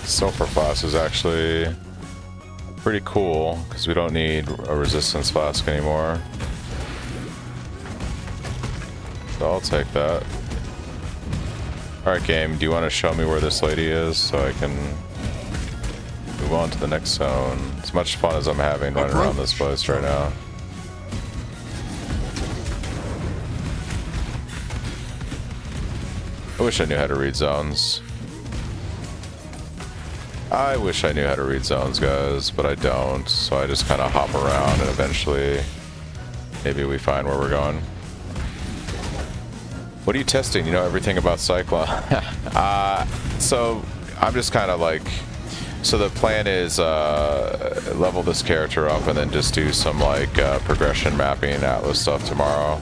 sulfur flask is actually pretty cool because we don't need a resistance flask anymore. So I'll take that. Alright game, do you want to show me where this lady is so I can move on to the next zone? As much fun as I'm having running around this place right now. I wish I knew how to read zones. I wish I knew how to read zones, guys, but I don't, so I just kind of hop around and eventually maybe we find where we're going. What are you testing? You know everything about Cyclone. So I'm just kind of like, so the plan is level this character up and then just do some like progression mapping Atlas stuff tomorrow.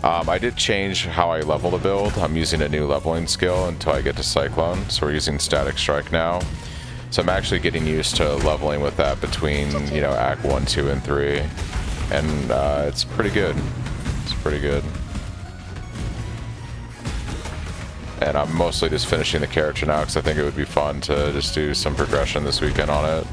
I did change how I level the build. I'm using a new leveling skill until I get to Cyclone, so we're using Static Strike now. So I'm actually getting used to leveling with that between, you know, Act 1, 2, and 3. And it's pretty good. It's pretty good. And I'm mostly just finishing the character now because I think it would be fun to just do some progression this weekend on it.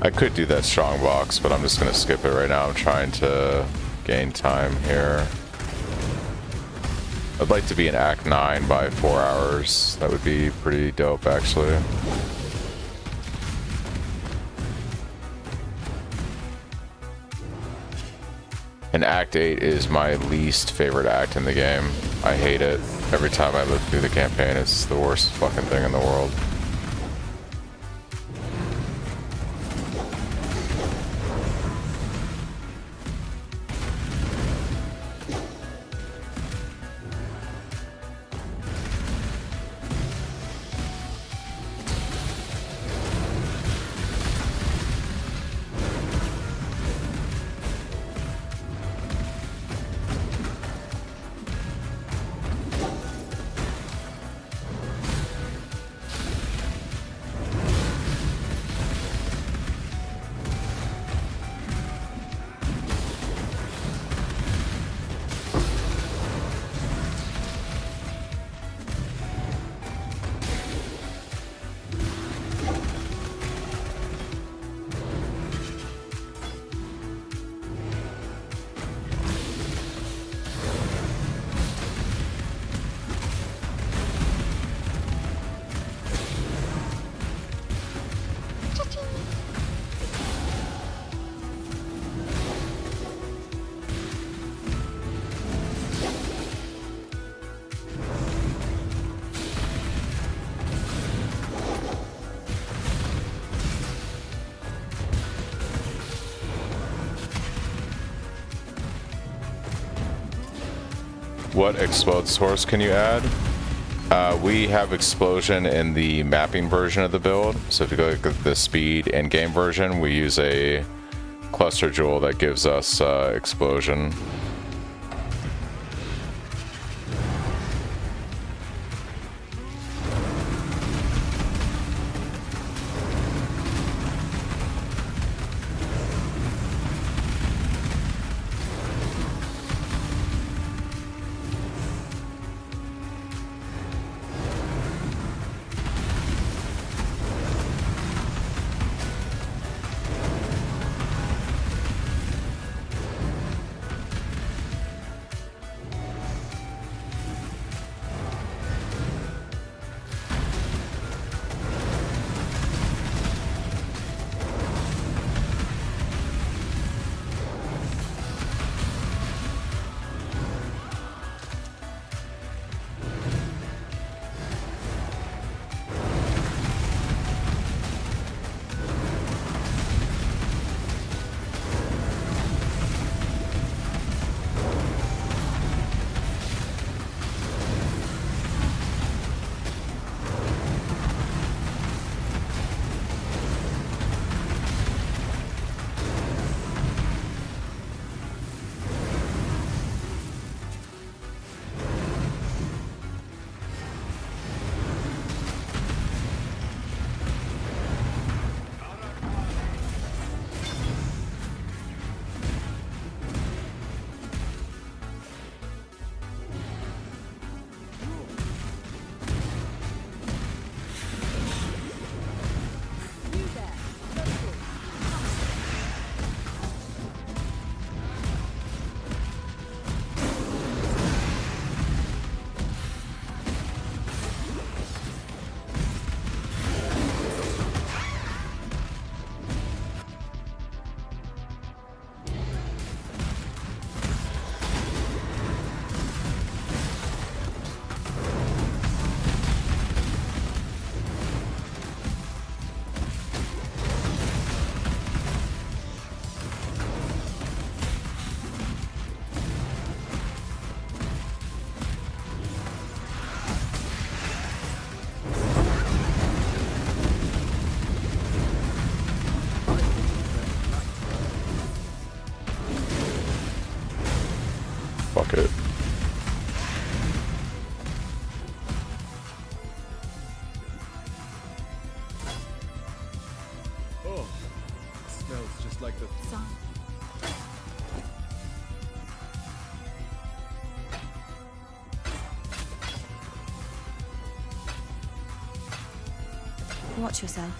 I could do that strong box, but I'm just gonna skip it right now. I'm trying to gain time here. I'd like to be in Act 9 by 4 hours. That would be pretty dope, actually. And Act 8 is my least favorite act in the game. I hate it. Every time I live through the campaign, it's the worst fucking thing in the world. What explode source can you add? We have explosion in the mapping version of the build. So if you go to the speed and game version, we use a cluster jewel that gives us explosion. Fuck it. Oh, smells just like the Sun. Watch yourself.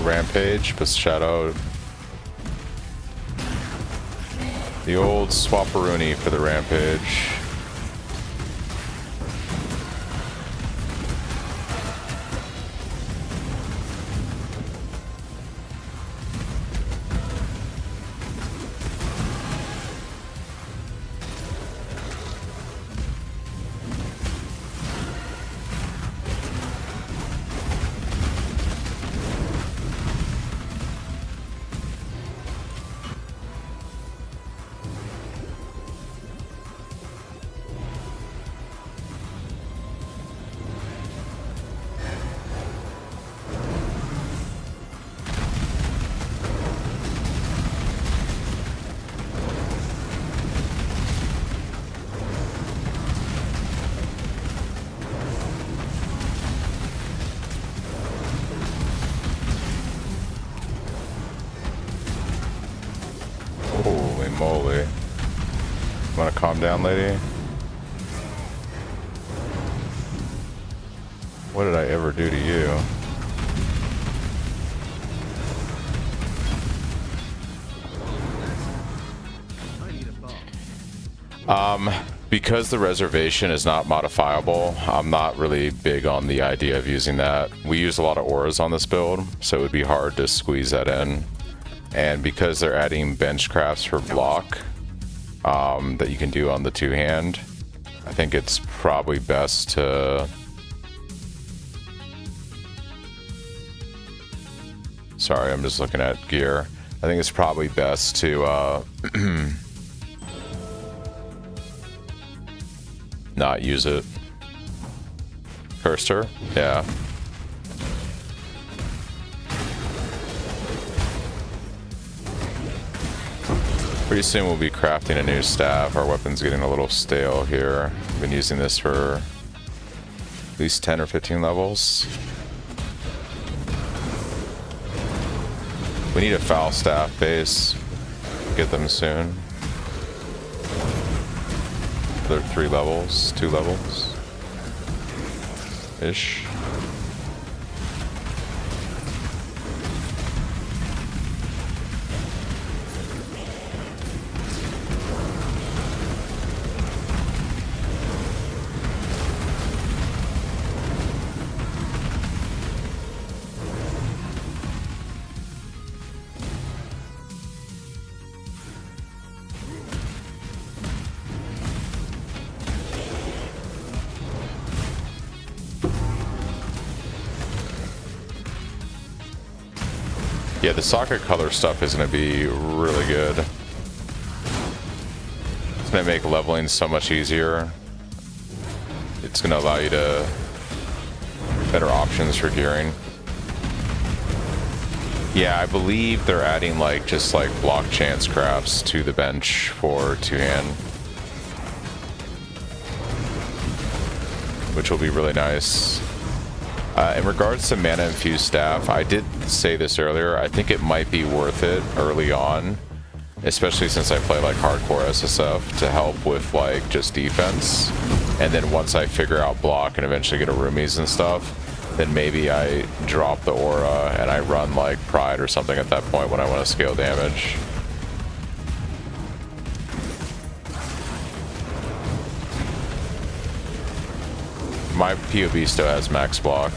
Rampage, but Shadow. The old Swapperoonie for the Rampage. Holy moly. Wanna calm down, lady? What did I ever do to you? Because the reservation is not modifiable, I'm not really big on the idea of using that. We use a lot of auras on this build, so it would be hard to squeeze that in. And because they're adding bench crafts for block that you can do on the two-hand, I think it's probably best to... Sorry, I'm just looking at gear. I think it's probably best to not use it. Cursed her? Yeah. Pretty soon we'll be crafting a new staff. Our weapon's getting a little stale here. I've been using this for at least 10 or 15 levels. We need a foul staff base. Get them soon. They're 3 levels, 2 levels ish. Yeah, the socket color stuff is going to be really good. It's going to make leveling so much easier. It's going to allow you to better options for gearing. Yeah, I believe they're adding like just like block chance crafts to the bench for two-hand, which will be really nice. In regards to mana infused staff, I did say this earlier, I think it might be worth it early on, especially since I play like hardcore SSF, to help with like just defense. And then once I figure out block and eventually get a roomies and stuff, then maybe I drop the aura and I run like Pride or something at that point when I want to scale damage. My POB still has max block.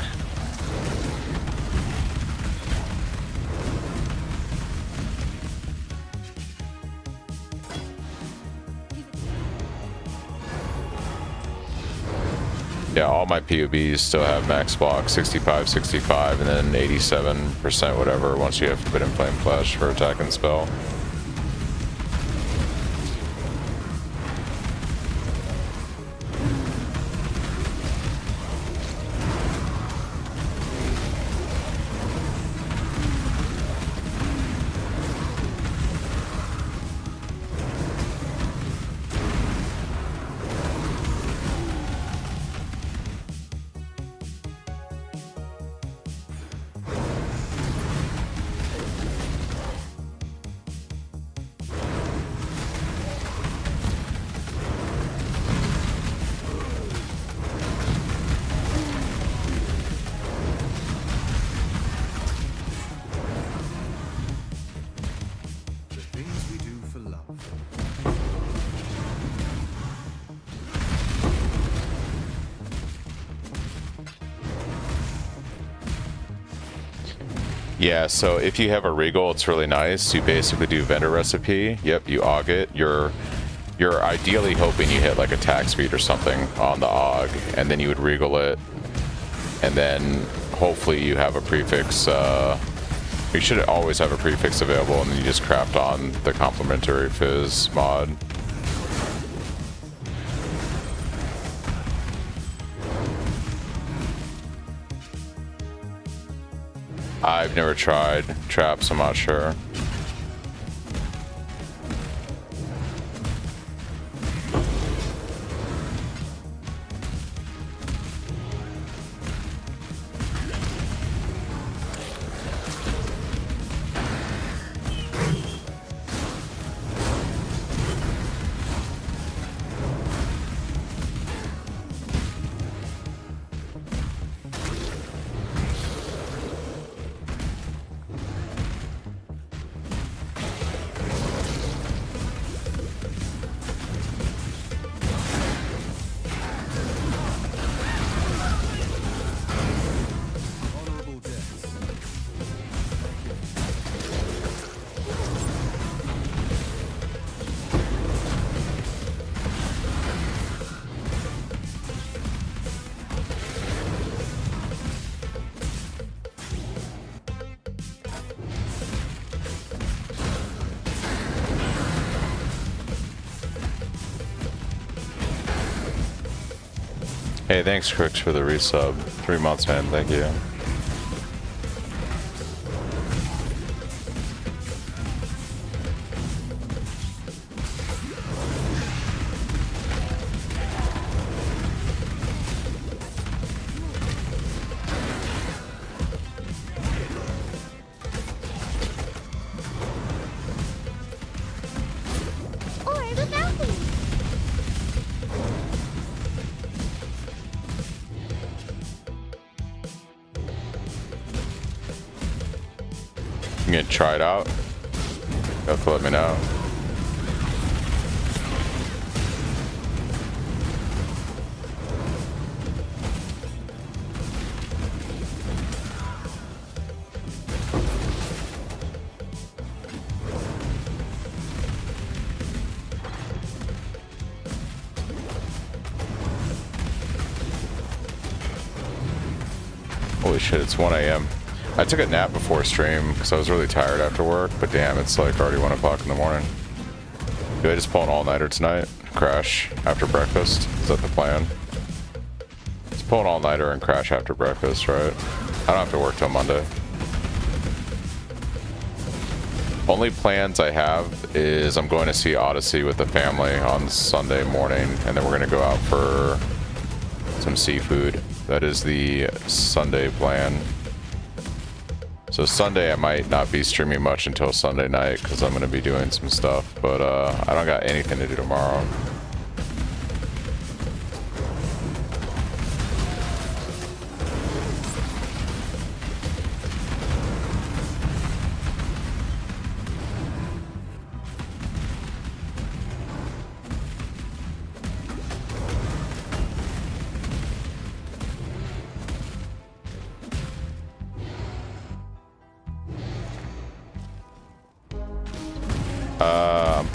Yeah, all my POBs still have max block, 65, 65, and then 87% whatever once you have Forbidden Flame Flash for attack and spell. Yeah, so if you have a Regal, it's really nice. You basically do vendor recipe. Yep, you AUG it. You're ideally hoping you hit like attack speed or something on the AUG, and then you would Regal it, and then hopefully you have a prefix. You should always have a prefix available, and then you just craft on the complementary Fizz mod. I've never tried traps, I'm not sure. Hey, thanks, Crooks, for the resub. 3 months, man. Thank you. You can try it out. You have to let me know. Holy shit, it's 1 a.m. I took a nap before stream because I was really tired after work, but damn, it's like already 1 o'clock in the morning. Do I just pull an all-nighter tonight? Crash after breakfast? Is that the plan? Let's pull an all-nighter and crash after breakfast, right? I don't have to work till Monday. Only plans I have is I'm going to see Odyssey with the family on Sunday morning, and then we're going to go out for some seafood. That is the Sunday plan. So Sunday I might not be streaming much until Sunday night because I'm going to be doing some stuff, but I don't got anything to do tomorrow.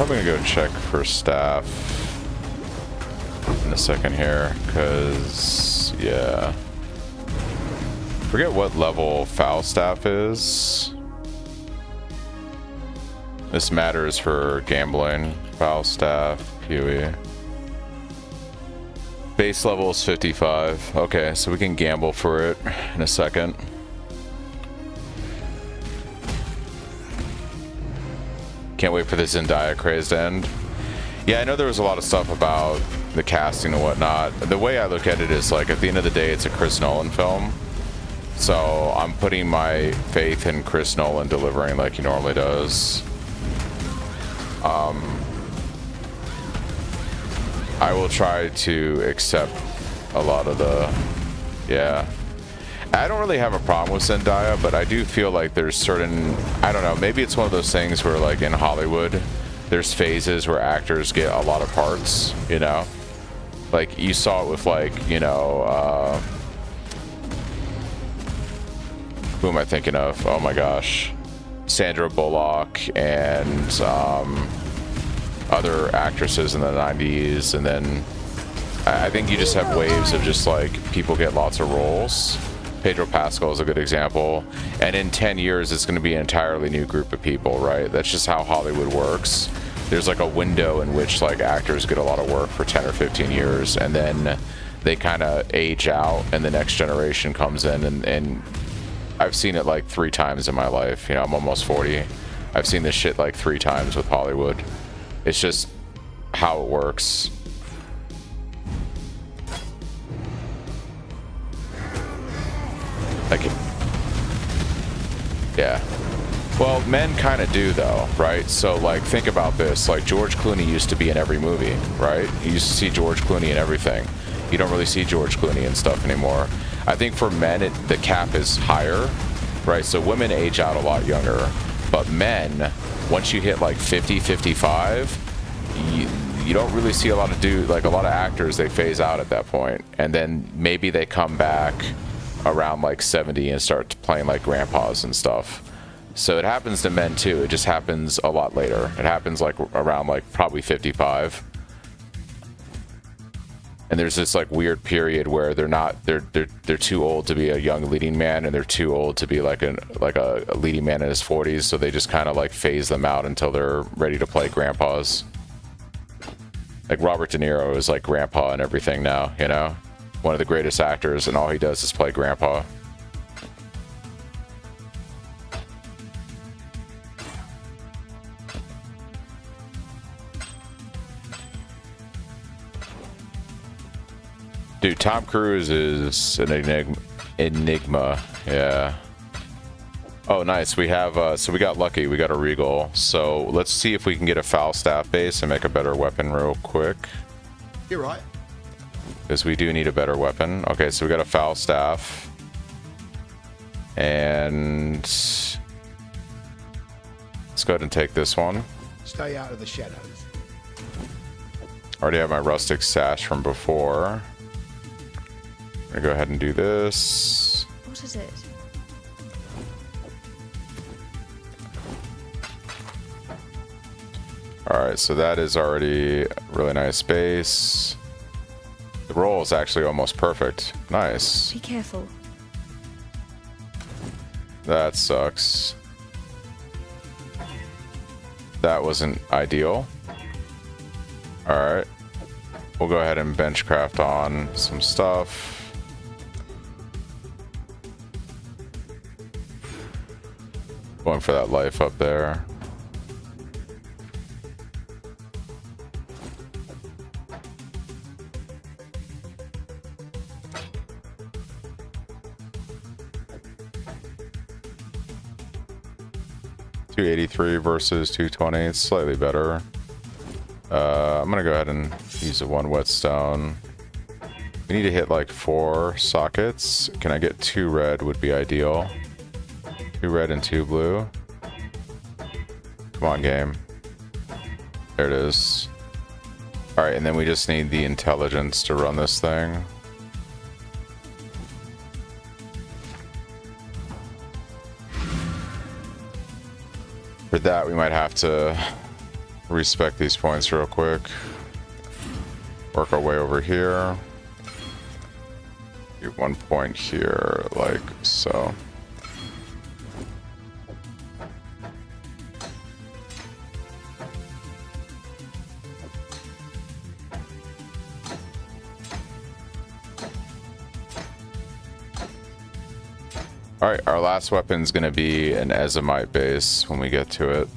Probably gonna go check for staff in a second here, because yeah. Forget what level foul staff is. This matters for gambling. Foul staff, PoE. Base level is 55. Okay, so we can gamble for it in a second. Can't wait for the Zendaya craze to end. Yeah, I know there was a lot of stuff about the casting and whatnot. The way I look at it is like, at the end of the day, it's a Chris Nolan film. So I'm putting my faith in Chris Nolan delivering like he normally does. I will try to accept a lot of the, yeah. I don't really have a problem with Zendaya, but I do feel like there's certain, I don't know, maybe it's one of those things where like in Hollywood, there's phases where actors get a lot of parts, you know? Like you saw it with like, you know, who am I thinking of? Oh my gosh. Sandra Bullock and other actresses in the 90s, and then I think you just have waves of just like people get lots of roles. Pedro Pascal is a good example, and in 10 years it's going to be an entirely new group of people, right? That's just how Hollywood works. There's like a window in which like actors get a lot of work for 10 or 15 years, and then they kind of age out and the next generation comes in, and I've seen it like 3 times in my life. You know, I'm almost 40. I've seen this shit like 3 times with Hollywood. It's just how it works. Like, yeah. Well, men kind of do though, right? So like, think about this. Like George Clooney used to be in every movie, right? You used to see George Clooney in everything. You don't really see George Clooney and stuff anymore. I think for men, the cap is higher, right? So women age out a lot younger, but men, once you hit like 50, 55, you don't really see a lot of a lot of actors, they phase out at that point, and then maybe they come back around like 70 and start playing like grandpas and stuff. So it happens to men too. It just happens a lot later. It happens like around like probably 55. And there's this like weird period where they're too old to be a young leading man, and they're too old to be like a leading man in his 40s, so they just kind of like phase them out until they're ready to play grandpas. Like Robert De Niro is like grandpa and everything now, you know? One of the greatest actors, and all he does is play grandpa. Dude, Tom Cruise is an enigma. Yeah. Oh, nice. We have, so we got lucky. We got a Regal. So let's see if we can get a foul staff base and make a better weapon real quick. You're right. Because we do need a better weapon. Okay, so we got a foul staff. And let's go ahead and take this one. Stay out of the shadows. Already have my rustic sash from before. I'm gonna go ahead and do this. What is it? Alright, so that is already a really nice base. The roll is actually almost perfect. Nice. Be careful. That sucks. That wasn't ideal. Alright. We'll go ahead and benchcraft on some stuff. Going for that life up there. $283 versus $220. It's slightly better. I'm gonna go ahead and use the one whetstone. We need to hit like 4 sockets. Can I get 2 red? Would be ideal. 2 red and 2 blue. Come on, game. There it is. Alright, and then we just need the intelligence to run this thing. For that, we might have to respec these points real quick. Work our way over here. Do 1 point here, like so. Alright, our last weapon's gonna be an Ezomite base when we get to it.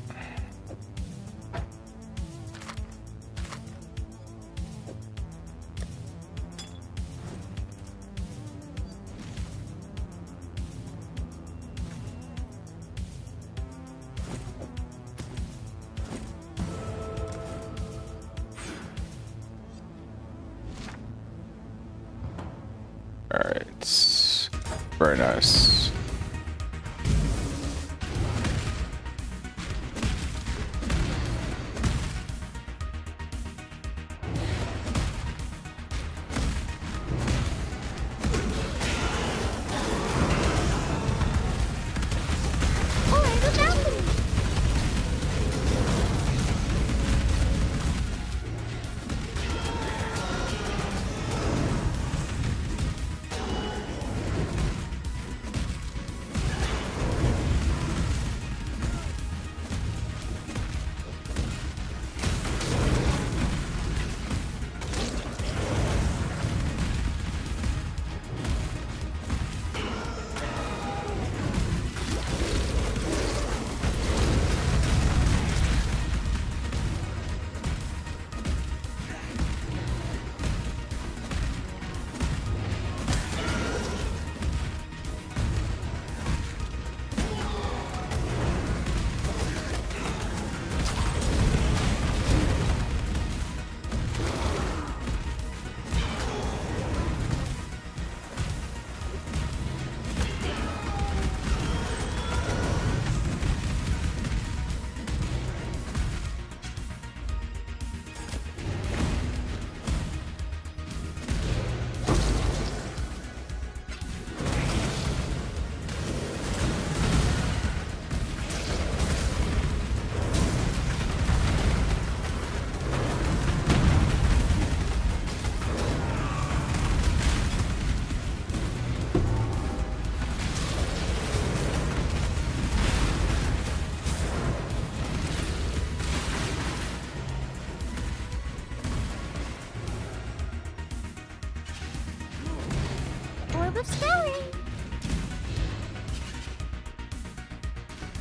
Alright, very nice.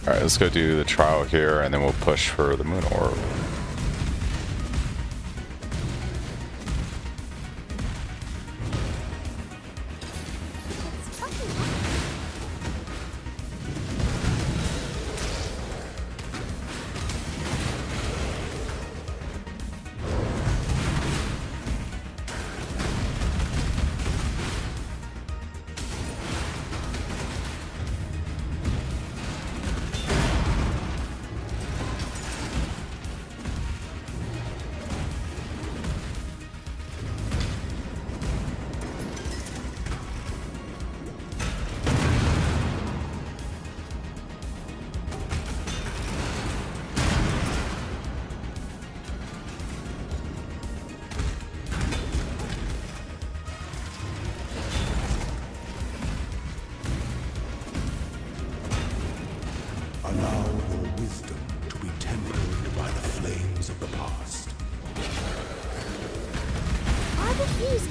Alright, let's go do the trial here, and then we'll push for the moon orb. Allow your wisdom to be tempered by the flames of the past. I refuse it.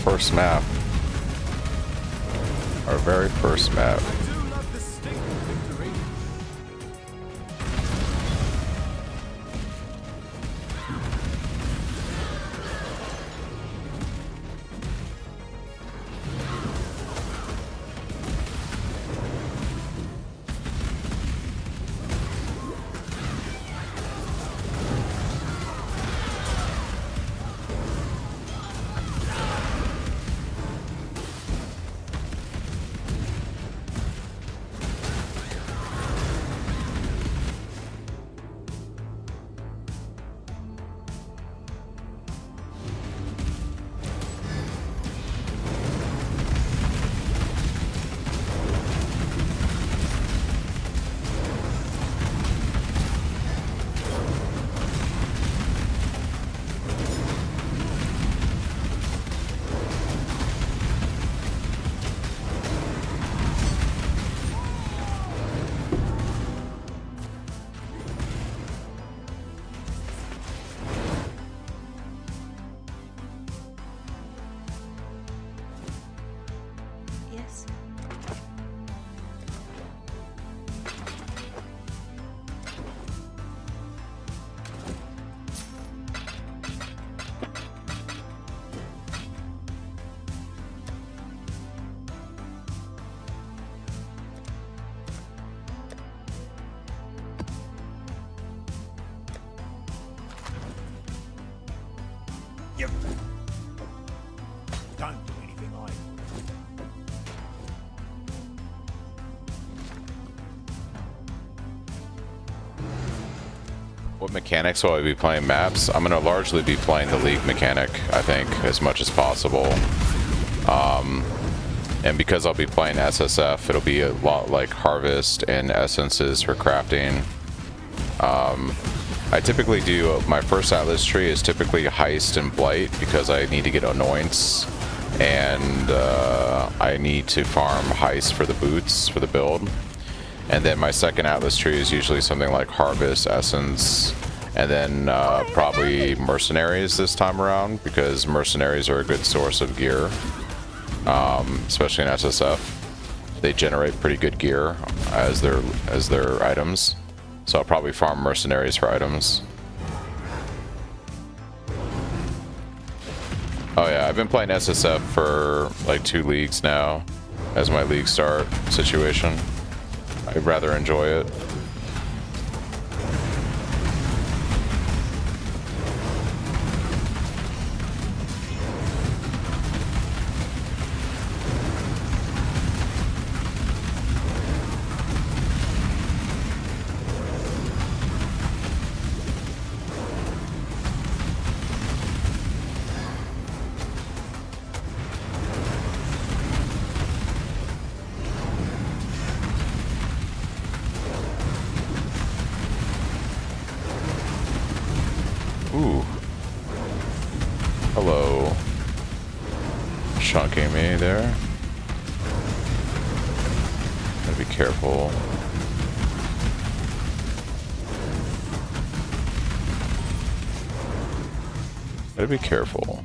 first map. Our very first map. I do love the sting of victory. Yes. Yep. Don't do anything I. What mechanics will I be playing maps? I'm going to largely be playing the League mechanic, I think, as much as possible. And because I'll be playing SSF, it'll be a lot like Harvest and Essences for crafting. I typically do, my first Atlas tree is typically Heist and Blight because I need to get Anoints. And I need to farm Heist for the boots, for the build. And then my second Atlas tree is usually something like Harvest, Essence, and then probably Mercenaries this time around, because Mercenaries are a good source of gear, especially in SSF. They generate pretty good gear as their items, so I'll probably farm Mercenaries for items. Oh yeah, I've been playing SSF for like 2 leagues now as my league start situation. I rather enjoy it. Ooh. Hello. Chunking me there. Gotta be careful. Gotta be careful.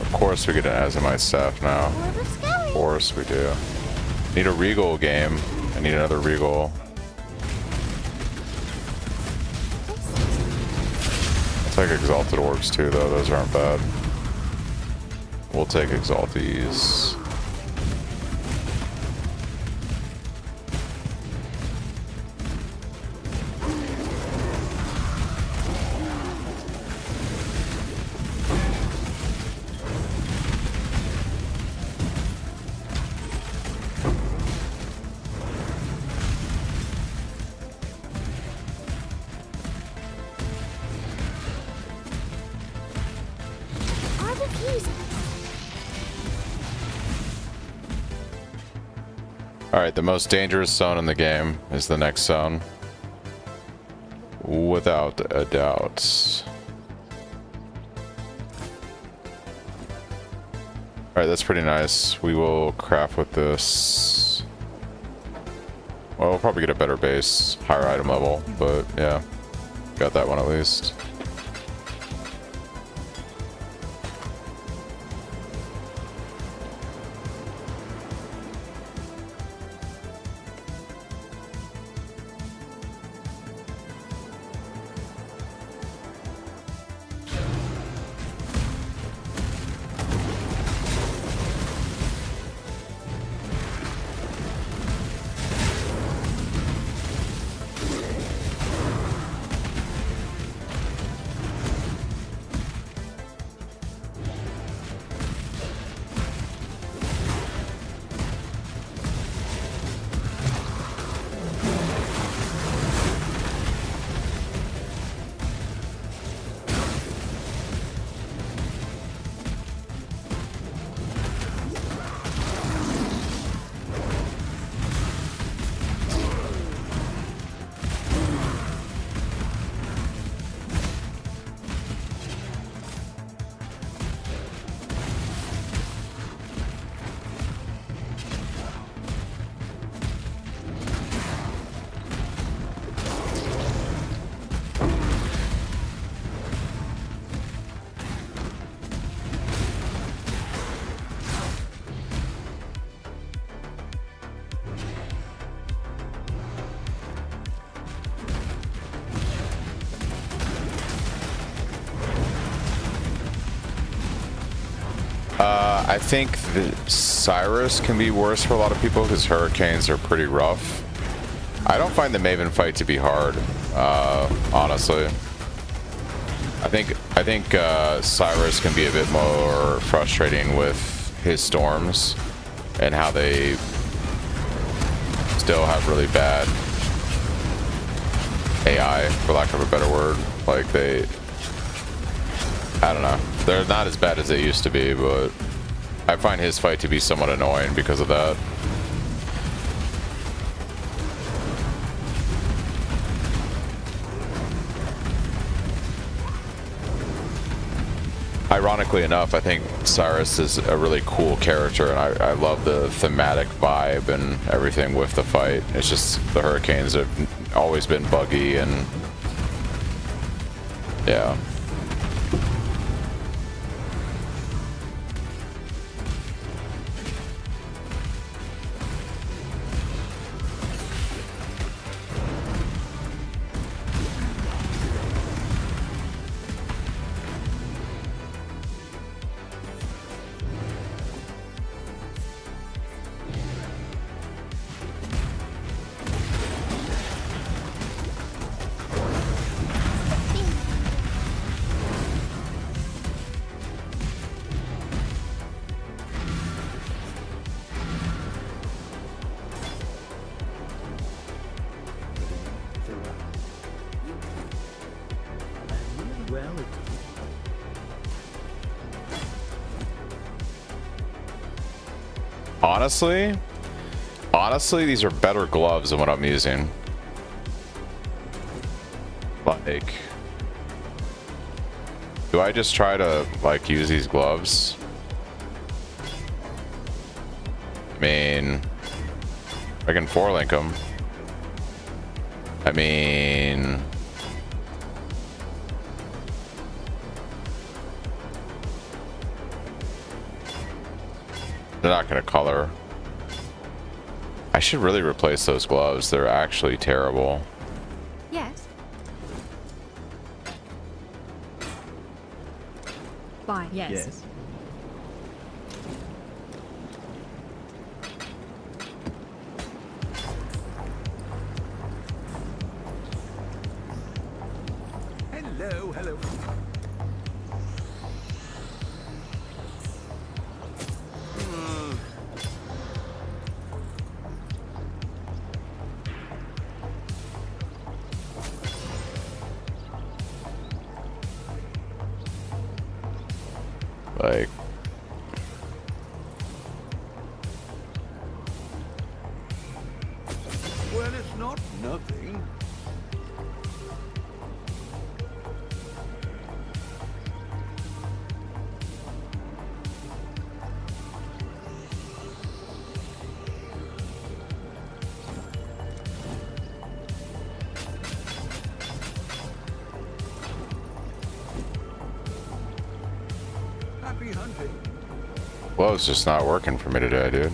Of course we get an Azimite staff now. Of course we do. Need a Regal game. I need another Regal. I'll take Exalted Orbs too though, those aren't bad. We'll take Exalties. I Alright, the most dangerous zone in the game is the next zone. Without a doubt. Alright, that's pretty nice. We will craft with this. Well, we'll probably get a better base, higher item level, but yeah. Got that one at least. I think the Cyrus can be worse for a lot of people because hurricanes are pretty rough. I don't find the Maven fight to be hard, honestly. I think Cyrus can be a bit more frustrating with his storms and how they still have really bad AI, for lack of a better word. Like I don't know. They're not as bad as they used to be, but I find his fight to be somewhat annoying because of that. Ironically enough, I think Cyrus is a really cool character, and I love the thematic vibe and everything with the fight. It's just the hurricanes have always been buggy, and yeah. Honestly, these are better gloves than what I'm using. Like, do I just try to, like, use these gloves? I mean, I can 4-link them. I mean, they're not going to color. I should really replace those gloves. They're actually terrible. Yes. Bye. Yes. Hello, hello. Like, Well, it's not nothing. Happy hunting. well, it's just not working for me today, dude.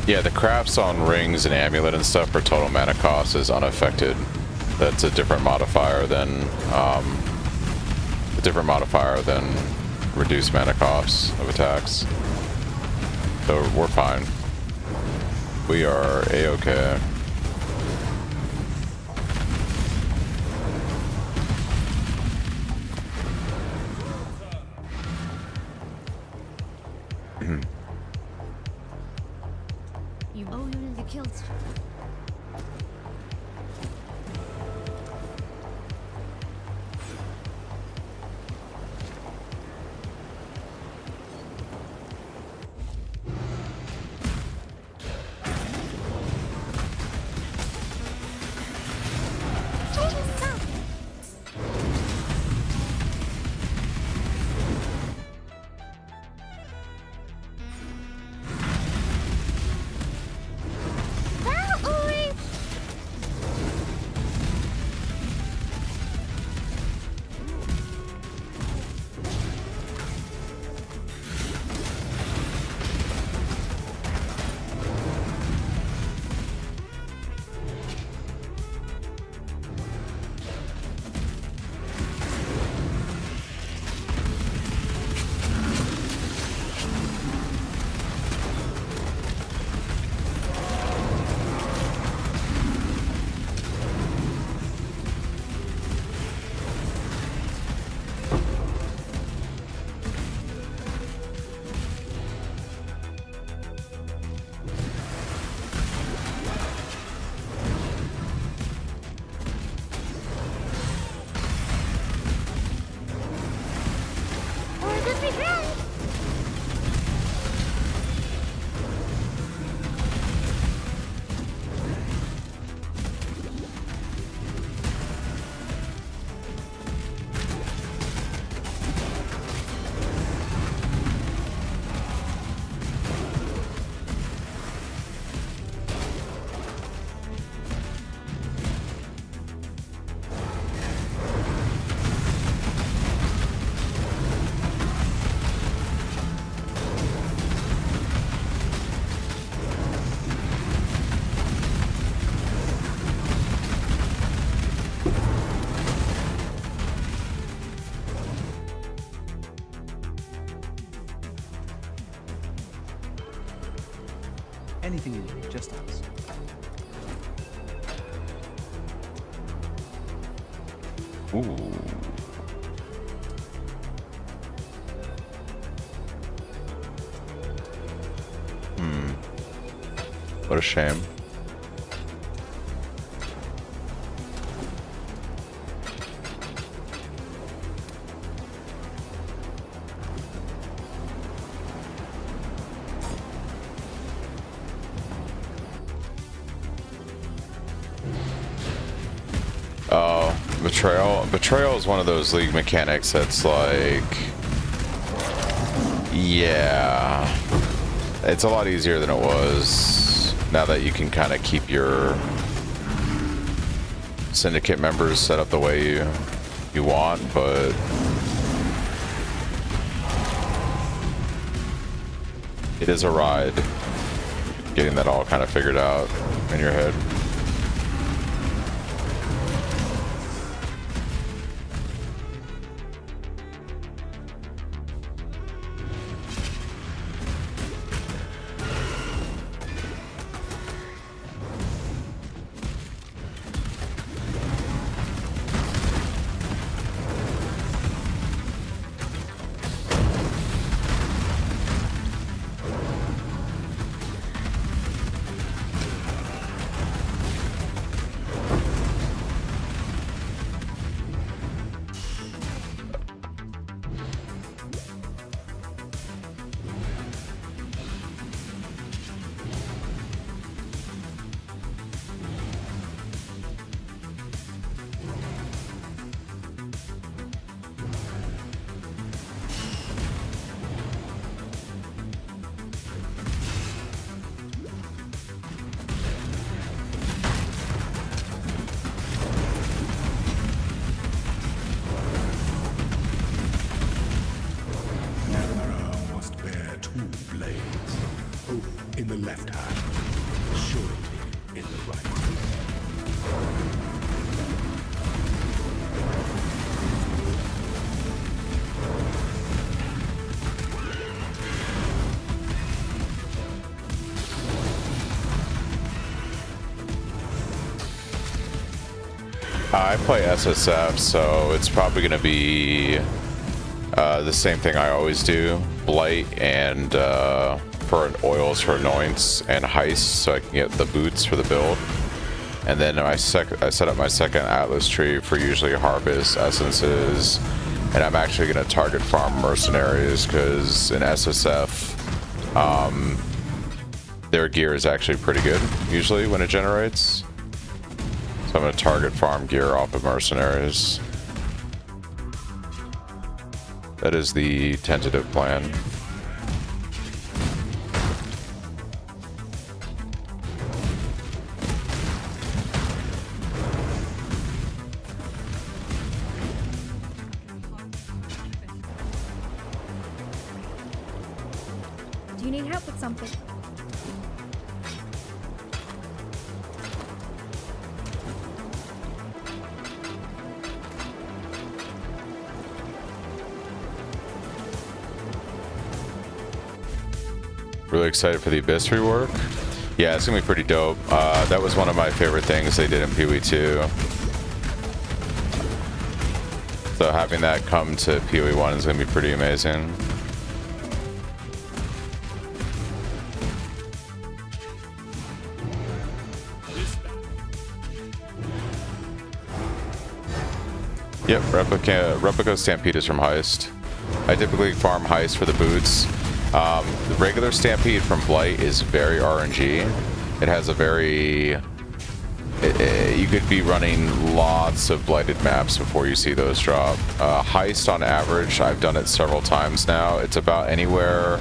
Yeah, the crafts on rings and amulet and stuff for total mana cost is unaffected. That's a different modifier than reduced mana costs of attacks. So we're fine. We are a-okay. You own the kills. Anything you need, just ask. Ooh. What a shame. Oh, betrayal. Betrayal is one of those league mechanics that's like, yeah, it's a lot easier than it was now that you can kind of keep your syndicate members set up the way you want, but it is a ride getting that all kind of figured out in your head. In the left hand, surety in the right. I play SSF, so it's probably going to be the same thing I always do. Blight and for oils for annoyance and heist, so I can get the boots for the build. And then I set up my second Atlas tree for usually harvest essences, and I'm actually going to target farm mercenaries because in SSF their gear is actually pretty good usually when it generates. So I'm going to target farm gear off of mercenaries. That is the tentative plan. Do you need help with something? Really excited for the Abyss rework. Yeah, it's gonna be pretty dope. That was one of my favorite things they did in PoE 2. So having that come to PoE 1 is gonna be pretty amazing. Yep, replica Stampede is from Heist. I typically farm Heist for the boots. The regular Stampede from Blight is very RNG. It has a very... you could be running lots of Blighted maps before you see those drop. Heist on average, I've done it several times now. It's about anywhere...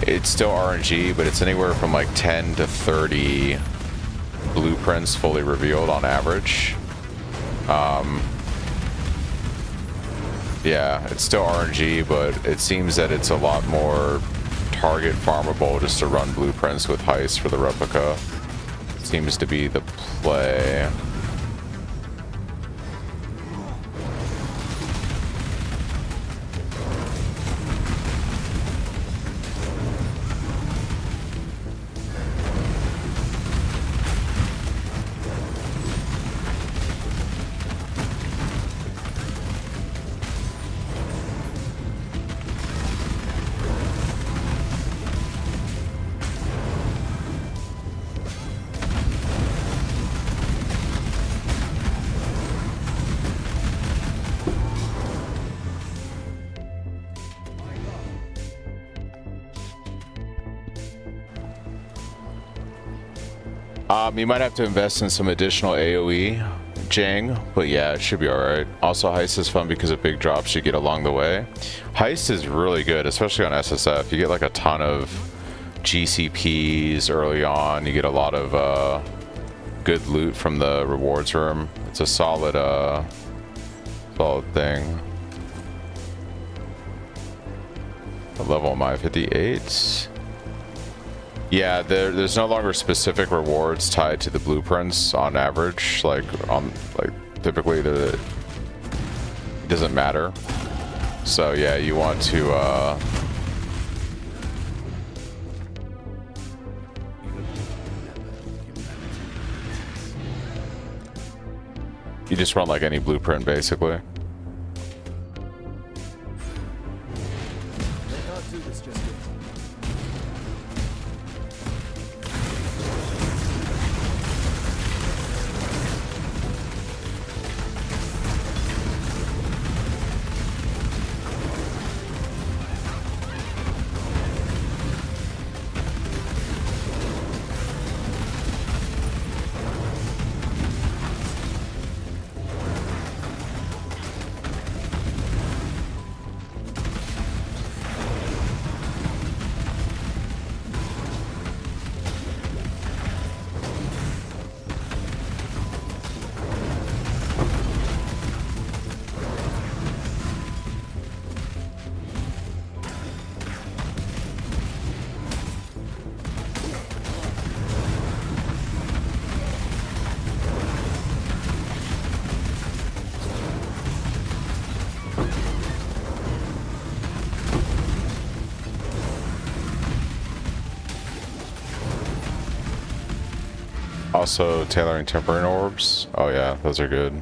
It's still RNG, but it's anywhere from like 10 to 30 blueprints fully revealed on average. Yeah, it's still RNG, but it seems that it's a lot more target farmable just to run blueprints with Heist for the replica. Seems to be the play. You might have to invest in some additional AoE, Jang, but yeah, it should be alright. Also, Heist is fun because of big drops you get along the way. Heist is really good, especially on SSF. You get like a ton of GCPs early on. You get a lot of good loot from the rewards room. It's a solid thing. What level am I? 58? Yeah, there's no longer specific rewards tied to the blueprints on average. Typically it doesn't matter. So yeah, you want to you just run like any blueprint basically. They can't do this just yet. Also tailoring temporary orbs. Oh yeah, those are good.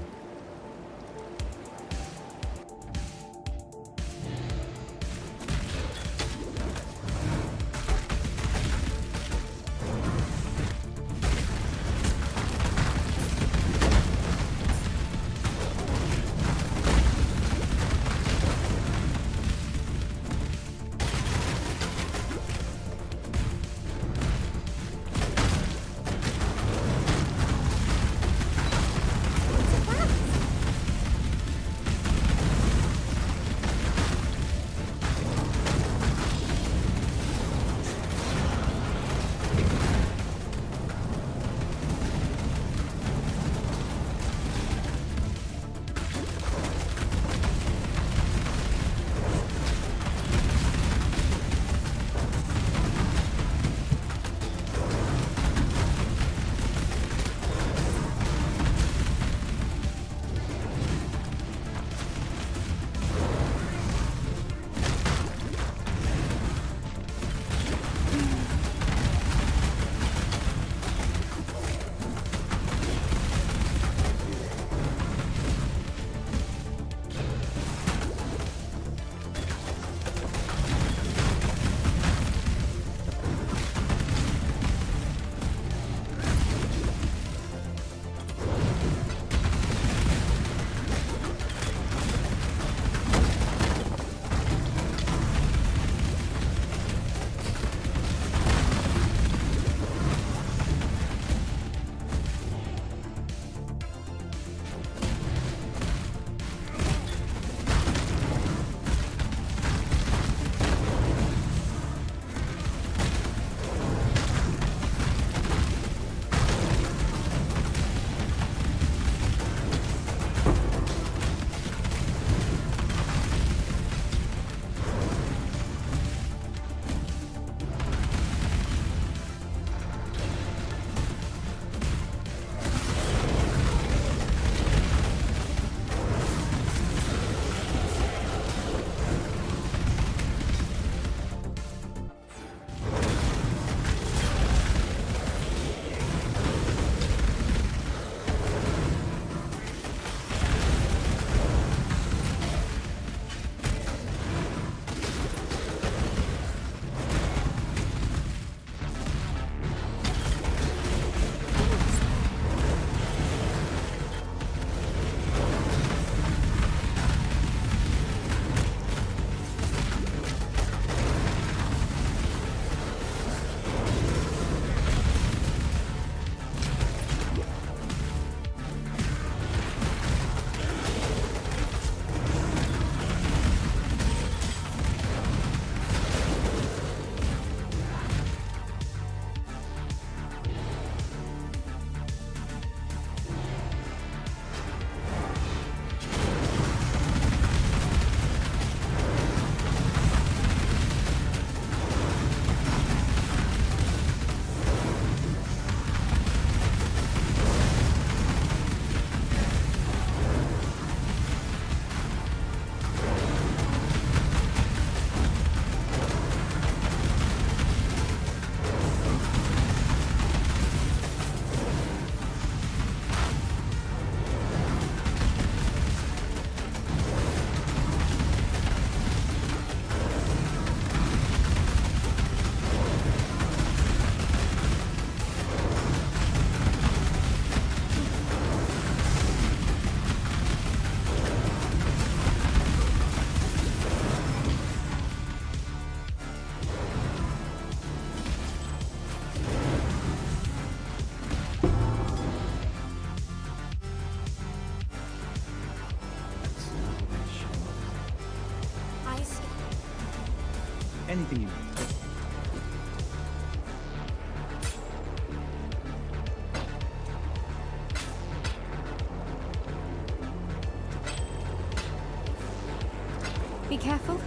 Be careful.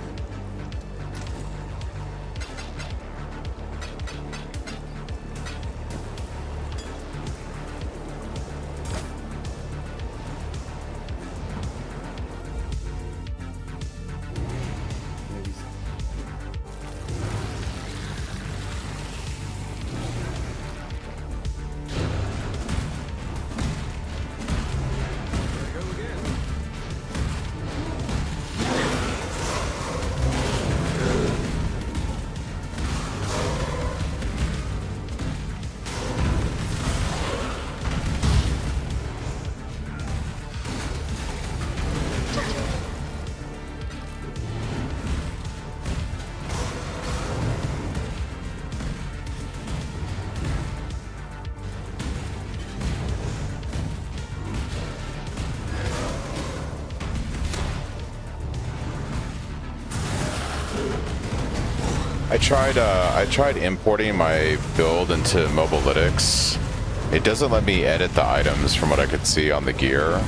I tried importing my build into Mobilytics. It doesn't let me edit the items from what I could see on the gear.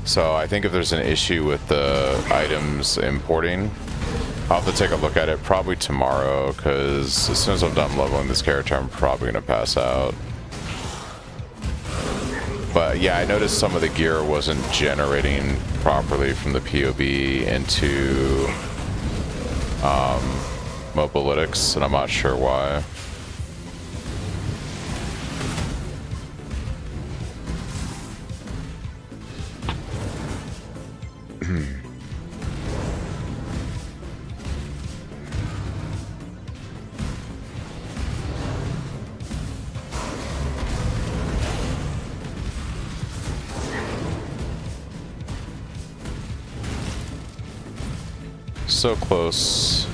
So I think if there's an issue with the items importing, I'll have to take a look at it probably tomorrow, because as soon as I'm done leveling this character, I'm probably going to pass out. But yeah, I noticed some of the gear wasn't generating properly from the POB into Mobilytics, and I'm not sure why. So close.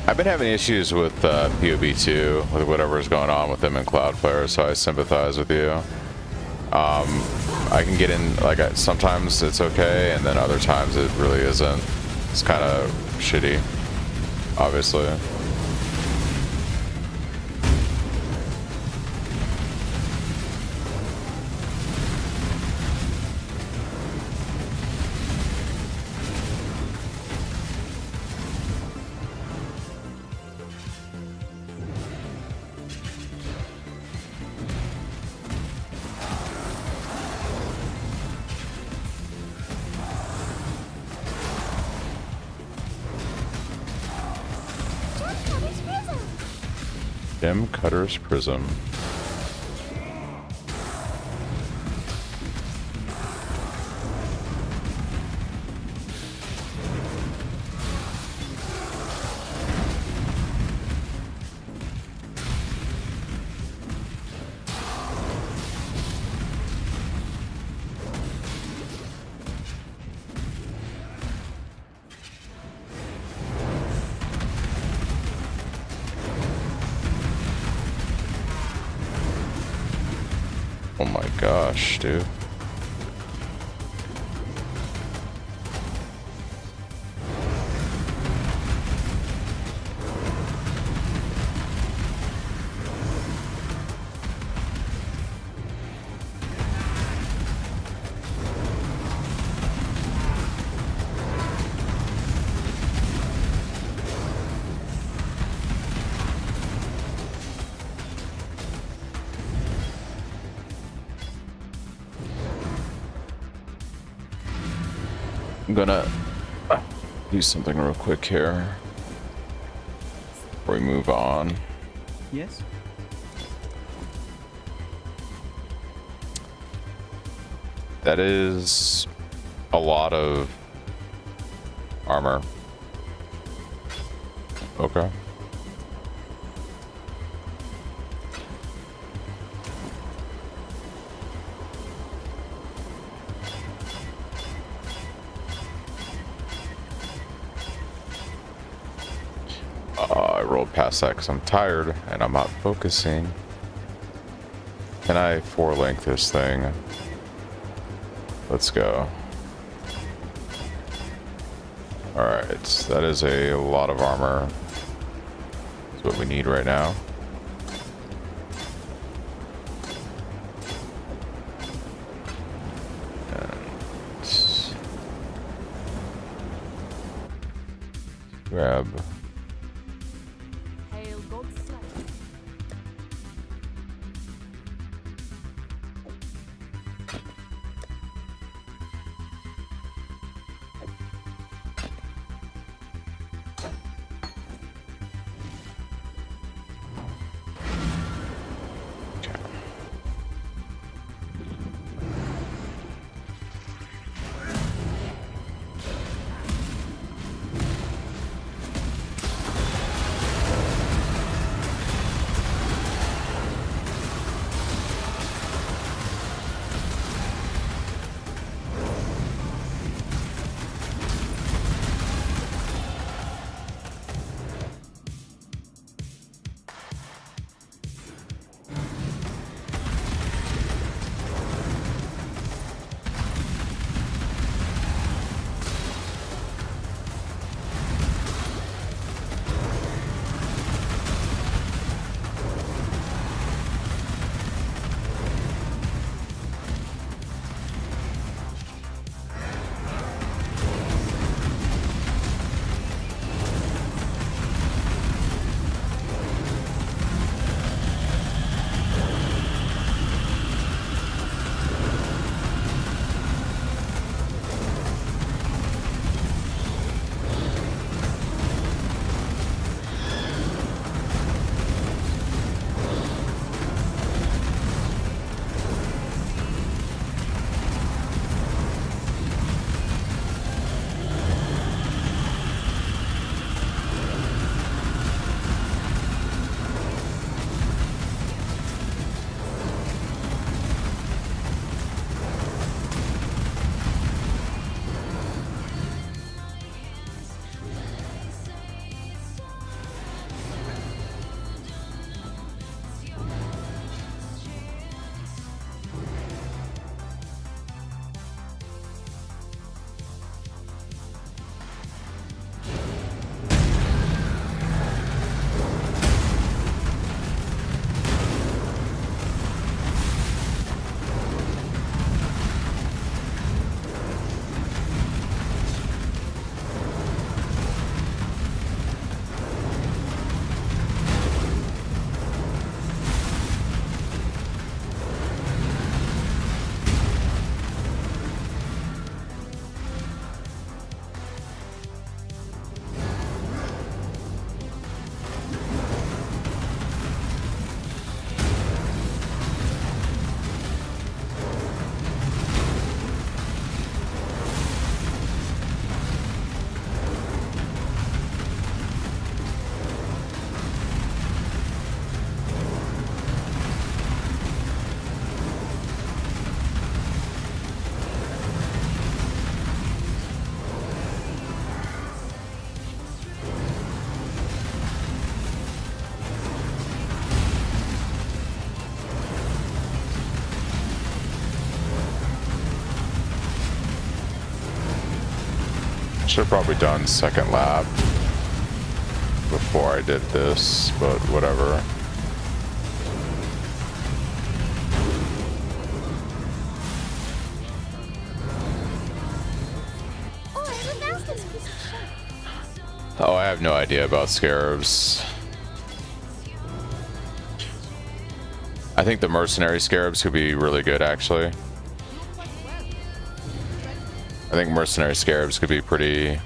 I've been having issues with POB2, with whatever's going on with them in Cloudflare, so I sympathize with you. I can get in, like, sometimes it's okay, and then other times it really isn't. It's kind of shitty, obviously. Jim Cutter's Prism. Oh my gosh, dude. I'm gonna do something real quick here before we move on. Yes? That is a lot of armor. Okay. I rolled past that because I'm tired and I'm not focusing. Can I 4-link this thing? Let's go. Alright, that is a lot of armor. That's what we need right now. And grab. Hail God's Slayer. Should have probably done second lap before I did this, but whatever. Oh, I have no idea about scarabs. I think the mercenary scarabs could be really good, actually. I think mercenary scarabs could be pretty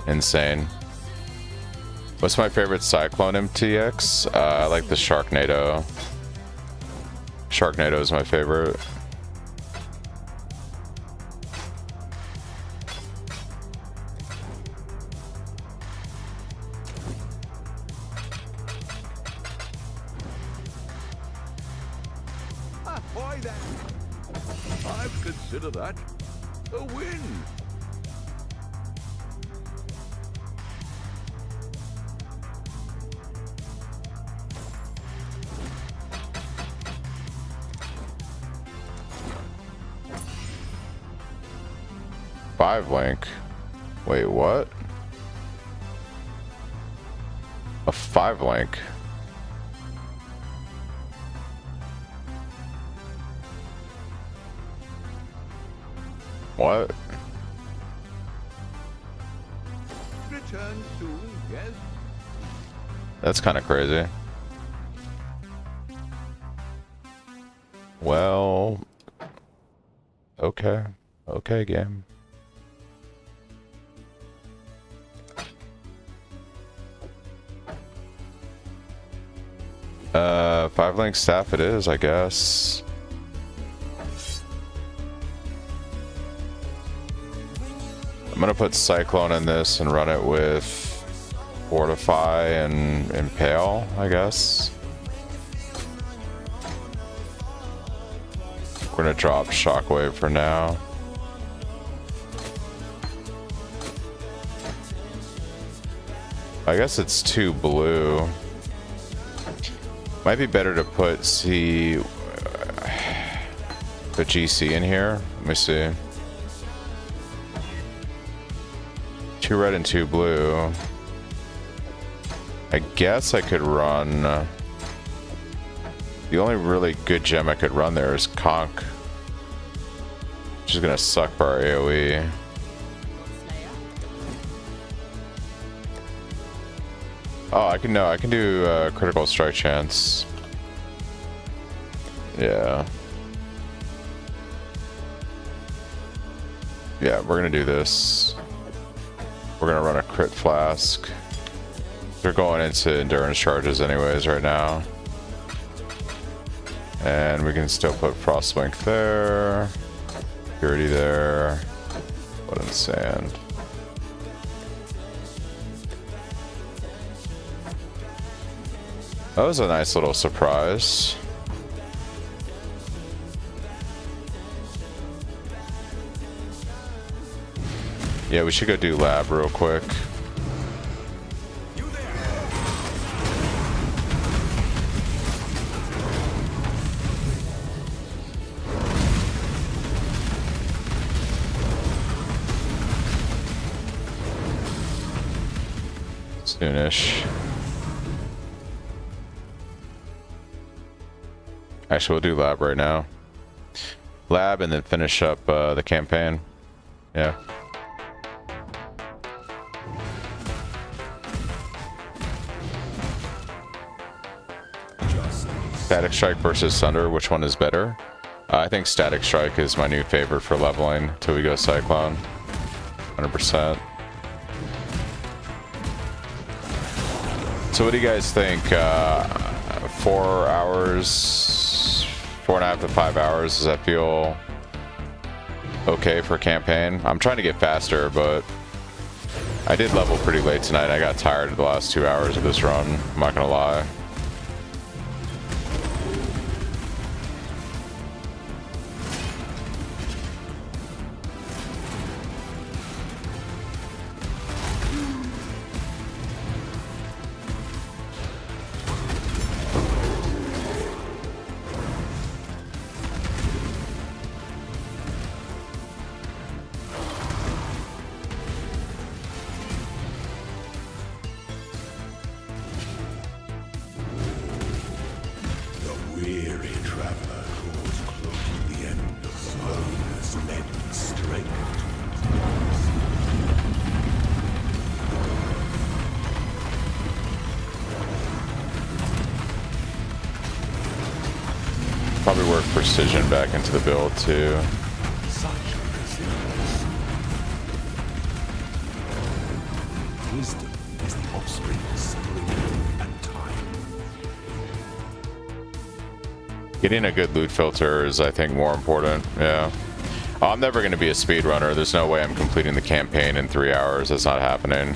insane. What's my favorite Cyclone MTX? I like the Sharknado. Sharknado is my favorite. Ahoy there! I'd consider that a win. Five link. Wait, what? A 5 link. What? Return soon, yes? That's kind of crazy. Well, okay. Okay, game. Five link staff it is, I guess. I'm gonna put Cyclone in this and run it with Fortify and Impale, I guess. We're gonna drop Shockwave for now. I guess it's 2 blue. Might be better to put the GC in here. Let me see. 2 red and 2 blue. I guess I could run. The only really good gem I could run there is Conch, which is gonna suck for our AoE. Oh, I can do critical strike chance. Yeah. Yeah, we're gonna do this. We're gonna run a crit flask. They're going into endurance charges anyways right now. And we can still put Frostwink there. Purity there. Blood and Sand. That was a nice little surprise. Yeah, we should go do lab real quick. Soonish. Actually, we'll do lab right now. Lab and then finish up the campaign. Yeah. Static Strike versus Thunder, which one is better? I think Static Strike is my new favorite for leveling till we go Cyclone. 100%. So what do you guys think? 4 hours, 4.5 to 5 hours, does that feel okay for campaign? I'm trying to get faster, but I did level pretty late tonight. I got tired of the last 2 hours of this run, I'm not gonna lie. Probably work precision back into the build too. Such resilience. offspring settling and time. Getting a good loot filter is, I think, more important. Yeah. I'm never going to be a speedrunner. There's no way I'm completing the campaign in 3 hours. That's not happening.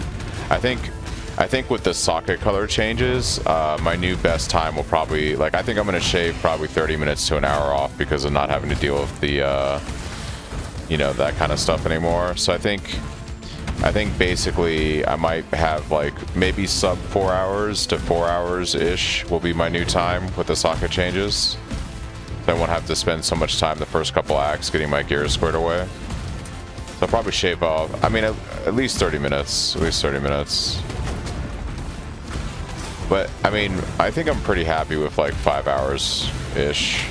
I think with the socket color changes, my new best time will probably, like, I think I'm going to shave probably 30 minutes to an hour off because of not having to deal with the, you know, that kind of stuff anymore. So I think basically I might have like maybe sub 4 hours to 4 hours ish will be my new time with the socket changes. So I won't have to spend so much time the first couple acts getting my gear squared away. So I'll probably shave off, I mean, at least 30 minutes, at least 30 minutes. But I mean, I think I'm pretty happy with like 5 hours ish.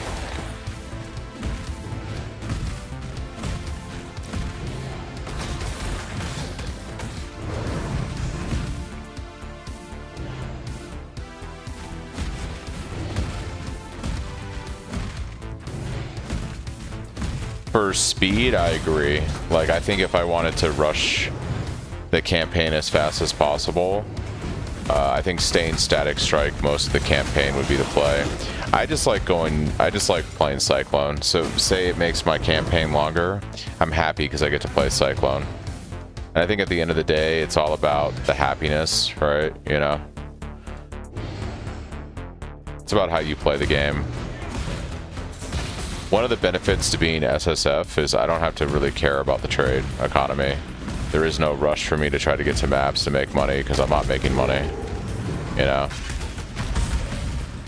For speed, I agree. Like, I think if I wanted to rush the campaign as fast as possible, I think staying static strike most of the campaign would be the play. I just like playing Cyclone. So say it makes my campaign longer, I'm happy because I get to play Cyclone. And I think at the end of the day, it's all about the happiness, right? You know? It's about how you play the game. One of the benefits to being SSF is I don't have to really care about the trade economy. There is no rush for me to try to get to maps to make money because I'm not making money. You know?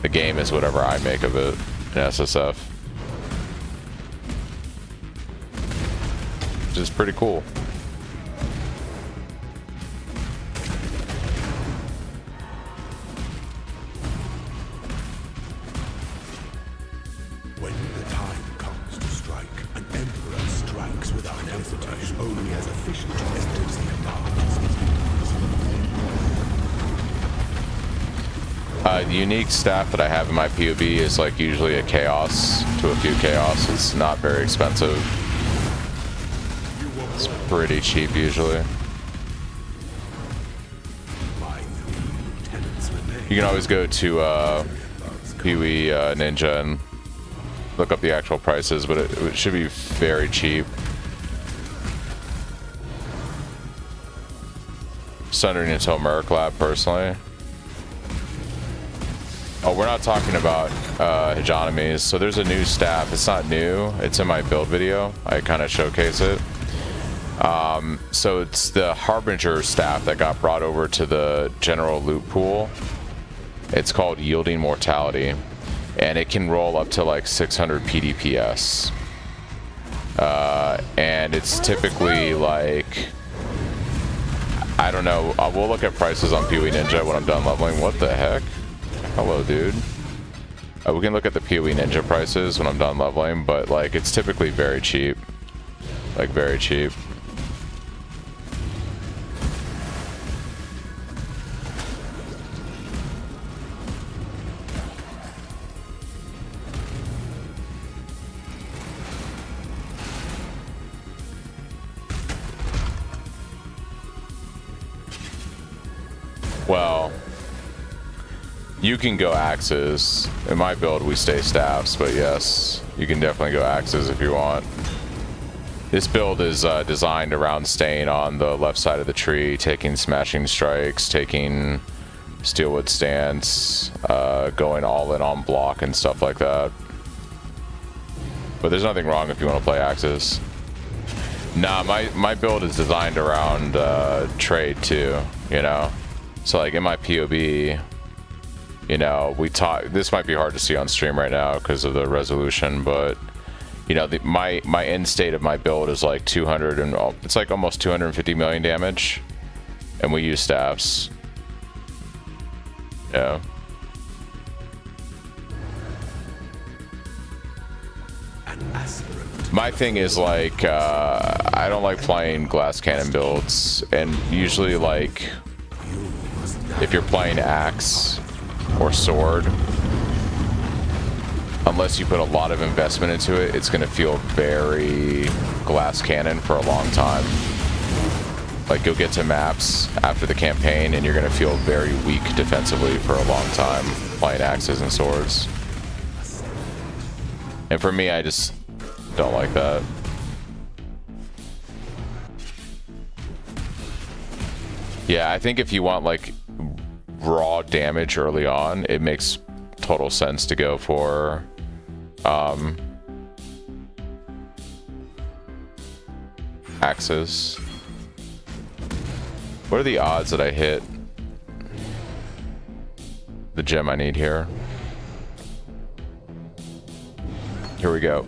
The game is whatever I make of it in SSF. Which is pretty cool. When the time comes to strike, an emperor strikes without hesitation, only as efficient as the The unique staff that I have in my POB is like usually a chaos to a few chaos. It's not very expensive. It's pretty cheap usually. You can always go to PoE Ninja and look up the actual prices, but it should be very cheap. Sundering until Merc Lab personally. Oh, we're not talking about hegemomies. So there's a new staff. It's not new. It's in my build video. I kind of showcase it. So it's the Harbinger staff that got brought over to the general loot pool. It's called Yielding Mortality. And it can roll up to like 600 PDPS. And it's typically like... I don't know. We'll look at prices on PoE Ninja when I'm done leveling. What the heck? Hello, dude. We can look at the PoE Ninja prices when I'm done leveling, but like it's typically very cheap. Like very cheap. Well, you can go axes. In my build, we stay staffs, but yes, you can definitely go axes if you want. This build is designed around staying on the left side of the tree, taking smashing strikes, taking steelwood stance, going all in on block and stuff like that. But there's nothing wrong if you want to play axes. Nah, my build is designed around trade too, you know? So like in my POB, you know, this might be hard to see on stream right now because of the resolution, but you know, my end state of my build is like 200 and it's like almost 250 million damage, and we use staffs. Yeah. My thing is like I don't like playing glass cannon builds, and usually like if you're playing axe or sword, unless you put a lot of investment into it, it's going to feel very glass cannon for a long time. Like, you'll get to maps after the campaign and you're going to feel very weak defensively for a long time playing axes and swords. And for me, I just don't like that. Yeah, I think if you want like raw damage early on, it makes total sense to go for axes. What are the odds that I hit the gem I need here? Here we go.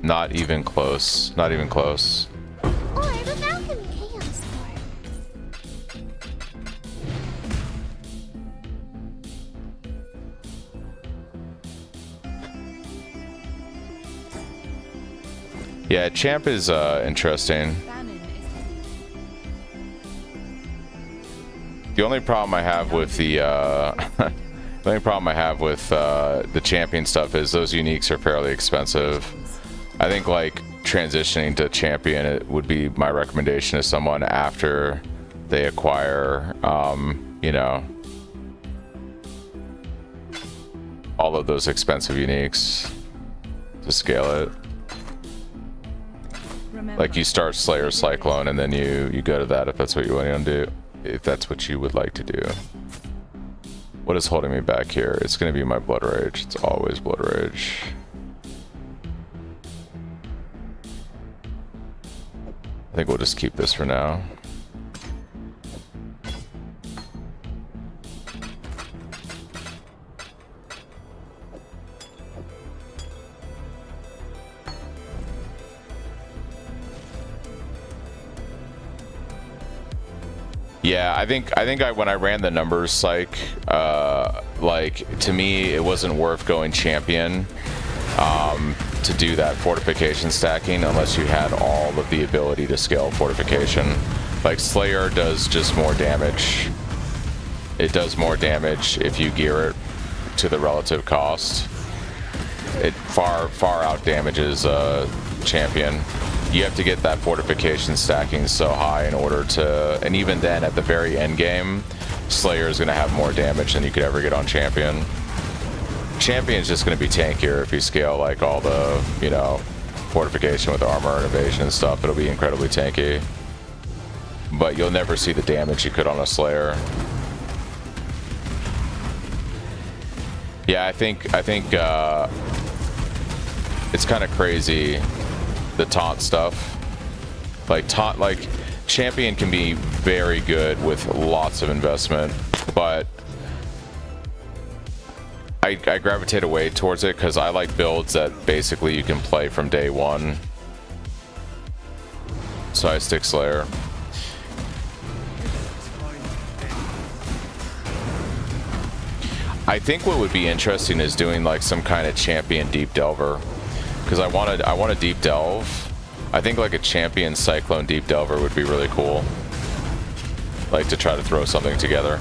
Not even close. Not even close. Or the Falcon Chaos Sword. Yeah, champ is interesting. The only problem I have with the the champion stuff is those uniques are fairly expensive. I think like transitioning to champion, it would be my recommendation to someone after they acquire, you know, all of those expensive uniques to scale it. Like you start Slayer Cyclone and then you go to that if that's what you want to do. If that's what you would like to do. What is holding me back here? It's going to be my Blood Rage. It's always Blood Rage. I think we'll just keep this for now. Yeah, I think when I ran the numbers psych, like to me it wasn't worth going champion to do that fortification stacking unless you had all of the ability to scale fortification. Like Slayer does just more damage. It does more damage if you gear it to the relative cost. It far out damages champion. You have to get that fortification stacking so high in order to, and even then at the very end game, Slayer is going to have more damage than you could ever get on champion. Champion's just going to be tankier if you scale like all the, you know, fortification with armor and evasion and stuff. It'll be incredibly tanky, but you'll never see the damage you could on a Slayer. Yeah, I think it's kind of crazy, the taunt stuff. Like champion can be very good with lots of investment, but I gravitate away towards it because I like builds that basically you can play from day one. So I stick Slayer. I think what would be interesting is doing like some kind of champion deep delver, because I want to deep delve. I think like a champion cyclone deep delver would be really cool. Like to try to throw something together.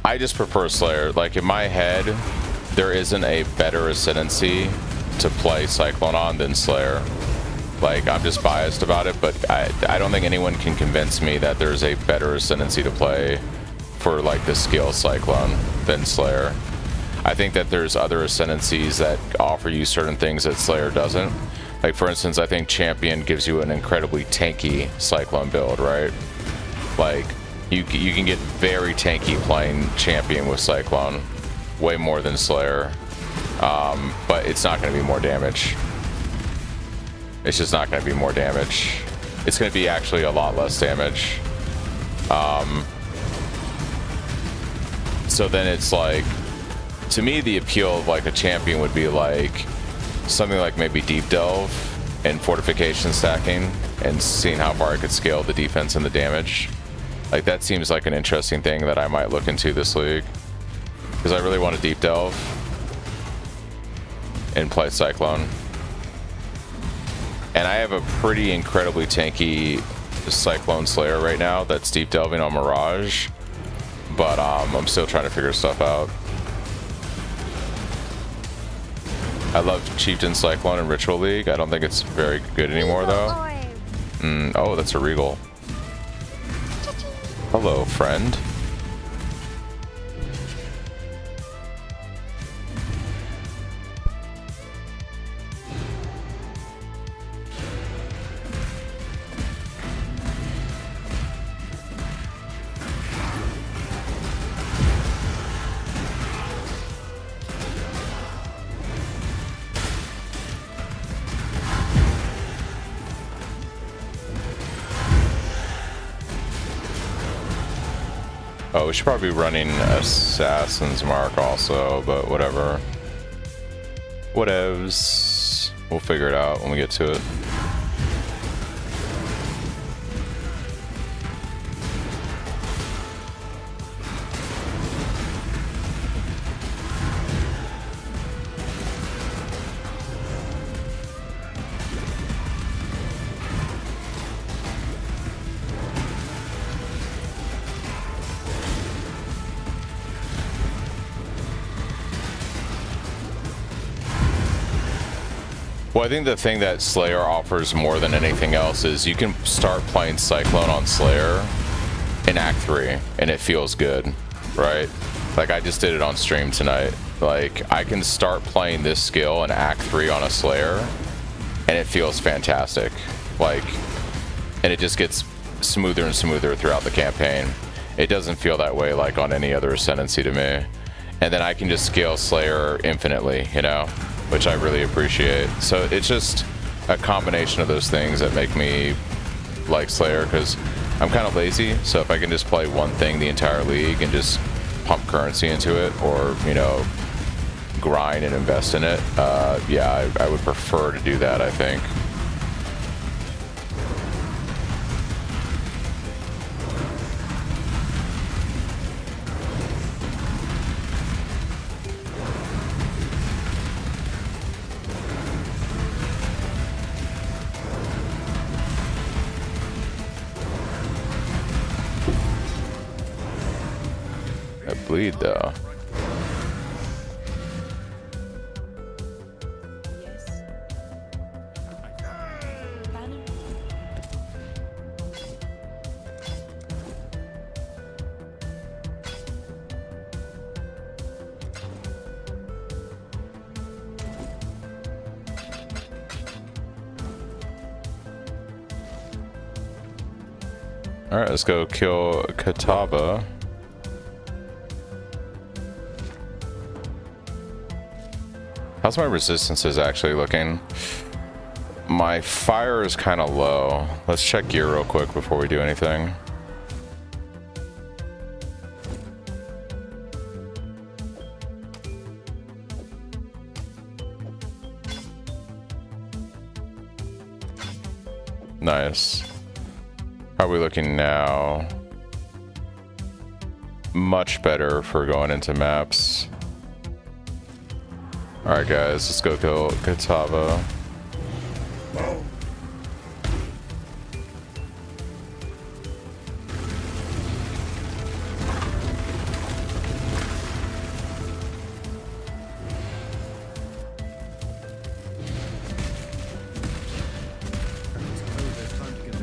I just prefer Slayer. Like in my head, there isn't a better ascendancy to play Cyclone on than Slayer. Like I'm just biased about it, but I don't think anyone can convince me that there's a better ascendancy to play for like the skill Cyclone than Slayer. I think that there's other ascendancies that offer you certain things that Slayer doesn't. Like for instance, I think Champion gives you an incredibly tanky Cyclone build, right? Like you can get very tanky playing Champion with Cyclone, way more than Slayer, but it's not going to be more damage. It's just not going to be more damage. It's going to be actually a lot less damage. So then it's like, to me the appeal of like a champion would be like something like maybe Deep Delve and fortification stacking and seeing how far I could scale the defense and the damage. Like that seems like an interesting thing that I might look into this league, because I really want to Deep Delve and play Cyclone. And I have a pretty incredibly tanky Cyclone Slayer right now that's deep delving on Mirage, but I'm still trying to figure stuff out. I love Chieftain Cyclone in Ritual League. I don't think it's very good anymore though. Oh, that's a Regal. Hello, friend. Oh, we should probably be running Assassin's Mark also, but whatever. Whatevs. We'll figure it out when we get to it. Well, I think the thing that Slayer offers more than anything else is you can start playing Cyclone on Slayer in Act 3, and it feels good, right? Like, I just did it on stream tonight. Like, I can start playing this skill in Act 3 on a Slayer, and it feels fantastic. Like, and it just gets smoother and smoother throughout the campaign. It doesn't feel that way, like, on any other Ascendancy to me. And then I can just scale Slayer infinitely, you know? Which I really appreciate. So it's just a combination of those things that make me like Slayer, because I'm kind of lazy. So if I can just play one thing the entire league and just pump currency into it, or, you know, grind and invest in it, yeah, I would prefer to do that, I think. Bleed though. Yes. Banner. All right, let's go kill Kataba. How's my resistances actually looking? My fire is kind of low. Let's check gear real quick before we do anything. Nice. How are we looking now? Much better for going into maps. Alright guys, let's go kill Katava.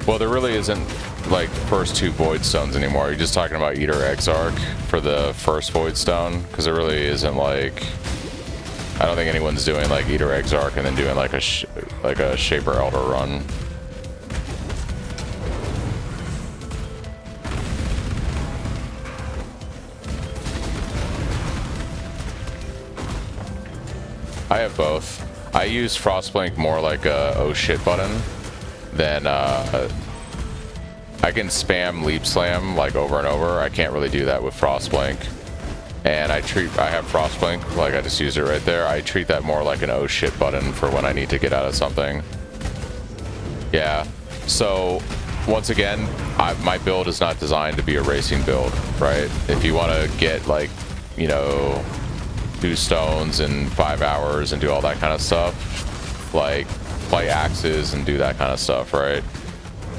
Well, there really isn't like first two Void Stones anymore. You're just talking about Eater Exarch for the first Void Stone, because there really isn't like... I don't think anyone's doing like Eater Exarch and then doing like a Shaper Elder run. I have both. I use Frostblink more like a oh shit button than I can spam Leap Slam like over and over. I can't really do that with Frostblink. And I have Frostblink, like I just used it right there. I treat that more like an oh shit button for when I need to get out of something. Yeah, so once again, my build is not designed to be a racing build, right? If you want to get like, you know, do stones in 5 hours and do all that kind of stuff, like play axes and do that kind of stuff, right?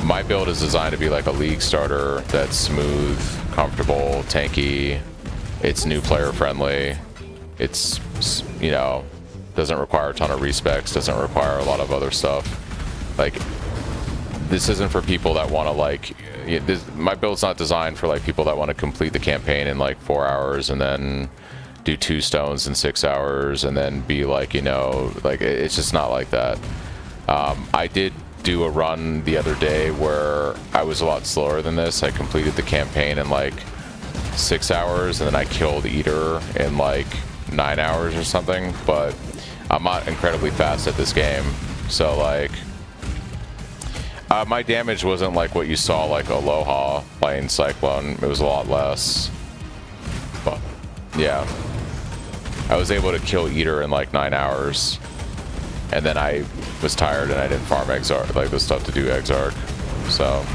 My build is designed to be like a league starter that's smooth, comfortable, tanky. It's new player friendly. It's, you know, doesn't require a ton of respecs, doesn't require a lot of other stuff. Like, this isn't for people that want to like, my build's not designed for like people that want to complete the campaign in like 4 hours and then do 2 stones in 6 hours and then be like, you know, like it's just not like that. I did do a run the other day where I was a lot slower than this. I completed the campaign in like 6 hours and then I killed Eater in like 9 hours or something, but I'm not incredibly fast at this game, so like my damage wasn't like what you saw like Aloha playing Cyclone. It was a lot less, but yeah, I was able to kill Eater in like 9 hours, and then I was tired and I didn't farm Exarch, like the stuff to do Exarch, so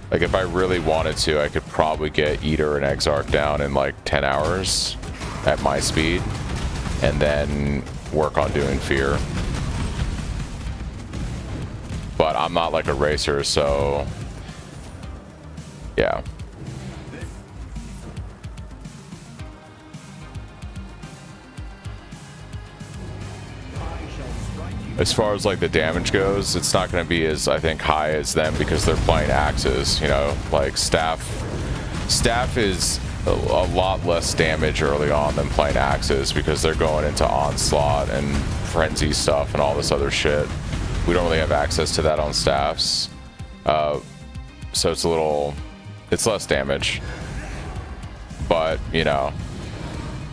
like if I really wanted to, I could probably get Eater and Exarch down in like 10 hours at my speed, and then work on doing Fear. But I'm not like a racer, so yeah. As far as like the damage goes, it's not going to be as, I think, high as them because they're playing axes, you know, like staff is a lot less damage early on than playing axes because they're going into onslaught and frenzy stuff and all this other shit. We don't really have access to that on staffs, so it's less damage, but you know,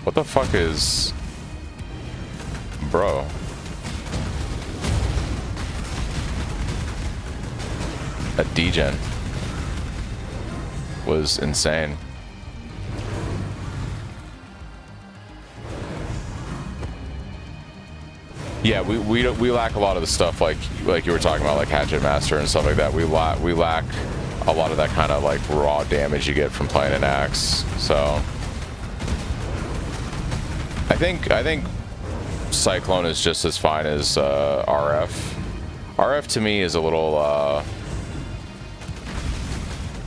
what the fuck is, bro? That degen was insane. Yeah, we lack a lot of the stuff like you were talking about, like Hatchet Master and stuff like that. We lack a lot of that kind of like raw damage you get from playing an axe. So I think Cyclone is just as fine as RF. RF to me is a little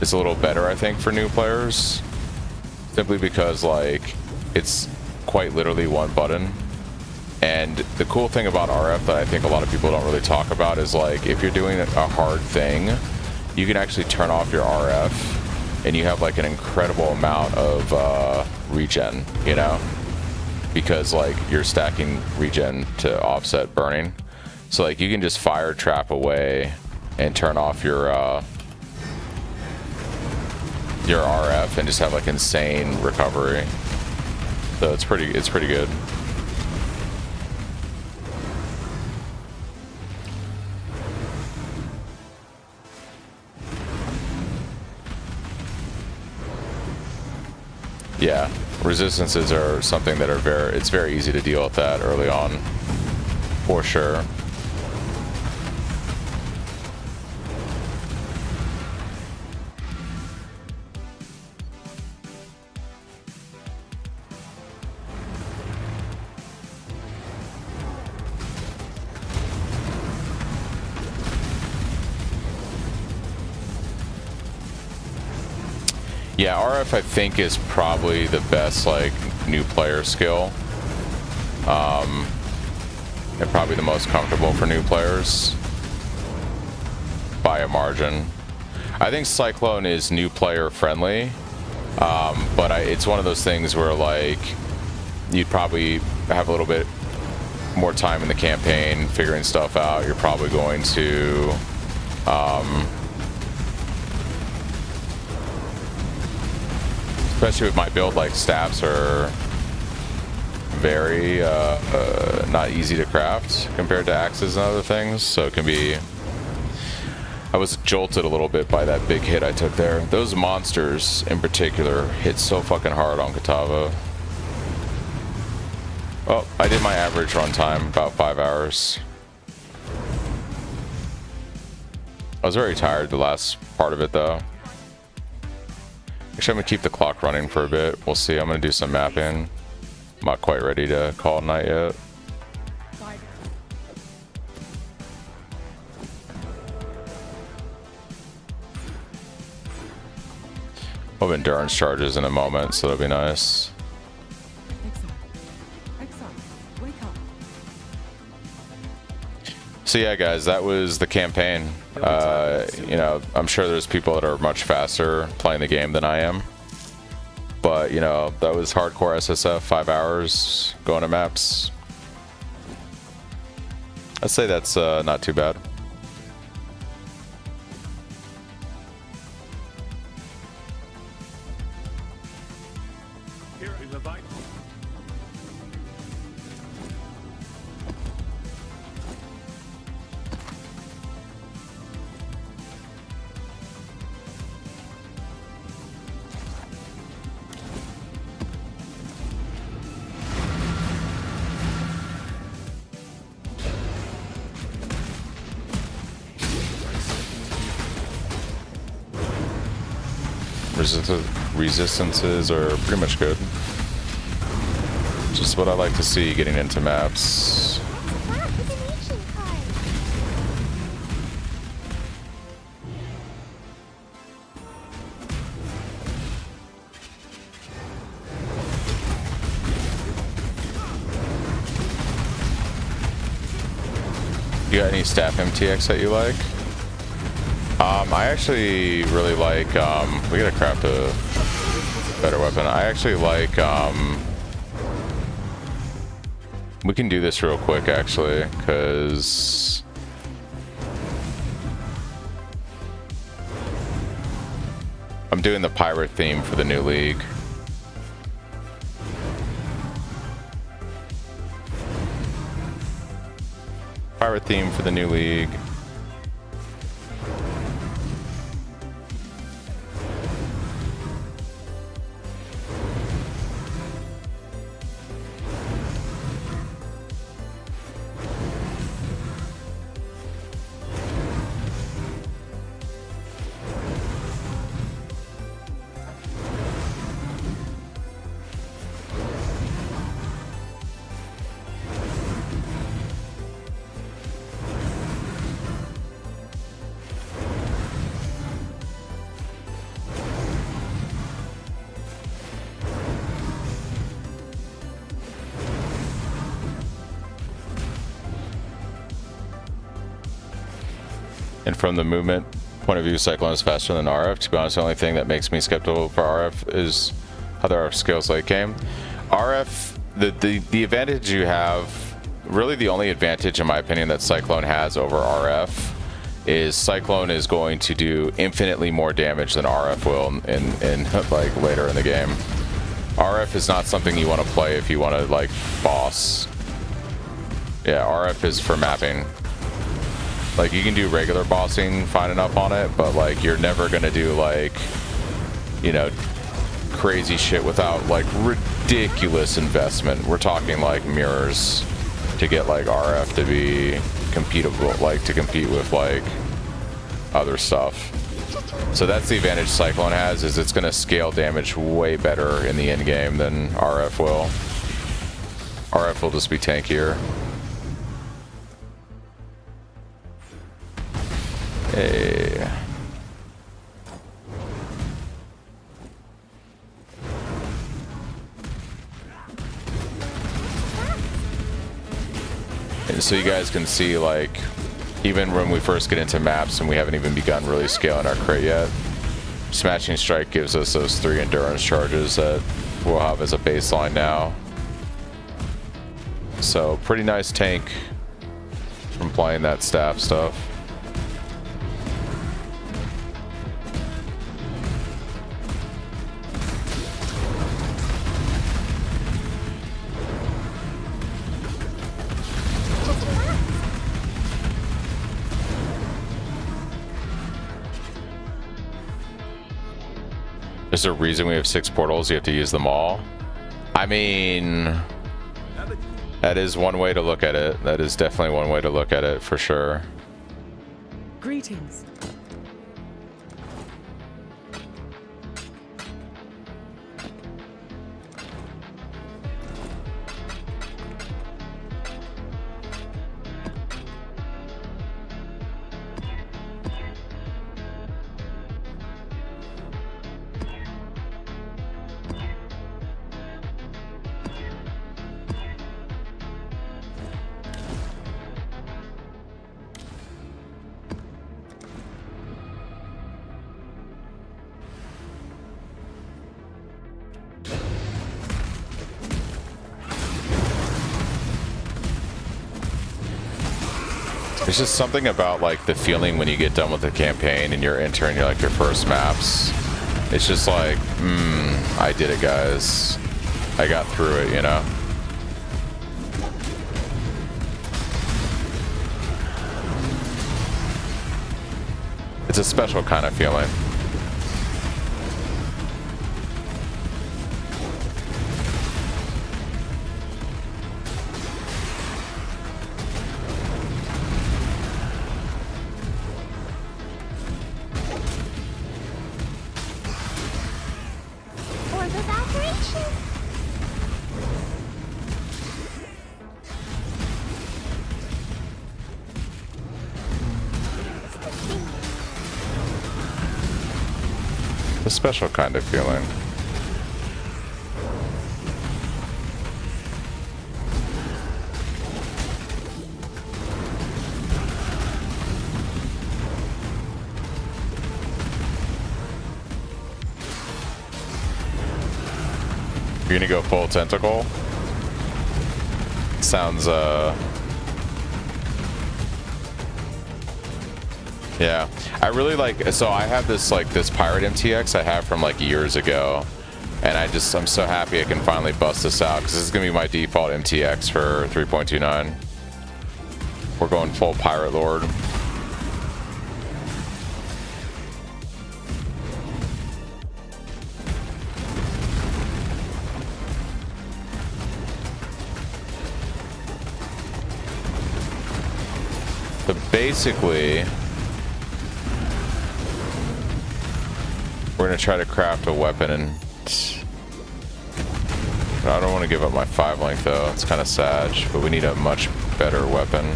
it's a little better, I think, for new players, simply because like it's quite literally one button. And the cool thing about RF that I think a lot of people don't really talk about is like if you're doing a hard thing, you can actually turn off your RF and you have like an incredible amount of regen, you know, because like you're stacking regen to offset burning. So like you can just fire trap away and turn off your RF and just have like insane recovery. So it's pretty good. Yeah, resistances are something that are it's very easy to deal with that early on, for sure. Yeah, RF I think is probably the best like new player skill, and probably the most comfortable for new players by a margin. I think Cyclone is new player friendly, but it's one of those things where like you'd probably have a little bit more time in the campaign figuring stuff out. You're probably going to especially with my build, like staffs are very not easy to craft compared to axes and other things, so it can be I was jolted a little bit by that big hit I took there. Those monsters in particular hit so fucking hard on Katava. Oh, I did my average run time, about 5 hours. I was very tired the last part of it though. Actually, I'm gonna keep the clock running for a bit. We'll see. I'm gonna do some mapping. I'm not quite ready to call it night yet. We'll have endurance charges in a moment, so that'll be nice. Wake up. So yeah, guys, that was the campaign. You know, I'm sure there's people that are much faster playing the game than I am. But, you know, that was hardcore SSF, 5 hours going to maps. I'd say that's not too bad. Here is a bite. Resistances are pretty much good. Just what I like to see getting into maps. You got any staff MTX that you like? I actually really like, we gotta craft a better weapon. I actually like, we can do this real quick actually, because I'm doing the pirate theme for the new league. Pirate theme for the new league. And from the movement point of view, Cyclone is faster than RF. To be honest, the only thing that makes me skeptical for RF is how there are skills late game. RF, the advantage you have, really the only advantage in my opinion that Cyclone has over RF is Cyclone is going to do infinitely more damage than RF will in like later in the game. RF is not something you want to play if you want to like boss. Yeah, RF is for mapping. Like, you can do regular bossing fine enough on it, but like you're never gonna do like, you know, crazy shit without like ridiculous investment. We're talking like mirrors to get like RF to be competable, like to compete with like other stuff. So that's the advantage Cyclone has, is it's gonna scale damage way better in the end game than RF will. RF will just be tankier. Hey. And so you guys can see, like, even when we first get into maps and we haven't even begun really scaling our crit yet, Smashing Strike gives us those 3 endurance charges that we'll have as a baseline now. So pretty nice tank from playing that staff stuff. There's a reason we have 6 portals. You have to use them all. I mean, that is one way to look at it. That is definitely one way to look at it for sure. Greetings. There's just something about like the feeling when you get done with the campaign and you're entering your like your first maps. It's just like, I did it, guys. I got through it, you know? It's a special kind of feeling. A special kind of feeling. You're gonna go full tentacle? Sounds, yeah, I really like, so I have this like this pirate MTX I have from like years ago, and I'm so happy I can finally bust this out because this is gonna be my default MTX for 3.29. We're going full pirate lord. So basically, we're gonna try to craft a weapon, and I don't want to give up my 5 length though. It's kind of sad, but we need a much better weapon.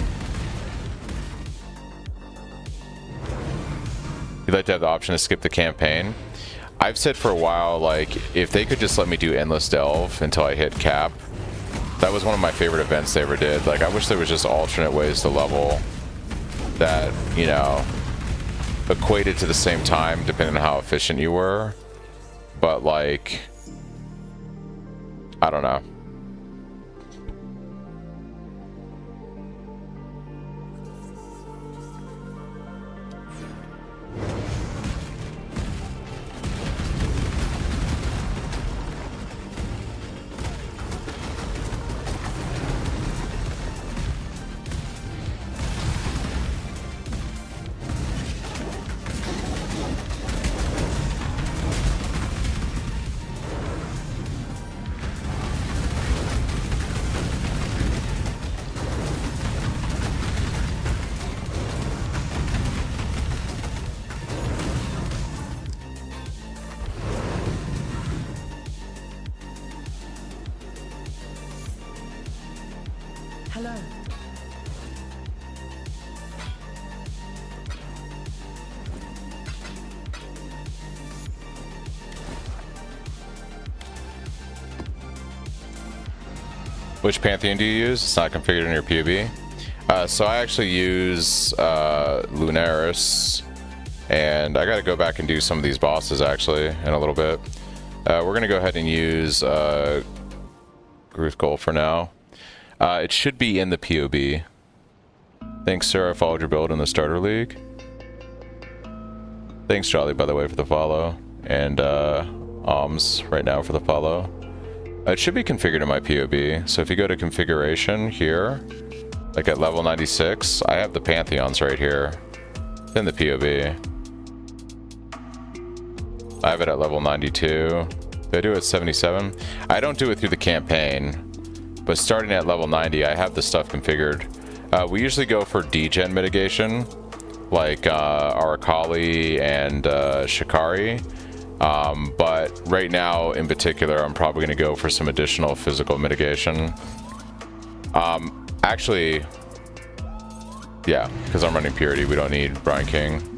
You'd like to have the option to skip the campaign. I've said for a while, like, if they could just let me do endless delve until I hit cap. That was one of my favorite events they ever did. Like, I wish there was just alternate ways to level that, you know, equated to the same time depending on how efficient you were, but like, I don't know. Hello. Which Pantheon do you use? It's not configured in your POB. So I actually use Lunaris, and I got to go back and do some of these bosses actually in a little bit. We're gonna go ahead and use Gruth Gold for now. It should be in the POB. Thanks, sir. I followed your build in the starter league. Thanks, Charlie, by the way, for the follow, and Alms right now for the follow. It should be configured in my POB. So if you go to configuration here, like at level 96, I have the Pantheons right here in the POB. I have it at level 92. Do I do it at 77? I don't do it through the campaign, but starting at level 90, I have the stuff configured. We usually go for degen mitigation, like Arakali and Shikari. But right now, in particular, I'm probably going to go for some additional physical mitigation. Actually, yeah, because I'm running Purity, we don't need Brian King.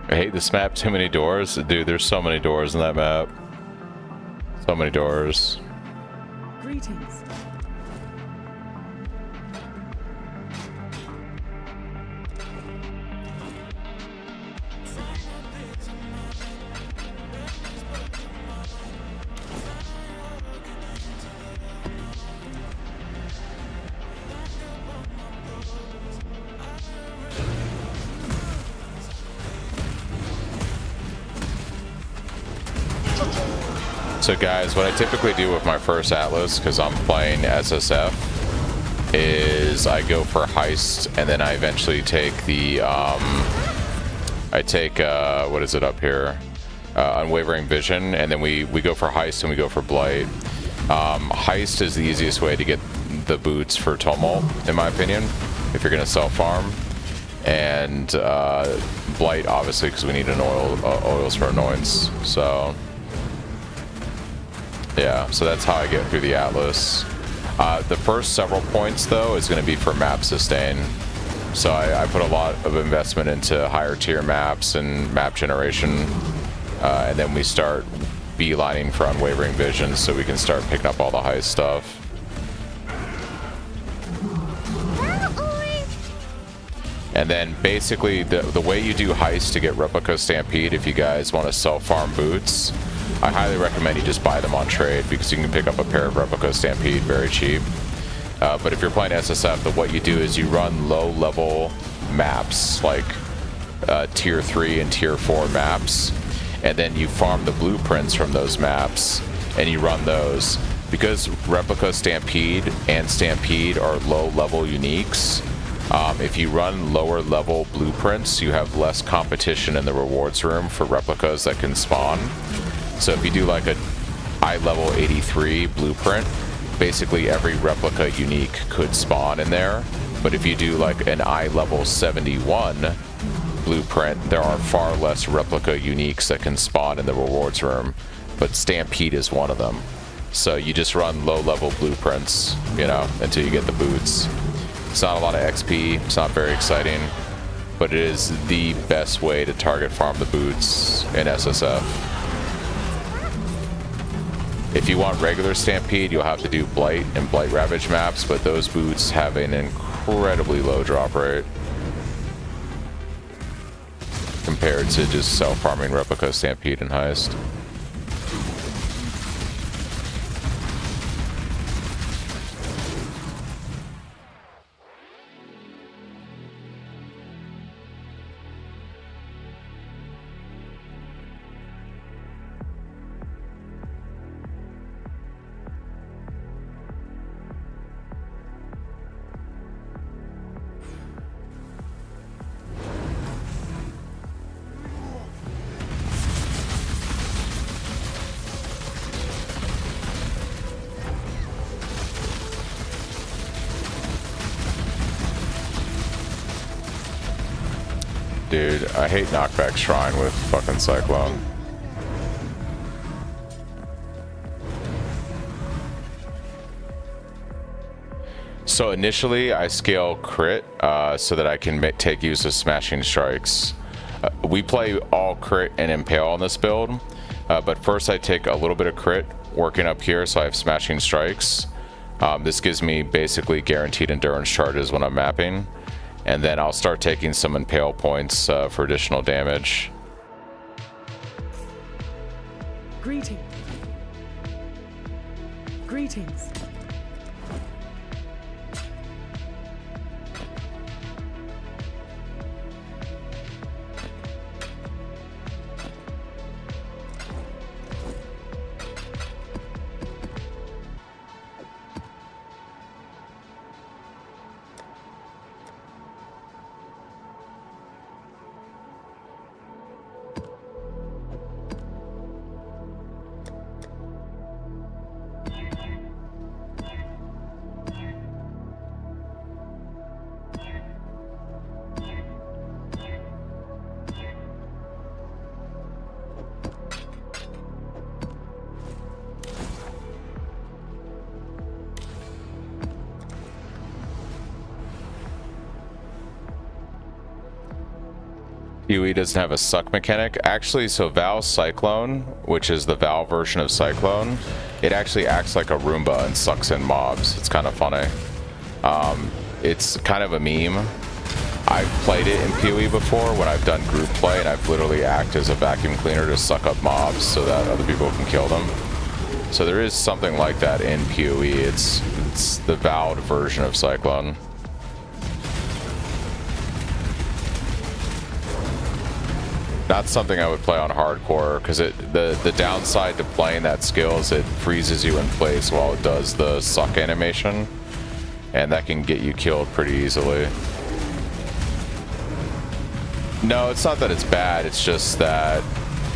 I hate this map. Too many doors. Dude, there's so many doors in that map. So many doors. Greetings. So guys, what I typically do with my first Atlas, because I'm playing SSF, is I go for Heist, and then I eventually take the, what is it up here? Unwavering Vision, and then we go for Heist and we go for Blight. Heist is the easiest way to get the boots for Tumult, in my opinion, if you're going to self-farm. And Blight, obviously, because we need an oils for Annoyance, so... yeah, so that's how I get through the Atlas. The first several points, though, is going to be for map sustain. So I put a lot of investment into higher tier maps and map generation. And then we start beelining for Unwavering Vision so we can start picking up all the high stuff. And then basically the way you do Heist to get Replica Stampede, if you guys want to self-farm boots, I highly recommend you just buy them on trade because you can pick up a pair of Replica Stampede very cheap. But if you're playing SSF, what you do is you run low-level maps, like Tier 3 and Tier 4 maps, and then you farm the blueprints from those maps, and you run those. Because Replica Stampede and Stampede are low-level uniques, if you run lower-level blueprints, you have less competition in the rewards room for replicas that can spawn. So if you do like a eye level 83 blueprint, basically every replica unique could spawn in there. But if you do like an eye level 71 blueprint, there are far less replica uniques that can spawn in the rewards room. But Stampede is one of them. So you just run low level blueprints, you know, until you get the boots. It's not a lot of XP, it's not very exciting. but it is the best way to target farm the boots in SSF. If you want regular Stampede, you'll have to do Blight and Blight Ravage maps, but those boots have an incredibly low drop rate compared to just self-farming Replica Stampede and Heist. Dude, I hate knockback Shrine with fucking Cyclone. So initially I scale crit so that I can take use of Smashing Strikes. We play all crit and impale on this build, but first I take a little bit of crit working up here so I have Smashing Strikes. This gives me basically guaranteed endurance charges when I'm mapping. And then I'll start taking some impale points for additional damage. Greetings. Greetings. PoE doesn't have a suck mechanic. Actually, so Val's Cyclone, which is the Val version of Cyclone, it actually acts like a Roomba and sucks in mobs. It's kind of funny. It's kind of a meme. I've played it in PoE before when I've done group play, and I've literally acted as a vacuum cleaner to suck up mobs so that other people can kill them. So there is something like that in PoE. It's the Val'd version of Cyclone. Not something I would play on hardcore, because the downside to playing that skill is it freezes you in place while it does the suck animation, and that can get you killed pretty easily. No, it's not that it's bad, it's just that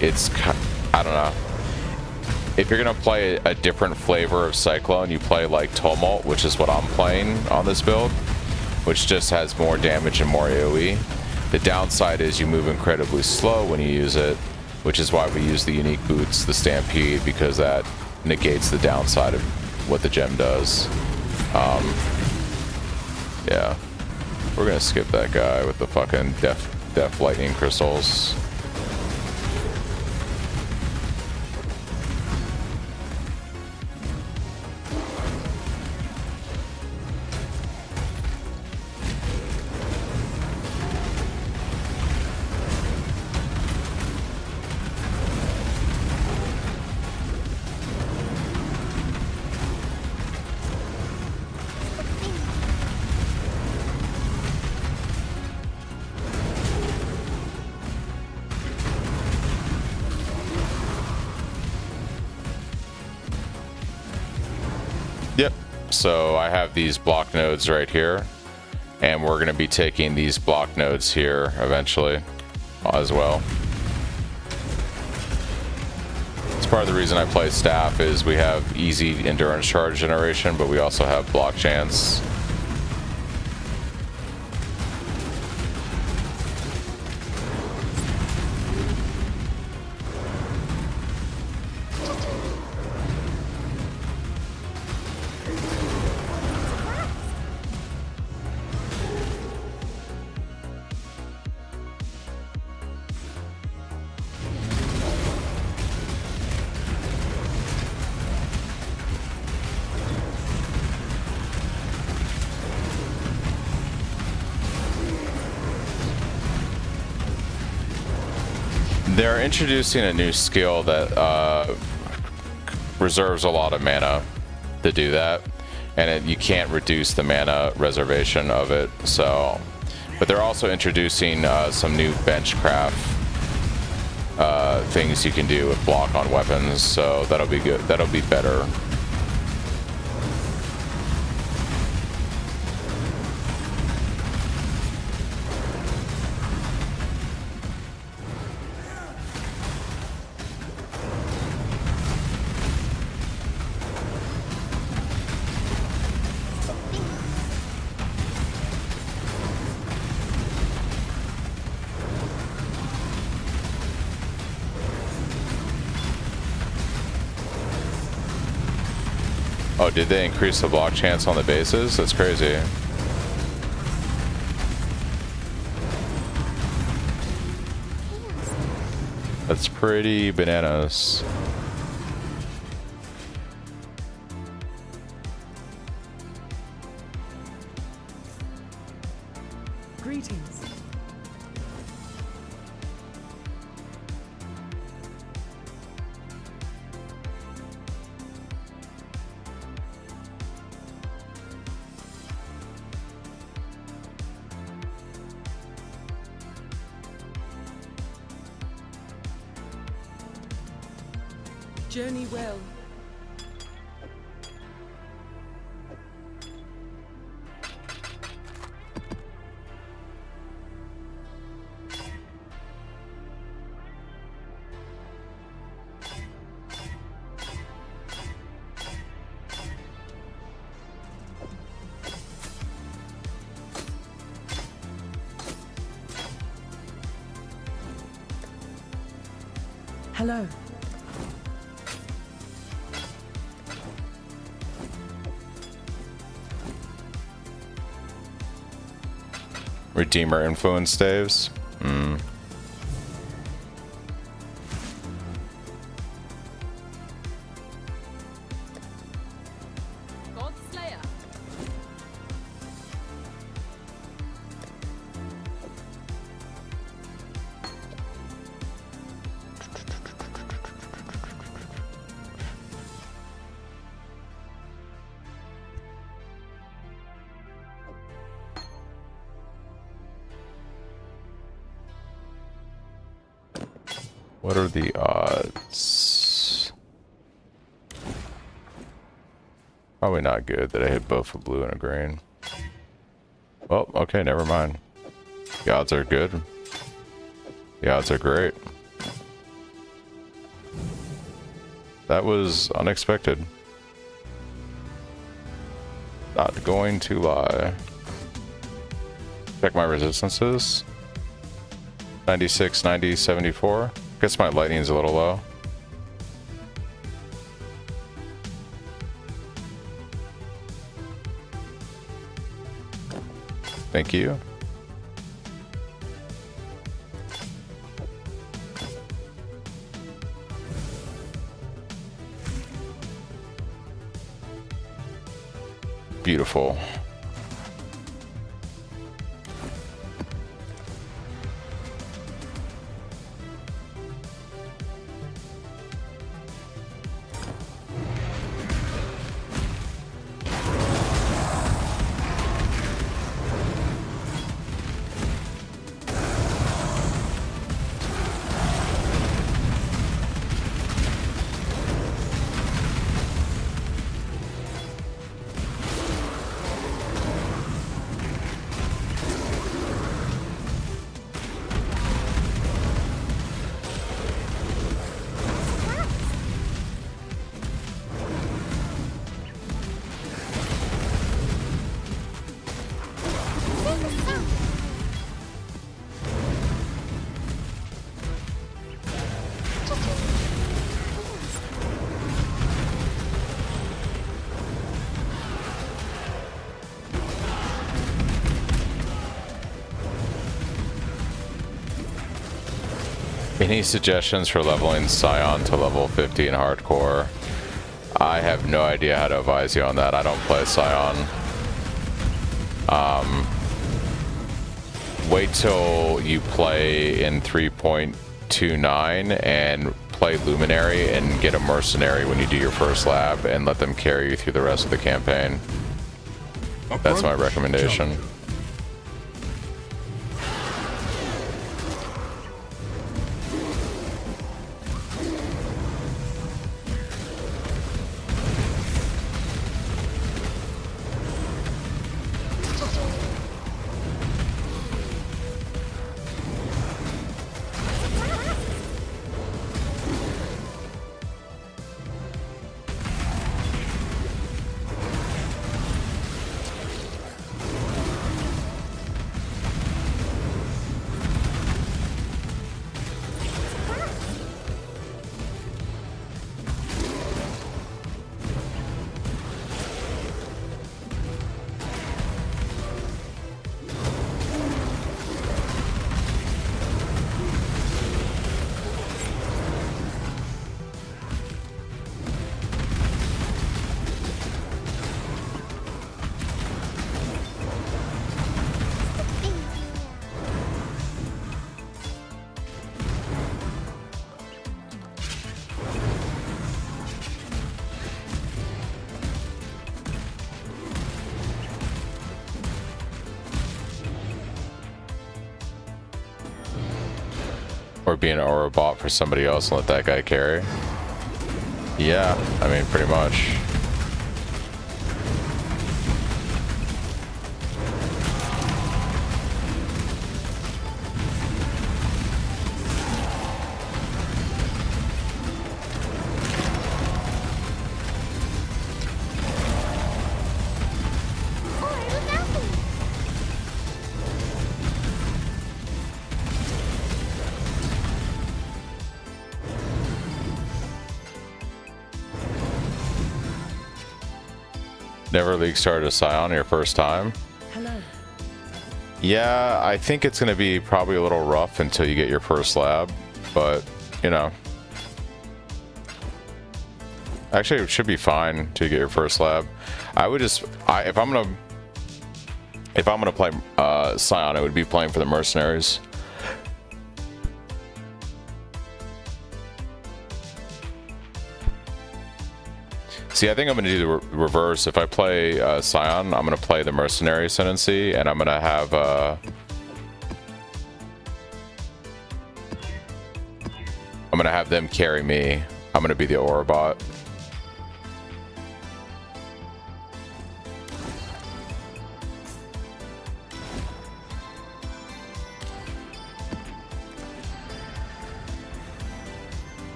it's, I don't know. If you're gonna play a different flavor of Cyclone, you play like Tumult, which is what I'm playing on this build, which just has more damage and more AoE. The downside is you move incredibly slow when you use it, which is why we use the unique boots, the Stampede, because that negates the downside of what the gem does. Yeah. We're gonna skip that guy with the fucking death lightning crystals. Yep, so I have these block nodes right here, and we're going to be taking these block nodes here eventually as well. It's part of the reason I play staff is we have easy endurance charge generation, but we also have block chance. They're introducing a new skill that reserves a lot of mana to do that, and you can't reduce the mana reservation of it. So, but they're also introducing some new benchcraft things you can do with block on weapons. So that'll be good. That'll be better. Oh, did they increase the block chance on the bases? That's crazy. That's pretty bananas. Greetings. Journey well. Hello. Redeemer influence staves. Godslayer. What are the odds? Probably not good that I hit both a blue and a green. Well, okay, never mind. The odds are good. The odds are great. That was unexpected. Not going to lie. Check my resistances. 96, 90, 74. Guess my lightning's a little low. Thank you. Beautiful. Any suggestions for leveling Scion to level 50 in hardcore? I have no idea how to advise you on that. I don't play Scion. Wait till you play in 3.0 2-9 and play Luminary and get a Mercenary when you do your first lab and let them carry you through the rest of the campaign. That's my recommendation. Or be an aura bot for somebody else and let that guy carry. Yeah, I mean, pretty much. Never League started a Scion your first time? Hello. Yeah, I think it's going to be probably a little rough until you get your first lab, but, you know. Actually, it should be fine to get your first lab. I would just, if I'm gonna play Scion, I would be playing for the Mercenaries. See, I think I'm going to do the reverse. If I play Scion, I'm going to play the Mercenary Ascendancy, and I'm going to have... I'm going to have them carry me. I'm going to be the Aura bot.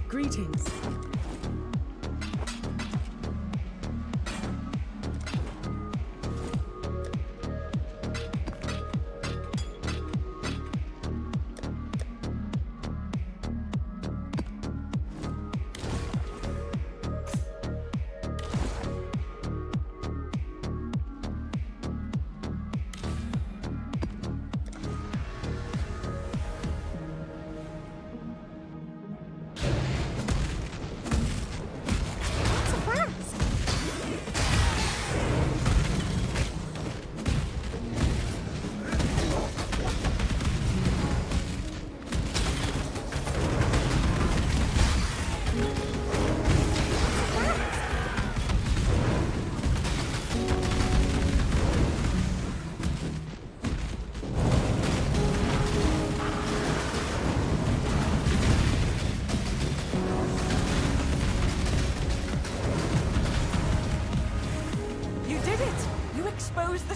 Greetings.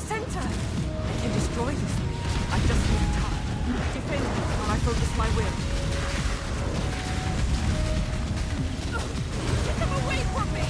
center. I can destroy this thing. I just need time. Defend me while I focus my will. Get them away from me!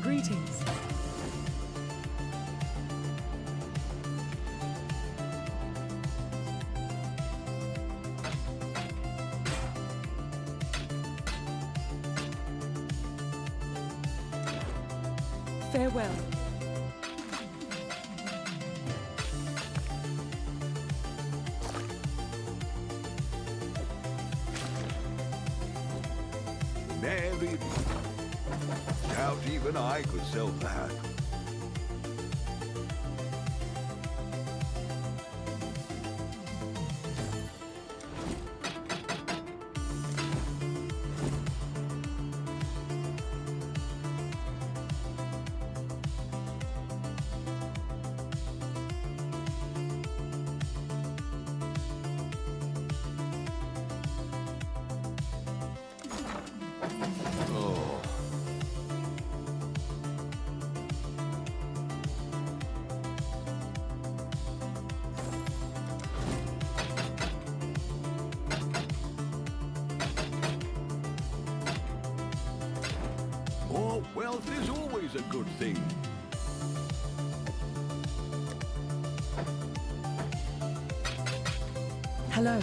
Greetings. Farewell. Mary, doubt even I could sell that. now, wealth is always a good thing. Hello.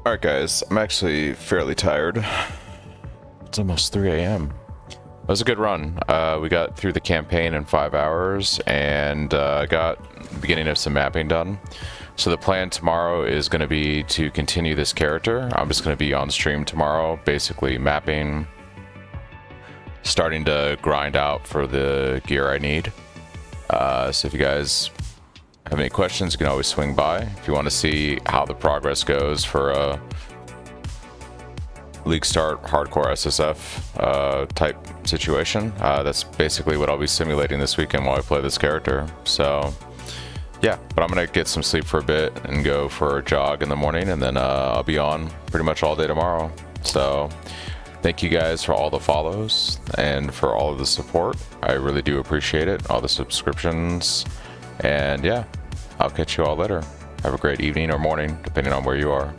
Alright guys, I'm actually fairly tired. It's almost 3 a.m. It was a good run. We got through the campaign in 5 hours and got the beginning of some mapping done. So the plan tomorrow is going to be to continue this character. I'm just going to be on stream tomorrow, basically mapping, starting to grind out for the gear I need. So if you guys have any questions, you can always swing by. If you want to see how the progress goes for a League Start Hardcore SSF type situation, that's basically what I'll be simulating this weekend while I play this character. So yeah, but I'm gonna get some sleep for a bit and go for a jog in the morning, and then I'll be on pretty much all day tomorrow. So thank you guys for all the follows and for all of the support. I really do appreciate it, all the subscriptions. And yeah, I'll catch you all later. Have a great evening or morning, depending on where you are.